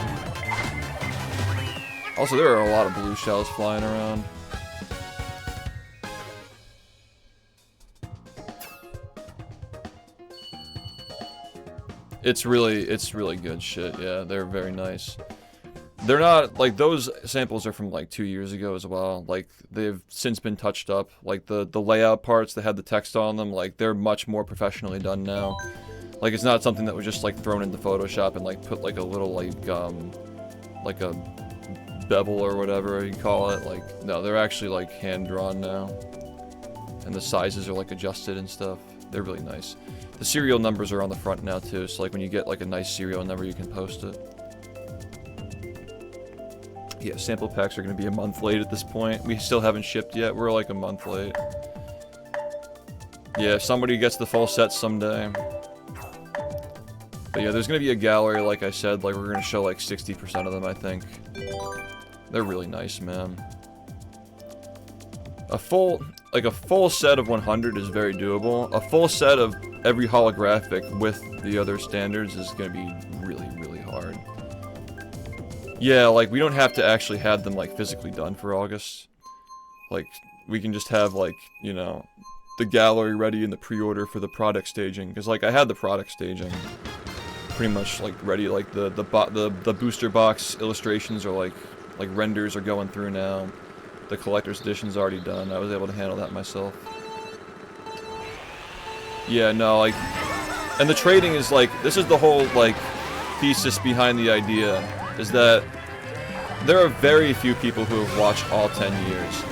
Also, there are a lot of blue shells flying around. It's really good shit, yeah, they're very nice. They're not, like, those samples are from, like, 2 years ago as well. Like, they've since been touched up. Like, the layout parts that had the text on them, like, they're much more professionally done now. Like, it's not something that was just, like, thrown into Photoshop and, like, put, like, a little, like a bevel or whatever you call it. Like, no, they're actually, like, hand-drawn now. And the sizes are, like, adjusted and stuff. They're really nice. The serial numbers are on the front now, too, so, like, when you get, like, a nice serial number, you can post it. Yeah, sample packs are going to be a month late at this point. We still haven't shipped yet. We're, like, a month late. Yeah, if somebody gets the full set someday. But yeah, there's going to be a gallery, like I said. Like, we're going to show, like, 60% of them, I think. They're really nice, man. A full set of 100 is very doable. A full set of every holographic with the other standards is going to be really, really hard. Yeah, like, we don't have to actually have them, like, physically done for August. Like, we can just have, like, you know, the gallery ready in the pre-order for the product staging. Because, like, I had the product staging pretty much, like, ready. Like, the booster box illustrations are, like renders are going through now. The collector's edition's already done. I was able to handle that myself. Yeah, no, like, and the trading is, like, this is the whole, like, thesis behind the idea, is that there are very few people who have watched all 10 years.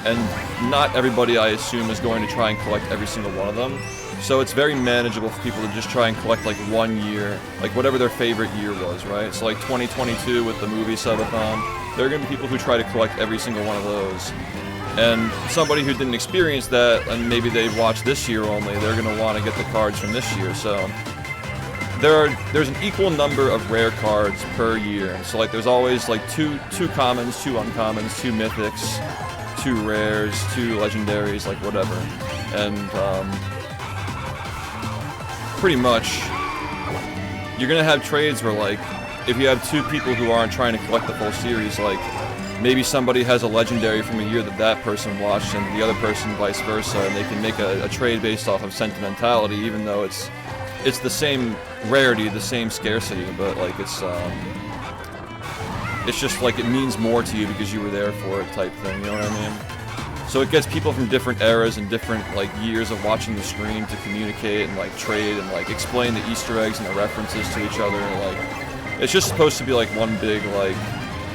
and not everybody, I assume, is going to try and collect every single one of them. So it's very manageable for people to just try and collect like 1 year, like whatever their favorite year was, right? So like 2022 with the movie subathon, there are going to be people who try to collect every single one of those. And somebody who didn't experience that, and maybe they watched this year only, they're going to want to get the cards from this year. So there's an equal number of rare cards per year. So like there's always like two commons, 2 uncommons, 2 mythics, 2 rares, 2 legendaries, like whatever. And pretty much you're gonna have trades where, like, if you have 2 people who aren't trying to collect the full series, like maybe somebody has a legendary from a year that that person watched and the other person vice versa, and they can make a trade based off of sentimentality, even though it's the same rarity, the same scarcity, but like it's just like it means more to you because you were there for it type thing, you know what I mean? So it gets people from different eras and different like years of watching the stream to communicate and like trade and like explain the Easter eggs and the references to each other. Like it's just supposed to be like one big like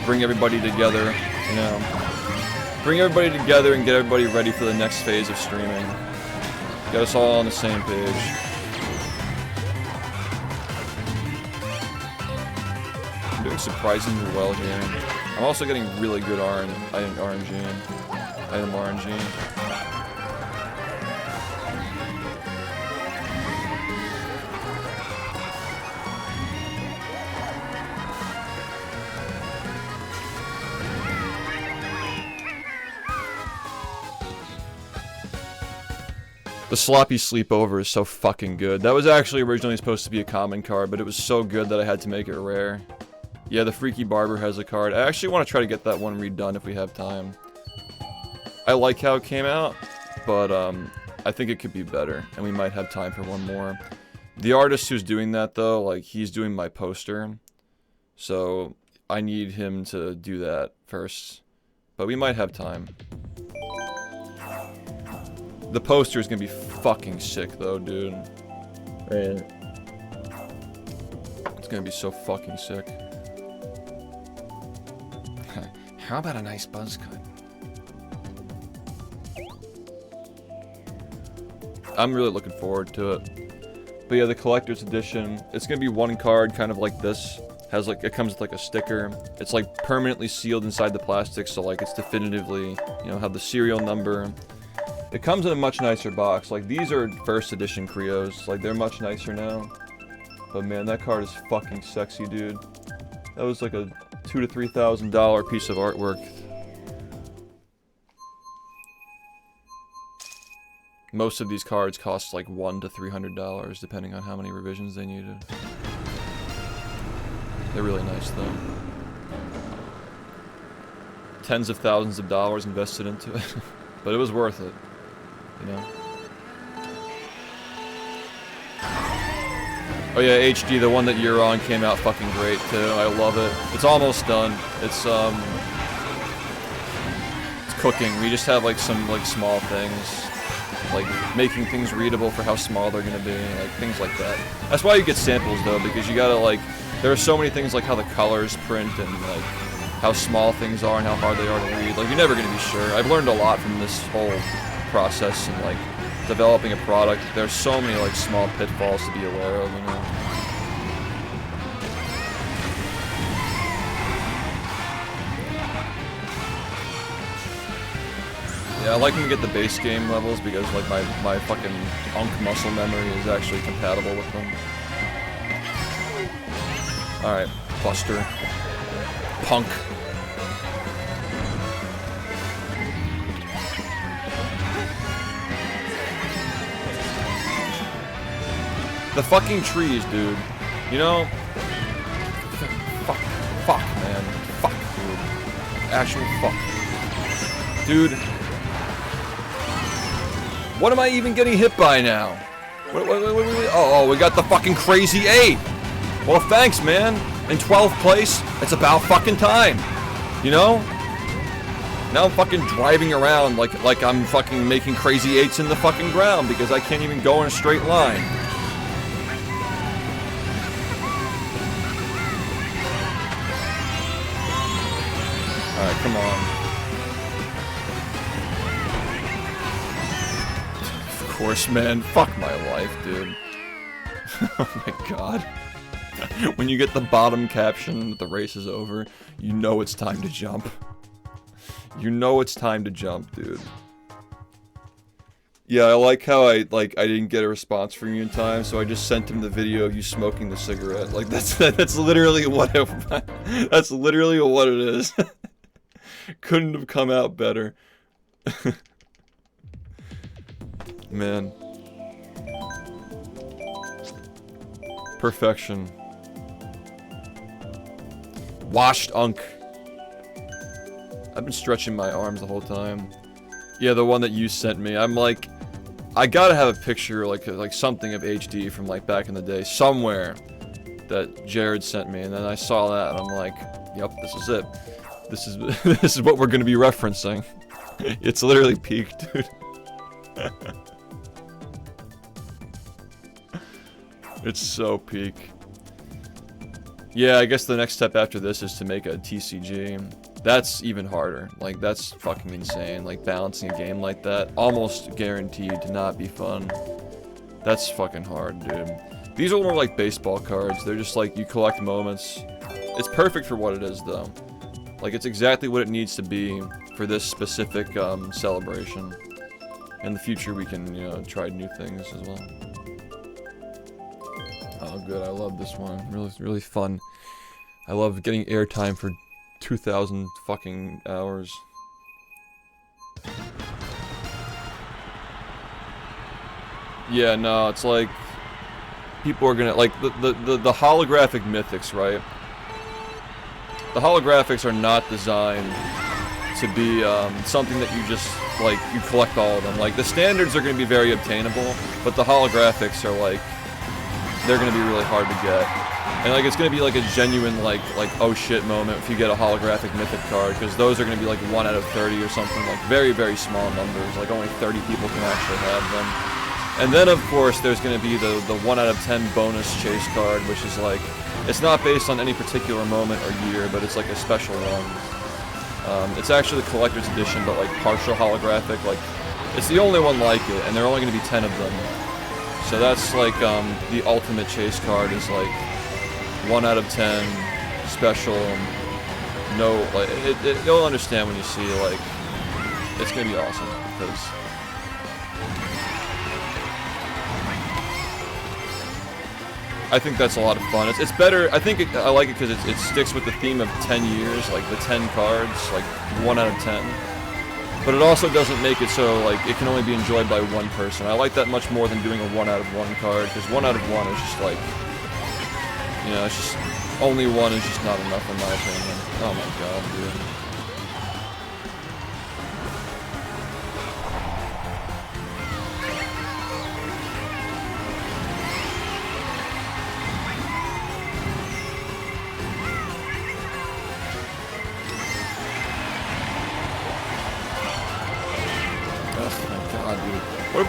bring everybody together, you know, bring everybody together and get everybody ready for the next phase of streaming. Get us all on the same page. I'm doing surprisingly well here. I'm also getting really good RNG. Item RNG. The sloppy sleepover is so fucking good. That was actually originally supposed to be a common card, but it was so good that I had to make it rare. Yeah, the Freaky Barber has a card. I actually want to try to get that one redone if we have time. I like how it came out, but I think it could be better, and we might have time for one more. The artist who's doing that, though, like, he's doing my poster, so I need him to do that first, but we might have time. The poster is gonna be fucking sick, though, dude. Man. It's gonna be so fucking sick. How about a nice buzz cut? I'm really looking forward to it. But yeah, the collector's edition, it's gonna be one card kind of like this. Has like, it comes with like a sticker. It's like permanently sealed inside the plastic, so like it's definitively, you know, have the serial number. It comes in a much nicer box. Like these are first edition Creos, like they're much nicer now. But man, that card is fucking sexy, dude. That was like a $2,000 to $3,000 piece of artwork. Most of these cards cost like $100 to $300, depending on how many revisions they needed. They're really nice, though. Tens of thousands of dollars invested into it, but it was worth it, you know. Oh yeah, HD, the one that you're on came out fucking great too. I love it. It's almost done. It's cooking. We just have like some like small things. Like making things readable for how small they're gonna be, like things like that. That's why you get samples though, because you gotta like, there are so many things like how the colors print and like how small things are and how hard they are to read. Like you're never gonna be sure. I've learned a lot from this whole process and like developing a product. There's so many like small pitfalls to be aware of, you know. Yeah, I like when we get the base game levels because like my fucking unk muscle memory is actually compatible with them. Alright, Buster. Punk. The fucking trees, dude. You know? Fuck, man. Fuck, dude. Actual fuck. Dude. What am I even getting hit by now? Oh, we got the fucking crazy 8. Well, thanks, man. In 12th place, it's about fucking time. You know? Now I'm fucking driving around like I'm fucking making crazy 8s in the fucking ground because I can't even go in a straight line. Alright, come on. course, man. Fuck my life, dude. Oh my god. When you get the bottom caption that the race is over, you know it's time to jump. You know it's time to jump, dude. Yeah, I like how I didn't get a response from you in time, so I just sent him the video of you smoking the cigarette. Like that's literally what that's literally what it is. Couldn't have come out better. Man. Perfection. Washed unk. I've been stretching my arms the whole time. Yeah, the one that you sent me. I'm like, I gotta have a picture, like something of HD from like back in the day, somewhere that Jared sent me, and then I saw that, and I'm like, yep, this is it. This is this is what we're gonna be referencing. It's literally peak, dude. It's so peak. Yeah, I guess the next step after this is to make a TCG. That's even harder. Like, that's fucking insane. Like, balancing a game like that, almost guaranteed to not be fun. That's fucking hard, dude. These are more like baseball cards. They're just like, you collect moments. It's perfect for what it is, though. Like, it's exactly what it needs to be for this specific celebration. In the future, we can, you know, try new things as well. Oh, good. I love this one. Really fun. I love getting airtime for 2,000 fucking hours. Yeah, no, it's like people are gonna like the holographic mythics, right? The holographics are not designed to be something that you just like you collect all of them. Like the standards are gonna be very obtainable, but the holographics are like they're gonna be really hard to get. And like it's gonna be like a genuine like oh shit moment if you get a holographic mythic card, because those are gonna be like 1 out of 30 or something, like very small numbers, like only 30 people can actually have them. And then of course there's gonna be the 1 out of 10 bonus chase card, which is like, it's not based on any particular moment or year, but it's like a special one. It's actually the collector's edition, but like partial holographic, like it's the only one like it, and there are only gonna be 10 of them. So that's like the ultimate chase card is like 1 out of 10 special. No, like you'll understand when you see like it's gonna be awesome because I think that's a lot of fun. It's better. I think I like it because it sticks with the theme of 10 years, like the 10 cards, like 1 out of 10. But it also doesn't make it so like it can only be enjoyed by one person. I like that much more than doing a 1 out of 1 card, because 1 out of 1 is just like, you know, it's just only 1 is just not enough in my opinion. Oh my god, dude.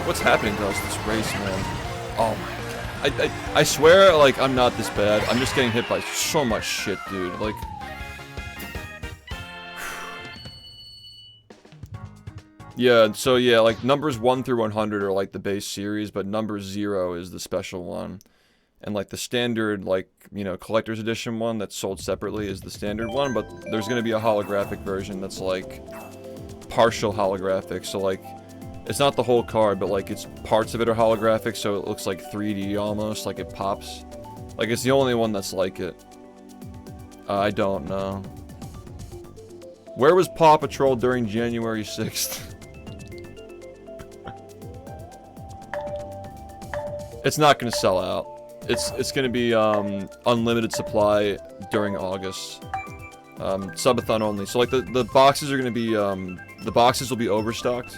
What's happening to us this race, man? Oh my god. I swear, like, I'm not this bad. I'm just getting hit by so much shit, dude. Like... yeah, so yeah, like, numbers 1 through 100 are, like, the base series, but number 0 is the special one. And, like, the standard, like, you know, collector's edition one that's sold separately is the standard one, but there's gonna be a holographic version that's, like, partial holographic, so, like... it's not the whole card, but like it's parts of it are holographic, so it looks like 3D almost, like it pops. Like it's the only one that's like it. I don't know. Where was Paw Patrol during January 6th? It's not gonna sell out. It's gonna be unlimited supply during August. Subathon only. So like the boxes are gonna be the boxes will be overstocked.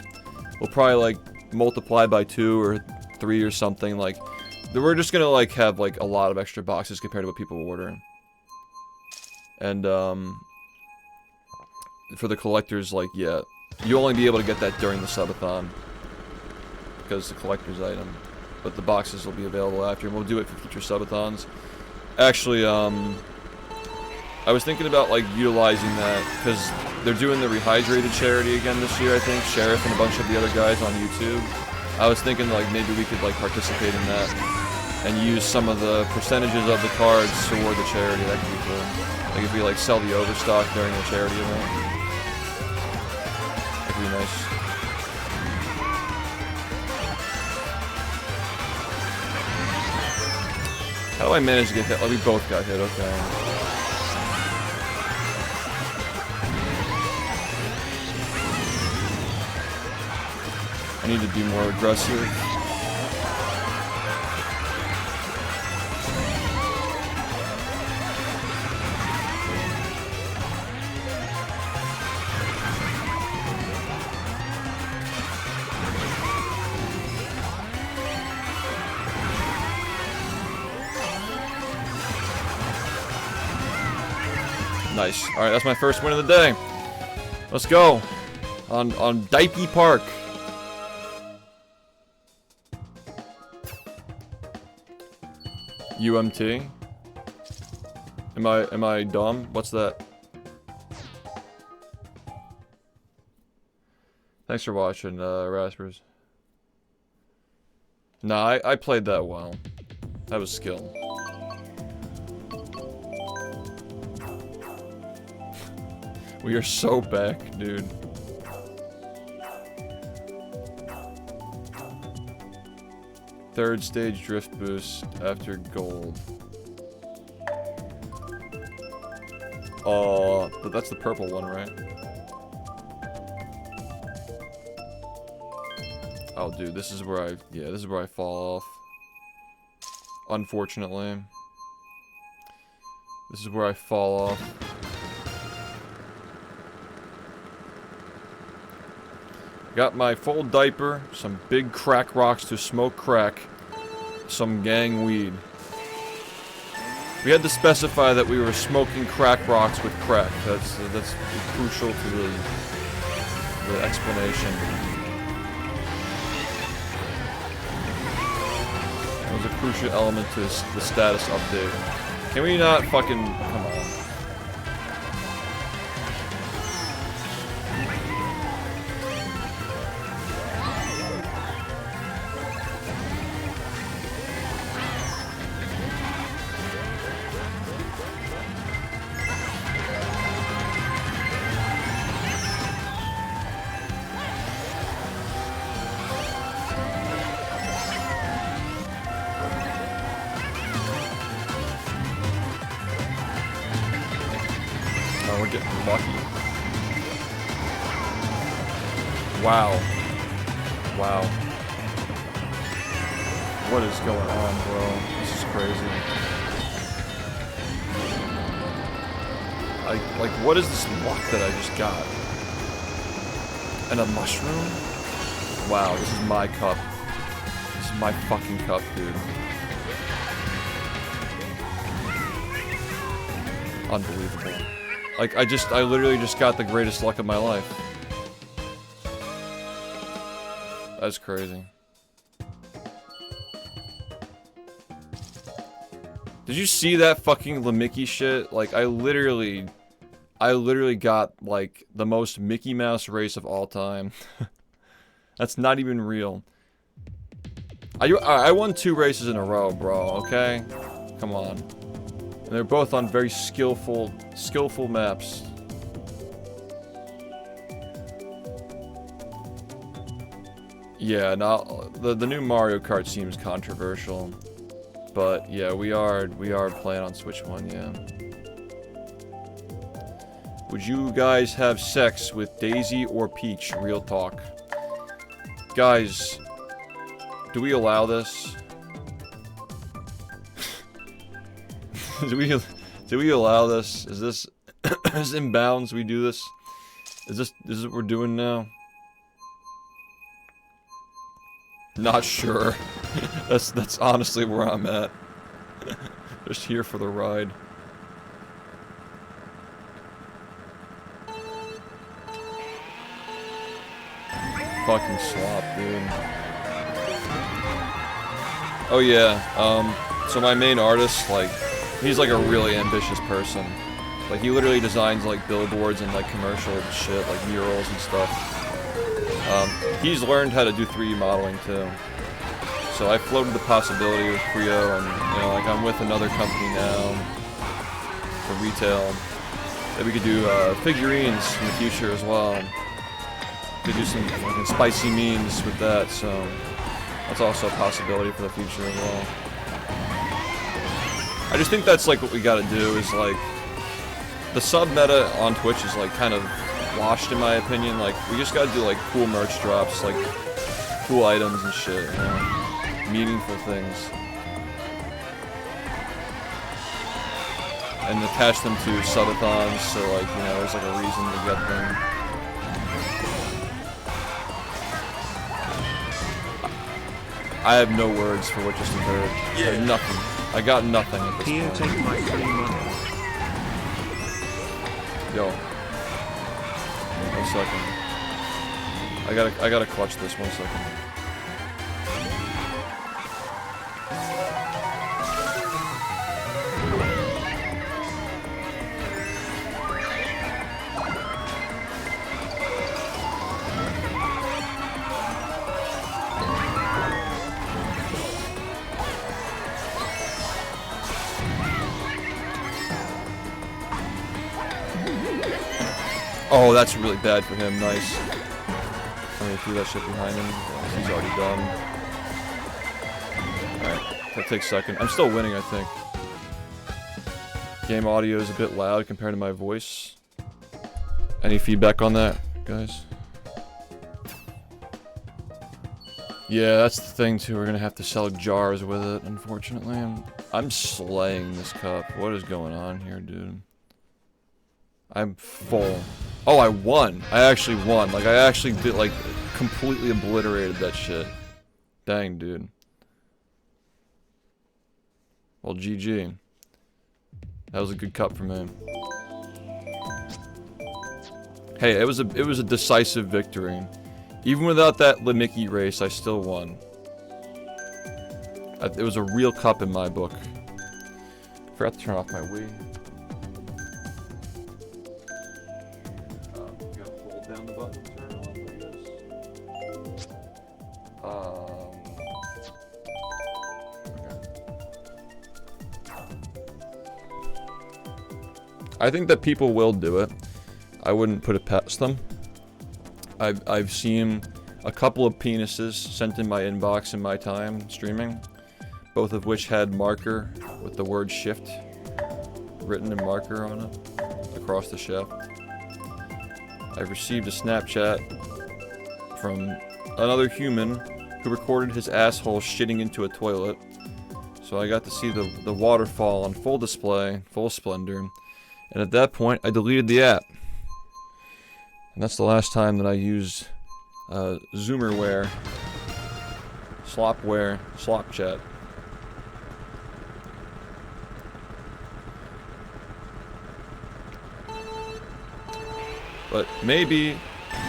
We'll probably like multiply by 2 or 3 or something. Like we're just gonna like have like a lot of extra boxes compared to what people order. And for the collectors, like yeah, you'll only be able to get that during the subathon because it's a collector's item. But the boxes will be available after, and we'll do it for future subathons. Actually, I was thinking about like utilizing that because they're doing the Rehydrated charity again this year, I think. Sheriff and a bunch of the other guys on YouTube. I was thinking like maybe we could like participate in that and use some of the percentages of the cards toward the charity. That could be cool. Like if we like sell the overstock during the charity event. That could be nice. How do I manage to get hit? Oh, we both got hit, okay. I need to be more aggressive. Nice. Alright, that's my first win of the day. Let's go. On Dipey Park. UMT. Am I dumb? What's that? Thanks for watching, Raspers. Nah, I played that well. That was skill. We are so back, dude. Third stage drift boost after gold. But that's the purple one, right? Oh, dude, this is where this is where I fall off. Unfortunately. This is where I fall off. Got my full diaper, some big crack rocks to smoke crack, some gang weed. We had to specify that we were smoking crack rocks with crack. That's crucial to the explanation. That was a crucial element to the status update. Can we not fucking come on? We're getting lucky. Wow. Wow. What is going on, bro? This is crazy. Like, what is this luck that I just got? And a mushroom? Wow, this is my cup. This is my fucking cup, dude. Unbelievable. Like, I literally just got the greatest luck of my life. That's crazy. Did you see that fucking Mickey shit? Like, I literally got, like, the most Mickey Mouse race of all time. That's not even real. I won 2 races in a row, bro, okay? Come on. And they're both on very skillful maps. Yeah, now the new Mario Kart seems controversial, but yeah, we are playing on Switch 1, yeah. Would you guys have sex with Daisy or Peach? Real talk. Guys, do we allow this? Do we allow this? Is this is in bounds? We do this? Is this what we're doing now? Not sure. That's honestly where I'm at. Just here for the ride. Fucking slop, dude. Oh yeah, so my main artist, like, he's like a really ambitious person. Like, he literally designs like billboards and like commercial shit, like murals and stuff. He's learned how to do 3D modeling too. So I floated the possibility with Creo, and you know, like I'm with another company now for retail that we could do figurines in the future as well. Could do some fucking spicy memes with that, so that's also a possibility for the future as well. I just think that's like what we gotta do is like the sub meta on Twitch is like kind of washed in my opinion. Like we just gotta do like cool merch drops, like cool items and shit, you know, meaningful things, and attach them to subathons, so like you know there's like a reason to get them. I have no words for what just occurred. Yeah. I have nothing. I got nothing at this point. Take my free money. Yo. 1 second. I gotta clutch this 1 second. Oh, that's really bad for him. Nice. Somebody threw that shit behind him. He's already done. Alright, that takes a second. I'm still winning, I think. Game audio is a bit loud compared to my voice. Any feedback on that, guys? Yeah, that's the thing too. We're gonna have to sell jars with it, unfortunately. I'm slaying this cup. What is going on here, dude? I'm full. Oh, I won. I actually won. Like, I actually did, like, completely obliterated that shit. Dang, dude. Well, GG. That was a good cup for me. Hey, it was a decisive victory. Even without that Limicki race, I still won. It was a real cup in my book. Forgot to turn off my Wii. Down the button, turn it off, okay. I think that people will do it. I wouldn't put it past them. I've seen a couple of penises sent in my inbox in my time streaming, both of which had marker with the word SHiFT written in marker on it across the shaft. I've received a Snapchat from another human who recorded his asshole shitting into a toilet. So I got to see the waterfall on full display, full splendor. And at that point, I deleted the app. And that's the last time that I used Zoomerware, Slopware, Slopchat. But maybe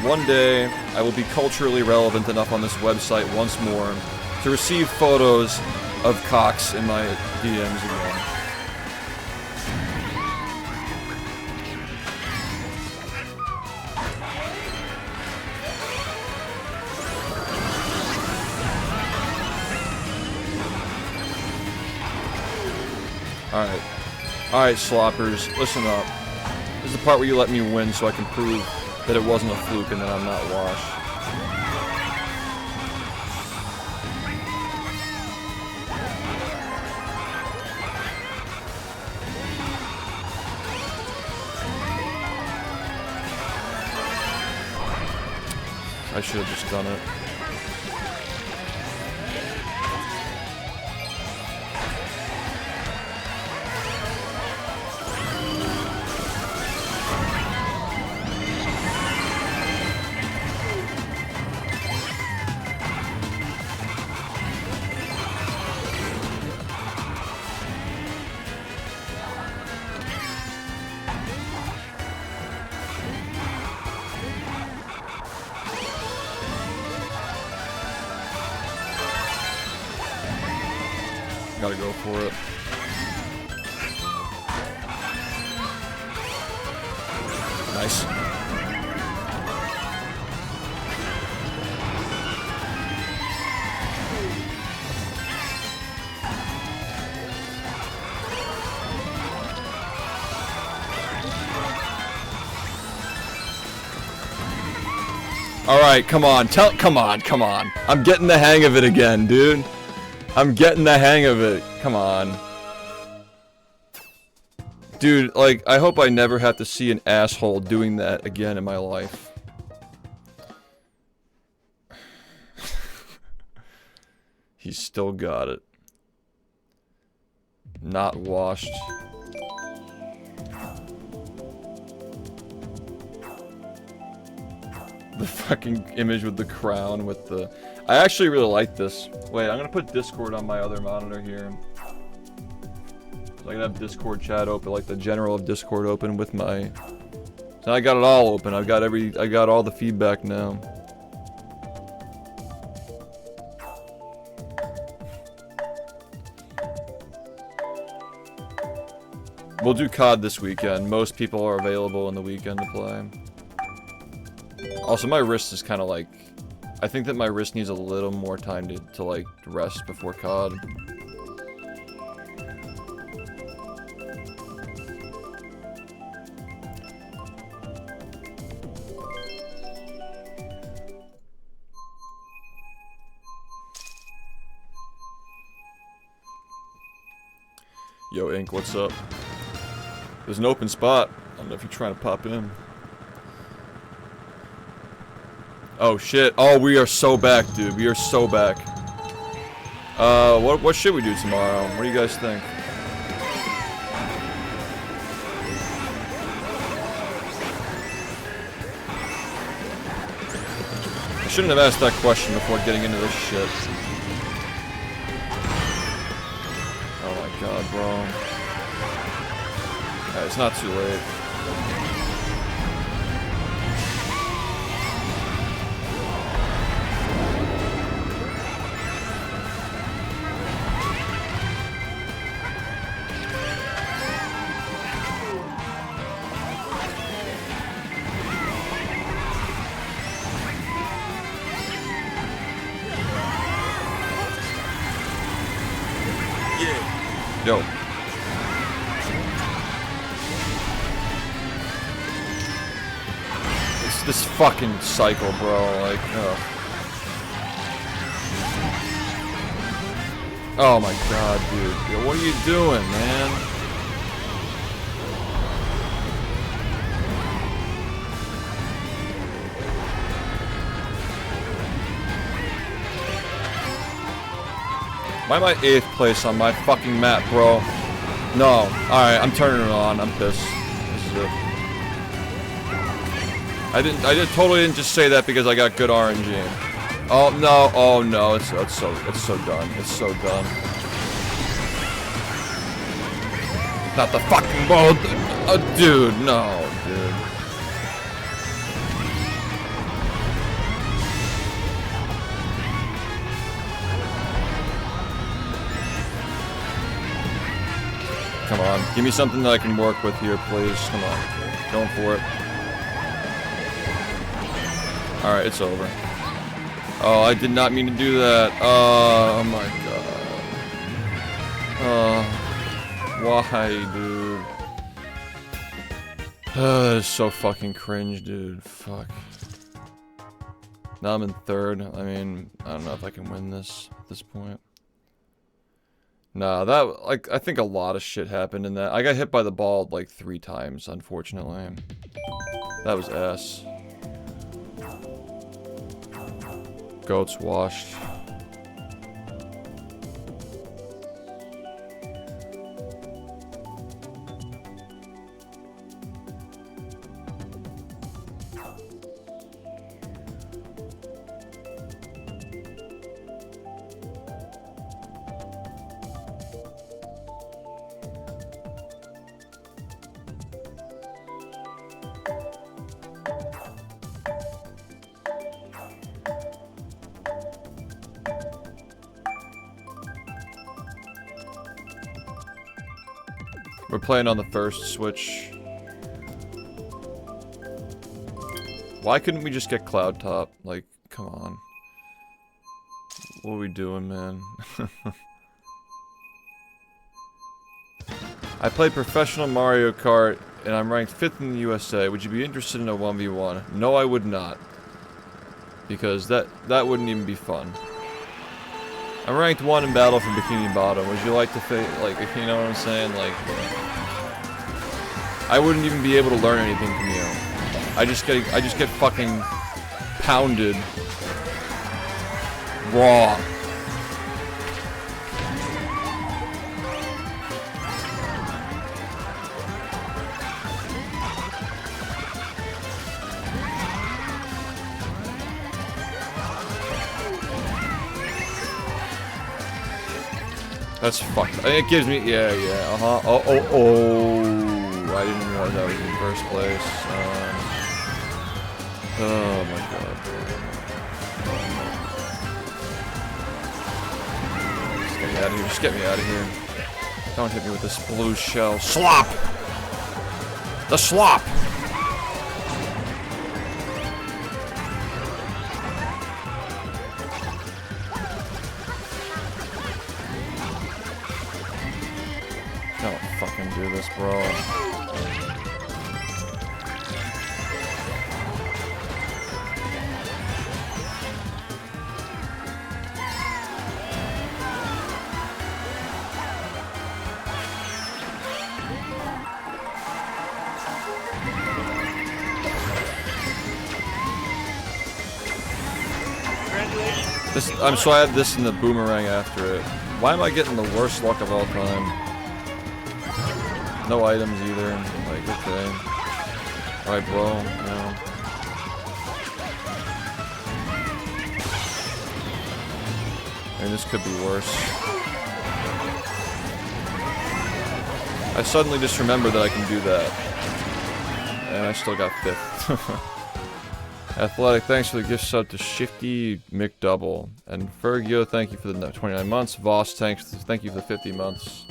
one day I will be culturally relevant enough on this website once more to receive photos of cocks in my DMs again. Alright, sloppers, listen up. This is the part where you let me win so I can prove that it wasn't a fluke and that I'm not washed. I should have just done it. Gotta go for it. Nice. Alright, come on. Come on. I'm getting the hang of it again, dude. I'm getting the hang of it. Come on. Dude, like, I hope I never have to see an asshole doing that again in my life. He's still got it. Not washed. The fucking image with the crown with the... I actually really like this. Wait, I'm gonna put Discord on my other monitor here. So I can have Discord chat open, like the general of Discord open with my... So I got it all open. I got all the feedback now. We'll do COD this weekend. Most people are available in the weekend to play. Also, my wrist is kind of like... I think that my wrist needs a little more time to like, rest before COD. Yo, Ink, what's up? There's an open spot. I don't know if you're trying to pop in. Oh shit. Oh, we are so back, dude. We are so back. What should we do tomorrow? What do you guys think? I shouldn't have asked that question before getting into this shit. Oh my god, bro. Alright, it's not too late. Yo. It's this fucking cycle, bro. Like, oh my god, dude. Yo, what are you doing, man? Why am I 8th place on my fucking map, bro? No. Alright, I'm turning it on. I'm pissed. This is it. I totally didn't just say that because I got good RNG. Oh no, oh no, it's so done. It's so done. Not the fucking ball. Dude, no, dude. Come on, give me something that I can work with here, please. Come on, going for it. Alright, it's over. Oh, I did not mean to do that. Oh my god. Why, dude? That is so fucking cringe, dude. Fuck. Now I'm in 3rd. I mean, I don't know if I can win this at this point. Nah, that, like, I think a lot of shit happened in that. I got hit by the ball, like, 3 times, unfortunately. That was ass. Goats washed. We're playing on the first Switch. Why couldn't we just get Cloud Top? Like, come on. What are we doing, man? I play professional Mario Kart, and I'm ranked 5th in the USA. Would you be interested in a 1v1? No, I would not. because that wouldn't even be fun. I'm ranked 1 in battle for Bikini Bottom. Would you like to like, you know what I'm saying? Like, I wouldn't even be able to learn anything from you. I just get fucking pounded raw. That's fucked. It gives me, yeah, oh, I didn't realize that was in first place. Oh my god. Just get me out of here, just get me out of here. Don't hit me with this blue shell. Slop! The slop! Do this, bro. So I have this in the boomerang after it. Why am I getting the worst luck of all time? No items either. Like, okay. Alright, bro. No. I mean, this could be worse. I suddenly just remembered that I can do that. And I still got 5th. Athletic, thanks for the gift sub to SHiFT McDouble. And Fergio, thank you for the 29 months. Voss, thank you for the 50 months.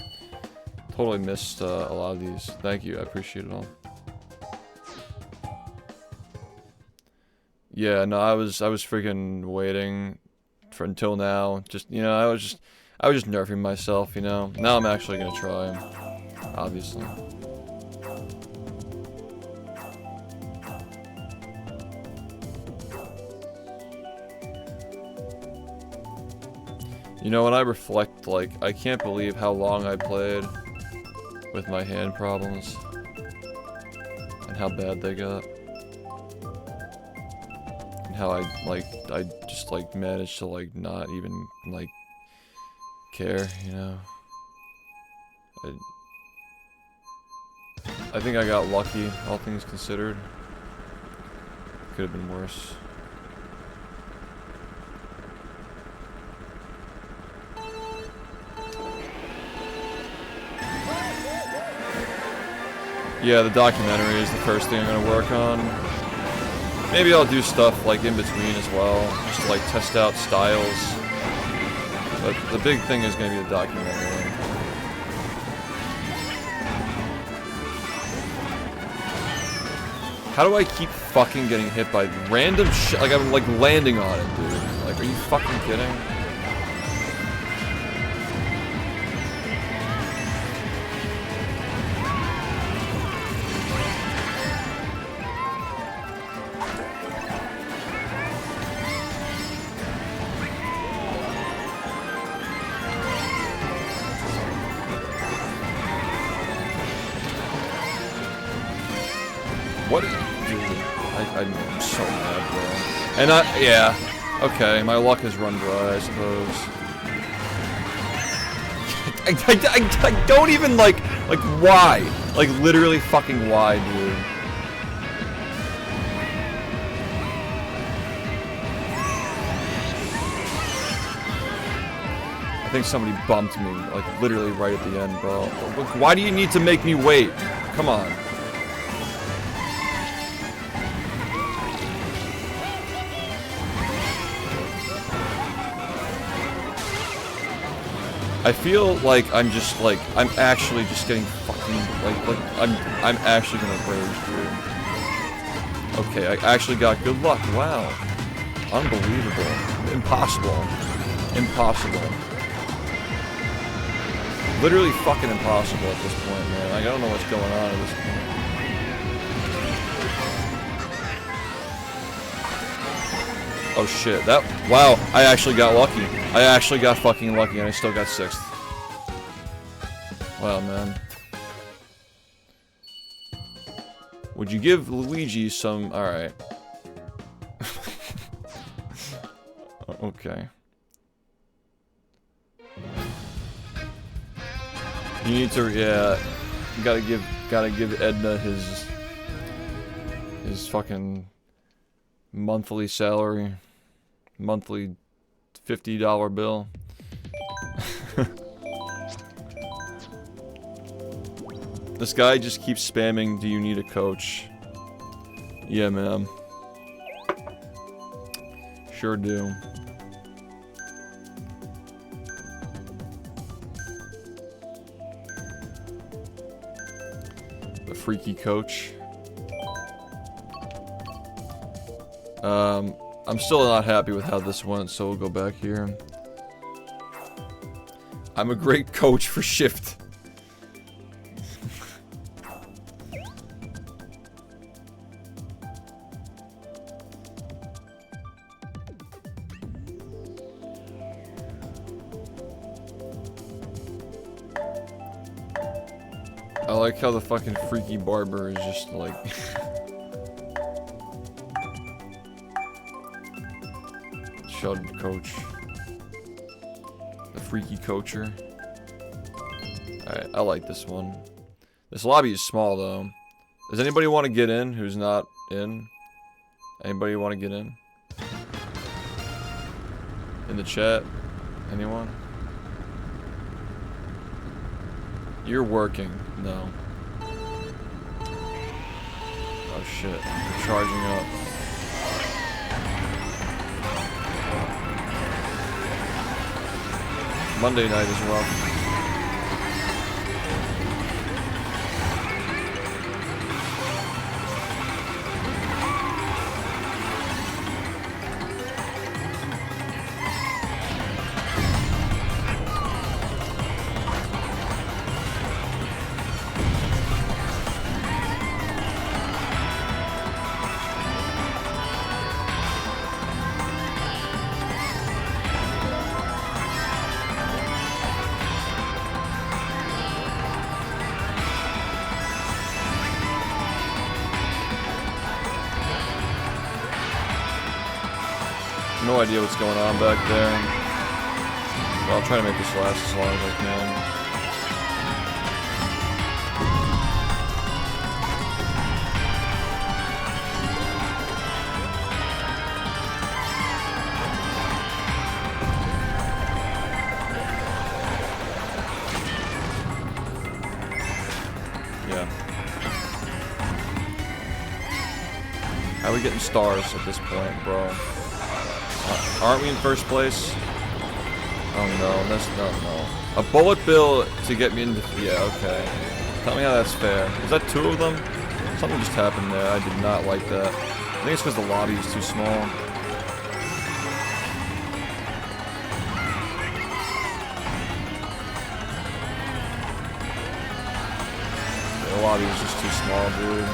Totally missed a lot of these. Thank you, I appreciate it all. Yeah, no, I was freaking waiting for until now. Just, you know, I was just nerfing myself, you know. Now I'm actually gonna try, obviously. You know, when I reflect, like, I can't believe how long I played with my hand problems and how bad they got. And how I just, like, managed to, like, not even, like, care, you know? I think I got lucky, all things considered. Could have been worse. Yeah, the documentary is the first thing I'm gonna work on. Maybe I'll do stuff like in between as well, just to like test out styles. But the big thing is gonna be the documentary. How do I keep fucking getting hit by random shit? Like I'm like landing on it, dude. Like, are you fucking kidding? What? Dude, I'm so mad, bro. And yeah. Okay, my luck has run dry, I suppose. I don't even like why? Like literally fucking why, dude? I think somebody bumped me, like literally right at the end, bro. Why do you need to make me wait? Come on. I feel like I'm just like I'm actually just getting fucking like I'm actually gonna rage, dude. Okay, I actually got good luck. Wow, unbelievable, impossible, impossible. Literally fucking impossible at this point, man. Like, I don't know what's going on at this point. Oh shit, that, wow, I actually got lucky. I actually got fucking lucky and I still got 6th. Wow, man. Would you give Luigi some, alright. Okay. You need to, yeah, gotta give Edna his fucking monthly salary, monthly $50 bill. This guy just keeps spamming, do you need a coach? Yeah, man. Sure do. The freaky coach. I'm still not happy with how this went, so we'll go back here. I'm a great coach for SHiFT. I like how the fucking freaky barber is just like... Chud coach. The freaky coacher. Alright, I like this one. This lobby is small though. Does anybody want to get in who's not in? Anybody want to get in? In the chat? Anyone? You're working. No. Oh shit. You're charging up. Monday night as well. No idea what's going on back there. Well, I'll try to make this last as long as I can. Yeah. How are we getting stars at this point, bro? Aren't we in first place? Oh no, that's no. A bullet bill to get me into. Yeah, okay. Tell me how that's fair. Was that 2 of them? Something just happened there. I did not like that. I think it's because the lobby is too small. The lobby is just too small, dude.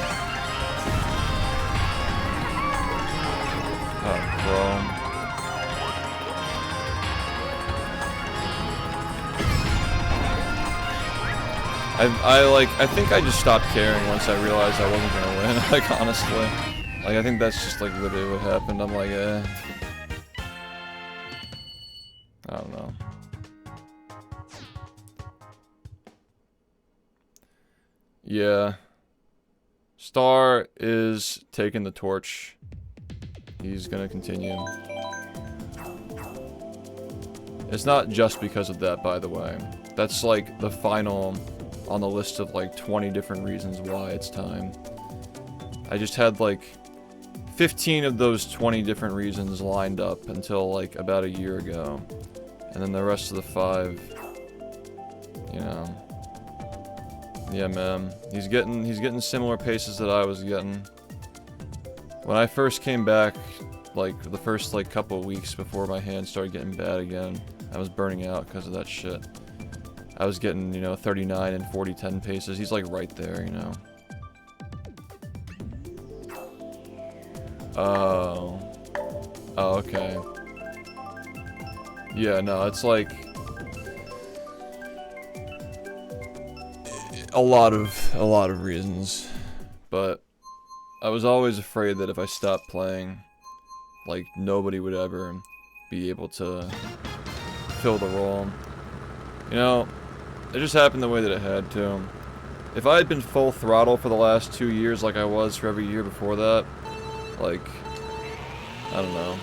Oh, bro. I think I just stopped caring once I realized I wasn't gonna win, like, honestly. Like, I think that's just, like, literally what happened. I'm like, eh. I don't know. Yeah. Star is taking the torch. He's gonna continue. It's not just because of that, by the way. That's, like, the final... on the list of like 20 different reasons why it's time. I just had like 15 of those 20 different reasons lined up until like about a year ago. And then the rest of the 5, you know. Yeah, man. He's getting similar paces that I was getting. When I first came back, like the first like couple of weeks before my hand started getting bad again, I was burning out because of that shit. I was getting, you know, 39 and 40-10 paces. He's like right there, you know. Oh. Oh, okay. Yeah, no, it's like a lot of reasons, but I was always afraid that if I stopped playing, like, nobody would ever be able to fill the role. You know, it just happened the way that it had to. If I had been full throttle for the last 2 years like I was for every year before that, like, I don't know.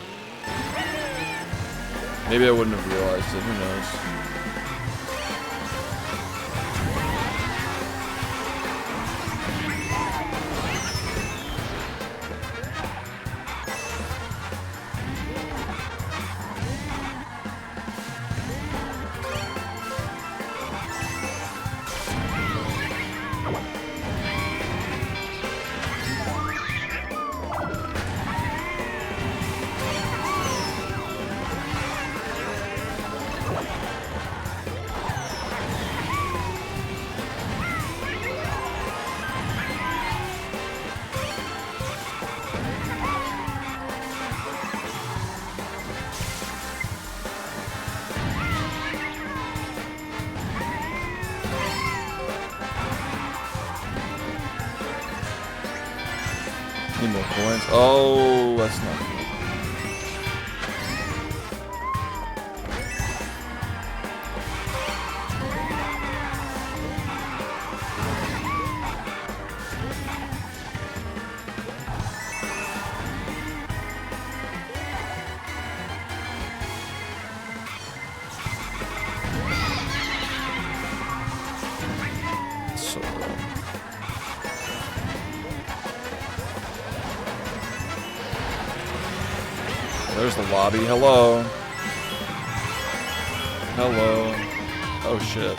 Maybe I wouldn't have realized it, who knows. Need more coins. Oh, that's not good. So dumb. There's the lobby. Hello. Hello. Oh shit.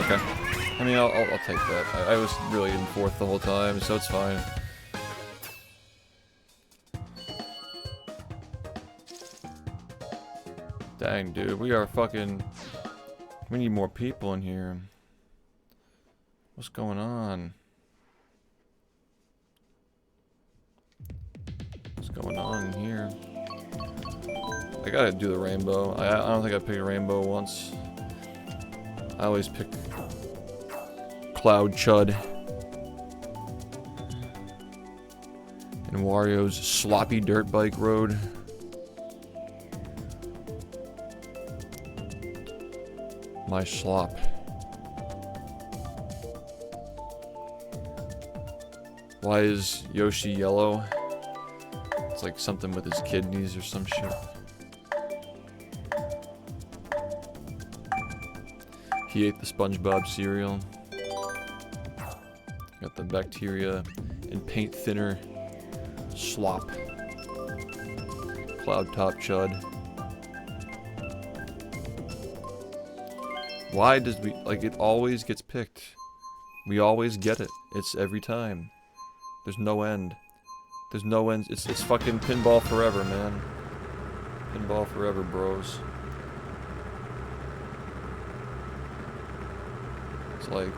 Okay. I mean, I'll take that. I was really in fourth the whole time, so it's fine. Dang, dude, we are fucking... We need more people in here. What's going on? What's going on in here? I gotta do the rainbow. I don't think I picked a rainbow once. I always pick Cloud Chud. And Wario's sloppy dirt bike road. My slop. Why is Yoshi yellow? It's like something with his kidneys or some shit. He ate the SpongeBob cereal. Got the bacteria and paint thinner slop. Cloud top chud. Why does we, like, it always gets picked. We always get it. It's every time. There's no end. There's no end. It's fucking pinball forever, man. Pinball forever, bros. It's like...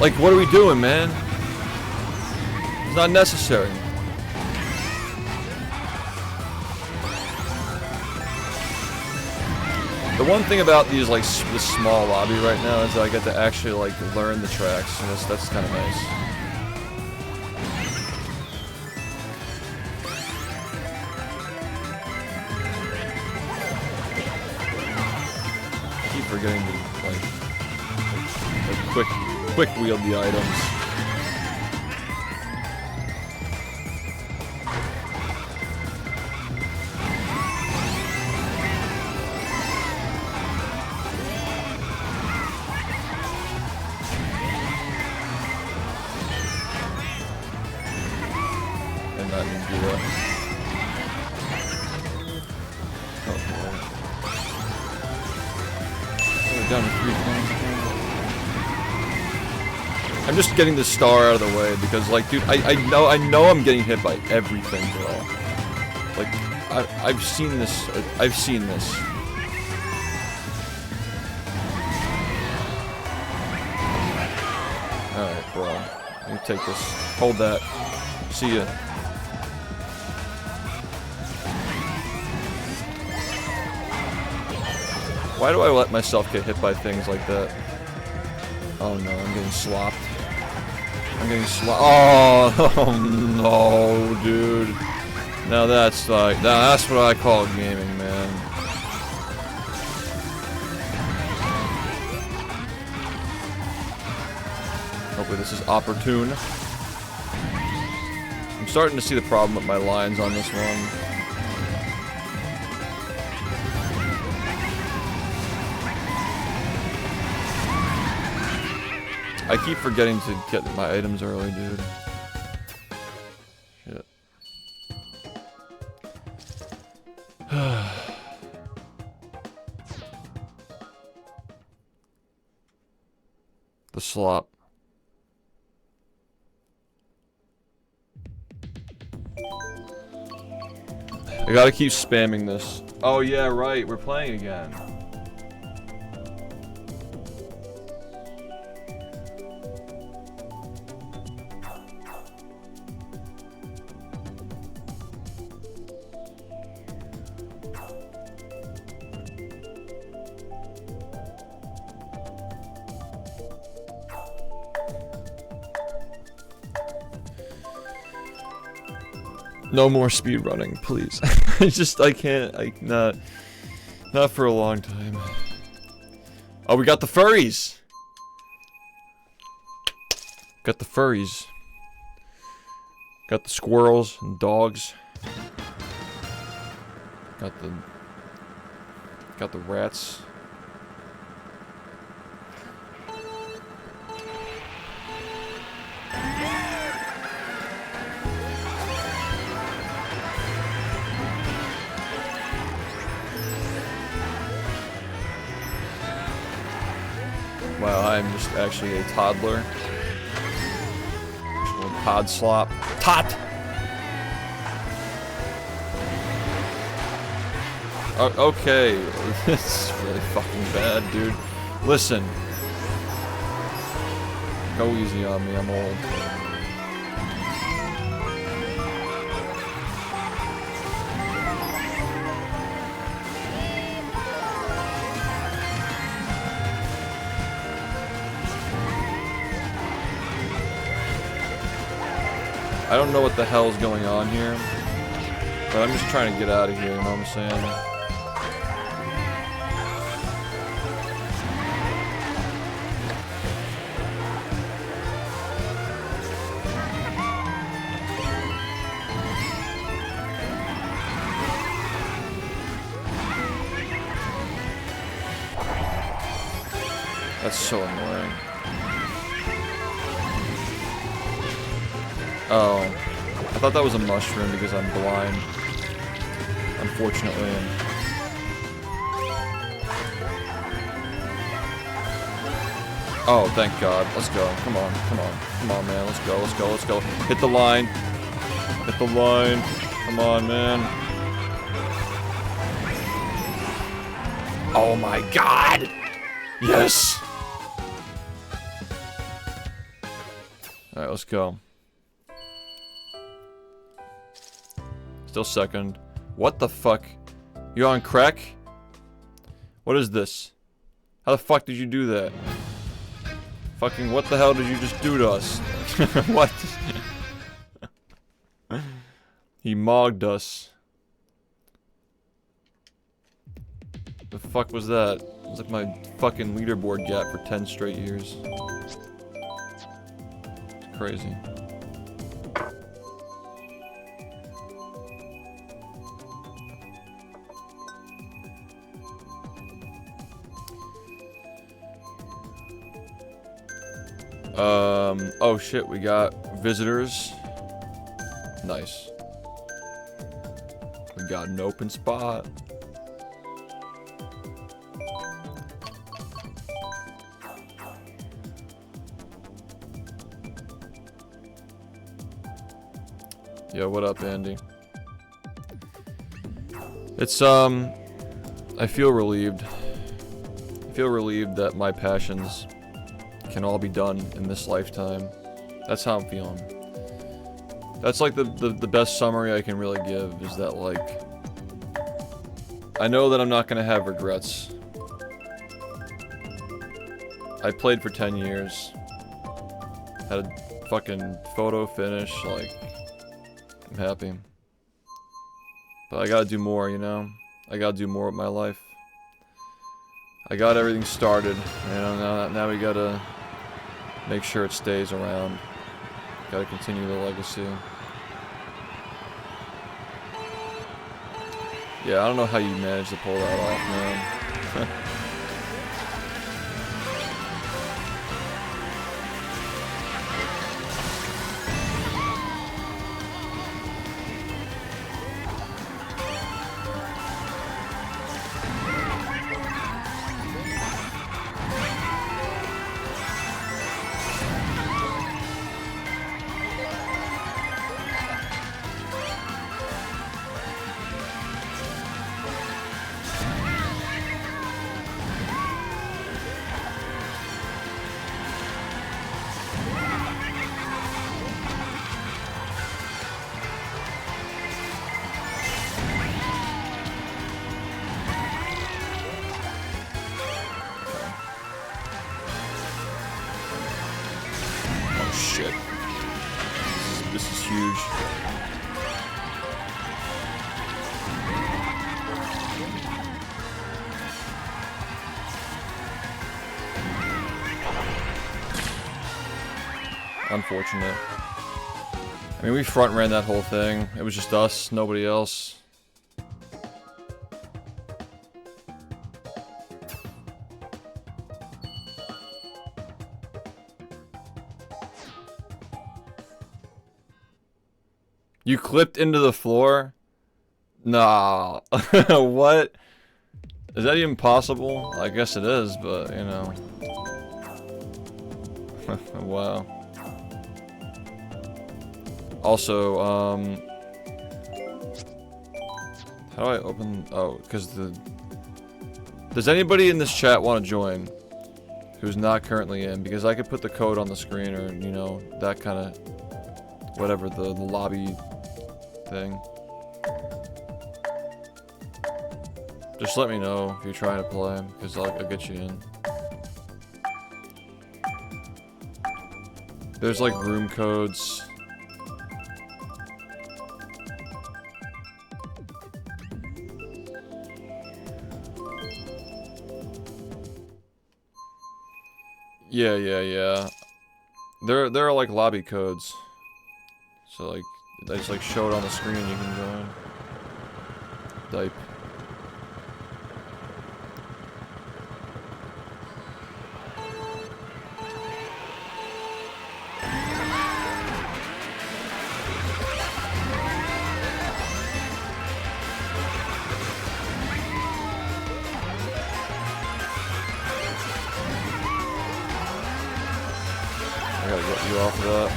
Like, what are we doing, man? It's not necessary. The one thing about these, like, this small lobby right now is that I get to actually, like, learn the tracks, and that's kind of nice. Forgetting to like quick wield the items. not even do that. Oh, we're down to 3 points. I'm just getting the star out of the way because, like, dude, I know I'm getting hit by everything, bro. Like, I've seen this. I've seen this. Alright, bro. Let me take this. Hold that. See ya. Why do I let myself get hit by things like that? Oh no, I'm getting slopped. I'm getting slopped. Oh no, dude. Now that's like, that's what I call gaming, man. Hopefully this is opportune. I'm starting to see the problem with my lines on this one. I keep forgetting to get my items early, dude. Shit. The slop. I gotta keep spamming this. Oh yeah, right, we're playing again. No more speed running, please. I can't, not for a long time. Oh, we got the furries! Got the furries. Got the squirrels and dogs. Got the rats. Wow, I'm just actually a toddler. Actual pod slop. Tot! Okay, this is really fucking bad, dude. Listen. Go easy on me, I'm old. I don't know what the hell's going on here, but I'm just trying to get out of here, you know what I'm saying? That's so annoying. Oh, I thought that was a mushroom because I'm blind. Unfortunately. Oh, thank God. Let's go. Come on, come on. Come on, man. Let's go, let's go, let's go. Hit the line. Hit the line. Come on, man. Oh my God! Yes! Alright, let's go. Still second. What the fuck? You on crack? What is this? How the fuck did you do that? Fucking what the hell did you just do to us? What? He mogged us. The fuck was that? It was like my fucking leaderboard gap for 10 straight years. It's crazy. Oh shit, we got visitors. Nice. We got an open spot. Yo, what up, Andy? It's, I feel relieved. I feel relieved that my passions can all be done in this lifetime. That's how I'm feeling. That's like the best summary I can really give, is that, like, I know that I'm not gonna have regrets. I played for 10 years. Had a fucking photo finish, like, I'm happy. But I gotta do more, you know? I gotta do more with my life. I got everything started, you know, now we gotta make sure it stays around. Gotta continue the legacy. Yeah, I don't know how you managed to pull that off, man. Shit. This is huge. Unfortunate. I mean, we front ran that whole thing. It was just us, nobody else. You clipped into the floor? Nah. What? Is that even possible? I guess it is, but, you know. Wow. Also, how do I open... Oh, because the... Does anybody in this chat want to join? Who's not currently in? Because I could put the code on the screen, or, you know, that kind of... Whatever, the lobby thing. Just let me know if you're trying to play, because I'll get you in. There's like room codes. Yeah. There are like lobby codes. So like, I just like show it on the screen and you can join. Type. I gotta get you off of that.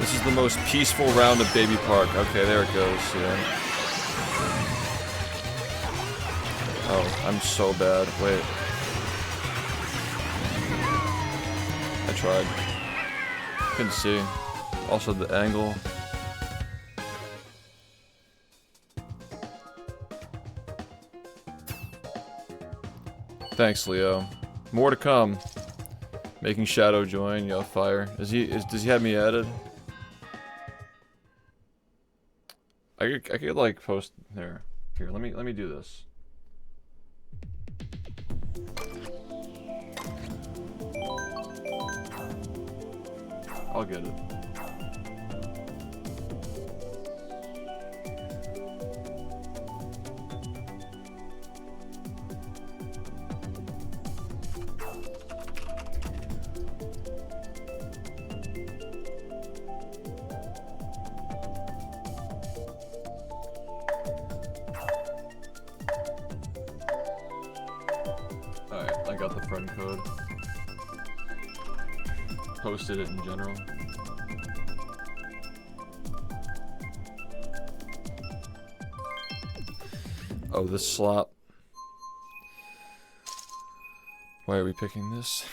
This is the most peaceful round of Baby Park. Okay, there it goes, yeah. Oh, I'm so bad. Wait. I tried. Couldn't see. Also the angle. Thanks, Leo. More to come. Making Shadow join. Yo, fire. Does he have me added? I could like post there. Here, let me do this. I'll get it. Alright, I got the friend code. Posted it in general. Oh, this slop. Why are we picking this?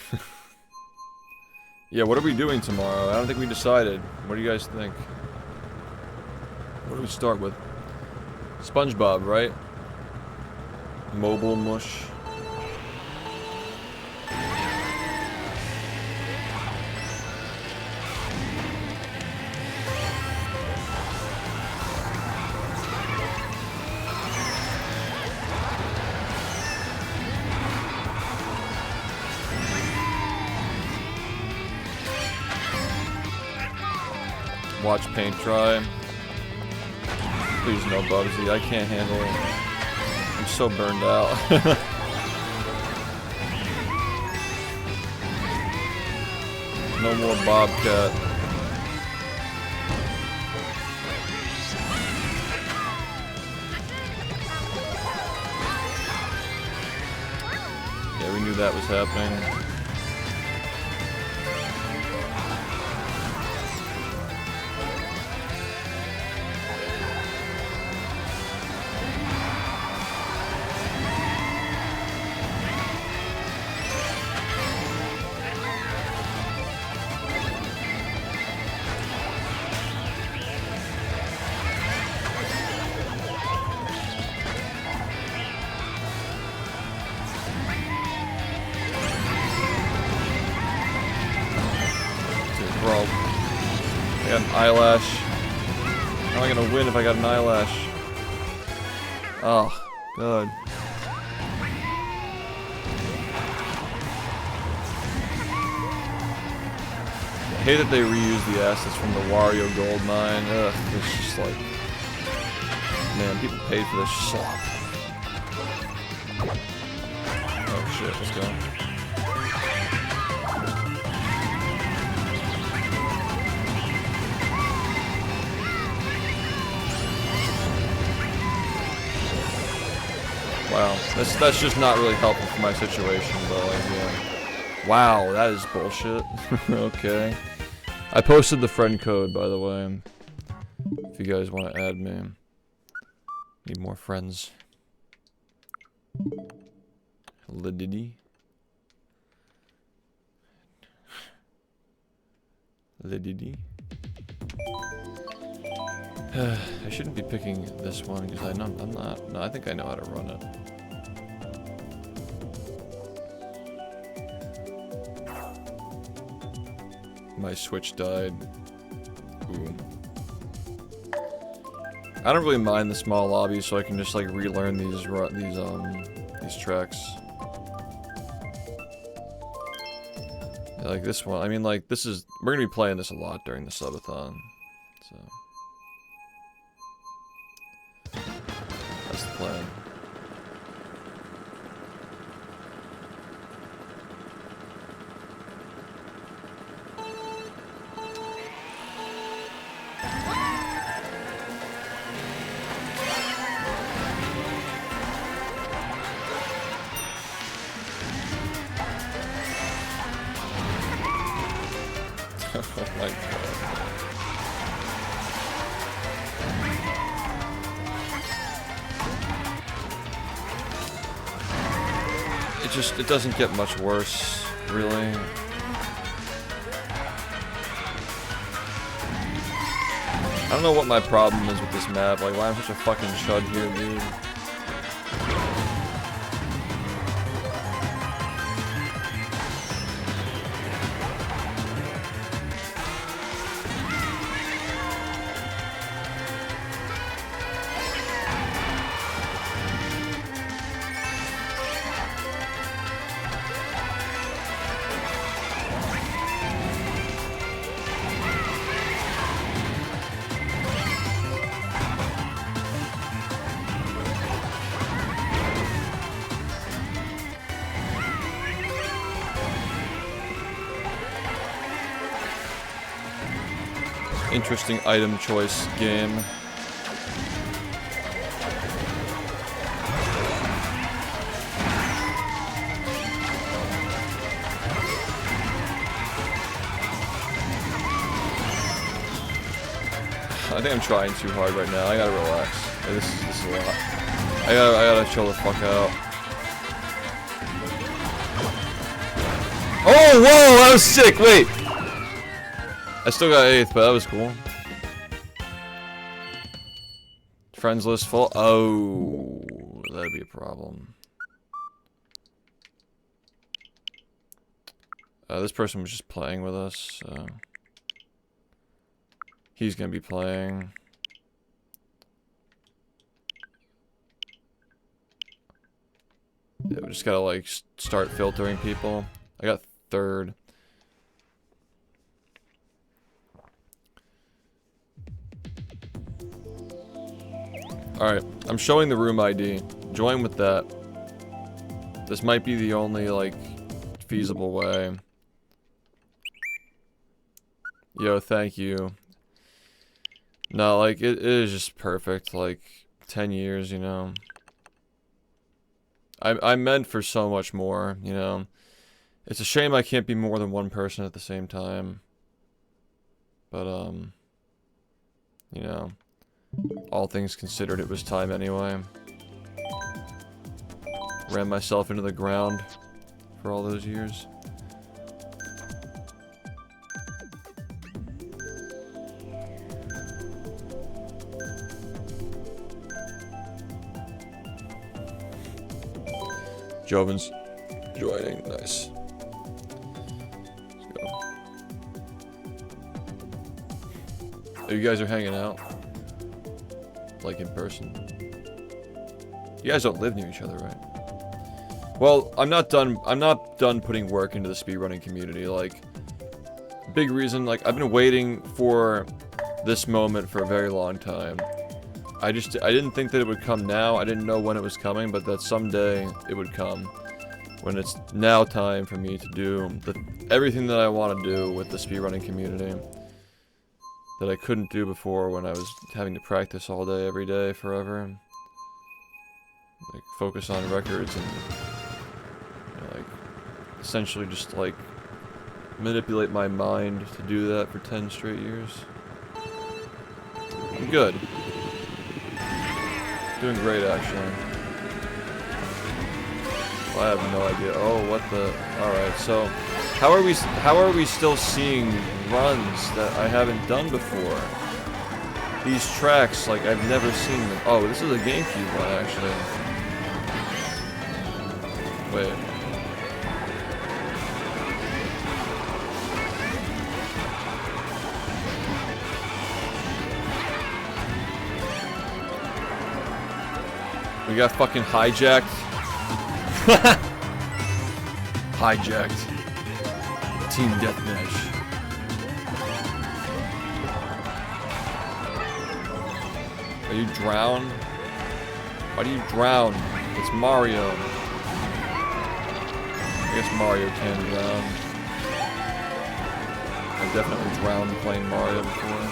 Yeah, what are we doing tomorrow? I don't think we decided. What do you guys think? What do we start with? SpongeBob, right? Mobile mush. Watch paint dry. Please no Bubsy, I can't handle it. I'm so burned out. No more Bobcat. Yeah, we knew that was happening. Bro, I got an eyelash. How am I gonna win if I got an eyelash? Oh, God. I hate that they reuse the assets from the Wario gold mine. Ugh, it's just like, man, people paid for this slop. Oh shit, let's go. Wow, that's just not really helpful for my situation, but like, yeah. Wow, that is bullshit. Okay. I posted the friend code, by the way. If you guys want to add me. Need more friends. LowTierGod. LowTierGod. I shouldn't be picking this one because I'm not. No, I think I know how to run it. My Switch died. Ooh. I don't really mind the small lobbies, so I can just like relearn these tracks. Yeah, like this one. I mean, like this is we're gonna be playing this a lot during the subathon, so. That's the plan. Oh my God. It doesn't get much worse, really. I don't know what my problem is with this map, like why I'm such a fucking chud here, dude. interesting item choice game. I think I'm trying too hard right now. I gotta relax. This is a lot. I gotta chill the fuck out. Oh, whoa, that was sick. Wait. I still got 8th, but that was cool. Friends list full. Oh, that'd be a problem. This person was just playing with us, so he's gonna be playing. Yeah, we just gotta like start filtering people. I got 3rd. Alright, I'm showing the room ID. Join with that. This might be the only, like, feasible way. Yo, thank you. No, like, it is just perfect. Like, 10 years, you know. I'm meant for so much more, you know. It's a shame I can't be more than one person at the same time. But, you know. All things considered, it was time anyway. Ran myself into the ground for all those years. Jovin's joining, nice. Let's go. Oh, you guys are hanging out? Like in person? You guys don't live near each other, right? Well, I'm not done putting work into the speedrunning community. Like, big reason, like, I've been waiting for this moment for a very long time. I didn't think that it would come now. I didn't know when it was coming, but that someday it would come. When it's now time for me to do everything that I want to do with the speedrunning community. That I couldn't do before when I was having to practice all day, every day, forever. Like, focus on records and, you know, like, essentially just, like, manipulate my mind to do that for 10 straight years. I'm good. Doing great, actually. Well, I have no idea. Oh, what the... Alright, so... How are we still seeing runs that I haven't done before? These tracks, like, I've never seen them. Oh, this is a GameCube one, actually. Wait. We got fucking hijacked. Hijacked. Team Deathmatch. Are you drowned? Why do you drown? It's Mario. I guess Mario can drown. I've definitely drowned playing Mario before.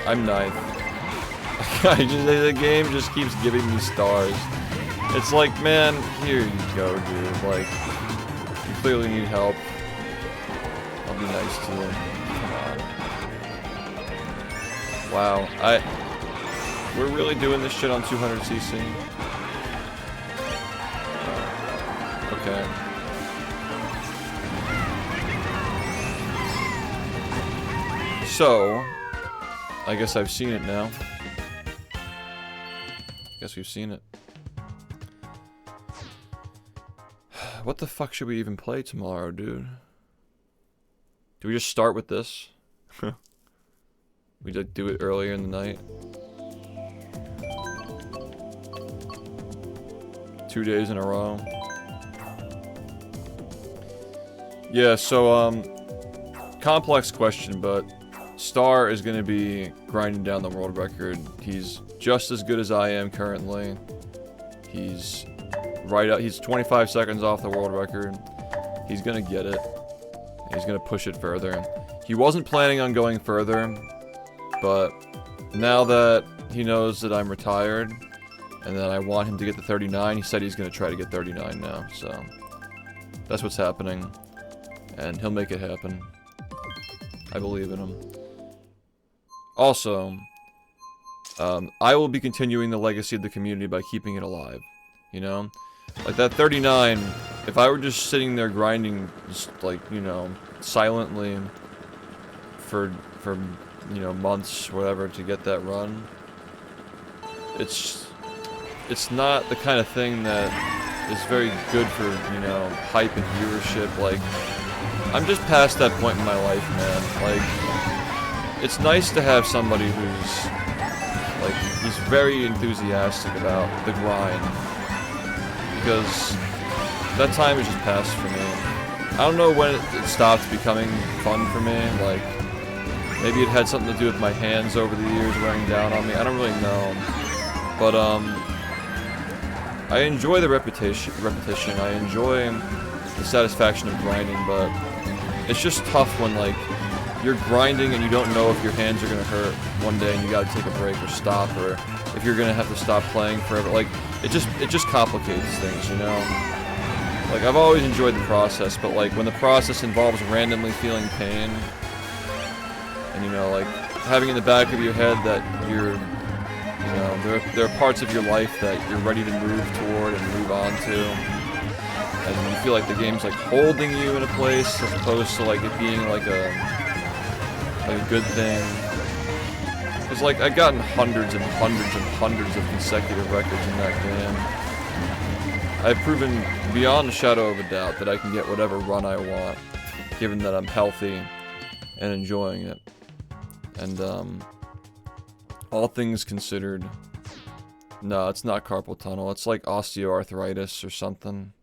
I'm 9th. The game just keeps giving me stars. It's like, man, here you go, dude. Like, you clearly need help. I'll be nice to you. Come on. Wow, we're really doing this shit on 200cc. Okay. So, I guess I've seen it now. Guess we've seen it. What the fuck should we even play tomorrow, dude? Do we just start with this? We did do it earlier in the night. 2 days in a row. Yeah, so, complex question, but Star is going to be grinding down the world record. He's just as good as I am currently. He's right up. He's 25 seconds off the world record. He's going to get it. He's going to push it further. He wasn't planning on going further, but now that he knows that I'm retired and that I want him to get to 39, he said he's going to try to get 39 now. So that's what's happening, and he'll make it happen. I believe in him. Also, I will be continuing the legacy of the community by keeping it alive. You know? Like that 39, if I were just sitting there grinding, just like, you know, silently for you know, months, whatever, to get that run, it's not the kind of thing that is very good for, you know, hype and viewership. Like, I'm just past that point in my life, man. Like, it's nice to have somebody who's, like, he's very enthusiastic about the grind, because that time is just past for me. I don't know when it stopped becoming fun for me. Like, maybe it had something to do with my hands over the years wearing down on me. I don't really know. But, I enjoy the repetition. I enjoy the satisfaction of grinding, but it's just tough when, like, you're grinding and you don't know if your hands are gonna hurt one day and you gotta take a break or stop, or if you're gonna have to stop playing forever. Like, it just complicates things, you know? Like, I've always enjoyed the process, but, like, when the process involves randomly feeling pain, and, you know, like, having in the back of your head that you're, you know, there are parts of your life that you're ready to move toward and move on to, and you feel like the game's, like, holding you in a place as opposed to, like, it being, like a good thing. Because, like, I've gotten hundreds and hundreds and hundreds of consecutive records in that game. I've proven beyond a shadow of a doubt that I can get whatever run I want, given that I'm healthy and enjoying it. And, all things considered, no, it's not carpal tunnel. It's like osteoarthritis or something.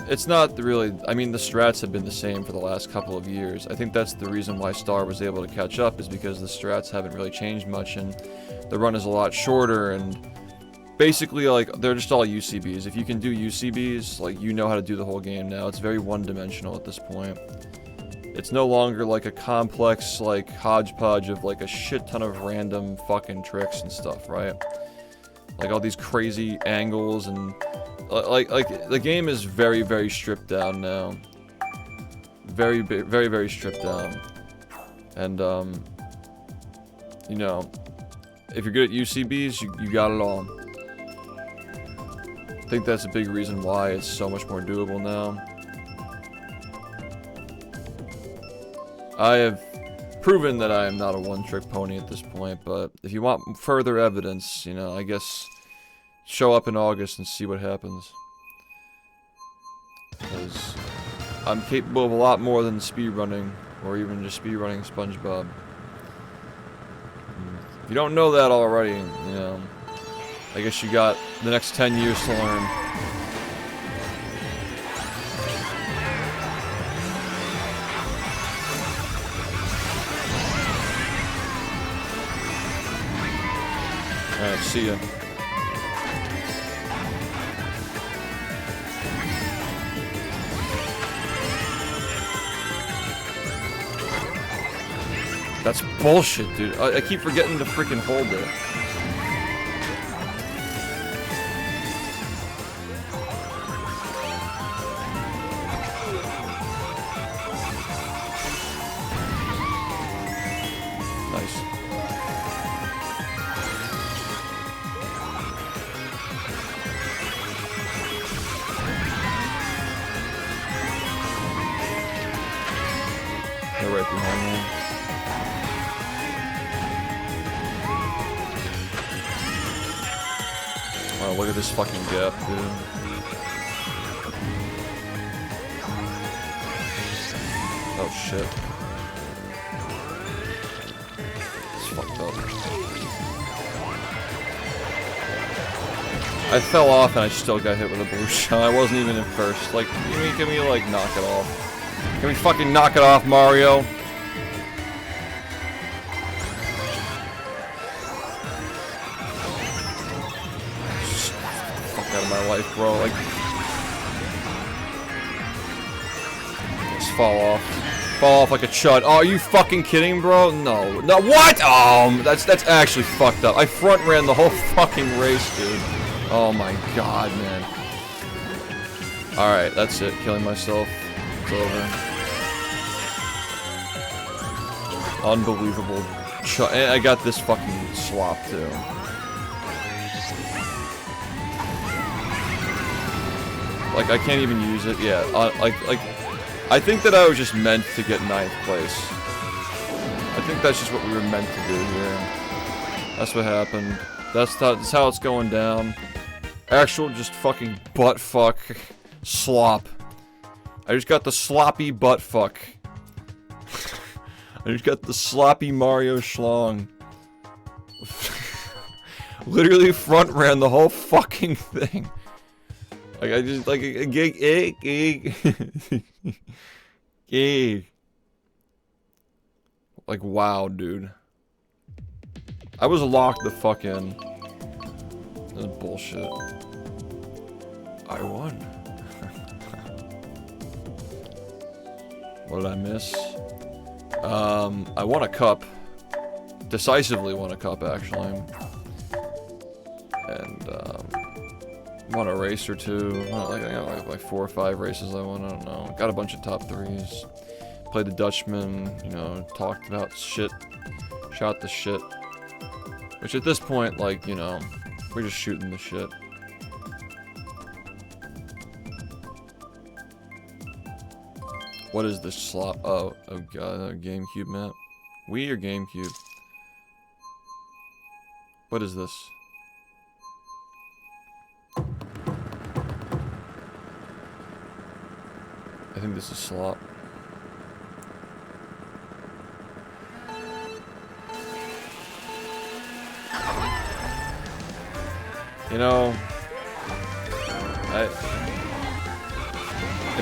It's not really, I mean, the strats have been the same for the last couple of years. I think that's the reason why Star was able to catch up, is because the strats haven't really changed much, and the run is a lot shorter, and basically, like, they're just all UCBs. If you can do UCBs, like, you know how to do the whole game now. It's very one-dimensional at this point. It's no longer, like, a complex, like, hodgepodge of, like, a shit ton of random fucking tricks and stuff, right? Like, all these crazy angles and... Like, the game is very, very stripped down now. Very, very, very stripped down. And, you know, if you're good at UCBs, you got it all. I think that's a big reason why it's so much more doable now. I have proven that I am not a one-trick pony at this point, but if you want further evidence, you know, I guess show up in August and see what happens. Because I'm capable of a lot more than speedrunning, or even just speedrunning SpongeBob. If you don't know that already, you know, I guess you got the next 10 years to learn. Alright, see ya. That's bullshit, dude. I keep forgetting to freaking hold it. Nice. They're right behind me. Wow, look at this fucking gap, dude. Oh shit. It's fucked up. I fell off and I still got hit with a blue shell. I wasn't even in first. Like, can we like knock it off? Can we fucking knock it off, Mario? Fuck out of my life, bro. Like, just fall off. Fall off like a chud. Oh, are you fucking kidding, bro? No. No, what? That's actually fucked up. I front ran the whole fucking race, dude. Oh my god, man. Alright, that's it. Killing myself. It's over. Unbelievable. And I got this fucking slop, too. Like, I can't even use it. Yeah, like, I think that I was just meant to get 9th place. I think that's just what we were meant to do here. That's what happened. That's how it's going down. Actual just fucking butt fuck slop. I just got the sloppy butt fuck. I just got the sloppy Mario schlong. Literally front ran the whole fucking thing. Like I just like like wow, dude. I was locked the fuck in. This is bullshit. I won. What did I miss? I won a cup. Decisively won a cup, actually. And, won a race or two. I got like 4 or 5 races I won, I don't know. Got a bunch of top 3s. Played the Dutchman, you know, talked about shit. Shot the shit. Which at this point, like, you know, we're just shooting the shit. What is this slot? Oh god, GameCube map. Wii or GameCube? What is this? I think this is slot. You know,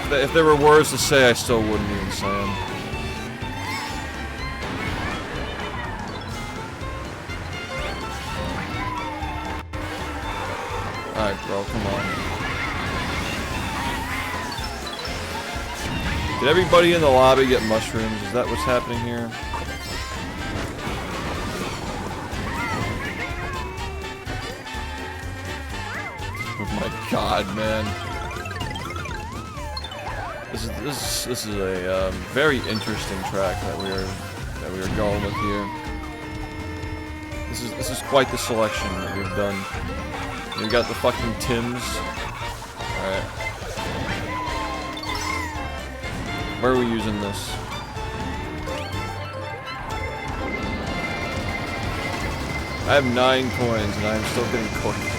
if there were words to say, I still wouldn't even say them. Alright, bro, come on. Did everybody in the lobby get mushrooms? Is that what's happening here? Oh my god, man. This is a very interesting track that we are going with here. This is quite the selection that we've done. We got the fucking Tims. Alright. Where are we using this? I have 9 coins and I'm still getting coins.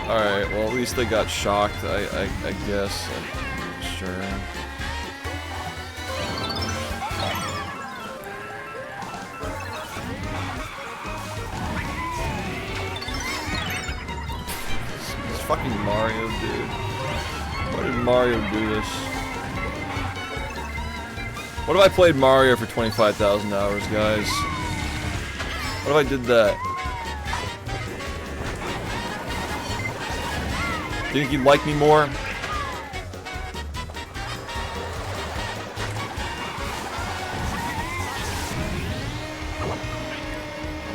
Alright, well at least they got shocked, I guess. Sure. This fucking Mario, dude. Why did Mario do this? What if I played Mario for 25,000 hours, guys? What if I did that? Do you think you'd like me more?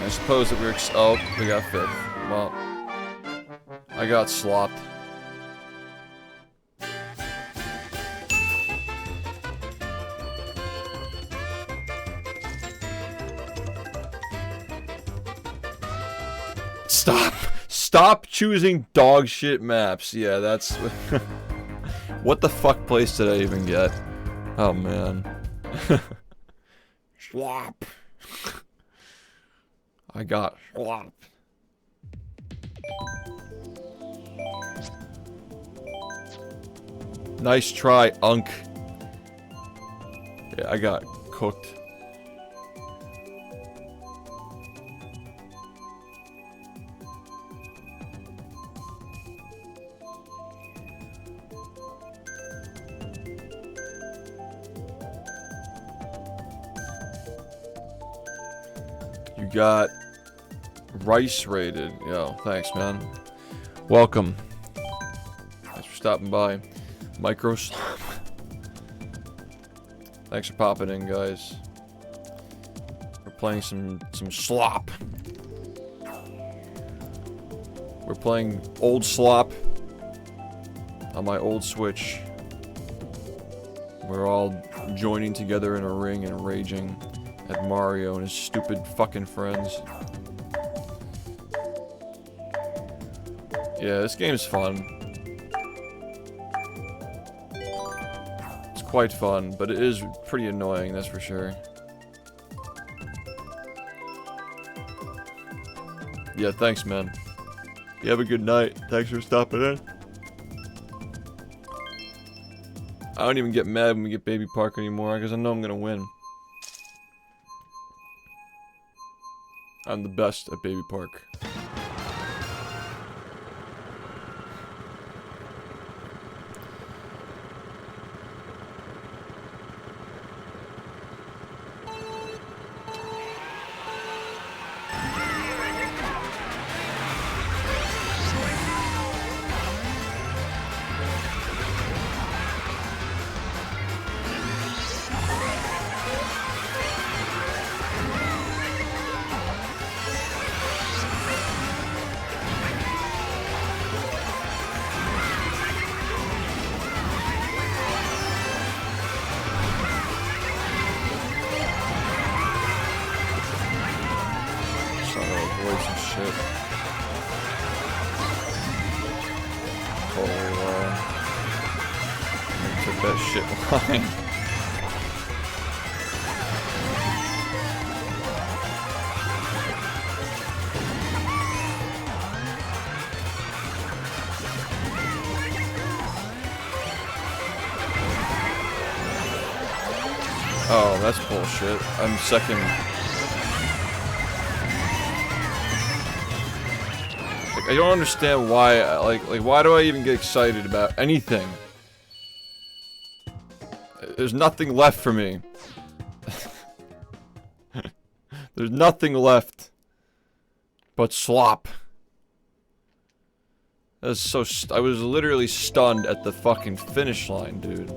I suppose that we were oh, we got 5th. Well, I got slopped. Stop! Stop choosing dog shit maps. Yeah, that's... What the fuck place did I even get? Oh, man. Swap. I got swap. Nice try, Unk. Yeah, I got cooked. You got rice rated. Yo, thanks, man. Welcome. Thanks for stopping by. Micro slop. Thanks for popping in, guys. We're playing some slop. We're playing old slop on my old Switch. We're all joining together in a ring and raging at Mario and his stupid fucking friends. Yeah, this game's fun. It's quite fun, but it is pretty annoying, that's for sure. Yeah, thanks, man. You have a good night. Thanks for stopping in. I don't even get mad when we get Baby Park anymore, because I know I'm gonna win. I'm the best at Baby Park. Oh, that's bullshit. I'm second. Like, I don't understand why, like why do I even get excited about anything? There's nothing left for me. There's nothing left but slop. That's so I was literally stunned at the fucking finish line, dude.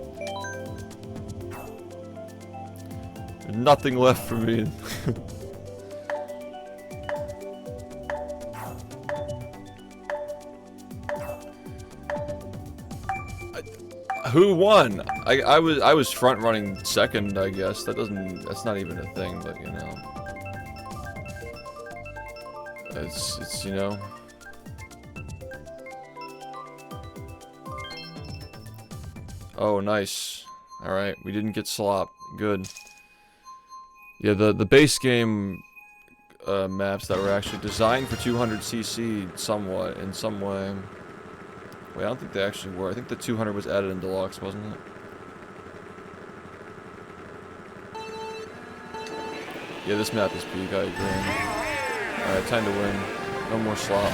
There's nothing left for me. Who won? I was front running second, I guess. That's not even a thing, but you know. It's you know. Oh, nice. Alright, we didn't get slop. Good. Yeah, the base game maps that were actually designed for 200cc somewhat, in some way. Wait, I don't think they actually were. I think the 200 was added in Deluxe, wasn't it? Yeah, this map is peak, I agree. Alright, time to win. No more slop.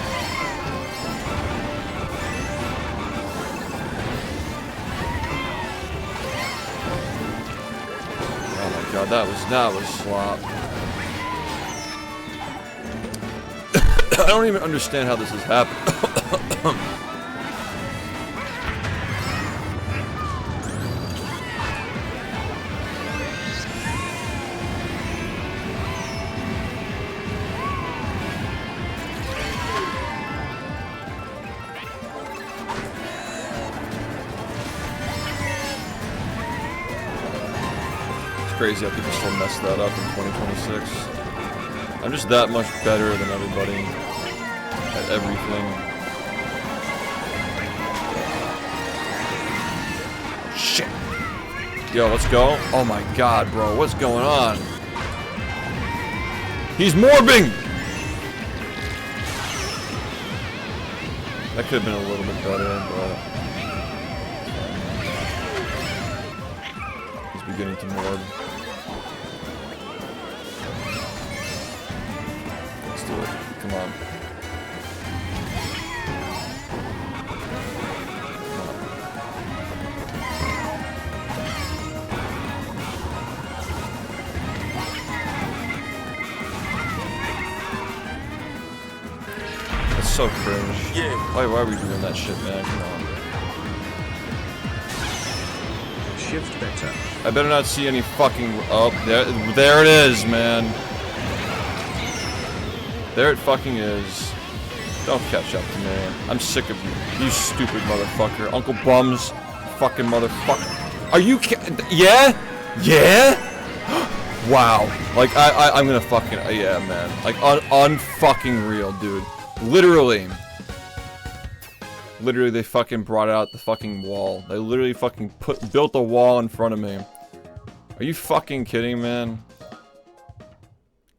Oh my god, that was slop. I don't even understand how this has happened. Crazy how people still mess that up in 2026. I'm just that much better than everybody at everything. Shit. Yo, let's go. Oh my god, bro. What's going on? He's morbing! That could have been a little bit better, but... beginning to morb. Let's do it. Come on. That's so cringe. Yeah. Why are we doing that shit, man? Come on. Shift better. I better not see any fucking. Oh, there it is, man. There it fucking is. Don't catch up to me. I'm sick of you. You stupid motherfucker. Uncle Bums. Fucking motherfucker. Are you yeah? Yeah? Wow. Like, I'm gonna fucking. Yeah, man. Like, unfucking real, dude. Literally. Literally, they fucking brought out the fucking wall. They literally fucking built a wall in front of me. Are you fucking kidding, man?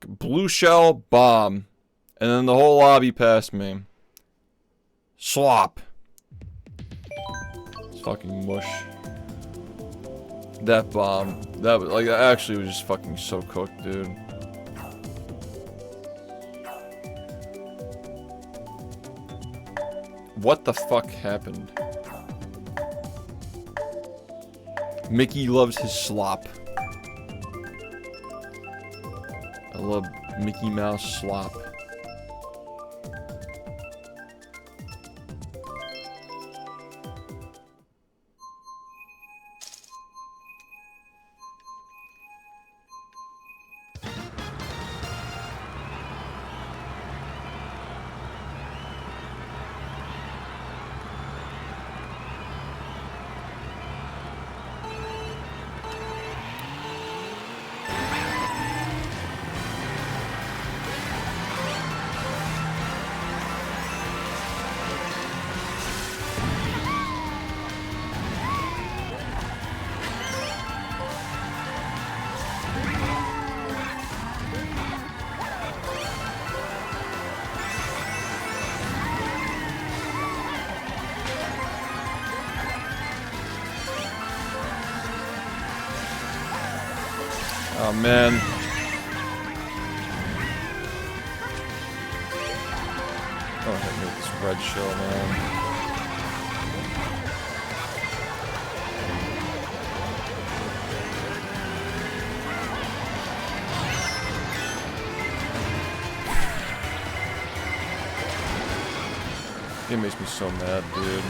Blue shell, bomb. And then the whole lobby past me. Slop. It's fucking mush. That bomb. That was, like, that actually was just fucking so cooked, dude. What the fuck happened? Mickey loves his slop. I love Mickey Mouse slop. Oh man. Oh, hit me with this red shell, man. It makes me so mad, dude.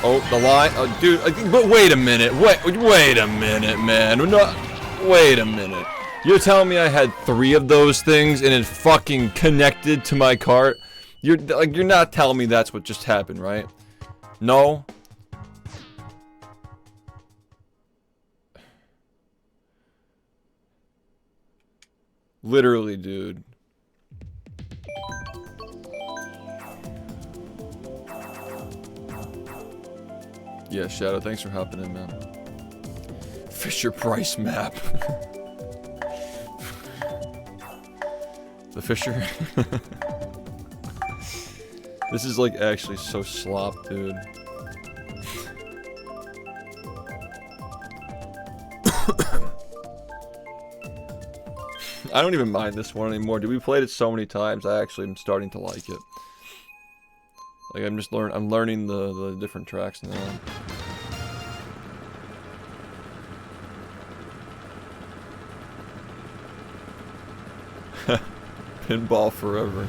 Oh, the line. Oh, dude. But wait a minute. Wait a minute, man. No, wait a minute. You're telling me I had 3 of those things and it fucking connected to my cart? You're not telling me that's what just happened, right? No. Literally, dude. Yeah, Shadow, thanks for hopping in, man. Fisher Price map. The Fisher. This is like actually so slop, dude. I don't even mind this one anymore. Dude, we played it so many times. I actually am starting to like it. Like I'm learning the different tracks now. Pinball forever.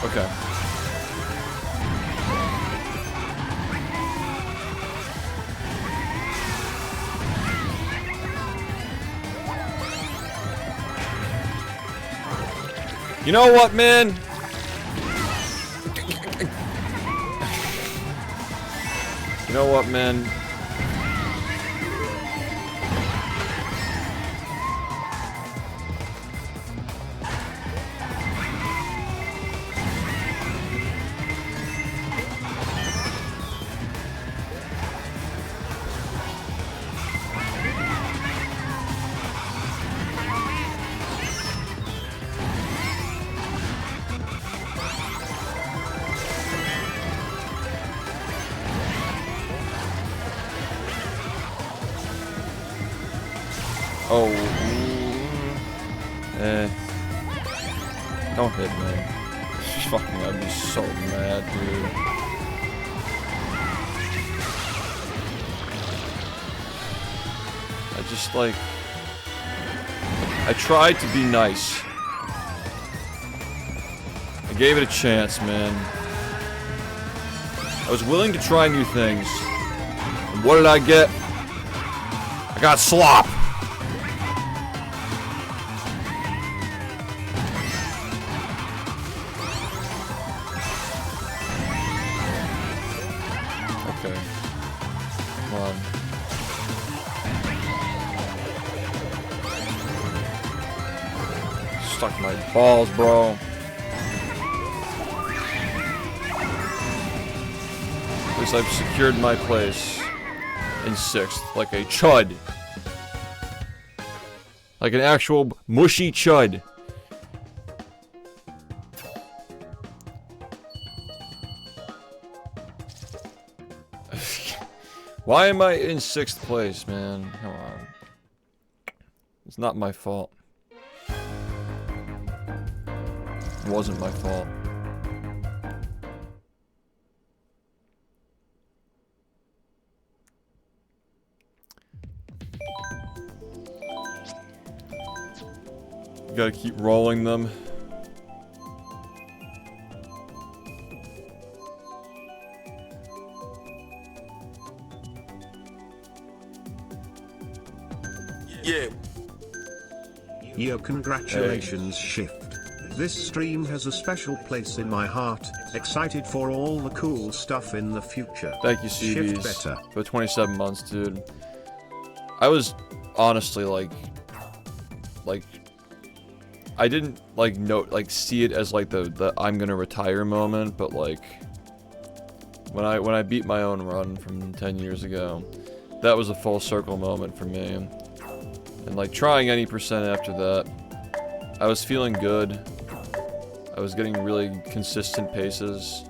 Okay. You know what, man? You know what, man? Oh, don't hit me. Fucking, I'd be so mad, dude. I just like, I tried to be nice. I gave it a chance, man. I was willing to try new things. And what did I get? I got slop. Okay. Come on. Stuck my balls, bro. At least I've secured my place in 6th, like a chud. Like an actual mushy chud. Why am I in 6th place, man? Come on. It's not my fault. It wasn't my fault. You gotta keep rolling them. Yeah. Yo, congratulations, SHiFT. This stream has a special place in my heart. Excited for all the cool stuff in the future. Thank you, CBs, for 27 months, dude. I was honestly like I didn't see it as like the I'm gonna retire moment, but like when I beat my own run from 10 years ago, that was a full circle moment for me. And like trying any percent after that, I was feeling good. I was getting really consistent paces,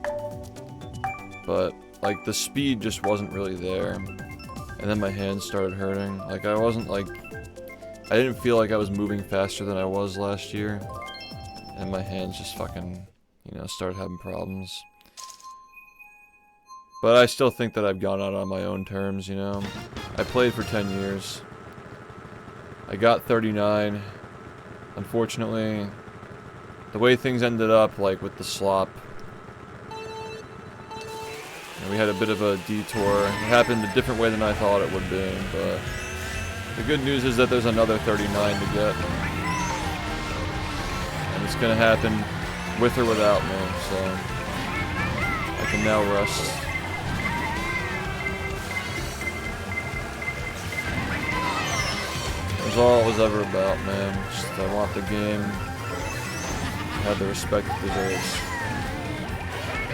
but like the speed just wasn't really there. And then my hands started hurting. Like I didn't feel like I was moving faster than I was last year. And my hands just fucking, you know, started having problems. But I still think that I've gone out on my own terms, you know. I played for 10 years. I got 39. Unfortunately, the way things ended up, like with the slop, and we had a bit of a detour. It happened a different way than I thought it would be, but the good news is that there's another 39 to get. And it's gonna happen with or without me, so I can now rest. That's all it was ever about, man. Just, I want the game to have the respect it deserves.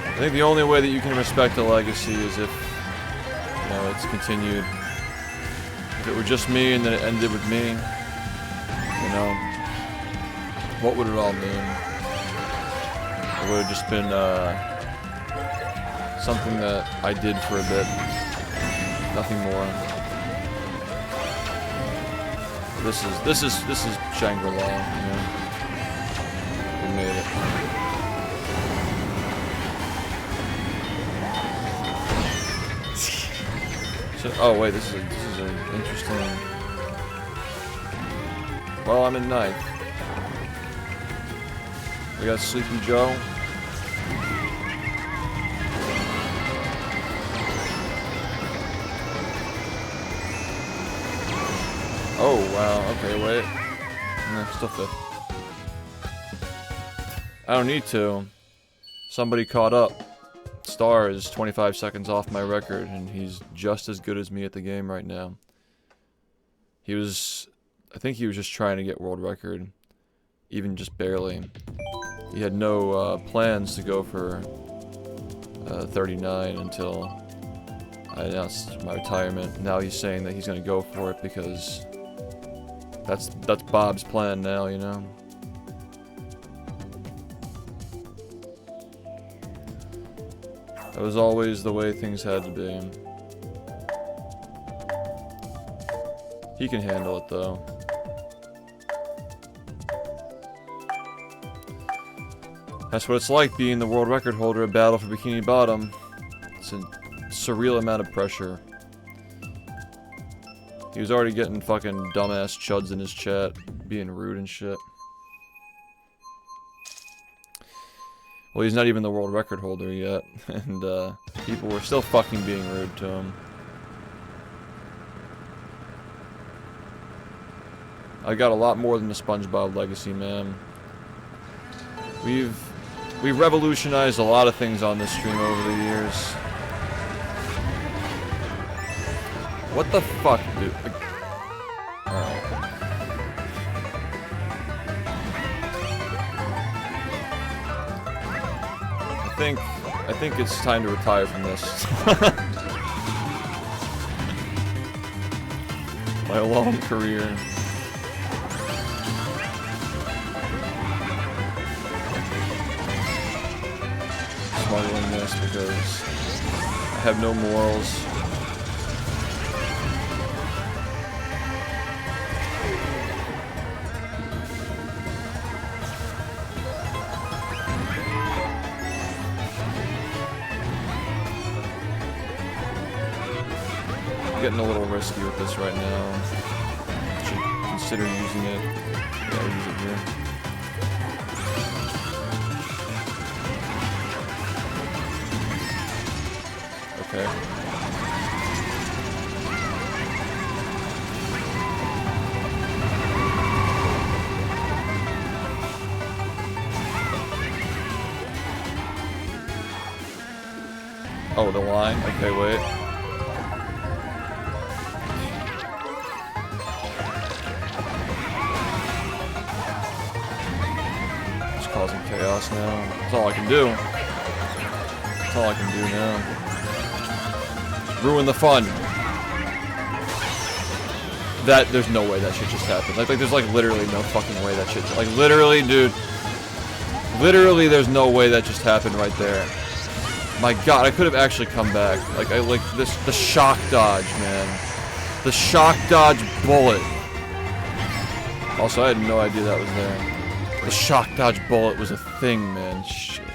I think the only way that you can respect a legacy is if, you know, it's continued. If it were just me and then it ended with me, you know, what would it all mean? It would have just been something that I did for a bit, nothing more. This is Shangri-La, you know. We made it. So, oh wait, this is an interesting. Well, I'm in 9th. We got Sleepy Joe. Oh, wow, okay, wait. No, still 5th. I don't need to. Somebody caught up. Star is 25 seconds off my record, and he's just as good as me at the game right now. He was... I think he was just trying to get world record. Even just barely. He had no plans to go for 39 until I announced my retirement. Now he's saying that he's going to go for it because that's Bob's plan now, you know? That was always the way things had to be. He can handle it though. That's what it's like being the world record holder at Battle for Bikini Bottom. It's a surreal amount of pressure. He was already getting fucking dumbass chuds in his chat, being rude and shit. Well, he's not even the world record holder yet, and people were still fucking being rude to him. I got a lot more than the SpongeBob legacy, man. We've revolutionized a lot of things on this stream over the years. What the fuck, dude? Alright. I think it's time to retire from this. My long career. Smuggling this because I have no morals. I'm getting a little risky with this right now. Should consider using it. Yeah, I'll use it here. Okay. Oh, the line? Okay, wait. Just causing chaos now. That's all I can do. That's all I can do now. Ruin the fun. There's no way that shit just happened. Like there's like literally no fucking way that shit. Like literally, dude. Literally, there's no way that just happened right there. My God, I could have actually come back. Like the shock dodge, man. The shock dodge bullet. Also, I had no idea that was there. The shock dodge bullet was a thing, man. Shit.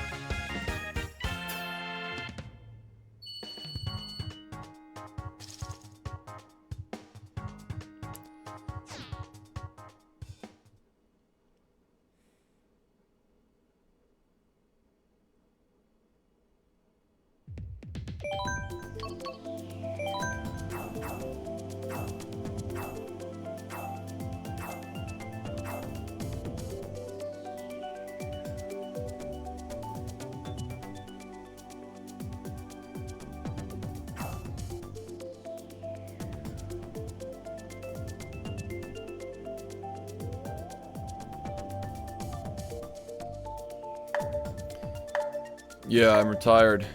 Yeah, I'm retired.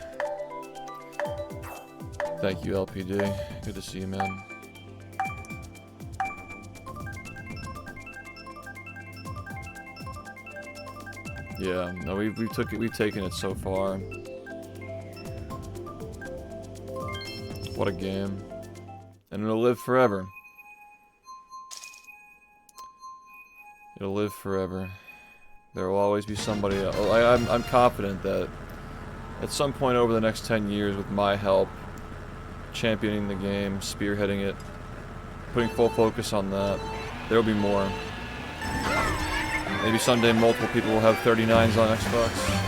Thank you, LPD. Good to see you, man. Yeah, no, we've taken it so far. What a game. And it'll live forever. It'll live forever. There will always be somebody else. I'm confident that at some point over the next 10 years, with my help, championing the game, spearheading it, putting full focus on that, there will be more. Maybe someday multiple people will have 39s on Xbox.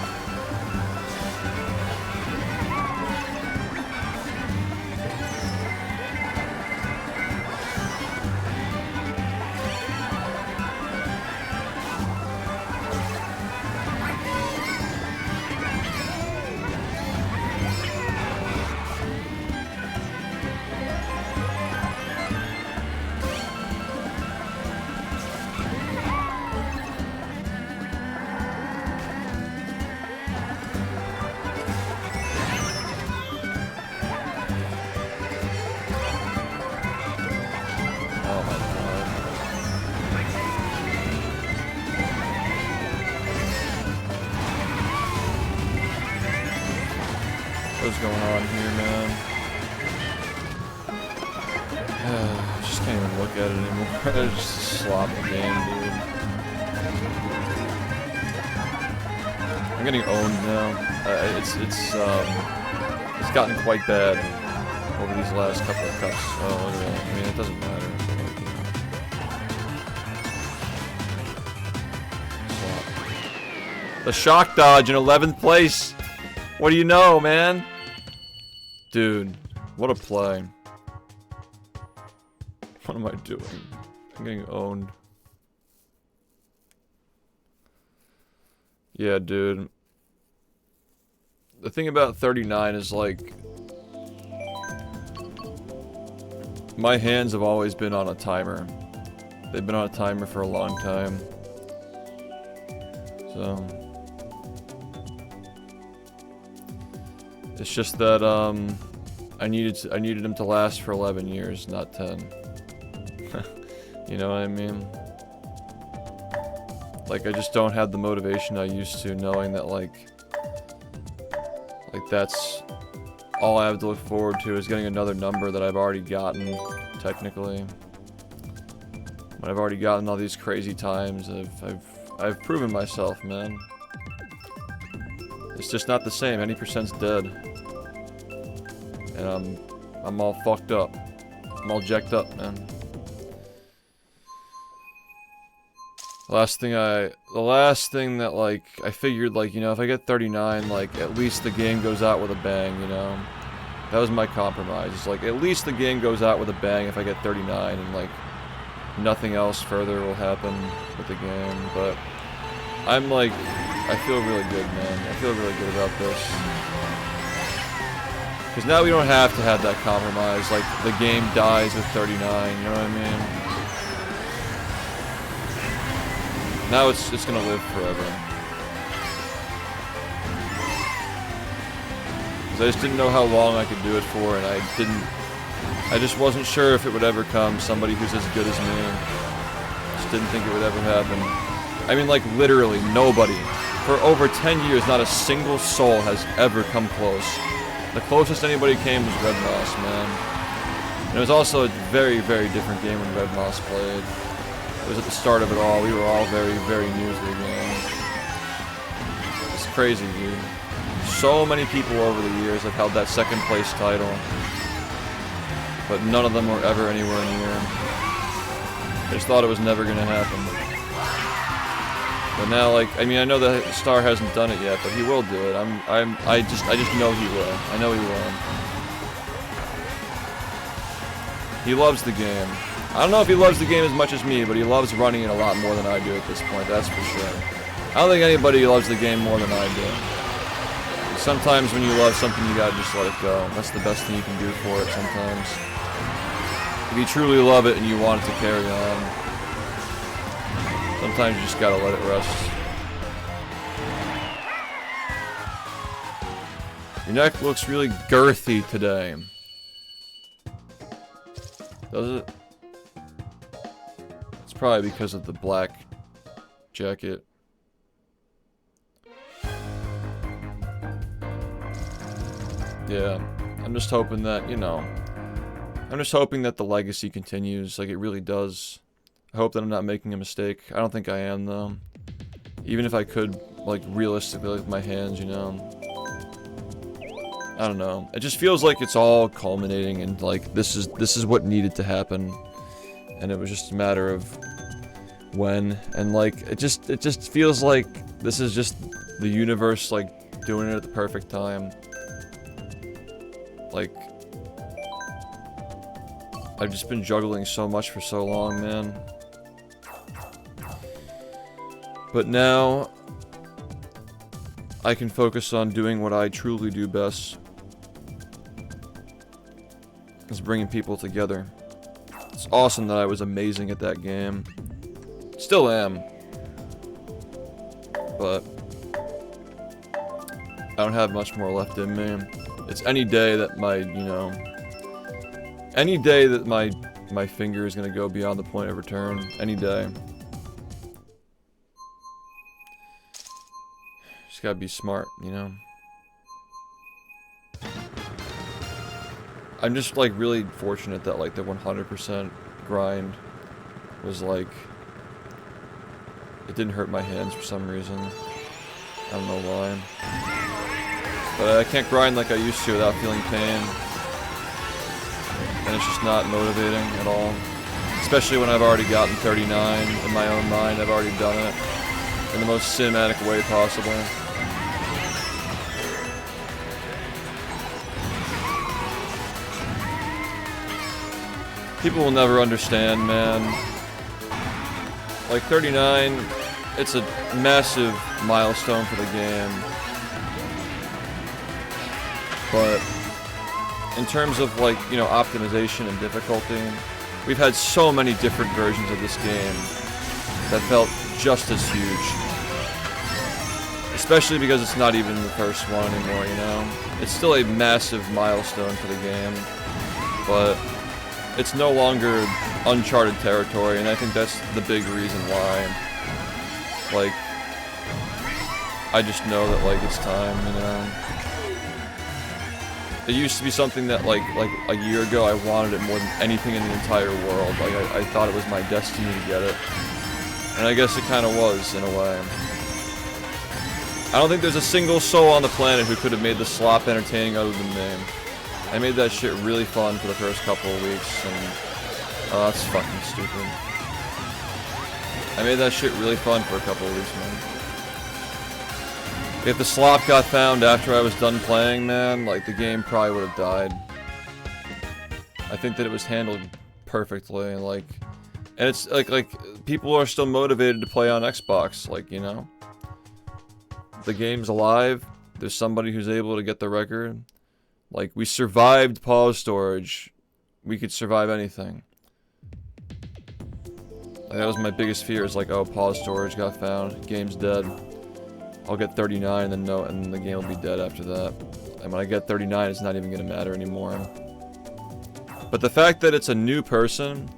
hell's going on here, man? I just can't even look at it anymore. It's just a sloppy game, dude. I'm getting owned now. It's gotten quite bad over these last couple of cuts. Oh, look at that. I mean, it doesn't matter. The shock dodge in 11th place. What do you know, man? Dude, what a play. What am I doing? I'm getting owned. Yeah, dude. The thing about 39 is, like, my hands have always been on a timer. They've been on a timer for a long time. So it's just that I needed him to last for 11 years, not 10. You know what I mean? Like, I just don't have the motivation I used to, knowing that like that's all I have to look forward to is getting another number that I've already gotten, technically. When I've already gotten all these crazy times, I've proven myself, man. It's just not the same. Any percent's dead. And I'm all fucked up. I'm all jacked up, man. The last thing that, like, I figured, like, you know, if I get 39, like, at least the game goes out with a bang, you know? That was my compromise. It's like, at least the game goes out with a bang if I get 39, and, like, nothing else further will happen with the game. But I'm, like, I feel really good, man. I feel really good about this. Because now we don't have to have that compromise, like, the game dies with 39, you know what I mean? Now it's gonna live forever. Because I just didn't know how long I could do it for, and I just wasn't sure if it would ever come, somebody who's as good as me. Just didn't think it would ever happen. I mean, like, literally nobody. For over 10 years, not a single soul has ever come close. The closest anybody came was Red Moss, man. And it was also a very, very different game when Red Moss played. It was at the start of it all. We were all very, very new to the game. It's crazy, dude. So many people over the years have held that second place title, but none of them were ever anywhere near. I just thought it was never gonna happen. But now, like, I mean, I know that Star hasn't done it yet, but he will do it. I just know he will. I know he will. He loves the game. I don't know if he loves the game as much as me, but he loves running it a lot more than I do at this point, that's for sure. I don't think anybody loves the game more than I do. Sometimes when you love something, you gotta just let it go. That's the best thing you can do for it sometimes. If you truly love it and you want it to carry on, sometimes you just gotta let it rest. Your neck looks really girthy today. Does it? It's probably because of the black jacket. Yeah, I'm just hoping that, you know, I'm just hoping that the legacy continues, like it really does. I hope that I'm not making a mistake. I don't think I am, though. Even if I could, like, realistically, with my hands, you know. I don't know. It just feels like it's all culminating, and, like, this is what needed to happen. And it was just a matter of when, and, like, it just feels like this is just the universe, like, doing it at the perfect time. Like, I've just been juggling so much for so long, man. But now, I can focus on doing what I truly do best. It's bringing people together. It's awesome that I was amazing at that game. Still am. But I don't have much more left in me. It's any day that my, you know, any day that my finger is gonna go beyond the point of return. Any day. Just gotta be smart, you know? I'm just like really fortunate that like the 100% grind was like, it didn't hurt my hands for some reason. I don't know why. But I can't grind like I used to without feeling pain. And it's just not motivating at all. Especially when I've already gotten 39 in my own mind. I've already done it in the most cinematic way possible. People will never understand, man. Like 39, it's a massive milestone for the game. But in terms of like, you know, optimization and difficulty, we've had so many different versions of this game that felt just as huge. Especially because it's not even the first one anymore, you know? It's still a massive milestone for the game, but it's no longer uncharted territory, and I think that's the big reason why. Like, I just know that, like, it's time, you know? It used to be something that, like a year ago, I wanted it more than anything in the entire world. Like, I thought it was my destiny to get it. And I guess it kind of was, in a way. I don't think there's a single soul on the planet who could have made the slop entertaining other than me. I made that shit really fun for the first couple of weeks, and... oh, that's fucking stupid. I made that shit really fun for a couple of weeks, man. If the slop got found after I was done playing, man, like, the game probably would have died. I think that it was handled perfectly, and, like... and it's, like, people are still motivated to play on Xbox, like, you know? The game's alive, there's somebody who's able to get the record. Like, we survived pause storage. We could survive anything. Like, that was my biggest fear, is like, oh, pause storage got found, game's dead. I'll get 39, and then no, and the game will be dead after that. And when I get 39, it's not even gonna matter anymore. But the fact that it's a new person,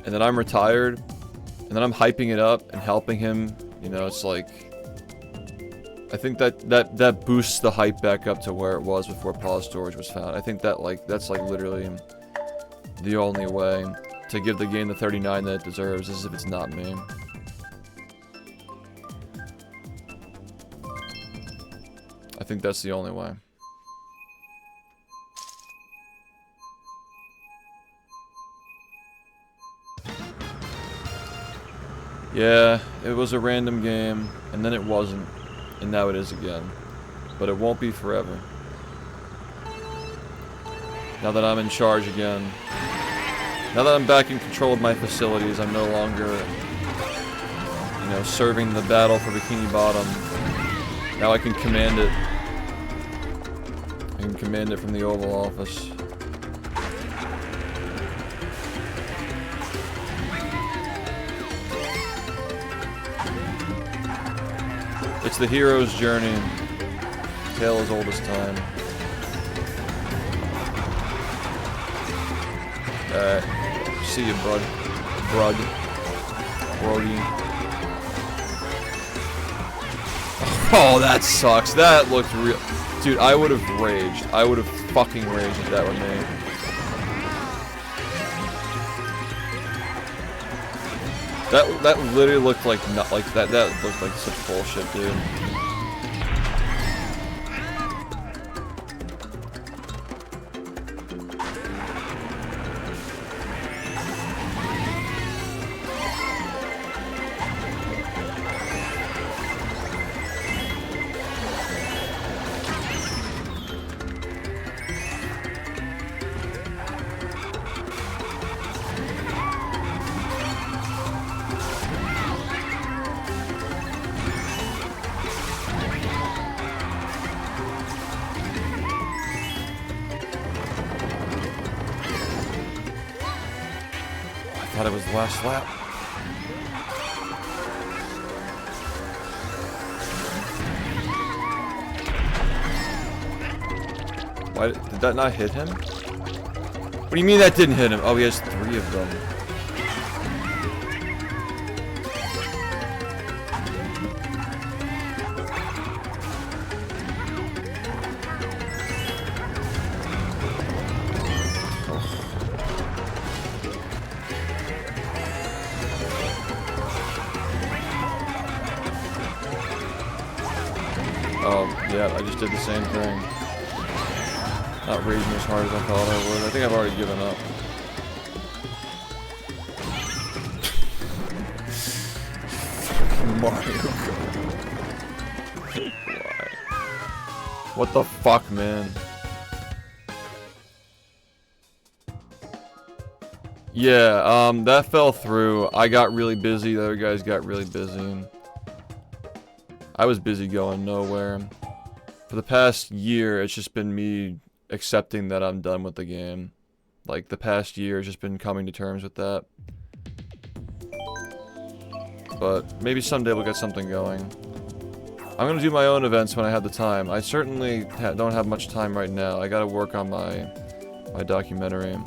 and that I'm retired, and that I'm hyping it up and helping him, you know, it's like... I think that boosts the hype back up to where it was before pause storage was found. I think that, like, that's, like, literally the only way to give the game the 39 that it deserves, is if it's not me. I think that's the only way. Yeah, it was a random game, and then it wasn't. And now it is again. But it won't be forever. Now that I'm in charge again. Now that I'm back in control of my facilities, I'm no longer, you know, serving the battle for Bikini Bottom. Now I can command it. I can command it from the Oval Office. It's the hero's journey. Tale as old as time. See you, bud. Brody. Oh, that sucks. That looked real. Dude, I would have raged. I would have fucking raged if that were me. That literally looked like not like that. That looked like such bullshit, dude. I thought it was the last lap. Why did that not hit him? What do you mean that didn't hit him? Oh, he has 3 of them. Oh, yeah, I just did the same thing. Not raging as hard as I thought I would. I think I've already given up. Mario Kart. Why? What the fuck, man? Yeah, that fell through. I got really busy, the other guys got really busy. I was busy going nowhere. For the past year, it's just been me accepting that I'm done with the game. Like, the past year has just been coming to terms with that. But maybe someday we'll get something going. I'm gonna do my own events when I have the time. I certainly don't have much time right now. I gotta work on my documentary.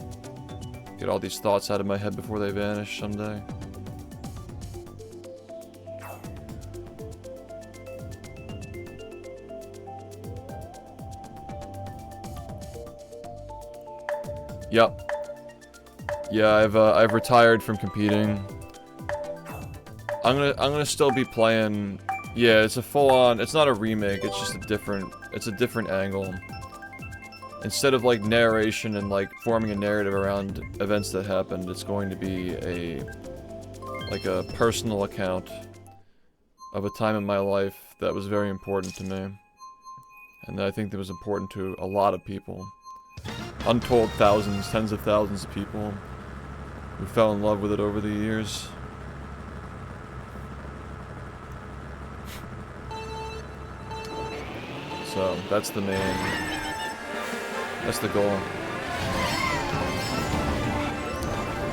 Get all these thoughts out of my head before they vanish someday. Yep. Yeah, I've retired from competing. I'm gonna still be playing. Yeah, it's a full-on. It's not a remake. It's just a different angle. Instead of like narration and like forming a narrative around events that happened, it's going to be a personal account of a time in my life that was very important to me, and I think that was important to a lot of people. Untold thousands, tens of thousands of people who fell in love with it over the years. So, that's the goal.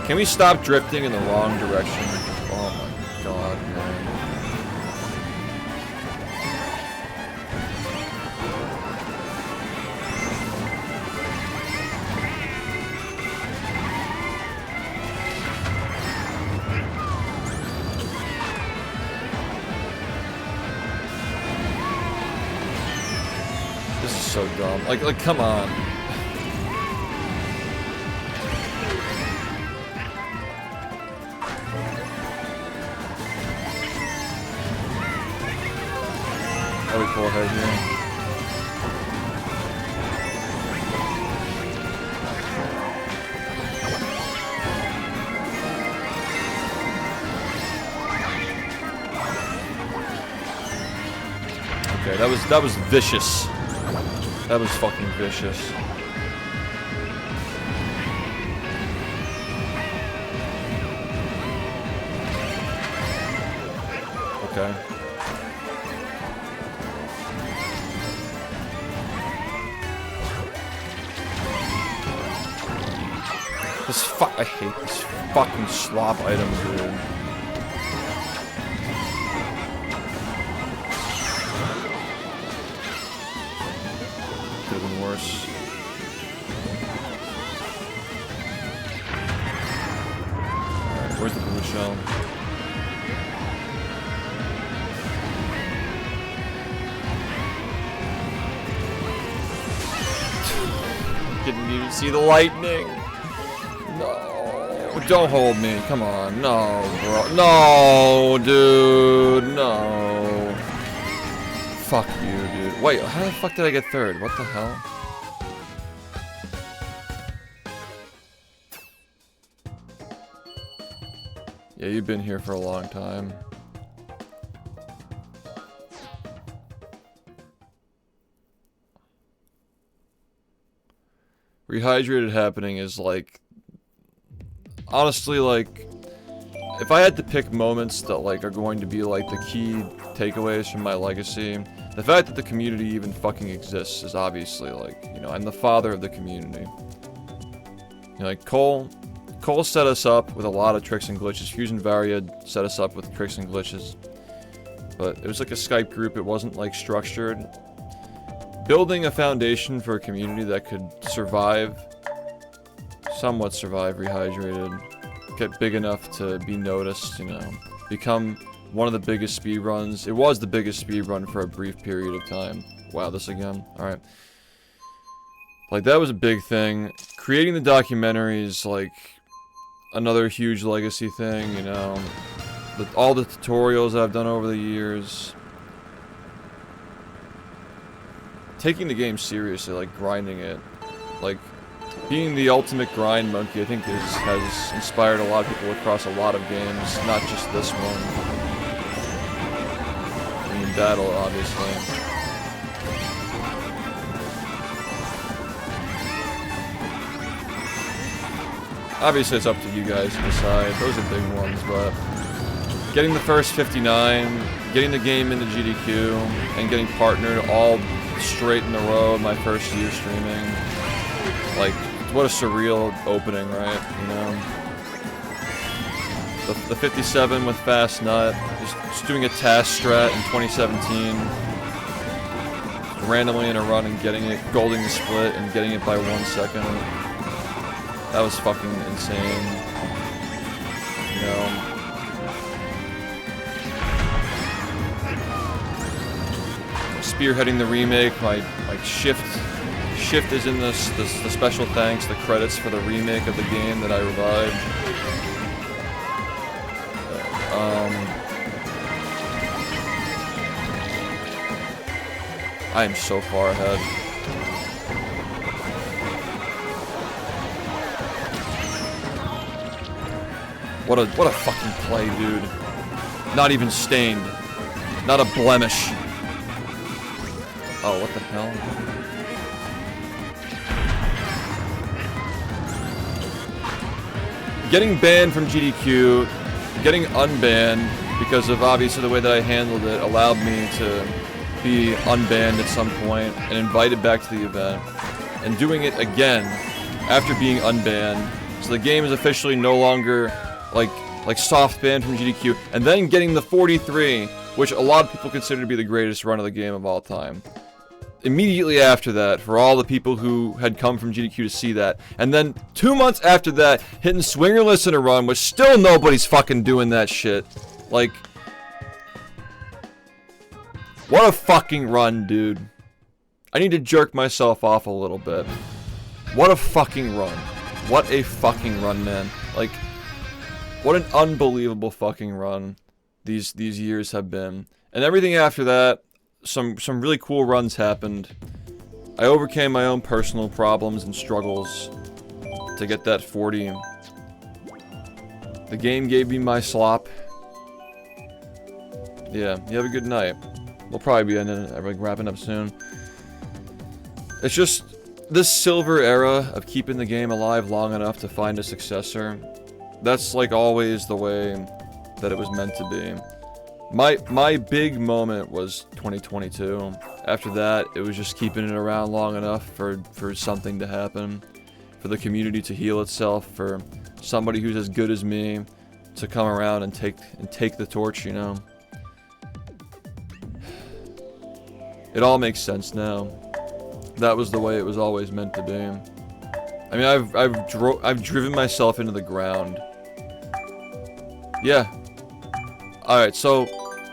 Can we stop drifting in the wrong direction? Oh my god, man. This is so dumb. Like, come on. How we pull ahead here? Okay, that was vicious. That was fucking vicious. Okay. I hate this fucking slop item, dude. Could have been worse. Alright, where's the blue shell? Didn't even see the lightning. No, don't hold me. Come on. No, bro. No, dude. No. Fuck you, dude. Wait, how the fuck did I get third? What the hell? Yeah, you've been here for a long time. Rehydrated happening is like... Honestly, like... If I had to pick moments that like are going to be like the key takeaways from my legacy, the fact that the community even fucking exists is obviously like, you know, I'm the father of the community. You know, like Cole set us up with a lot of tricks and glitches. Fusion Varia set us up with tricks and glitches. But it was like a Skype group, it wasn't like structured. Building a foundation for a community that could survive, somewhat survive Rehydrated, get big enough to be noticed, you know, become one of the biggest speedruns. It was the biggest speedrun for a brief period of time. Wow, this again. Alright. Like, that was a big thing. Creating the documentary is, like, another huge legacy thing, you know. All the tutorials I've done over the years. taking the game seriously, like grinding it, like being the ultimate grind monkey. I think has inspired a lot of people across a lot of games, not just this one. I mean, battle, obviously. Obviously, it's up to you guys to decide. Those are big ones, but getting the first 59, getting the game into GDQ, and getting partnered all straight in a row my first year streaming. Like, what a surreal opening, right? You know? The 57 with Fast Nut, just doing a task strat in 2017. Randomly in a run and getting it, golding the split and getting it by 1 second. That was fucking insane. You know? Spearheading the remake, my SHiFT is in the special thanks, the credits for the remake of the game that I revived. I am so far ahead. What a fucking play, dude. Not even stained. Not a blemish. Oh, what the hell? Getting banned from GDQ, getting unbanned because of obviously the way that I handled it allowed me to be unbanned at some point and invited back to the event. And doing it again after being unbanned. So the game is officially no longer like soft banned from GDQ, and then getting the 43, which a lot of people consider to be the greatest run of the game of all time. Immediately after that, for all the people who had come from GDQ to see that, and then 2 months after that, hitting swingerless in a run, which still nobody's fucking doing that shit. Like, what a fucking run, dude. I need to jerk myself off a little bit. What a fucking run. What a fucking run, man. Like, what an unbelievable fucking run these years have been. And everything after that, some really cool runs happened. I overcame my own personal problems and struggles to get that 40. The game gave me my slop. Yeah, you have a good night. We'll probably be wrapping up soon. It's just this silver era of keeping the game alive long enough to find a successor. That's like always the way that it was meant to be. My big moment was 2022. After that, it was just keeping it around long enough for something to happen, for the community to heal itself, for somebody who's as good as me to come around and take the torch, you know. It all makes sense now. That was the way it was always meant to be. I mean, I've driven myself into the ground. Yeah. All right, so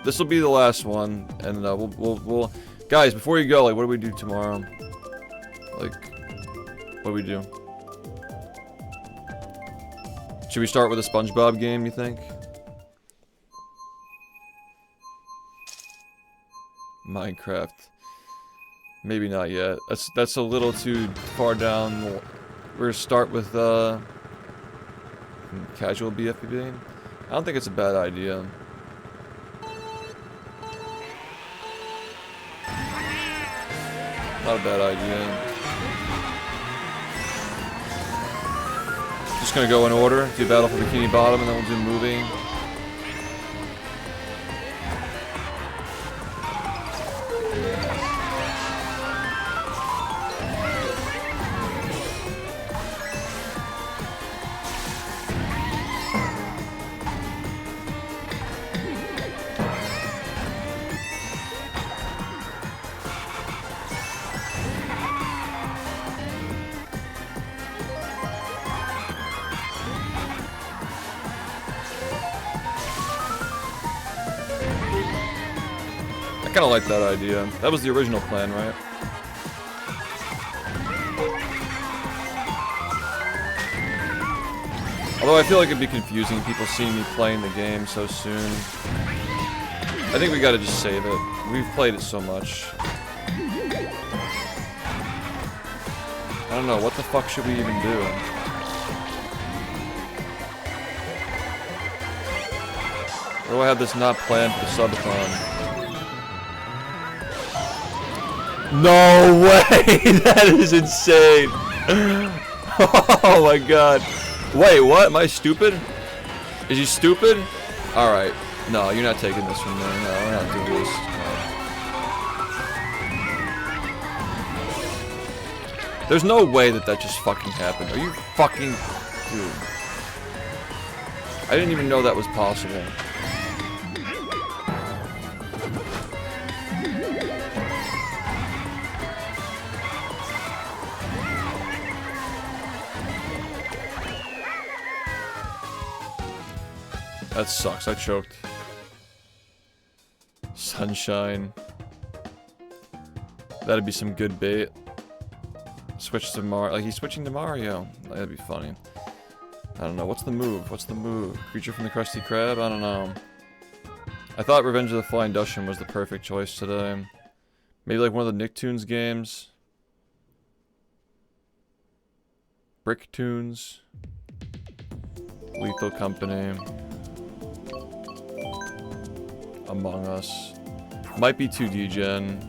this will be the last one, and we'll guys, before you go, like, what do we do tomorrow? Like, what do we do? Should we start with a SpongeBob game, you think? Minecraft. Maybe not yet. That's a little too far down. We're gonna start with casual BfBB. I don't think it's a bad idea. Not a bad idea. Just gonna go in order. Do Battle for Bikini Bottom, and then we'll do movie. I kind of like that idea. That was the original plan, right? Although I feel like it'd be confusing, people seeing me playing the game so soon. I think we gotta just save it. We've played it so much. I don't know, what the fuck should we even do? Or do I have this not planned for the subathon? No way! That is insane! Oh my god. Wait, what? Am I stupid? Is he stupid? Alright. No, you're not taking this from me. No, we're not doing this. No. There's no way that that just fucking happened. Are you fucking... Dude. I didn't even know that was possible. That sucks, I choked. Sunshine. That'd be some good bait. Switch to Mario. Like, he's switching to Mario. That'd be funny. I don't know. What's the move? What's the move? Creature from the Krusty Krab? I don't know. I thought Revenge of the Flying Dutchman was the perfect choice today. Maybe like one of the Nicktoons games. Bricktoons. Lethal Company. Among Us. Might be 2D Gen.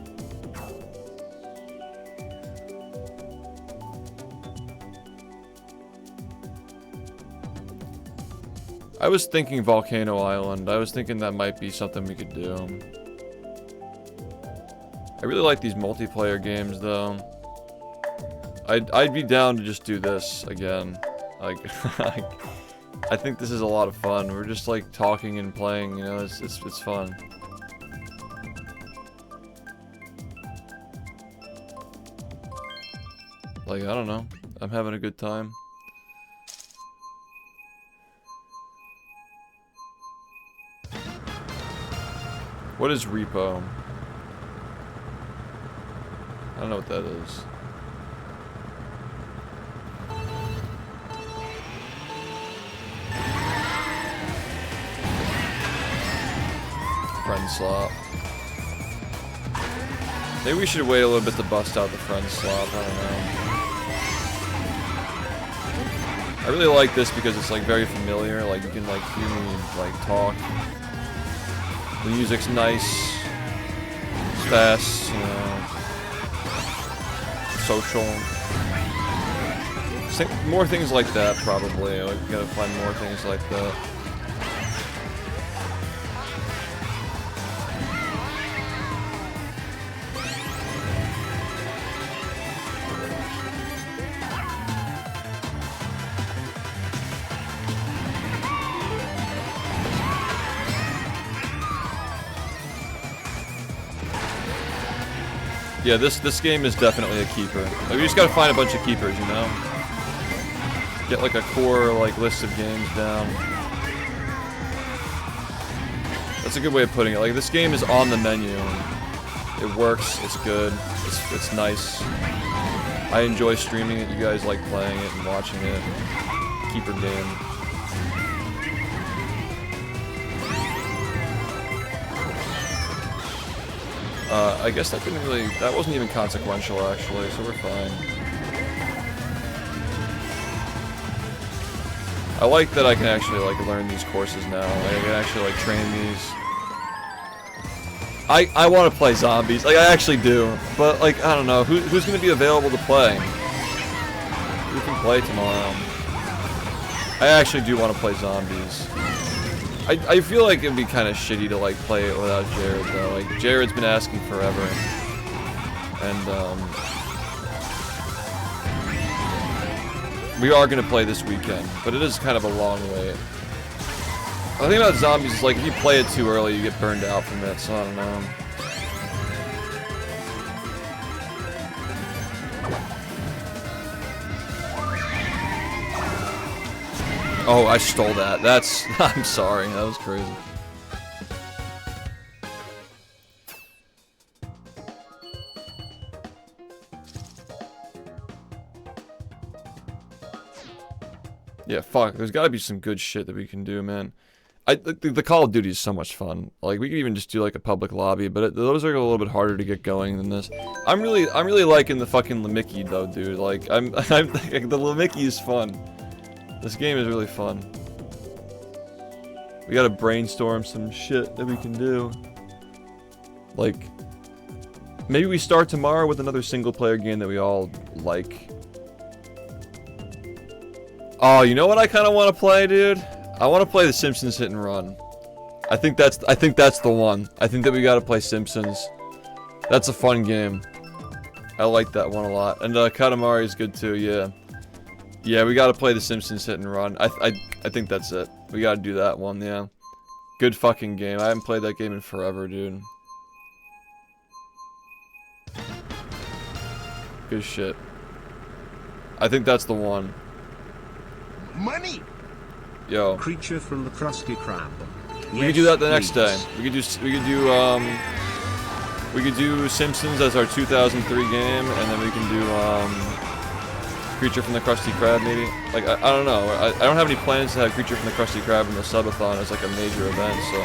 I was thinking Volcano Island. I was thinking that might be something we could do. I really like these multiplayer games though. I'd be down to just do this again. Like I think this is a lot of fun. We're just like talking and playing, you know, it's fun. Like, I don't know. I'm having a good time. What is repo? I don't know what that is. Friend slot. Maybe we should wait a little bit to bust out the friend slot. I don't know. I really like this because it's like very familiar. Like you can like hear me like talk. The music's nice. It's fast. You know. Social. More things like that probably. Like, we gotta find more things like that. Yeah, this game is definitely a keeper. Like, we just gotta find a bunch of keepers, you know? Get like a core like list of games down. That's a good way of putting it. Like, this game is on the menu. It works, it's good, it's nice. I enjoy streaming it, you guys like playing it and watching it. Keeper game. I guess that didn't really, that wasn't even consequential actually, so we're fine. I like that I can actually like learn these courses now. Like, I can actually like train these. I want to play zombies, like I actually do, but like I don't know who's gonna be available to play. Who can play tomorrow? I actually do want to play zombies. I feel like it'd be kind of shitty to like play it without Jared though. Like Jared's been asking forever, and we are gonna play this weekend, but it is kind of a long wait. The thing about zombies is like if you play it too early, you get burned out from it. So I don't know. Oh, I stole that. That's... I'm sorry. That was crazy. Yeah, fuck. There's gotta be some good shit that we can do, man. The Call of Duty is so much fun. Like we could even just do like a public lobby, but those are a little bit harder to get going than this. I'm really liking the fucking Lamicki though, dude. Like the Lamicki is fun. This game is really fun. We gotta brainstorm some shit that we can do. Like maybe we start tomorrow with another single player game that we all like. Oh, you know what I kind of want to play, dude? I want to play The Simpsons Hit and Run. I think that's the one. I think that we gotta play Simpsons. That's a fun game. I like that one a lot. And Katamari is good too. Yeah. Yeah, we gotta play The Simpsons Hit and Run. I think that's it. We gotta do that one. Yeah. Good fucking game. I haven't played that game in forever, dude. Good shit. I think that's the one. Money. Yo. Creature from the Krusty Krab. We could do that the next day. We could do Simpsons as our 2003 game, and then we can do Creature from the Krusty Krab maybe. Like I don't know. I don't have any plans to have Creature from the Krusty Krab in the subathon as like a major event, so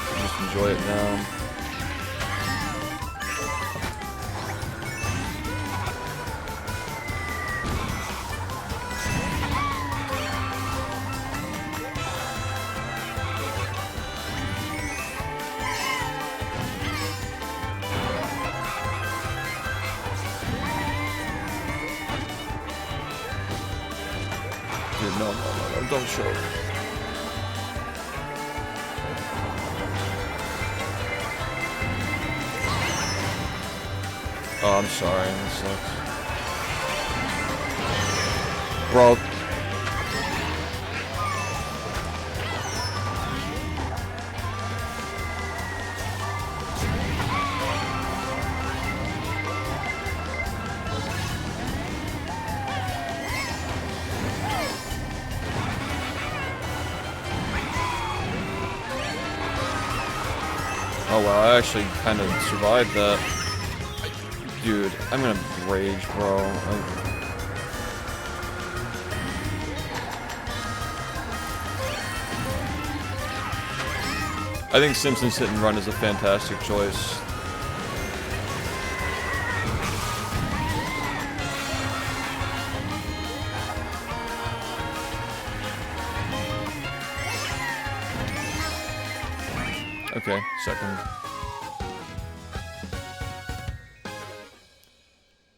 I'll just enjoy it now. No, don't show. Oh, I'm sorry, that sucks. Bro. Oh wow, I actually kind of survived that. Dude, I'm gonna rage, bro. I think Simpsons Hit and Run is a fantastic choice. Okay, second.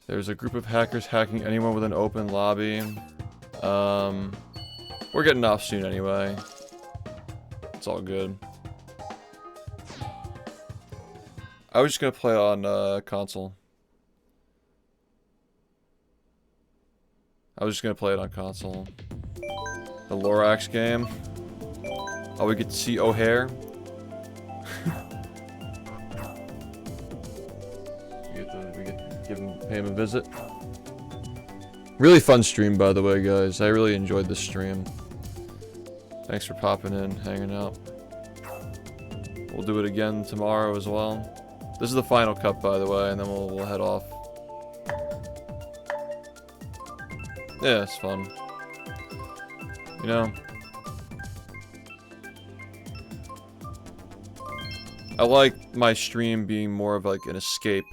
There's a group of hackers hacking anyone with an open lobby. We're getting off soon anyway. It's all good. I was just gonna play on console. I was just gonna play it on console. The Lorax game. Oh, we get to see O'Hare. we get to pay him a visit. Really fun stream, by the way, guys. I really enjoyed this stream. Thanks for popping in, hanging out. We'll do it again tomorrow as well. This is the final cut, by the way, and then we'll head off. Yeah, it's fun. You know? I like my stream being more of like an escape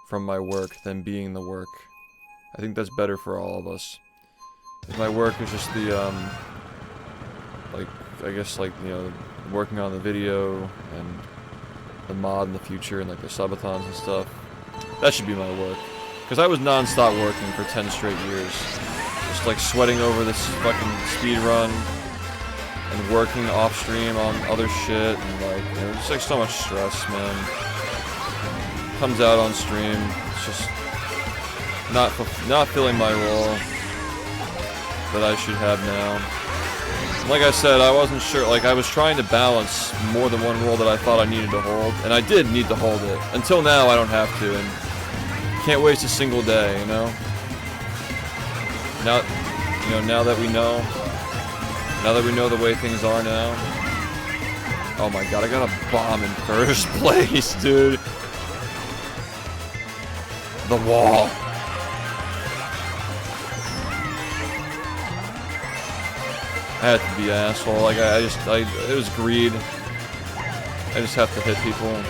from my work than being the work. I think that's better for all of us. If my work is just the, like, I guess, like, you know, working on the video and the mod in the future and, like, the subathons and stuff, that should be my work. Because I was non-stop working for 10 straight years. Just, like, sweating over this fucking speedrun and working off-stream on other shit and, like, you know, just, like, so much stress, man. Comes out on stream, it's just not filling my role that I should have now. Like I said, I wasn't sure, like I was trying to balance more than one role that I thought I needed to hold, and I did need to hold it. Until now, I don't have to, and can't waste a single day, you know? Now that we know the way things are now. Oh my god, I got a bomb in first place, dude. The wall. I had to be an asshole. Like, it was greed. I just have to hit people.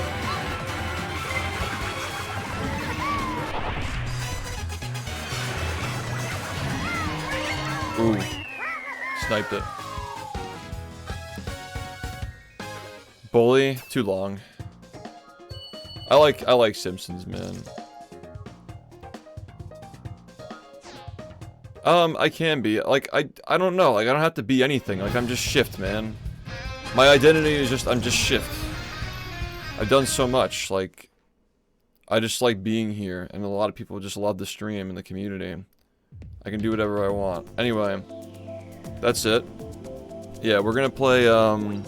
Ooh. Sniped it. Bully? Too long. I like Simpsons, man. I can be. Like, I don't know. Like, I don't have to be anything. Like, I'm just SHiFT, man. My identity is just, I'm just SHiFT. I've done so much. Like, I just like being here. And a lot of people just love the stream and the community. I can do whatever I want. Anyway. That's it. Yeah, we're gonna play, we're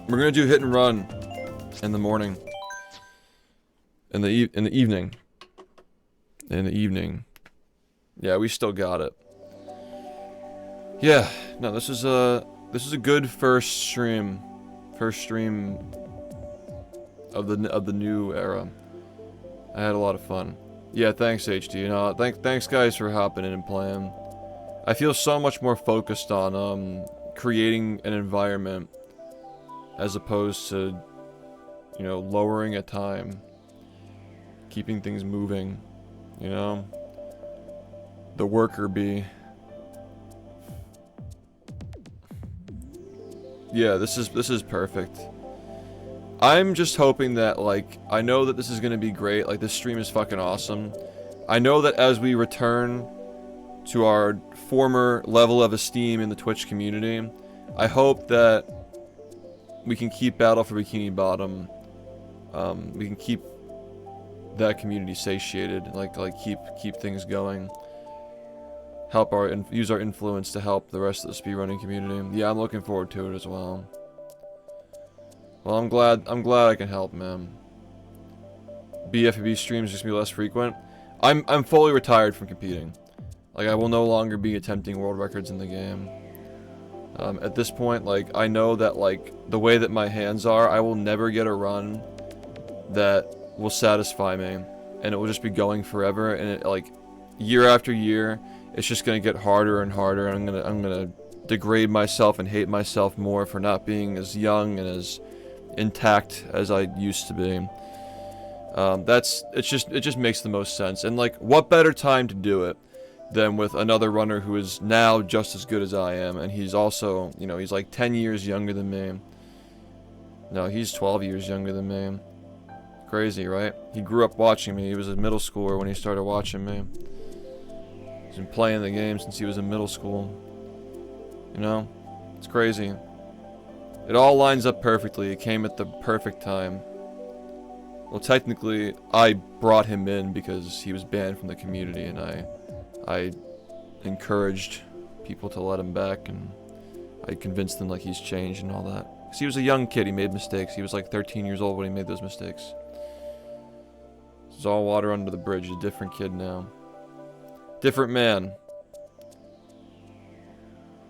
gonna do hit and run in the morning. In the evening. In the evening. Yeah, we still got it. Yeah, no, this is a good first stream. First stream of the new era. I had a lot of fun. Yeah, thanks HD. You know, thanks guys for hopping in and playing. I feel so much more focused on creating an environment as opposed to, you know, lowering a time, keeping things moving, you know. The worker bee. Yeah, this is perfect. I'm just hoping that, like, I know that this is gonna be great. Like, this stream is fucking awesome. I know that as we return to our former level of esteem in the Twitch community, I hope that we can keep Battle for Bikini Bottom. We can keep that community satiated. Like keep things going. Help use our influence to help the rest of the speedrunning community. Yeah, I'm looking forward to it as well. Well, I'm glad I can help, man. BfBB streams just gonna be less frequent. I'm fully retired from competing. Like, I will no longer be attempting world records in the game. At this point, like, I know that, like, the way that my hands are, I will never get a run that will satisfy me, and it will just be going forever. And it, like, year after year, it's just gonna get harder and harder. And I'm gonna degrade myself and hate myself more for not being as young and as intact as I used to be. It just makes the most sense. And, like, what better time to do it than with another runner who is now just as good as I am, and he's also, you know, he's like 10 years younger than me. No, he's 12 years younger than me. Crazy, right? He grew up watching me. He was a middle schooler when he started watching me. He's been playing the game since he was in middle school. You know? It's crazy. It all lines up perfectly. It came at the perfect time. Well, technically, I brought him in because he was banned from the community, and I encouraged people to let him back, and I convinced them, like, he's changed and all that. Because he was a young kid, he made mistakes. He was like 13 years old when he made those mistakes. It's all water under the bridge. He's a different kid now. Different man.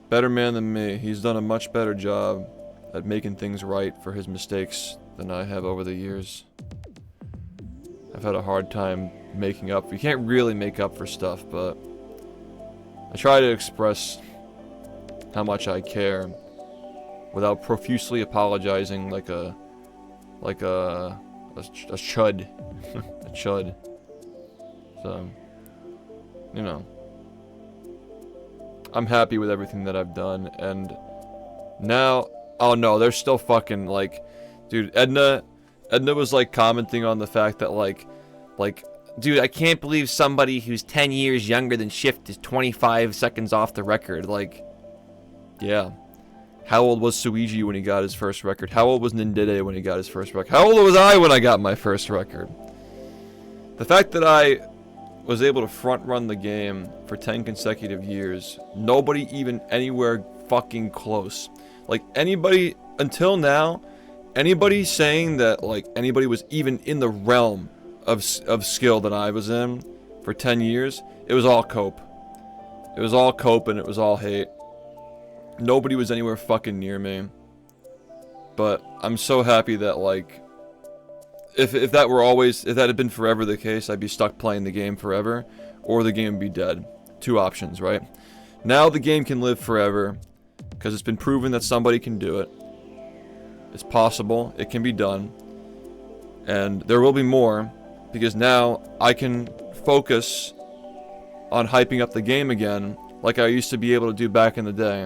Better man than me. He's done a much better job at making things right for his mistakes than I have over the years. I've had a hard time making up. You can't really make up for stuff, but I try to express how much I care without profusely apologizing like a chud. A chud. So, you know, I'm happy with everything that I've done, and now, oh no, they're still fucking, like, dude, Edna was, like, commenting on the fact that, like, dude, I can't believe somebody who's 10 years younger than SHiFT is 25 seconds off the record. Like, yeah. How old was Suiji when he got his first record? How old was Nindide when he got his first record? How old was I when I got my first record? The fact that I was able to front run the game for 10 consecutive years, nobody even anywhere fucking close. Like, anybody, until now, anybody saying that, like, anybody was even in the realm of skill that I was in for 10 years, it was all cope. It was all cope and it was all hate. Nobody was anywhere fucking near me. But I'm so happy that, like, if that had been forever the case, I'd be stuck playing the game forever, or the game would be dead. Two options, right? Now the game can live forever, because it's been proven that somebody can do it. It's possible. It can be done. And there will be more, because now I can focus on hyping up the game again like I used to be able to do back in the day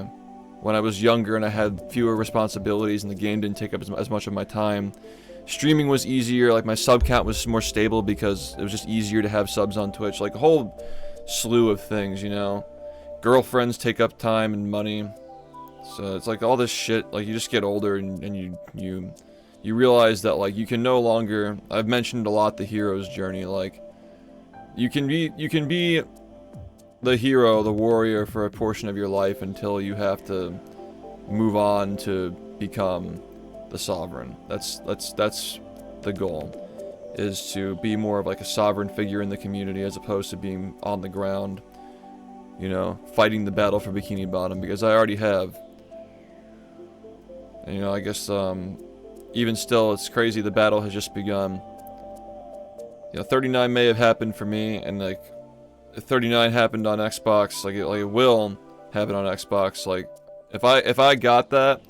when I was younger and I had fewer responsibilities and the game didn't take up as much of my time. Streaming was easier, like my sub count was more stable because it was just easier to have subs on Twitch. Like a whole slew of things, you know. Girlfriends take up time and money. So it's like all this shit, like you just get older and you realize that like you can no longer, I've mentioned a lot the hero's journey, like you can be the hero, the warrior for a portion of your life until you have to move on to become the sovereign. That's the goal, is to be more of like a sovereign figure in the community as opposed to being on the ground, you know, fighting the battle for Bikini Bottom, because I already have. And, you know, I guess even still, it's crazy, the battle has just begun. You know, 39 may have happened for me, and like if 39 happened on Xbox, like it will happen on Xbox. Like if I got that,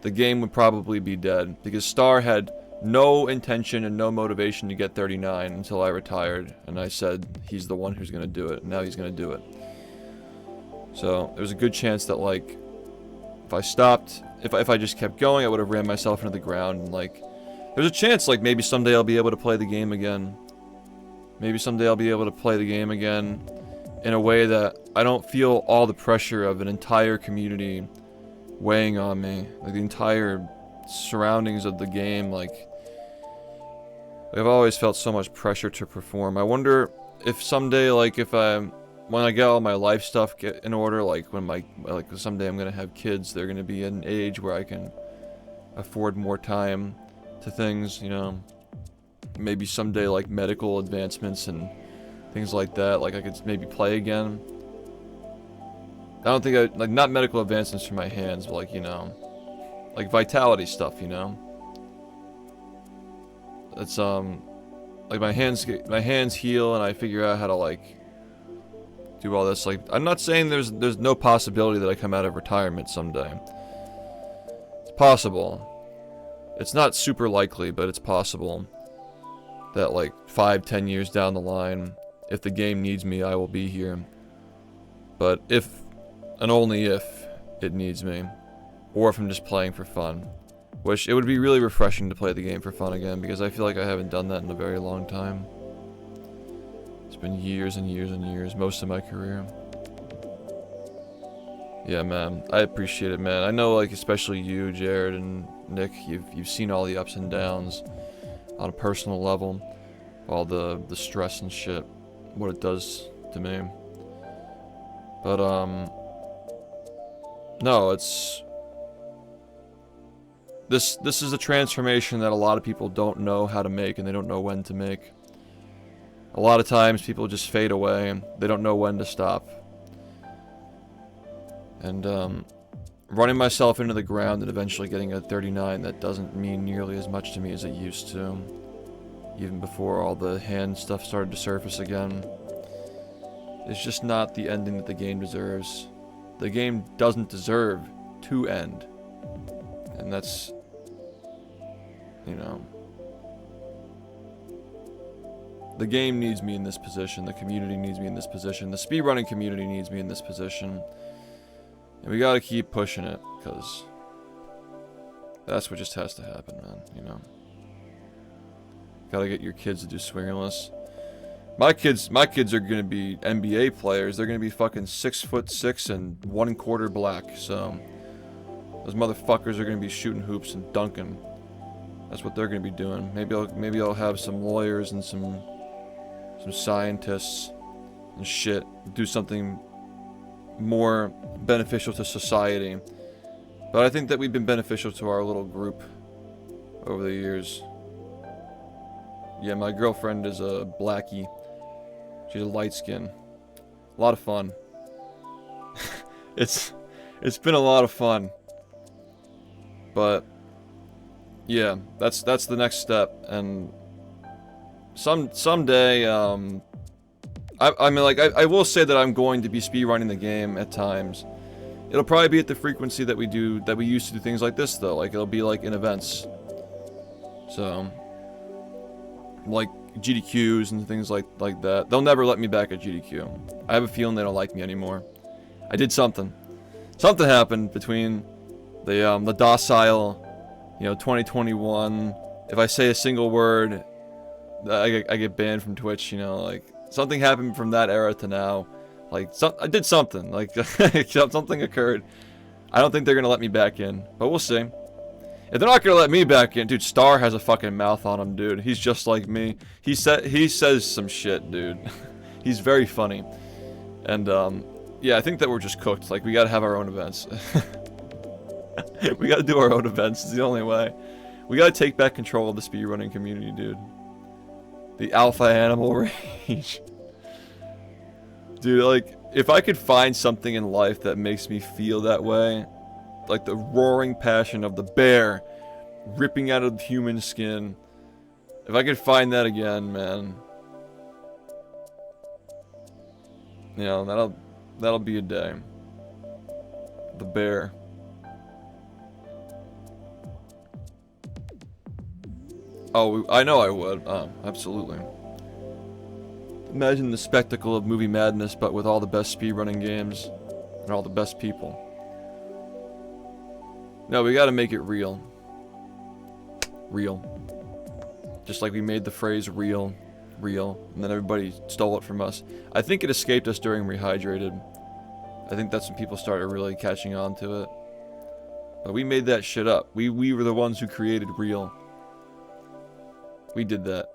the game would probably be dead, because Star had no intention and no motivation to get 39 until I retired, and I said he's the one who's gonna do it, and now he's gonna do it. So there's a good chance that like if I stopped, if I just kept going, I would have ran myself into the ground, and like there's a chance like maybe someday I'll be able to play the game again. Maybe someday I'll be able to play the game again in a way that I don't feel all the pressure of an entire community weighing on me. Like the entire surroundings of the game, like I've always felt so much pressure to perform. I wonder if someday, like when I get all my life stuff in order, like someday I'm gonna have kids, they're gonna be at an age where I can afford more time to things, you know. Maybe someday like medical advancements and things like that, like I could maybe play again. I don't think like not medical advancements for my hands, but like, you know, like vitality stuff, you know. It's like my hands heal and I figure out how to like do all this. Like I'm not saying there's no possibility that I come out of retirement someday. It's possible. It's not super likely, but it's possible that like 5-10 years down the line, if the game needs me, I will be here. But if, and only if, it needs me, or if I'm just playing for fun, which it would be really refreshing to play the game for fun again, because I feel like I haven't done that in a very long time. It's been years and years and years, most of my career. Yeah, man, I appreciate it, man. I know, like, especially you, Jared and Nick, you've seen all the ups and downs on a personal level, all the stress and shit, what it does to me. But no, it's this is a transformation that a lot of people don't know how to make, and they don't know when to make. A lot of times people just fade away and they don't know when to stop. And running myself into the ground and eventually getting a 39, that doesn't mean nearly as much to me as it used to. Even before all the hand stuff started to surface again. It's just not the ending that the game deserves. The game doesn't deserve to end. And that's, you know, the game needs me in this position, the community needs me in this position, the speedrunning community needs me in this position. And we gotta keep pushing it, because that's what just has to happen, man, you know. Gotta get your kids to do swingerless. My kids are gonna be NBA players. They're gonna be fucking 6'6" and 1/4 black, so those motherfuckers are gonna be shooting hoops and dunking. That's what they're gonna be doing. Maybe I'll have some lawyers and some scientists and shit do something more beneficial to society. But I think that we've been beneficial to our little group over the years. Yeah, my girlfriend is a blackie. She's a light skin. A lot of fun. It's been a lot of fun. But yeah, that's the next step, and someday I mean, like, I will say that I'm going to be speedrunning the game at times. It'll probably be at the frequency that we used to do things like this, though. Like, it'll be like in events. So, like GDQs and things like that. They'll never let me back at GDQ. I have a feeling they don't like me anymore. I did something. Something happened between the docile, 2021. If I say a single word, I get banned from Twitch. Like something happened from that era to now. Like I did something. Like something occurred. I don't think they're gonna let me back in, but we'll see. If they're not gonna let me back in, dude, Star has a fucking mouth on him, dude. He's just like me. He says some shit, dude. He's very funny, and yeah, I think that we're just cooked. Like, we gotta have our own events. We gotta do our own events. It's the only way. We gotta take back control of the speedrunning community, dude. The alpha animal rage. Dude, like, if I could find something in life that makes me feel that way, like the roaring passion of the bear ripping out of the human skin, if I could find that again, man, that'll be a day. The bear. Oh, I know I would. Absolutely. Imagine the spectacle of movie madness, but with all the best speedrunning games and all the best people. No, we gotta make it real. Real. Just like we made the phrase real, and then everybody stole it from us. I think it escaped us during Rehydrated. I think that's when people started really catching on to it. But we made that shit up. We were the ones who created real. We did that.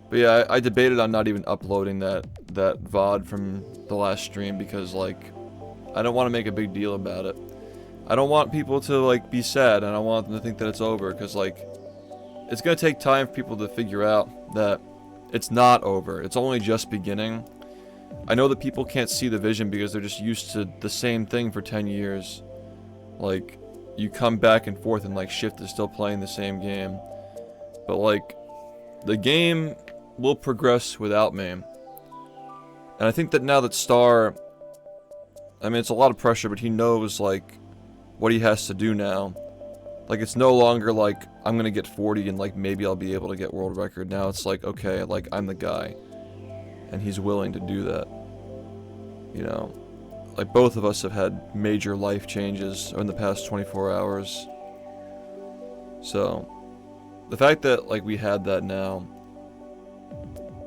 But yeah, I debated on not even uploading that VOD from the last stream because, like, I don't want to make a big deal about it. I don't want people to, like, be sad, and I want them to think that it's over, because, like, it's gonna take time for people to figure out that it's not over. It's only just beginning. I know that people can't see the vision because they're just used to the same thing for 10 years. Like, you come back and forth and, like, SHiFT is still playing the same game. But, like, the game will progress without me. And I think that now that Star, I mean, it's a lot of pressure, but he knows, like, what he has to do now. Like, it's no longer like, I'm gonna get 40 and, like, maybe I'll be able to get world record. Now it's like, okay, like, I'm the guy. And he's willing to do that. Like, both of us have had major life changes in the past 24 hours. So, the fact that, like, we had that now,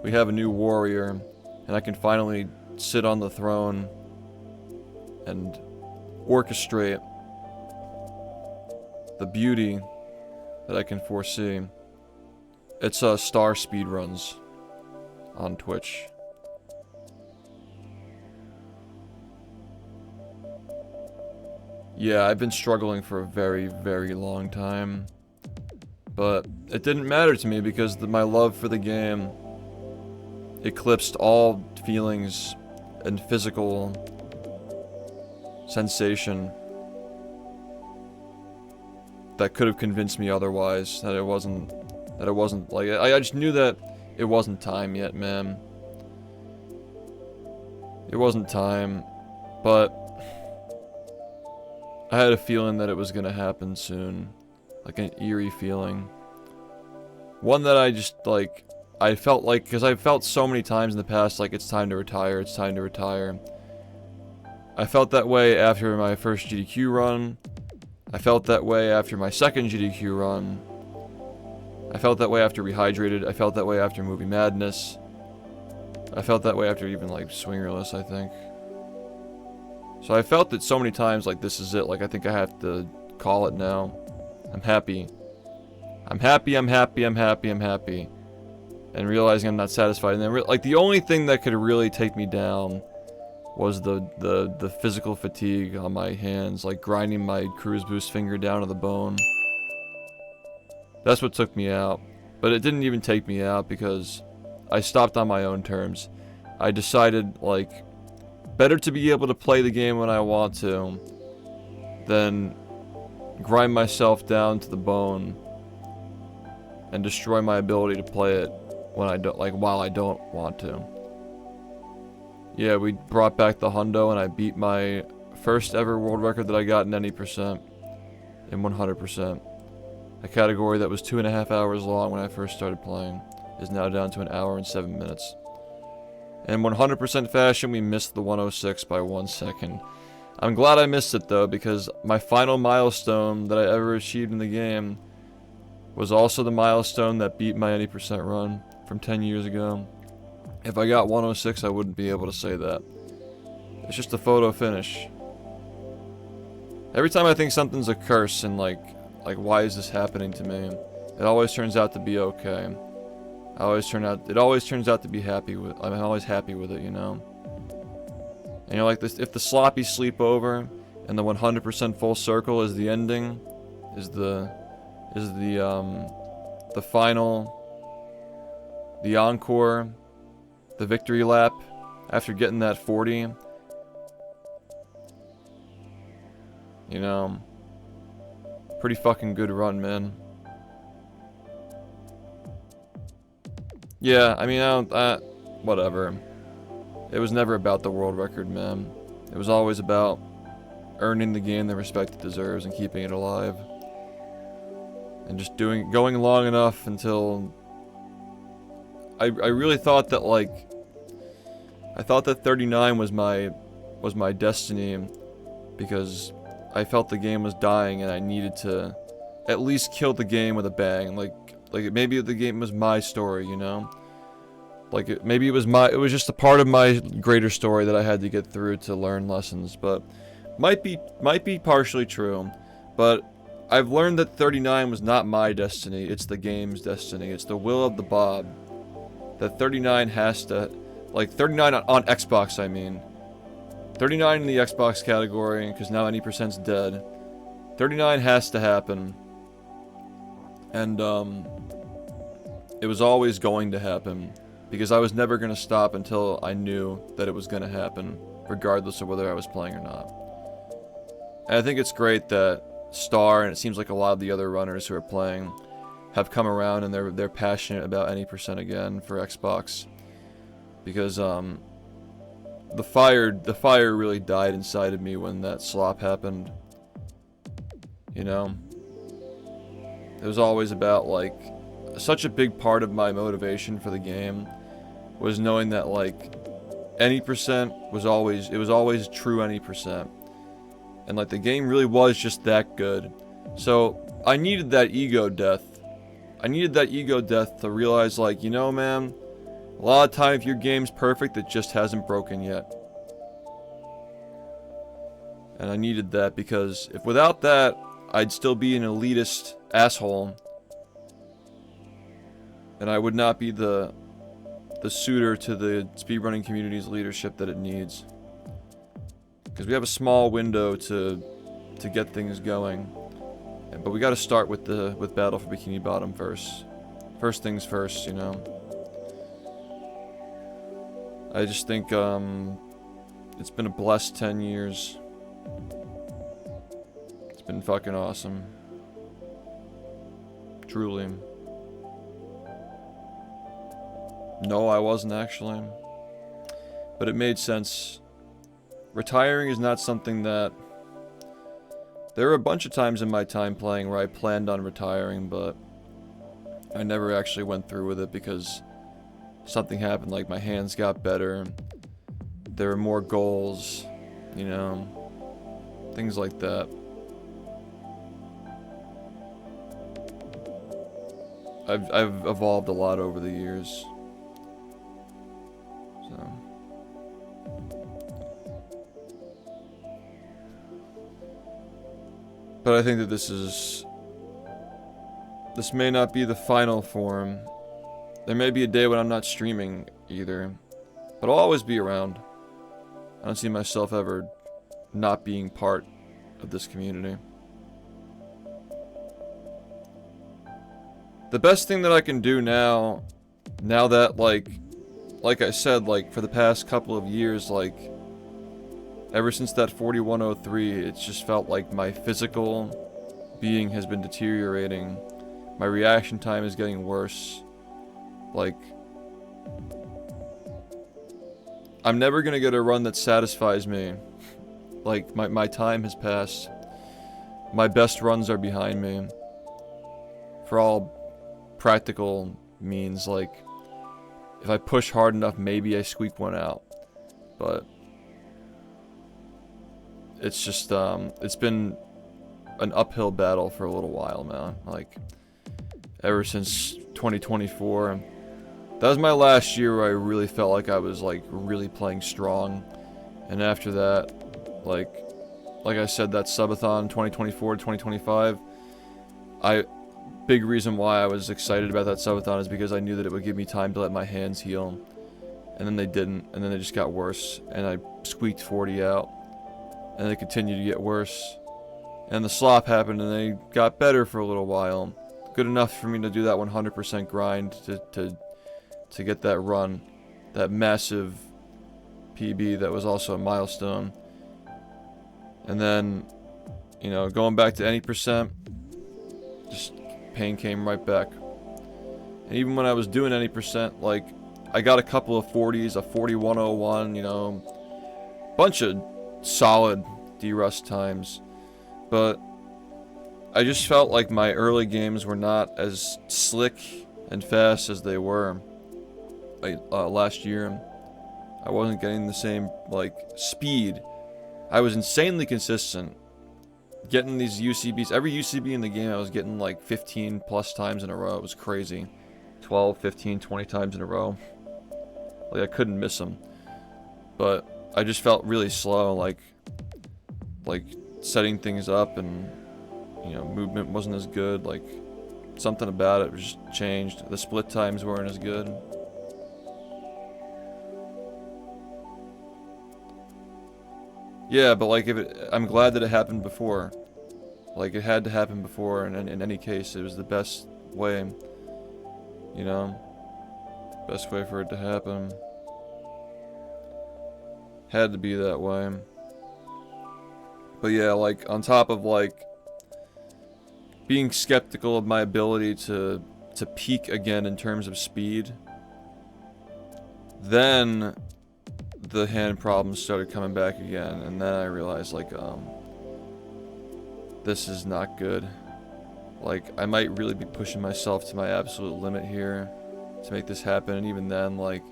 we have a new warrior, and I can finally sit on the throne and orchestrate the beauty that I can foresee. It's Star speedruns on Twitch. Yeah, I've been struggling for a very, very long time. But it didn't matter to me because my love for the game eclipsed all feelings and physical sensation that could have convinced me otherwise, that it wasn't like, I just knew that it wasn't time yet, man. It wasn't time, but I had a feeling that it was gonna happen soon. Like an eerie feeling. One that I just, like, I felt like, because I've felt so many times in the past, like, it's time to retire, it's time to retire. I felt that way after my first GDQ run. I felt that way after my second GDQ run. I felt that way after Rehydrated. I felt that way after Movie Madness. I felt that way after even, like, Swingerless, I think. So I felt it so many times, like, this is it. Like, I think I have to call it now. I'm happy. I'm happy, I'm happy, I'm happy, I'm happy. And realizing I'm not satisfied. And then, like, the only thing that could really take me down was the physical fatigue on my hands. Like, grinding my cruise boost finger down to the bone. That's what took me out. But it didn't even take me out because I stopped on my own terms. I decided, like, better to be able to play the game when I want to than grind myself down to the bone and destroy my ability to play it when I don't, like, while I don't want to. Yeah, we brought back the hundo, and I beat my first ever world record that I got in any percent, in 100%. A category that was 2.5 hours long when I first started playing is now down to 1 hour and 7 minutes. In 100% fashion, we missed the 106 by 1 second. I'm glad I missed it though, because my final milestone that I ever achieved in the game was also the milestone that beat my 80% run from 10 years ago. If I got 106, I wouldn't be able to say that. It's just a photo finish. Every time I think something's a curse and like why is this happening to me, it always turns out to be okay. It always turns out to be happy with. I'm always happy with it, you know. And you're like this. If the sloppy sleepover and the 100% full circle is the ending, is the final, the encore, the victory lap after getting that 40. You know, pretty fucking good run, man. Yeah, I mean, whatever. It was never about the world record, man. It was always about earning the game the respect it deserves and keeping it alive. And just going long enough until... I really thought that, like... I thought that 39 was my destiny, because I felt the game was dying and I needed to at least kill the game with a bang. Like maybe the game was my story, you know? Like maybe it was just a part of my greater story that I had to get through to learn lessons, but might be partially true. But I've learned that 39 was not my destiny, it's the game's destiny. It's the will of the Bob. That 39 has to, like 39 on Xbox, I mean. 39 in the Xbox category, because now any percent's dead. 39 has to happen. And, it was always going to happen, because I was never going to stop until I knew that it was going to happen, regardless of whether I was playing or not. And I think it's great that Star, and it seems like a lot of the other runners who are playing, have come around and they're passionate about any percent again for Xbox. Because, the fire really died inside of me when that slop happened. You know? It was always about, like, such a big part of my motivation for the game was knowing that, like, any percent was always, it was always true any percent. And, like, the game really was just that good. So, I needed that ego death. I needed that ego death to realize, like, you know, man, a lot of time if your game's perfect, it just hasn't broken yet. And I needed that because if without that, I'd still be an elitist asshole. And I would not be the suitor to the speedrunning community's leadership that it needs. Because we have a small window to get things going. But we gotta start with Battle for Bikini Bottom first. First things first, you know. I just think it's been a blessed 10 years. It's been fucking awesome. Truly. No, I wasn't actually. But it made sense. Retiring is not something that... There were a bunch of times in my time playing where I planned on retiring, but I never actually went through with it because something happened, like my hands got better, there were more goals, you know, things like that. I've evolved a lot over the years. So. But I think that this may not be the final form. There may be a day when I'm not streaming either, but I'll always be around. I don't see myself ever not being part of this community. The best thing that I can do now that, like I said, like, for the past couple of years, like, ever since that 4103, it's just felt like my physical being has been deteriorating. My reaction time is getting worse. Like, I'm never gonna get a run that satisfies me. Like, my time has passed. My best runs are behind me. For all practical means, like, if I push hard enough, maybe I squeak one out. But it's just, it's been an uphill battle for a little while, man. Like, ever since 2024. That was my last year where I really felt like I was, like, really playing strong. And after that, like I said, that subathon 2024 to 2025, big reason why I was excited about that subathon is because I knew that it would give me time to let my hands heal. And then they didn't, and then they just got worse. And I squeaked 40 out. And they continued to get worse. And the slop happened, and they got better for a little while. Good enough for me to do that 100% grind to get that run. That massive PB that was also a milestone. And then, you know, going back to any percent, just pain came right back. And even when I was doing any percent, like, I got a couple of 40s, a 4101, you know, bunch of solid D-Rust times. But I just felt like my early games were not as slick and fast as they were last year. I wasn't getting the same, like, speed. I was insanely consistent. Getting these UCBs, every UCB in the game I was getting like 15 plus times in a row. It was crazy. 12, 15, 20 times in a row. Like, I couldn't miss them. But I just felt really slow, like setting things up, and, you know, movement wasn't as good. Like, something about it just changed. The split times weren't as good. Yeah, but like, I'm glad that it happened before. Like, it had to happen before, and in any case, it was the best way. You know? Best way for it to happen. Had to be that way. But yeah, like, on top of, like, being skeptical of my ability to peak again in terms of speed, then the hand problems started coming back again, and then I realized, like, this is not good. Like, I might really be pushing myself to my absolute limit here to make this happen, and even then, like,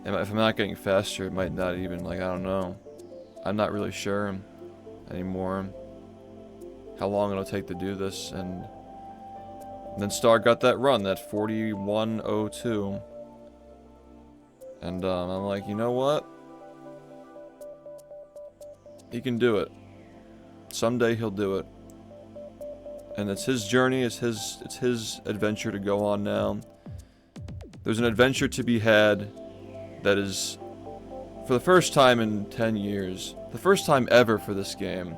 if I'm not getting faster, it might not even, like, I don't know. I'm not really sure anymore how long it'll take to do this, and then Star got that run, that 4102. And I'm like, you know what? He can do it. Someday he'll do it. And it's his journey, it's his adventure to go on now. There's an adventure to be had that is, for the first time in 10 years, the first time ever for this game,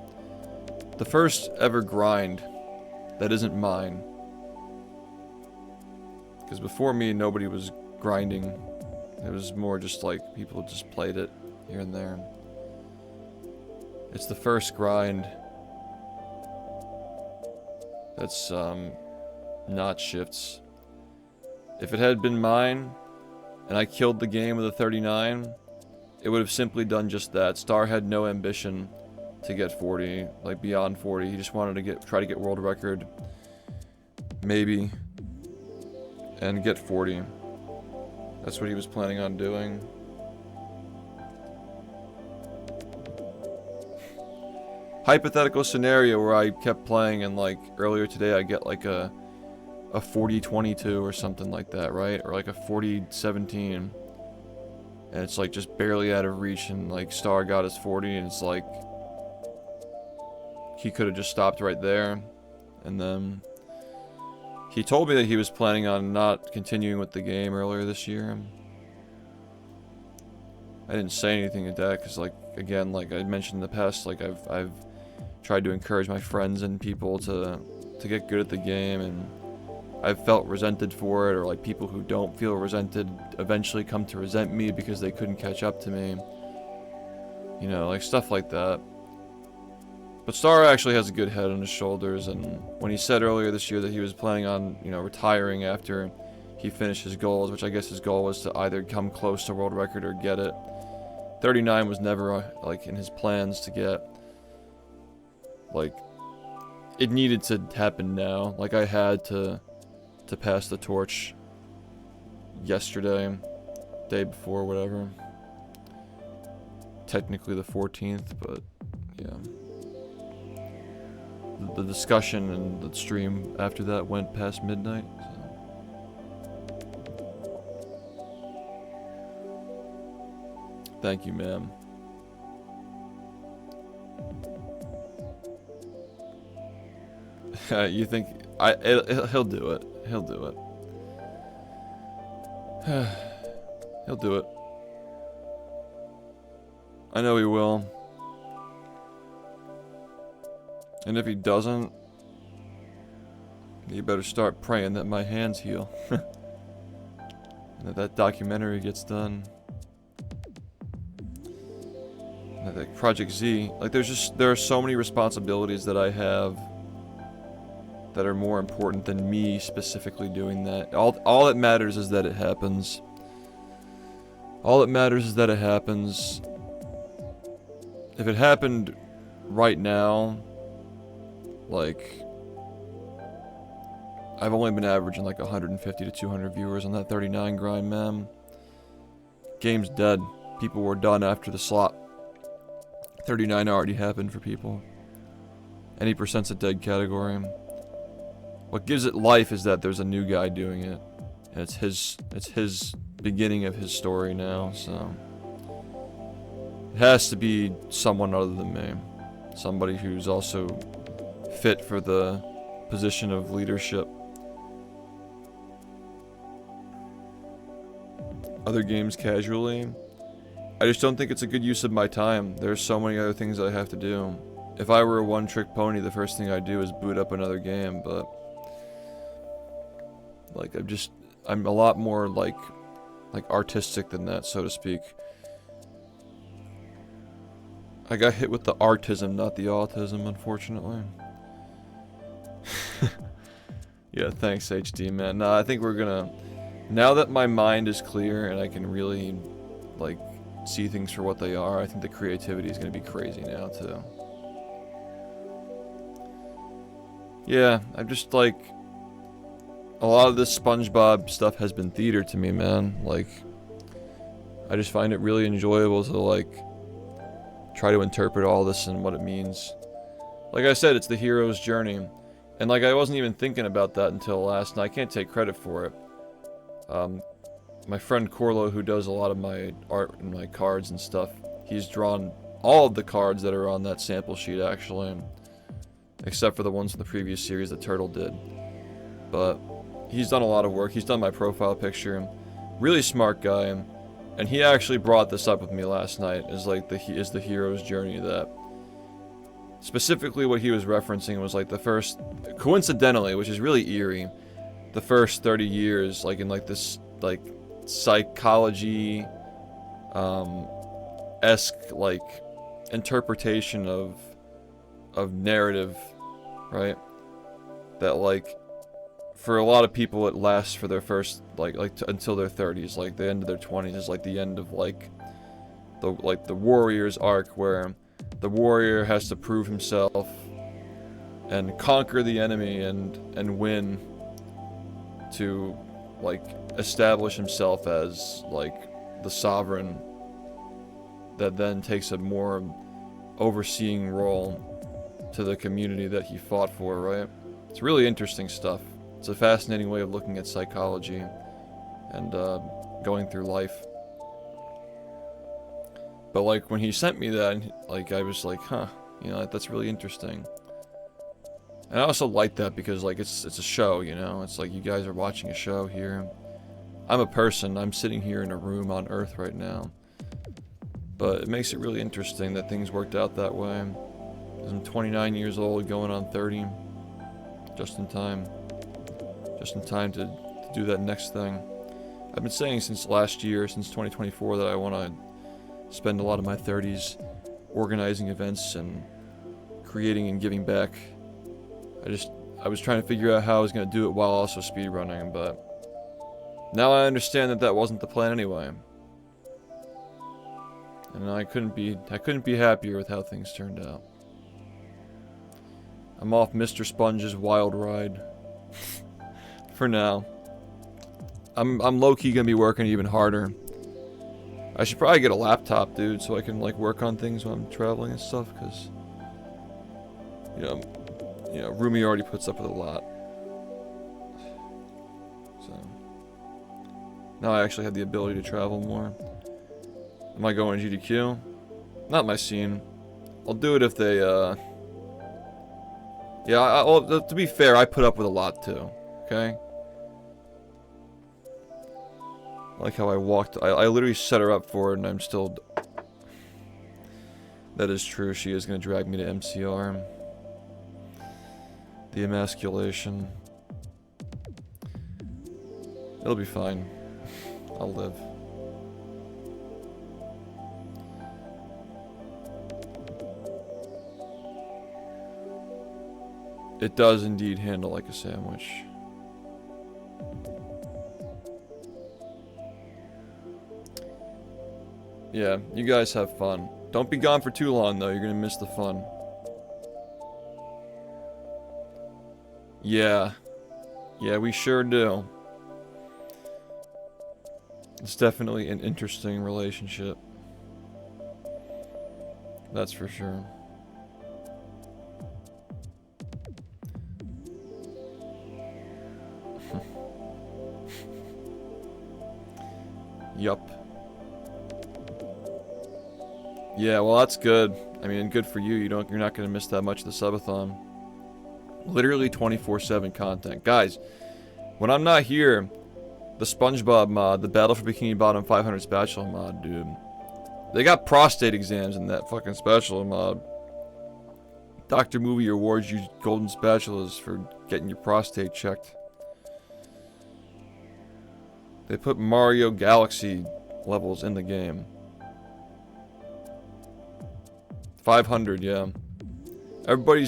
the first ever grind that isn't mine. Because before me, nobody was grinding. It was more just like people just played it here and there. It's the first grind that's not SHiFT's. If it had been mine and I killed the game with a 39, it would have simply done just that. Star had no ambition to get 40, like beyond 40. He just wanted to try to get world record, maybe, and get 40. That's what he was planning on doing. Hypothetical scenario where I kept playing, and like earlier today I get like a 40-22 or something like that, right? Or like a 40-17. And it's like just barely out of reach, and like Star got his 40, and it's like he could have just stopped right there. And then he told me that he was planning on not continuing with the game earlier this year. I didn't say anything at that because, like, again, like I mentioned in the past, like I've tried to encourage my friends and people to get good at the game, and I've felt resented for it, or like people who don't feel resented eventually come to resent me because they couldn't catch up to me. You know, like stuff like that. But Star actually has a good head on his shoulders, and when he said earlier this year that he was planning on, you know, retiring after he finished his goals, which I guess his goal was to either come close to world record or get it. 39 was never like in his plans to get. Like, it needed to happen now. Like, I had to pass the torch yesterday, day before, whatever. Technically the 14th, but yeah. The discussion and the stream after that went past midnight. So. Thank you, ma'am. You think he'll do it? He'll do it. He'll do it. I know he will. And if he doesn't, you better start praying that my hands heal. And that documentary gets done. And that Project Z, like there are so many responsibilities that I have that are more important than me specifically doing that. All that matters is that it happens. All that matters is that it happens. If it happened right now, like, I've only been averaging like 150 to 200 viewers on that 39 grind, man. Game's dead. People were done after the slot. 39 already happened for people. Any percent's a dead category. What gives it life is that there's a new guy doing it. And it's his beginning of his story now, so. It has to be someone other than me. Somebody who's also fit for the position of leadership. Other games casually, I just don't think it's a good use of my time. There's so many other things I have to do. If I were a one-trick pony, the first thing I'd do is boot up another game, but like I'm a lot more like artistic than that, so to speak. I got hit with the artism, not the autism, unfortunately. Yeah, thanks, HD, man. Nah, I think we're gonna... Now that my mind is clear and I can really, like, see things for what they are, I think the creativity is gonna be crazy now, too. Yeah, I'm just, like... A lot of this SpongeBob stuff has been theater to me, man. Like, I just find it really enjoyable to, like, try to interpret all this and what it means. Like I said, it's the hero's journey. And, like, I wasn't even thinking about that until last night. I can't take credit for it. My friend Corlo, who does a lot of my art and my cards and stuff, he's drawn all of the cards that are on that sample sheet, actually. Except for the ones in the previous series that Turtle did. But he's done a lot of work. He's done my profile picture. Really smart guy. And he actually brought this up with me last night as like the hero's journey. That specifically what he was referencing was like the first, coincidentally, which is really eerie, the first 30 years, like in like this like psychology esque like interpretation of narrative, right? That like for a lot of people it lasts for their first until their 30s, like the end of their 20s is like the end of like the warrior's arc, where the warrior has to prove himself and conquer the enemy and win to like establish himself as like the sovereign that then takes a more overseeing role to the community that he fought for, right? It's really interesting stuff. It's a fascinating way of looking at psychology and going through life. But like when he sent me that, like I was like, huh, you know, that's really interesting. And I also like that because like it's a show, you know. It's like you guys are watching a show here. I'm a person. I'm sitting here in a room on Earth right now. But it makes it really interesting that things worked out that way. I'm 29 years old, going on 30. Just in time. Just in time to do that next thing. I've been saying since last year, since 2024, that I want to spend a lot of my 30s organizing events and creating and giving back. I was trying to figure out how I was going to do it while also speedrunning, but Now I understand that that wasn't the plan anyway. And I couldn't be happier with how things turned out. I'm off Mr. Sponge's wild ride. For now. I'm low-key gonna be working even harder. I should probably get a laptop, dude, so I can like work on things when I'm traveling and stuff, cause you know, Rumi already puts up with a lot. So now I actually have the ability to travel more. Am I going GDQ? Not my scene. I'll do it if they, yeah, well, to be fair, I put up with a lot too, okay? I like how I walked, I literally set her up for it and I'm still... That is true, she is going to drag me to MCR. The emasculation. It'll be fine. I'll live. It does indeed handle like a sandwich. Yeah, you guys have fun. Don't be gone for too long though, you're gonna miss the fun. Yeah. Yeah, we sure do. It's definitely an interesting relationship. That's for sure. Yup. Yeah, well that's good. I mean, good for you. You're not gonna miss that much of the subathon. Literally 24/7 content. Guys, when I'm not here, the SpongeBob mod, the Battle for Bikini Bottom 500 Spatula mod, dude. They got prostate exams in that fucking spatula mod. Dr. Movie awards you golden spatulas for getting your prostate checked. They put Mario Galaxy levels in the game. 500, yeah. Everybody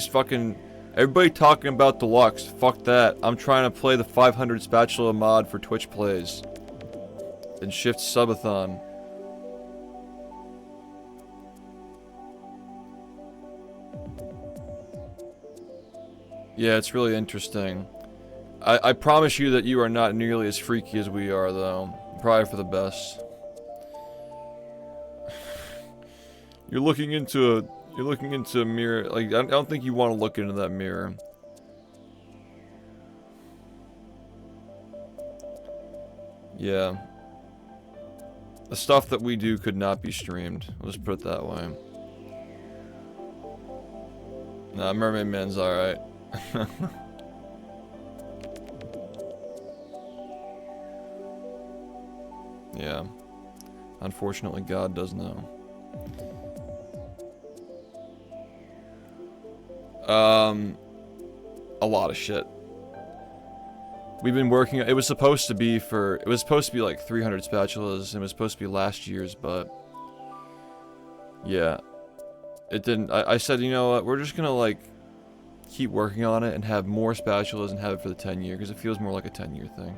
talking about deluxe. Fuck that. I'm trying to play the 500 spatula mod for Twitch plays. And SHiFT subathon. Yeah, it's really interesting. I promise you that you are not nearly as freaky as we are, though. Probably for the best. You're looking into a mirror. Like, I don't think you want to look into that mirror. Yeah. The stuff that we do could not be streamed. Let's put it that way. Nah, Mermaid Man's alright. Yeah. Unfortunately, God does know. A lot of shit. We've been working, it was supposed to be like 300 spatulas, and it was supposed to be last year's, but yeah, it didn't. I said, you know what, we're just gonna like keep working on it and have more spatulas and have it for the 10-year, because it feels more like a 10-year thing.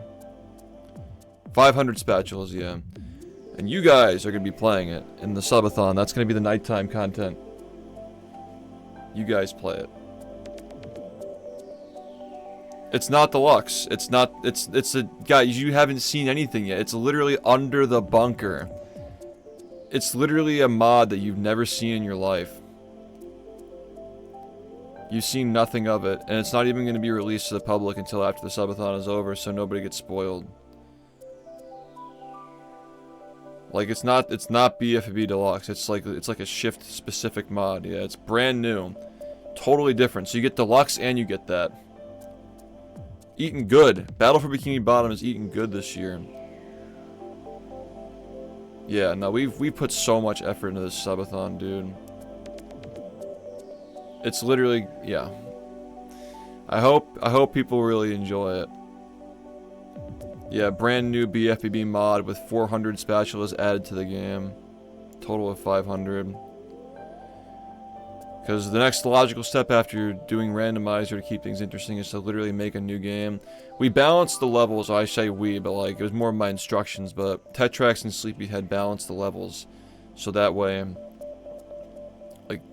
500 spatulas, yeah. And you guys are gonna be playing it in the subathon. That's gonna be the nighttime content. You guys play it. It's not deluxe. It's a... Guys, you haven't seen anything yet. It's literally under the bunker. It's literally a mod that you've never seen in your life. You've seen nothing of it, and it's not even going to be released to the public until after the subathon is over, so nobody gets spoiled. Like, it's not BfBB Deluxe. It's like a SHiFT specific mod. Yeah, it's brand new. Totally different. So you get Deluxe and you get that. Eating good. Battle for Bikini Bottom is eating good this year. Yeah, no, we put so much effort into this subathon, dude. It's literally, yeah. I hope people really enjoy it. Yeah, brand new BfBB mod with 400 spatulas added to the game. Total of 500. Because the next logical step after doing randomizer to keep things interesting is to literally make a new game. We balanced the levels. I say we, but like it was more of my instructions. But Tetrax and Sleepyhead balanced the levels, so that way,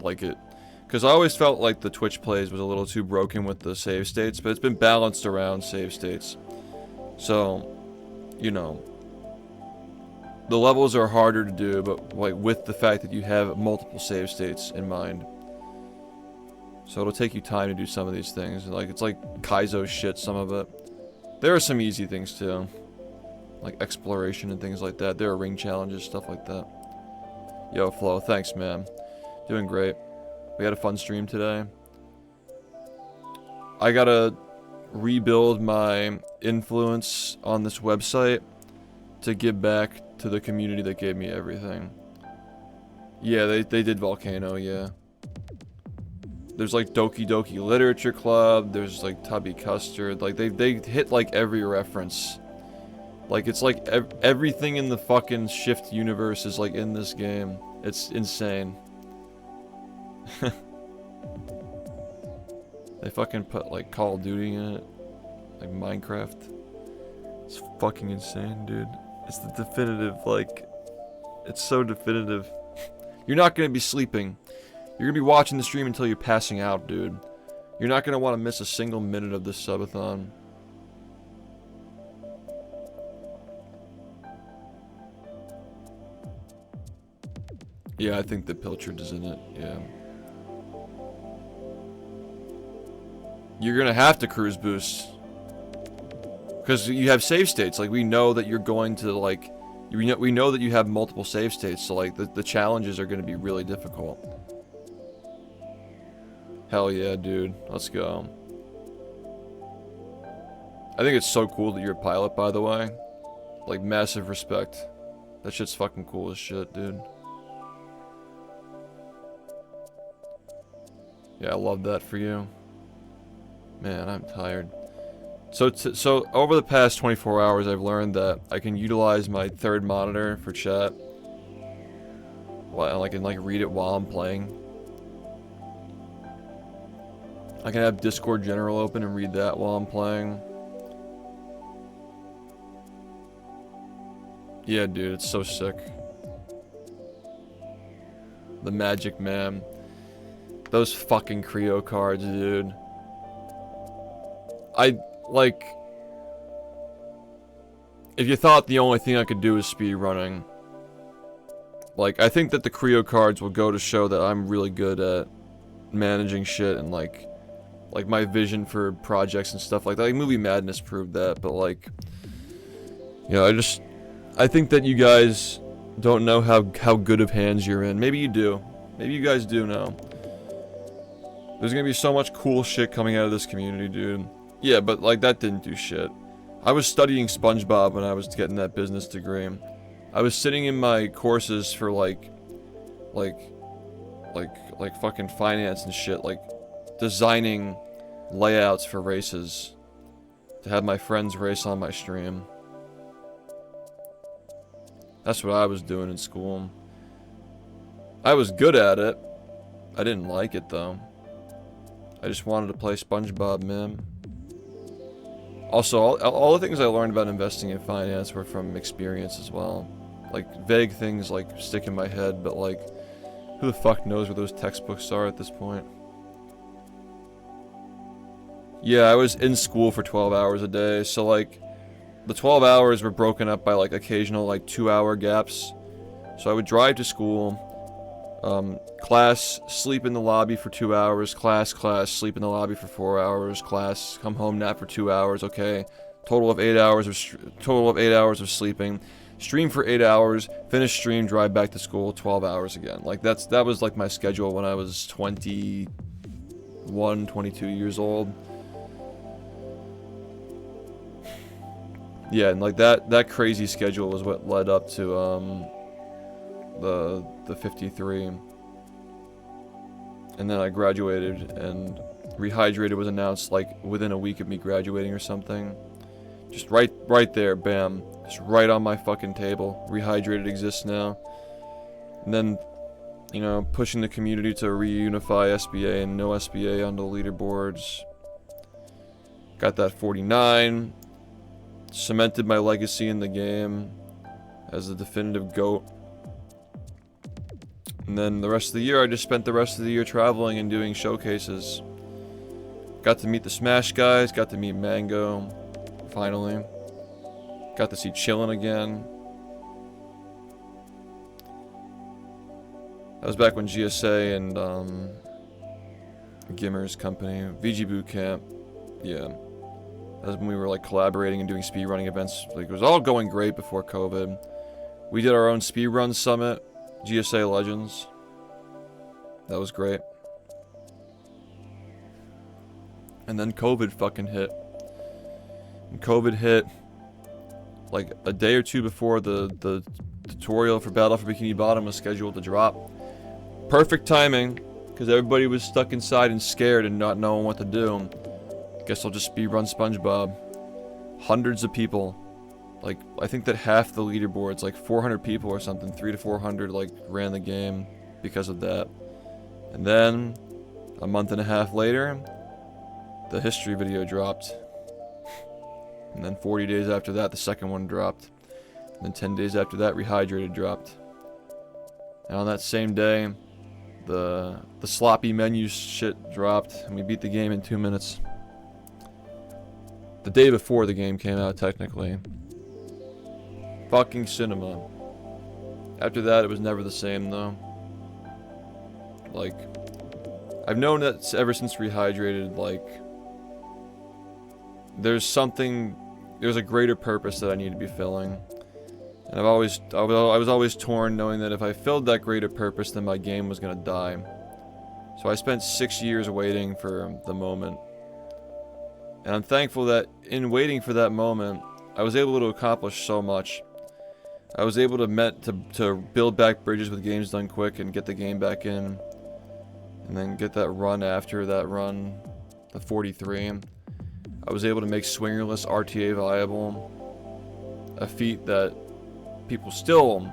like it. Because I always felt like the Twitch plays was a little too broken with the save states, but it's been balanced around save states. So, you know, the levels are harder to do, but like with the fact that you have multiple save states in mind. So it'll take you time to do some of these things. Like, it's like Kaizo shit, some of it. There are some easy things too. Like exploration and things like that. There are ring challenges, stuff like that. Yo, Flo, thanks, man. Doing great. We had a fun stream today. I gotta rebuild my influence on this website to give back to the community that gave me everything. Yeah, they did Volcano, yeah. There's like Doki Doki Literature Club, there's like Tubby Custard, like they hit like every reference. Like it's like everything in the fucking SHiFT universe is like in this game. It's insane. They fucking put like Call of Duty in it, like Minecraft. It's fucking insane, dude. It's the definitive, like, it's so definitive. You're not gonna be sleeping. You're gonna be watching the stream until you're passing out, dude. You're not gonna want to miss a single minute of this subathon. Yeah, I think the Pilchard is in it, yeah. You're gonna have to cruise boost. Because you have save states, like we know that you're going to like, we know that you have multiple save states, so like the challenges are gonna be really difficult. Hell yeah, dude. Let's go. I think it's so cool that you're a pilot, by the way. Like, massive respect. That shit's fucking cool as shit, dude. Yeah, I love that for you. Man, I'm tired. So over the past 24 hours, I've learned that I can utilize my third monitor for chat. Well, I can like read it while I'm playing. I can have Discord General open and read that while I'm playing. Yeah, dude, it's so sick. The Magic Man. Those fucking Creo cards, dude. Like... If you thought the only thing I could do is speedrunning, like, I think that the Creo cards will go to show that I'm really good at managing shit and, like my vision for projects and stuff like that. Like, Movie Madness proved that, but, like... You know, I think that you guys don't know how good of hands you're in. Maybe you do. Maybe you guys do know. There's gonna be so much cool shit coming out of this community, dude. Yeah, but, like, that didn't do shit. I was studying SpongeBob when I was getting that business degree. I was sitting in my courses for, like fucking finance and shit, like, designing layouts for races to have my friends race on my stream. That's what I was doing in school. I was good at it. I didn't like it, though. I just wanted to play SpongeBob, man. Also, all the things I learned about investing in finance were from experience as well. Like, vague things, like, stick in my head, but, like, who the fuck knows where those textbooks are at this point? Yeah, I was in school for 12 hours a day, so, like, the 12 hours were broken up by, like, occasional, like, 2-hour gaps. So I would drive to school, class, sleep in the lobby for 2 hours, class, sleep in the lobby for 4 hours, class, come home, nap for 2 hours, okay. Total of 8 hours of sleeping. Stream for 8 hours, finish stream, drive back to school, 12 hours again. Like, that was, like, my schedule when I was 21, 22 years old. Yeah, and, like, that crazy schedule was what led up to, the 53. And then I graduated, and Rehydrated was announced, like, within a week of me graduating or something. Just right there, bam. Just right on my fucking table. Rehydrated exists now. And then you know, pushing the community to reunify SBA and no SBA on the leaderboards. Got that 49. Cemented my legacy in the game as the definitive GOAT. And then the rest of the year, I just spent the rest of the year traveling and doing showcases. Got to meet the Smash guys, got to meet Mango, finally. Got to see Chillin' again. That was back when GSA and Gimmer's company, VG Bootcamp, yeah. That was when we were like collaborating and doing speedrunning events. Like, it was all going great before COVID. We did our own speedrun summit, GSA Legends. That was great. And then COVID fucking hit. And COVID hit like a day or two before the tutorial for Battle for Bikini Bottom was scheduled to drop. Perfect timing, because everybody was stuck inside and scared and not knowing what to do. Guess I'll just speedrun SpongeBob. Hundreds of people. Like, I think that half the leaderboards, like 400 people or something, 300 to 400, like, ran the game because of that. And then, a month and a half later, the history video dropped. And then 40 days after that, the second one dropped. And then 10 days after that, Rehydrated dropped. And on that same day, the sloppy menu shit dropped, and we beat the game in 2 minutes. The day before the game came out, technically. Fucking cinema. After that, it was never the same, though. Like, I've known that ever since Rehydrated, like, there's a greater purpose that I need to be filling. And I was always torn, knowing that if I filled that greater purpose, then my game was gonna die. So I spent 6 years waiting for the moment. And I'm thankful that in waiting for that moment, I was able to accomplish so much. I was able to build back bridges with games done quick and get the game back in. And then get that run after that run, the 43. I was able to make swingerless RTA viable. A feat that people still,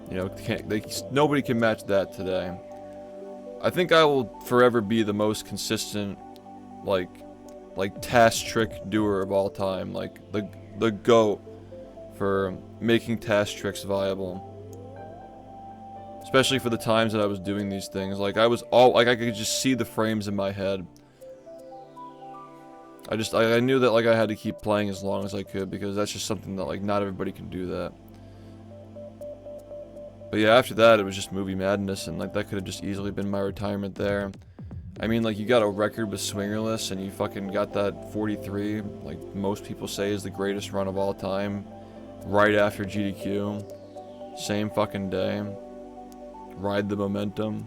you know, nobody can match that today. I think I will forever be the most consistent, like task trick doer of all time. Like, the GOAT for making task tricks viable. Especially for the times that I was doing these things. Like, I could just see the frames in my head. I knew that, like, I had to keep playing as long as I could, because that's just something that, like, not everybody can do that. But yeah, after that, it was just movie madness, and, like, that could have just easily been my retirement there. I mean, like, you got a record with swingerless, and you fucking got that 43, like most people say is the greatest run of all time, right after GDQ. Same fucking day. Ride the momentum.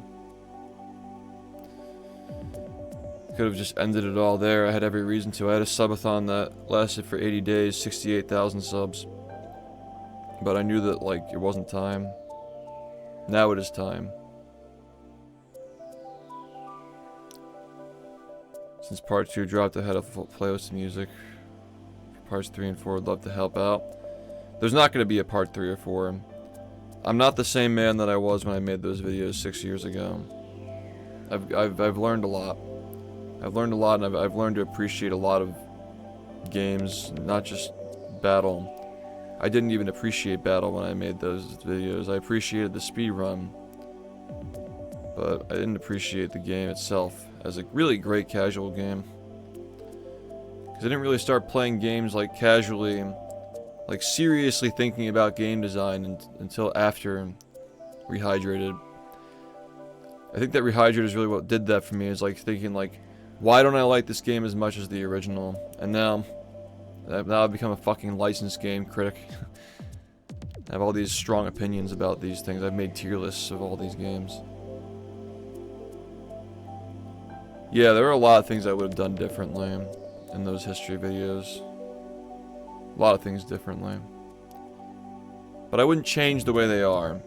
Could have just ended it all there. I had every reason to. I had a subathon that lasted for 80 days, 68,000 subs. But I knew that, like, it wasn't time. Now it is time. Since part 2 dropped, I had a full playlist of music. Parts 3 and 4 would love to help out. There's not going to be a part 3 or 4. I'm not the same man that I was when I made those videos 6 years ago. I've learned a lot. I've learned a lot, and I've learned to appreciate a lot of games, not just Battle. I didn't even appreciate Battle when I made those videos. I appreciated the speedrun, but I didn't appreciate the game itself as a really great casual game. Because I didn't really start playing games like casually, like seriously thinking about game design until after Rehydrated. I think that Rehydrated is really what did that for me, is like thinking like, why don't I like this game as much as the original? And now I've become a fucking licensed game critic. I have all these strong opinions about these things. I've made tier lists of all these games. Yeah, there are a lot of things I would have done differently in those history videos. A lot of things differently. But I wouldn't change the way they are.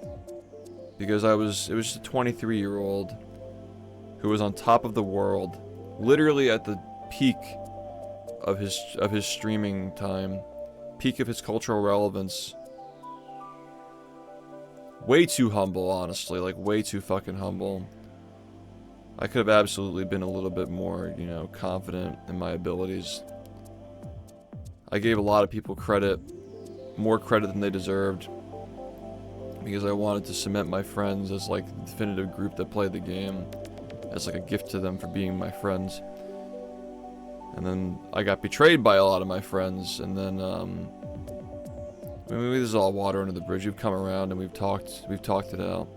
Because it was just a 23-year-old who was on top of the world, literally at the peak of his streaming time, peak of his cultural relevance, way too humble, honestly, like way too fucking humble. I could have absolutely been a little bit more, you know, confident in my abilities. I gave a lot of people credit, more credit than they deserved, because I wanted to cement my friends as like the definitive group that played the game, as like a gift to them for being my friends. And then I got betrayed by a lot of my friends, and then I mean, this is all water under the bridge. We've come around and we've talked it out.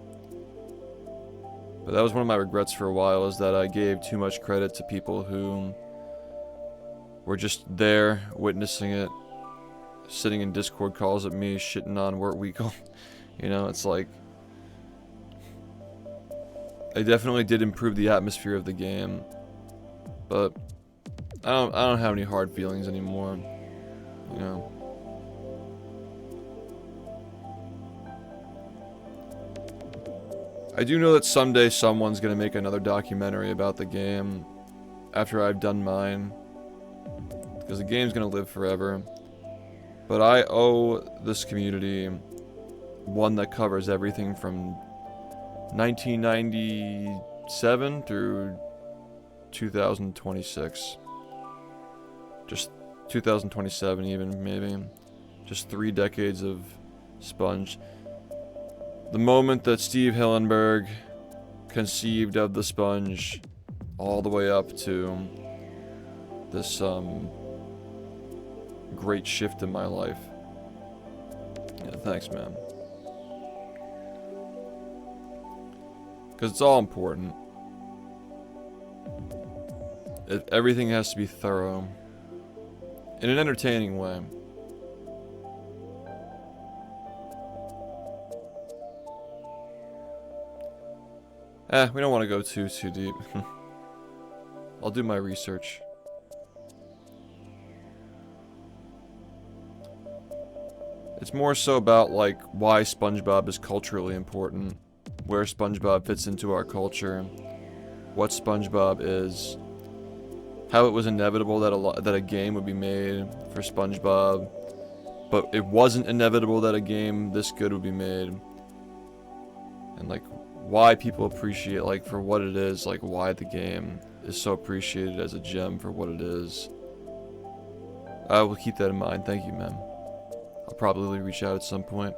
But that was one of my regrets for a while, is that I gave too much credit to people who were just there, witnessing it, sitting in Discord calls at me, shitting on Work Week. You know, it's like, I definitely did improve the atmosphere of the game, but I don't have any hard feelings anymore, you know. I do know that someday someone's gonna make another documentary about the game after I've done mine, because the game's gonna live forever. But I owe this community one that covers everything from 1997 through 2026. Just 2027 even, maybe. Just 3 decades of Sponge. The moment that Steve Hillenburg conceived of the Sponge, all the way up to this great shift in my life. Yeah, thanks, man. Because it's all important. Everything has to be thorough. In an entertaining way. We don't want to go too deep. I'll do my research. It's more so about, like, why SpongeBob is culturally important, where SpongeBob fits into our culture, what SpongeBob is, how it was inevitable that a game would be made for SpongeBob, but it wasn't inevitable that a game this good would be made, and, like, why people appreciate, like, for what it is, like, why the game is so appreciated as a gem for what it is. I will keep that in mind. Thank you, man. I'll probably reach out at some point.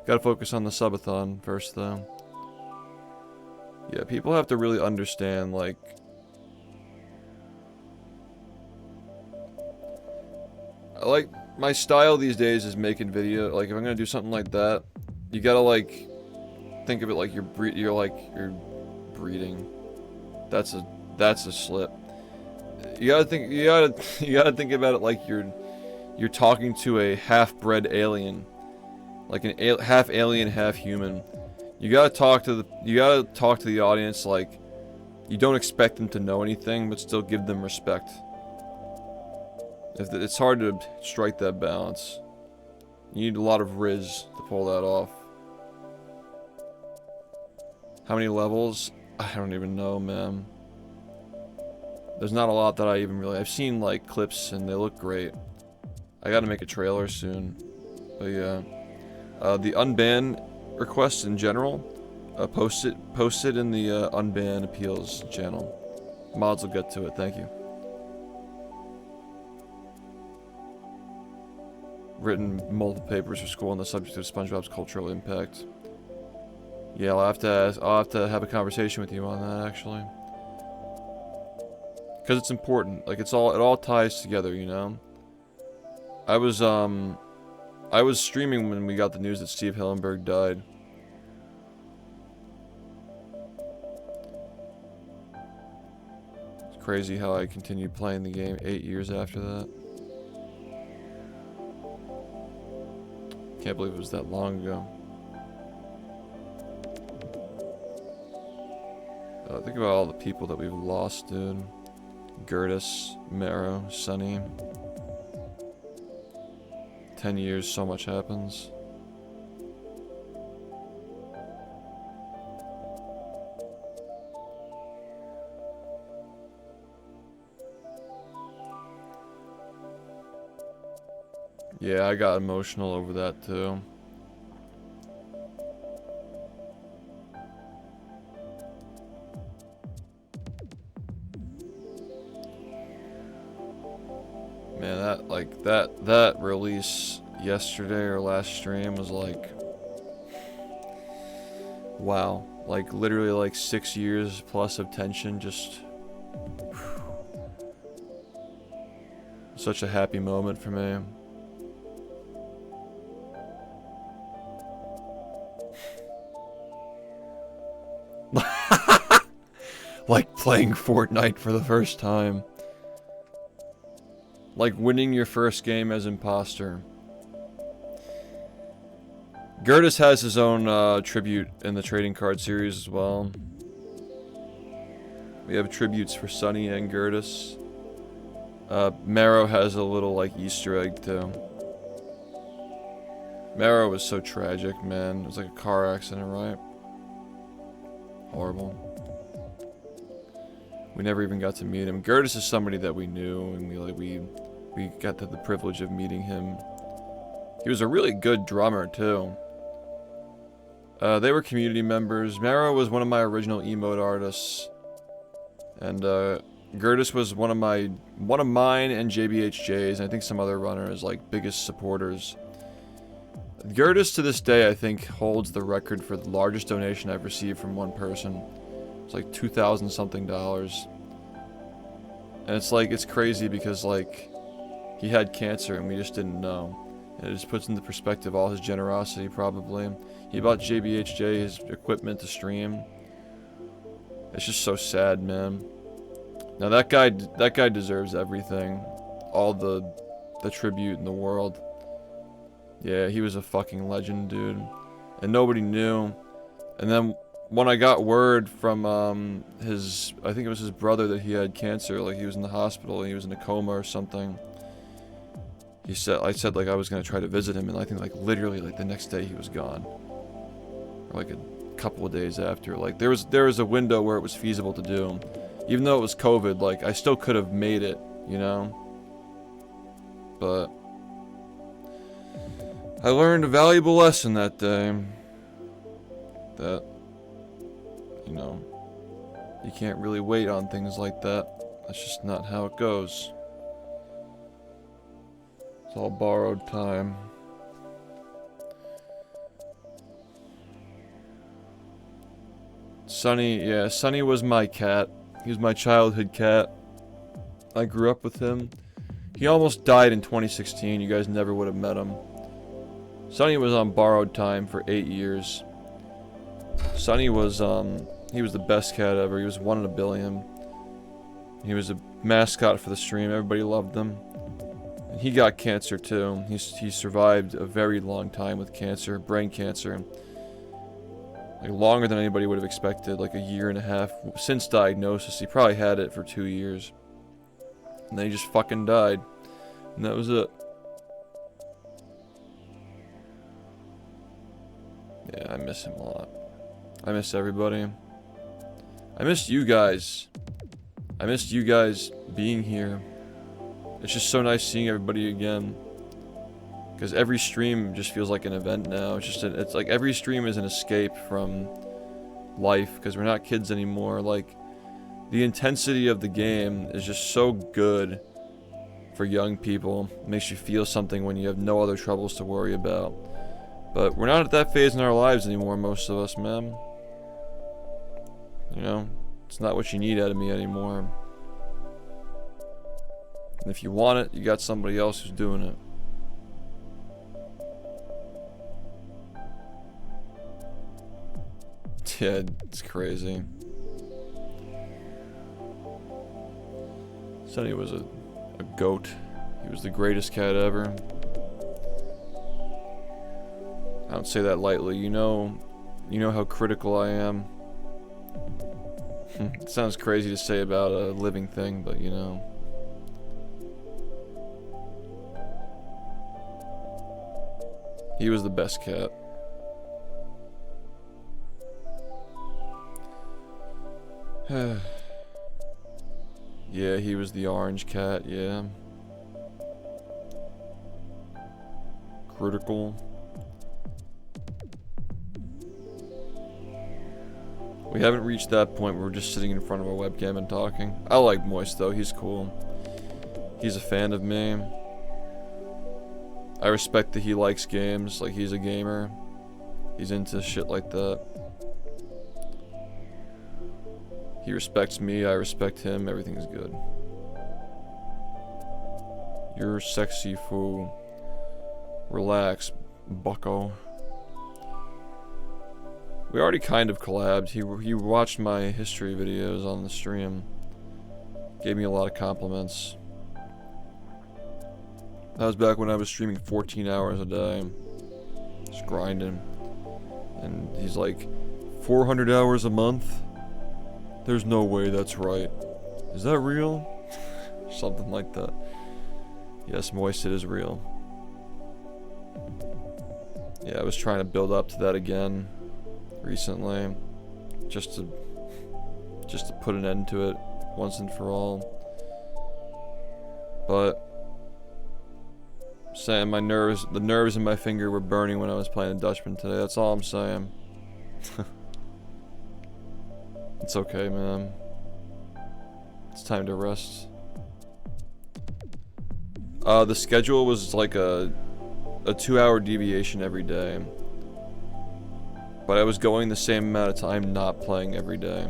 Gotta focus on the subathon first, though. Yeah, people have to really understand, like, my style these days is making video. Like, if I'm gonna do something like that, you gotta, like, think of it like you're breeding. That's a slip. You gotta think about it like you're talking to a half-bred alien, like an half alien, half human. You gotta talk to the audience like you don't expect them to know anything, but still give them respect. It's hard to strike that balance. You need a lot of riz to pull that off. How many levels? I don't even know, man. There's not a lot that I even really... I've seen, like, clips, and they look great. I gotta make a trailer soon. But, yeah. The unban requests in general, post it in the unban appeals channel. Mods will get to it, thank you. Written multiple papers for school on the subject of SpongeBob's cultural impact. Yeah, I'll have to have a conversation with you on that, actually. Because it's important. Like, it all ties together, you know? I was streaming when we got the news that Steve Hillenburg died. It's crazy how I continued playing the game 8 years after that. Can't believe it was that long ago. Think about all the people that we've lost, dude. Gertis, Marrow, Sunny. 10 years, so much happens. Yeah, I got emotional over that too. Man, that release yesterday or last stream was like, wow, like literally like 6 years plus of tension, just such a happy moment for me. Like playing Fortnite for the first time. Like winning your first game as imposter. Gertis has his own tribute in the trading card series as well. We have tributes for Sunny and Gertis. Marrow has a little like Easter egg too. Marrow was so tragic, man. It was like a car accident, right? Horrible. We never even got to meet him. Gertis is somebody that we knew, and we got the privilege of meeting him. He was a really good drummer too. They were community members. Marrow was one of my original emote artists, and Gertis was one of mine and JBHJ's, and I think some other runners, like biggest supporters. Gertis to this day, I think, holds the record for the largest donation I've received from one person. It's like $2,000 something. And it's like, it's crazy because like, he had cancer and we just didn't know. And it just puts into perspective all his generosity, probably. He bought JBHJ his equipment to stream. It's just so sad, man. Now that guy deserves everything. All the tribute in the world. Yeah, he was a fucking legend, dude. And nobody knew. And then when I got word from I think it was his brother that he had cancer, like he was in the hospital, he was in a coma or something. I said like I was gonna try to visit him, and I think like literally like the next day he was gone. Or like a couple of days after. Like there was a window where it was feasible to do. Even though it was COVID, like I still could have made it, you know? But I learned a valuable lesson that day. That, you know, you can't really wait on things like that. That's just not how it goes. It's all borrowed time. Sunny, yeah, Sunny was my cat. He was my childhood cat. I grew up with him. He almost died in 2016. You guys never would have met him. Sunny was on borrowed time for 8 years. Sunny was, he was the best cat ever. He was 1 in a billion. He was a mascot for the stream. Everybody loved him. And he got cancer too. He survived a very long time with cancer, brain cancer. Like longer than anybody would have expected, like 1.5 years since diagnosis. He probably had it for 2 years. And then he just fucking died. And that was it. Yeah, I miss him a lot. I miss everybody. I missed you guys. I missed you guys being here. It's just so nice seeing everybody again. Because every stream just feels like an event now. It's like every stream is an escape from life. Because we're not kids anymore. Like, the intensity of the game is just so good for young people. It makes you feel something when you have no other troubles to worry about. But we're not at that phase in our lives anymore, most of us, man. You know, it's not what you need out of me anymore. And if you want it, you got somebody else who's doing it. Yeah, it's crazy. Sunny was a goat. He was the greatest cat ever. I don't say that lightly. You know how critical I am. It sounds crazy to say about a living thing, but you know. He was the best cat. Yeah, he was the orange cat, yeah. Critical. We haven't reached that point where we're just sitting in front of a webcam and talking. I like Moist though, he's cool. He's a fan of me. I respect that he likes games, like he's a gamer. He's into shit like that. He respects me, I respect him, everything's good. You're sexy fool. Relax, bucko. We already kind of collabed. He watched my history videos on the stream. Gave me a lot of compliments. That was back when I was streaming 14 hours a day. Just grinding. And he's like, 400 hours a month? There's no way that's right. Is that real? Something like that. Yes, Moist, it is real. Yeah, I was trying to build up to that again recently. Just to put an end to it once and for all. But saying the nerves in my finger were burning when I was playing the Dutchman today. That's all I'm saying. It's okay, man. It's time to rest. The schedule was like a 2-hour deviation every day. But I was going the same amount of time not playing every day.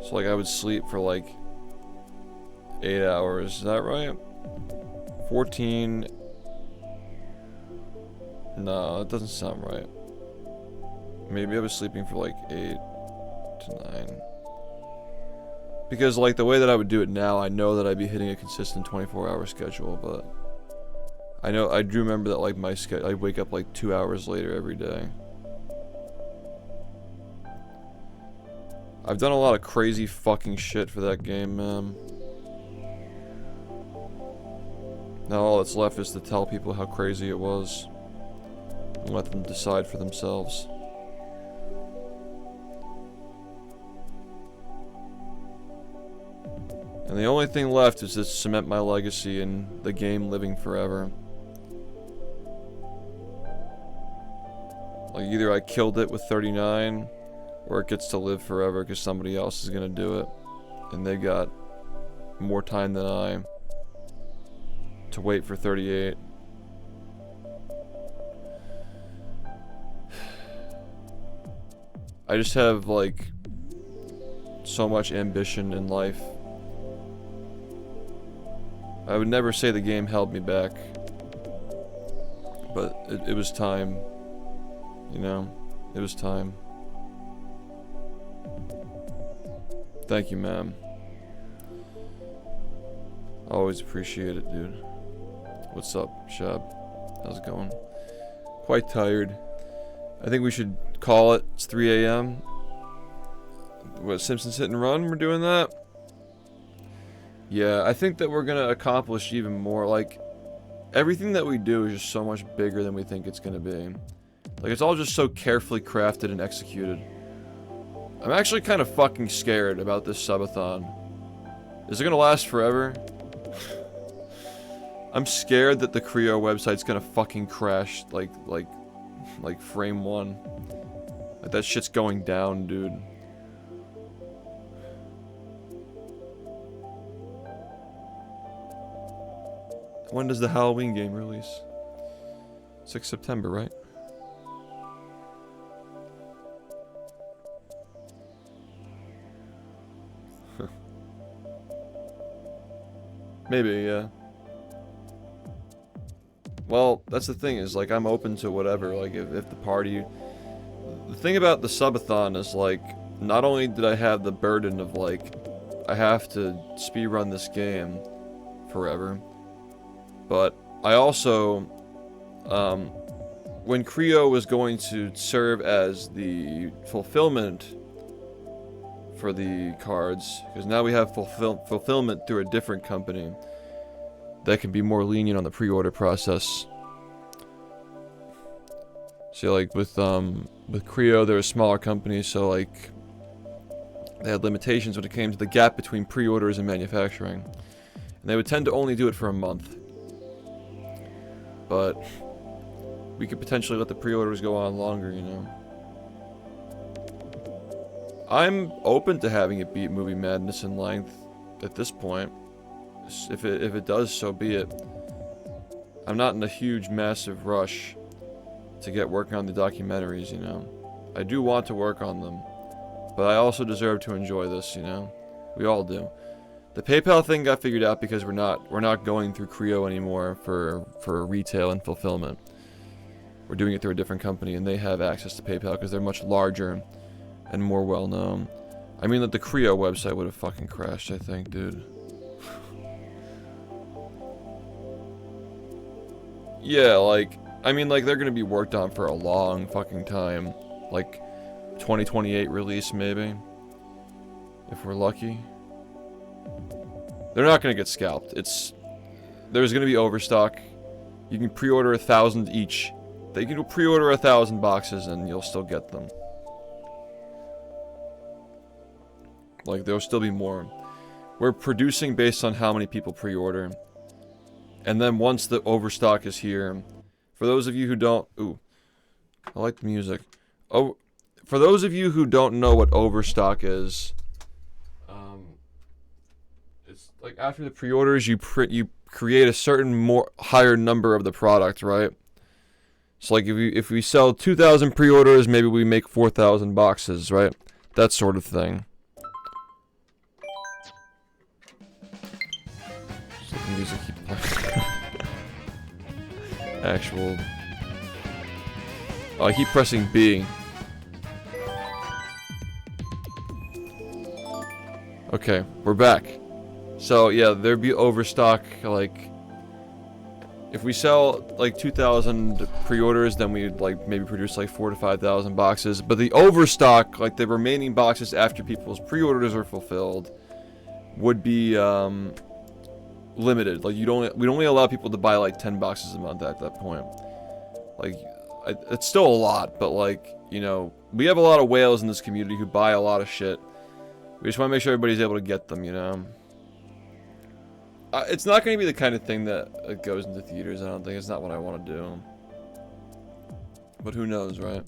So like I would sleep for like 8 hours. Is that right? 14. No, that doesn't sound right. Maybe I was sleeping for like 8 to 9. Because like the way that I would do it now, I know that I'd be hitting a consistent 24-hour schedule, but I do remember that like my schedule, I'd wake up like 2 hours later every day. I've done a lot of crazy fucking shit for that game, man. Now all that's left is to tell people how crazy it was and let them decide for themselves. And the only thing left is to cement my legacy in the game living forever. Like either I killed it with 39, or it gets to live forever because somebody else is gonna do it. And they got more time than I to wait for 38. I just have like so much ambition in life. I would never say the game held me back, but it was time, you know, it was time. Thank you, ma'am. Always appreciate it, dude. What's up, Shab? How's it going? Quite tired. I think we should call it. It's 3 a.m. What, Simpsons Hit and Run? We're doing that? Yeah, I think that we're gonna accomplish even more. Like, everything that we do is just so much bigger than we think it's gonna be. Like, it's all just so carefully crafted and executed. I'm actually kind of fucking scared about this subathon. Is it gonna last forever? I'm scared that the Creo website's gonna fucking crash like frame 1. Like, that shit's going down, dude. When does the Halloween game release? 6 September, right? Maybe, yeah. Well, that's the thing, is like I'm open to whatever. Like if the party... The thing about the subathon is like, not only did I have the burden of like, I have to speedrun this game forever, but I also, when Creo was going to serve as the fulfillment for the cards, because now we have fulfillment through a different company that can be more lenient on the pre-order process. So like with Creo, they're a smaller company, so like they had limitations when it came to the gap between pre-orders and manufacturing. And they would tend to only do it for a month. But we could potentially let the pre-orders go on longer, you know. I'm open to having it beat Movie Madness in length at this point. if it does, so be it. I'm not in a huge, massive rush to get working on the documentaries, you know. I do want to work on them, but I also deserve to enjoy this, you know. We all do. The PayPal thing got figured out because we're not going through Creo anymore for retail and fulfillment. We're doing it through a different company, and they have access to PayPal because they're much larger and more well known. I mean, that the Creo website would have fucking crashed, I think, dude. Yeah, like, I mean, like, they're gonna be worked on for a long fucking time. Like, 2028 release, maybe. If we're lucky. They're not gonna get scalped. There's gonna be overstock. You can pre-order 1,000 each. They can pre-order 1,000 boxes and you'll still get them. Like, there'll still be more. We're producing based on how many people pre-order. And then once the overstock is here, for those of you who don't... Ooh, I like the music. Oh, for those of you who don't know what overstock is, it's like after the pre-orders, you create a certain higher number of the product, right? So like if we sell 2,000 pre-orders, maybe we make 4,000 boxes, right? That sort of thing. So the music keep playing. Actual. Oh, I keep pressing B. Okay, we're back. So yeah, there'd be overstock, like, if we sell like 2,000 pre-orders, then we'd like maybe produce like 4,000 to 5,000 boxes. But the overstock, like the remaining boxes after people's pre-orders are fulfilled, would be limited. Like we'd only allow people to buy like 10 boxes a month at that point. Like, it's still a lot, but like, you know, we have a lot of whales in this community who buy a lot of shit. We just want to make sure everybody's able to get them, you know. It's not going to be the kind of thing that goes into theaters, I don't think. It's not what I want to do. But who knows, right?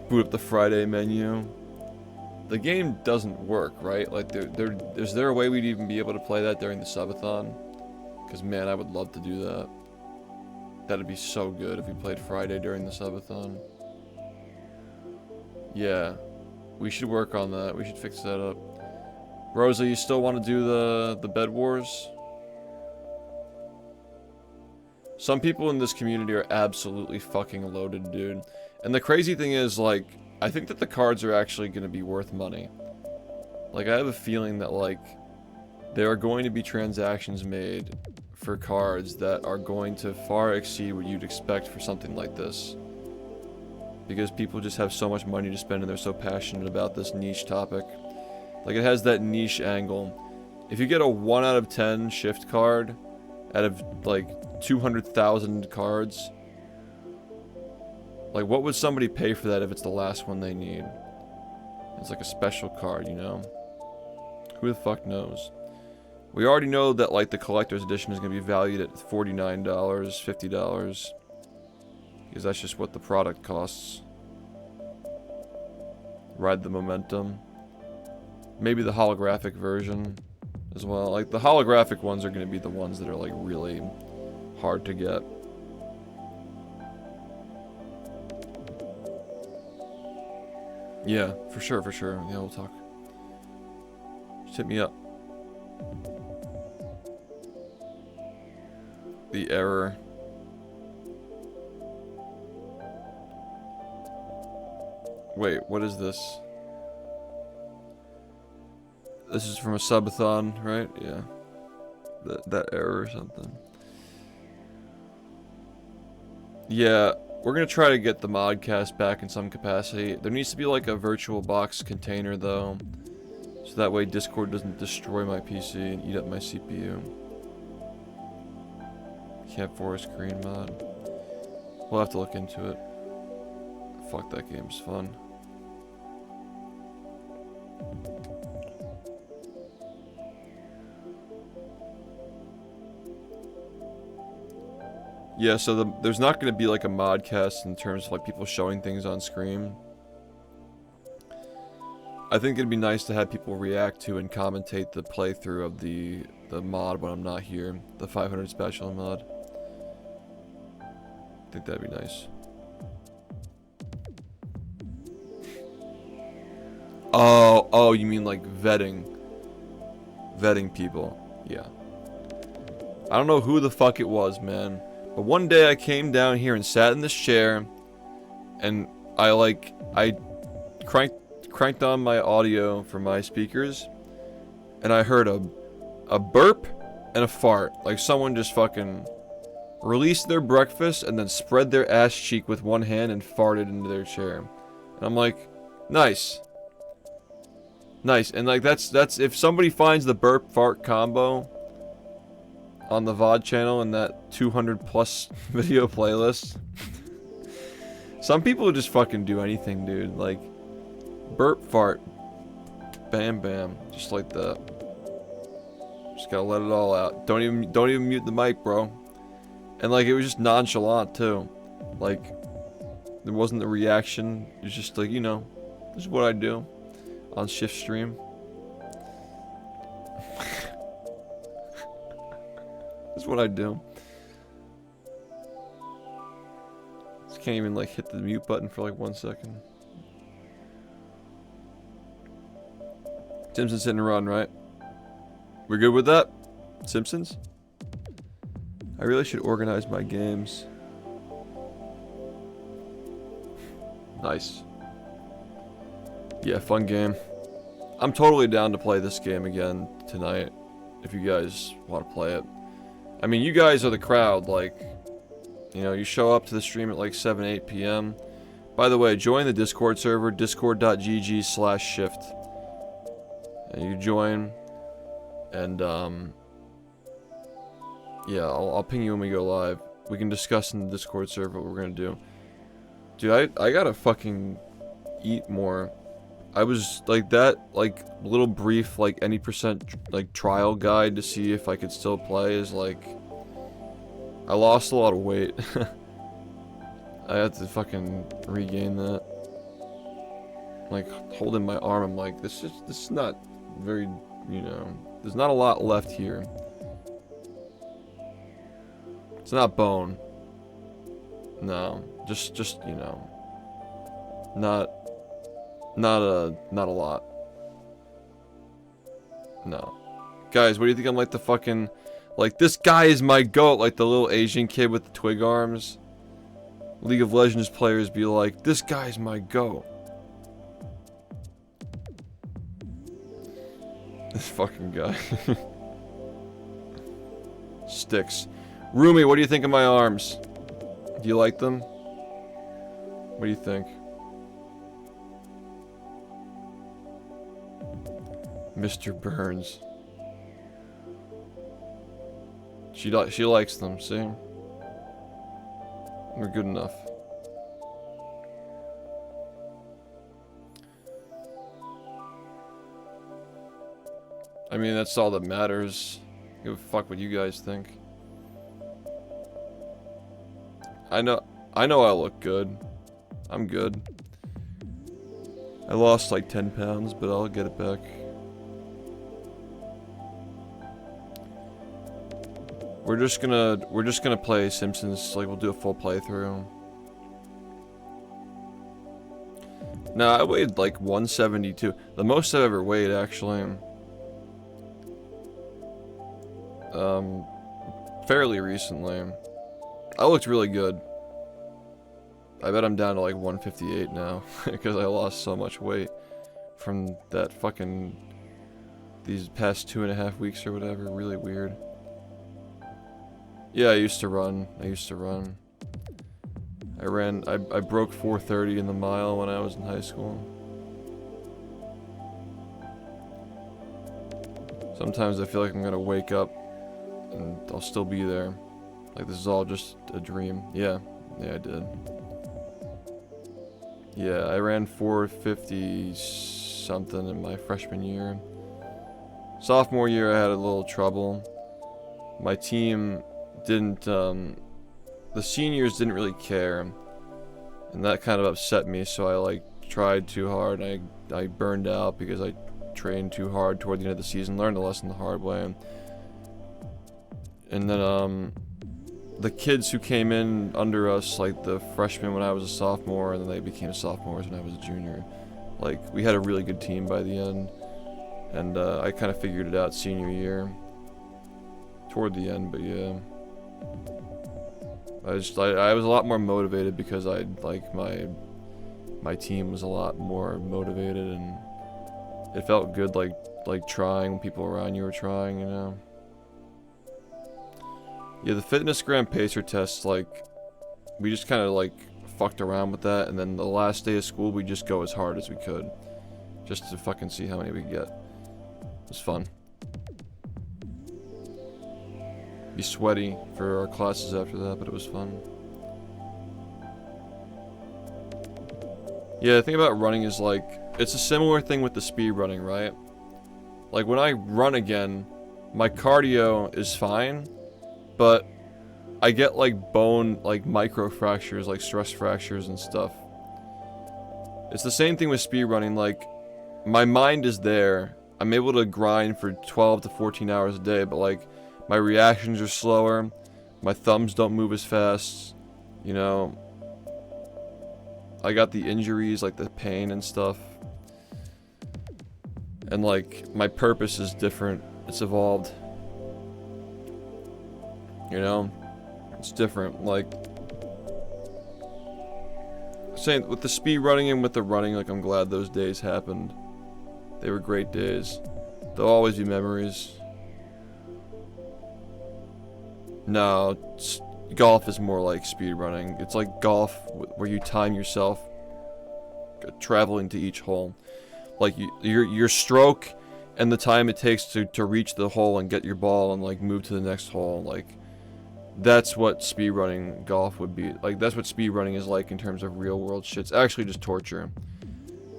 Boot up the Friday menu. The game doesn't work, right? Like, is there a way we'd even be able to play that during the subathon? Because, man, I would love to do that. That'd be so good if we played Friday during the subathon. Yeah. We should work on that. We should fix that up. Rosa, you still want to do the Bed Wars? Some people in this community are absolutely fucking loaded, dude. And the crazy thing is, like, I think that the cards are actually going to be worth money. Like, I have a feeling that, like, there are going to be transactions made for cards that are going to far exceed what you'd expect for something like this. Because people just have so much money to spend and they're so passionate about this niche topic. Like, it has that niche angle. If you get a 1 out of 10 SHiFT card out of, like, 200,000 cards, like, what would somebody pay for that if it's the last one they need? It's like a special card, you know? Who the fuck knows? We already know that, like, the collector's edition is going to be valued at $49, $50. Because that's just what the product costs. Ride the momentum. Maybe the holographic version as well. Like, the holographic ones are going to be the ones that are, like, really hard to get. Yeah, for sure, for sure. Yeah, we'll talk. Just hit me up. The error. Wait, what is this? This is from a subathon, right? Yeah. That error or something. Yeah, we're gonna try to get the modcast back in some capacity. There needs to be like a virtual box container though. So that way Discord doesn't destroy my PC and eat up my CPU. Can't force screen mod. We'll have to look into it. Fuck, that game's fun. Yeah, so there's not going to be like a modcast in terms of like people showing things on screen. I think it'd be nice to have people react to and commentate the playthrough of the mod when I'm not here. The 500 special mod. I think that'd be nice. Oh, you mean like vetting people. Yeah. I don't know who the fuck it was, man. But one day I came down here and sat in this chair, and I cranked on my audio for my speakers, and I heard a burp and a fart. Like someone just fucking released their breakfast and then spread their ass cheek with one hand and farted into their chair. And I'm like, nice. Nice. And like that's if somebody finds the burp fart combo on the VOD channel in that 200+ video playlist. Some people just fucking do anything, dude. Like burp fart. Bam bam. Just like that. Just gotta let it all out. Don't even mute the mic, bro. And like it was just nonchalant too. Like there wasn't the reaction. It was just like, you know, this is what I do on SHiFT stream. This is what I do. Just can't even like hit the mute button for like 1 second. Simpsons hit and run, right? We're good with that? Simpsons? I really should organize my games. Nice. Yeah, fun game. I'm totally down to play this game again tonight, if you guys want to play it. I mean, you guys are the crowd, like, you know, you show up to the stream at like 7, 8 p.m. By the way, join the Discord server, discord.gg/shift. And you join, and, yeah, I'll ping you when we go live. We can discuss in the Discord server what we're gonna do. Dude, I gotta fucking eat more. I was like that, like little brief, like any percent like trial guide to see if I could still play is like, I lost a lot of weight. I had to fucking regain that. Like holding my arm, I'm like, this is not very, you know, there's not a lot left here. It's not bone. No, just you know, not a lot. No. Guys, what do you think I'm like the fucking, like this guy is my goat, like the little Asian kid with the twig arms? League of Legends players be like, this guy's my goat. This fucking guy. Sticks. Rumi, what do you think of my arms? Do you like them? What do you think? Mr. Burns. She likes them, see? We're good enough. I mean, that's all that matters. Give a fuck what you guys think. I know I look good. I'm good. I lost like 10 pounds, but I'll get it back. We're just gonna play Simpsons, like we'll do a full playthrough. No, I weighed like 172. The most I've ever weighed, actually. Fairly recently. I looked really good. I bet I'm down to like 158 now, because I lost so much weight from that fucking, these past 2.5 weeks or whatever. Really weird. Yeah, I used to run. I broke 4:30 in the mile when I was in high school. Sometimes I feel like I'm gonna wake up and I'll still be there. Like this is all just a dream. Yeah, I did. Yeah, I ran 450 something in my freshman year. Sophomore year I had a little trouble. My team didn't, the seniors didn't really care. And that kind of upset me, so I like tried too hard. I burned out because I trained too hard toward the end of the season. Learned the lesson the hard way. And then the kids who came in under us, like the freshmen when I was a sophomore, and then they became sophomores when I was a junior. Like, we had a really good team by the end. And I kind of figured it out senior year. Toward the end, but yeah. I was a lot more motivated because my team was a lot more motivated, and it felt good like trying when people around you were trying, you know. Yeah, the FitnessGram Pacer test, like, we just kind of like fucked around with that, and then the last day of school we just go as hard as we could, just to fucking see how many we get. It was fun. Be sweaty for our classes after that, but it was fun. Yeah, the thing about running is, like, it's a similar thing with the speed running, right? Like, when I run again, my cardio is fine, but I get, like, bone, like, micro fractures, like stress fractures and stuff. It's the same thing with speed running. Like, my mind is there. I'm able to grind for 12 to 14 hours a day, but, like, my reactions are slower, my thumbs don't move as fast, you know. I got the injuries, like the pain and stuff. And like, my purpose is different, it's evolved. You know, it's different, like. Saying, with the speed running and with the running, like, I'm glad those days happened. They were great days. They'll always be memories. No, golf is more like speed running. It's like golf where you time yourself traveling to each hole. Like your stroke and the time it takes to reach the hole and get your ball and like move to the next hole. Like, that's what speed running golf would be. Like, that's what speed running is like in terms of real world shit. It's actually just torture.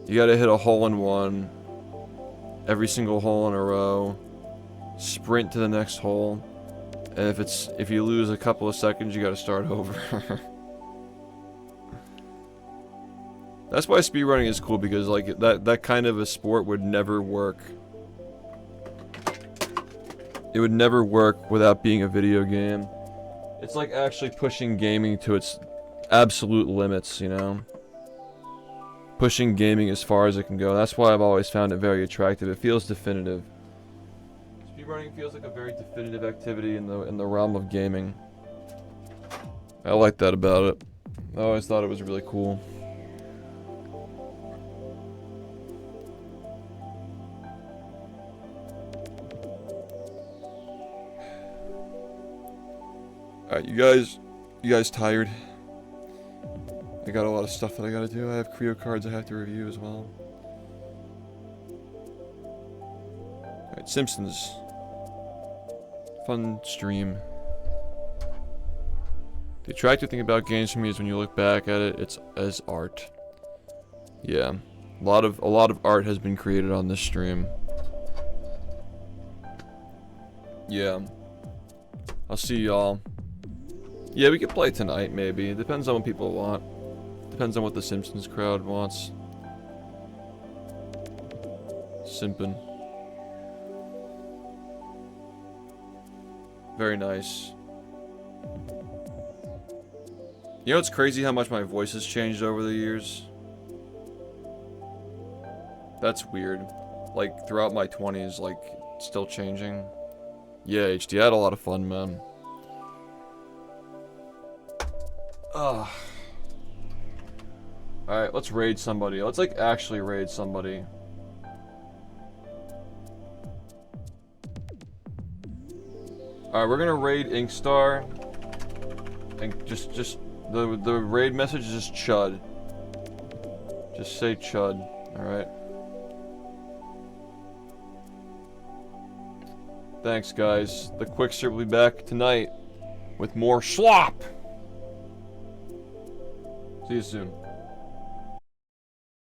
You gotta hit a hole in one, every single hole in a row, sprint to the next hole. And if you lose a couple of seconds, you gotta start over. That's why speedrunning is cool, because like that kind of a sport would never work. It would never work without being a video game. It's like actually pushing gaming to its absolute limits, you know? Pushing gaming as far as it can go. That's why I've always found it very attractive. It feels definitive. Speedrunning feels like a very definitive activity in the realm of gaming. I like that about it. I always thought it was really cool. Alright, you guys tired? I got a lot of stuff that I gotta do. I have Creo cards I have to review as well. Alright, Simpsons. Fun stream. The attractive thing about games for me is when you look back at it, it's as art. Yeah, a lot of art has been created on this stream. Yeah, I'll see y'all. Yeah, we could play tonight maybe. It depends on what people want. Depends on what the Simpsons crowd wants. Simpin'. Very nice. You know, it's crazy how much my voice has changed over the years. That's weird. Like, throughout my 20s, like, still changing. Yeah, HD, I had a lot of fun, man. Ugh. Alright, let's raid somebody. Let's, like, actually raid somebody. Alright, we're gonna raid Inkstar. And just the raid message is just Chud. Just say Chud, alright? Thanks, guys. The Quickster will be back tonight with more slop! See you soon.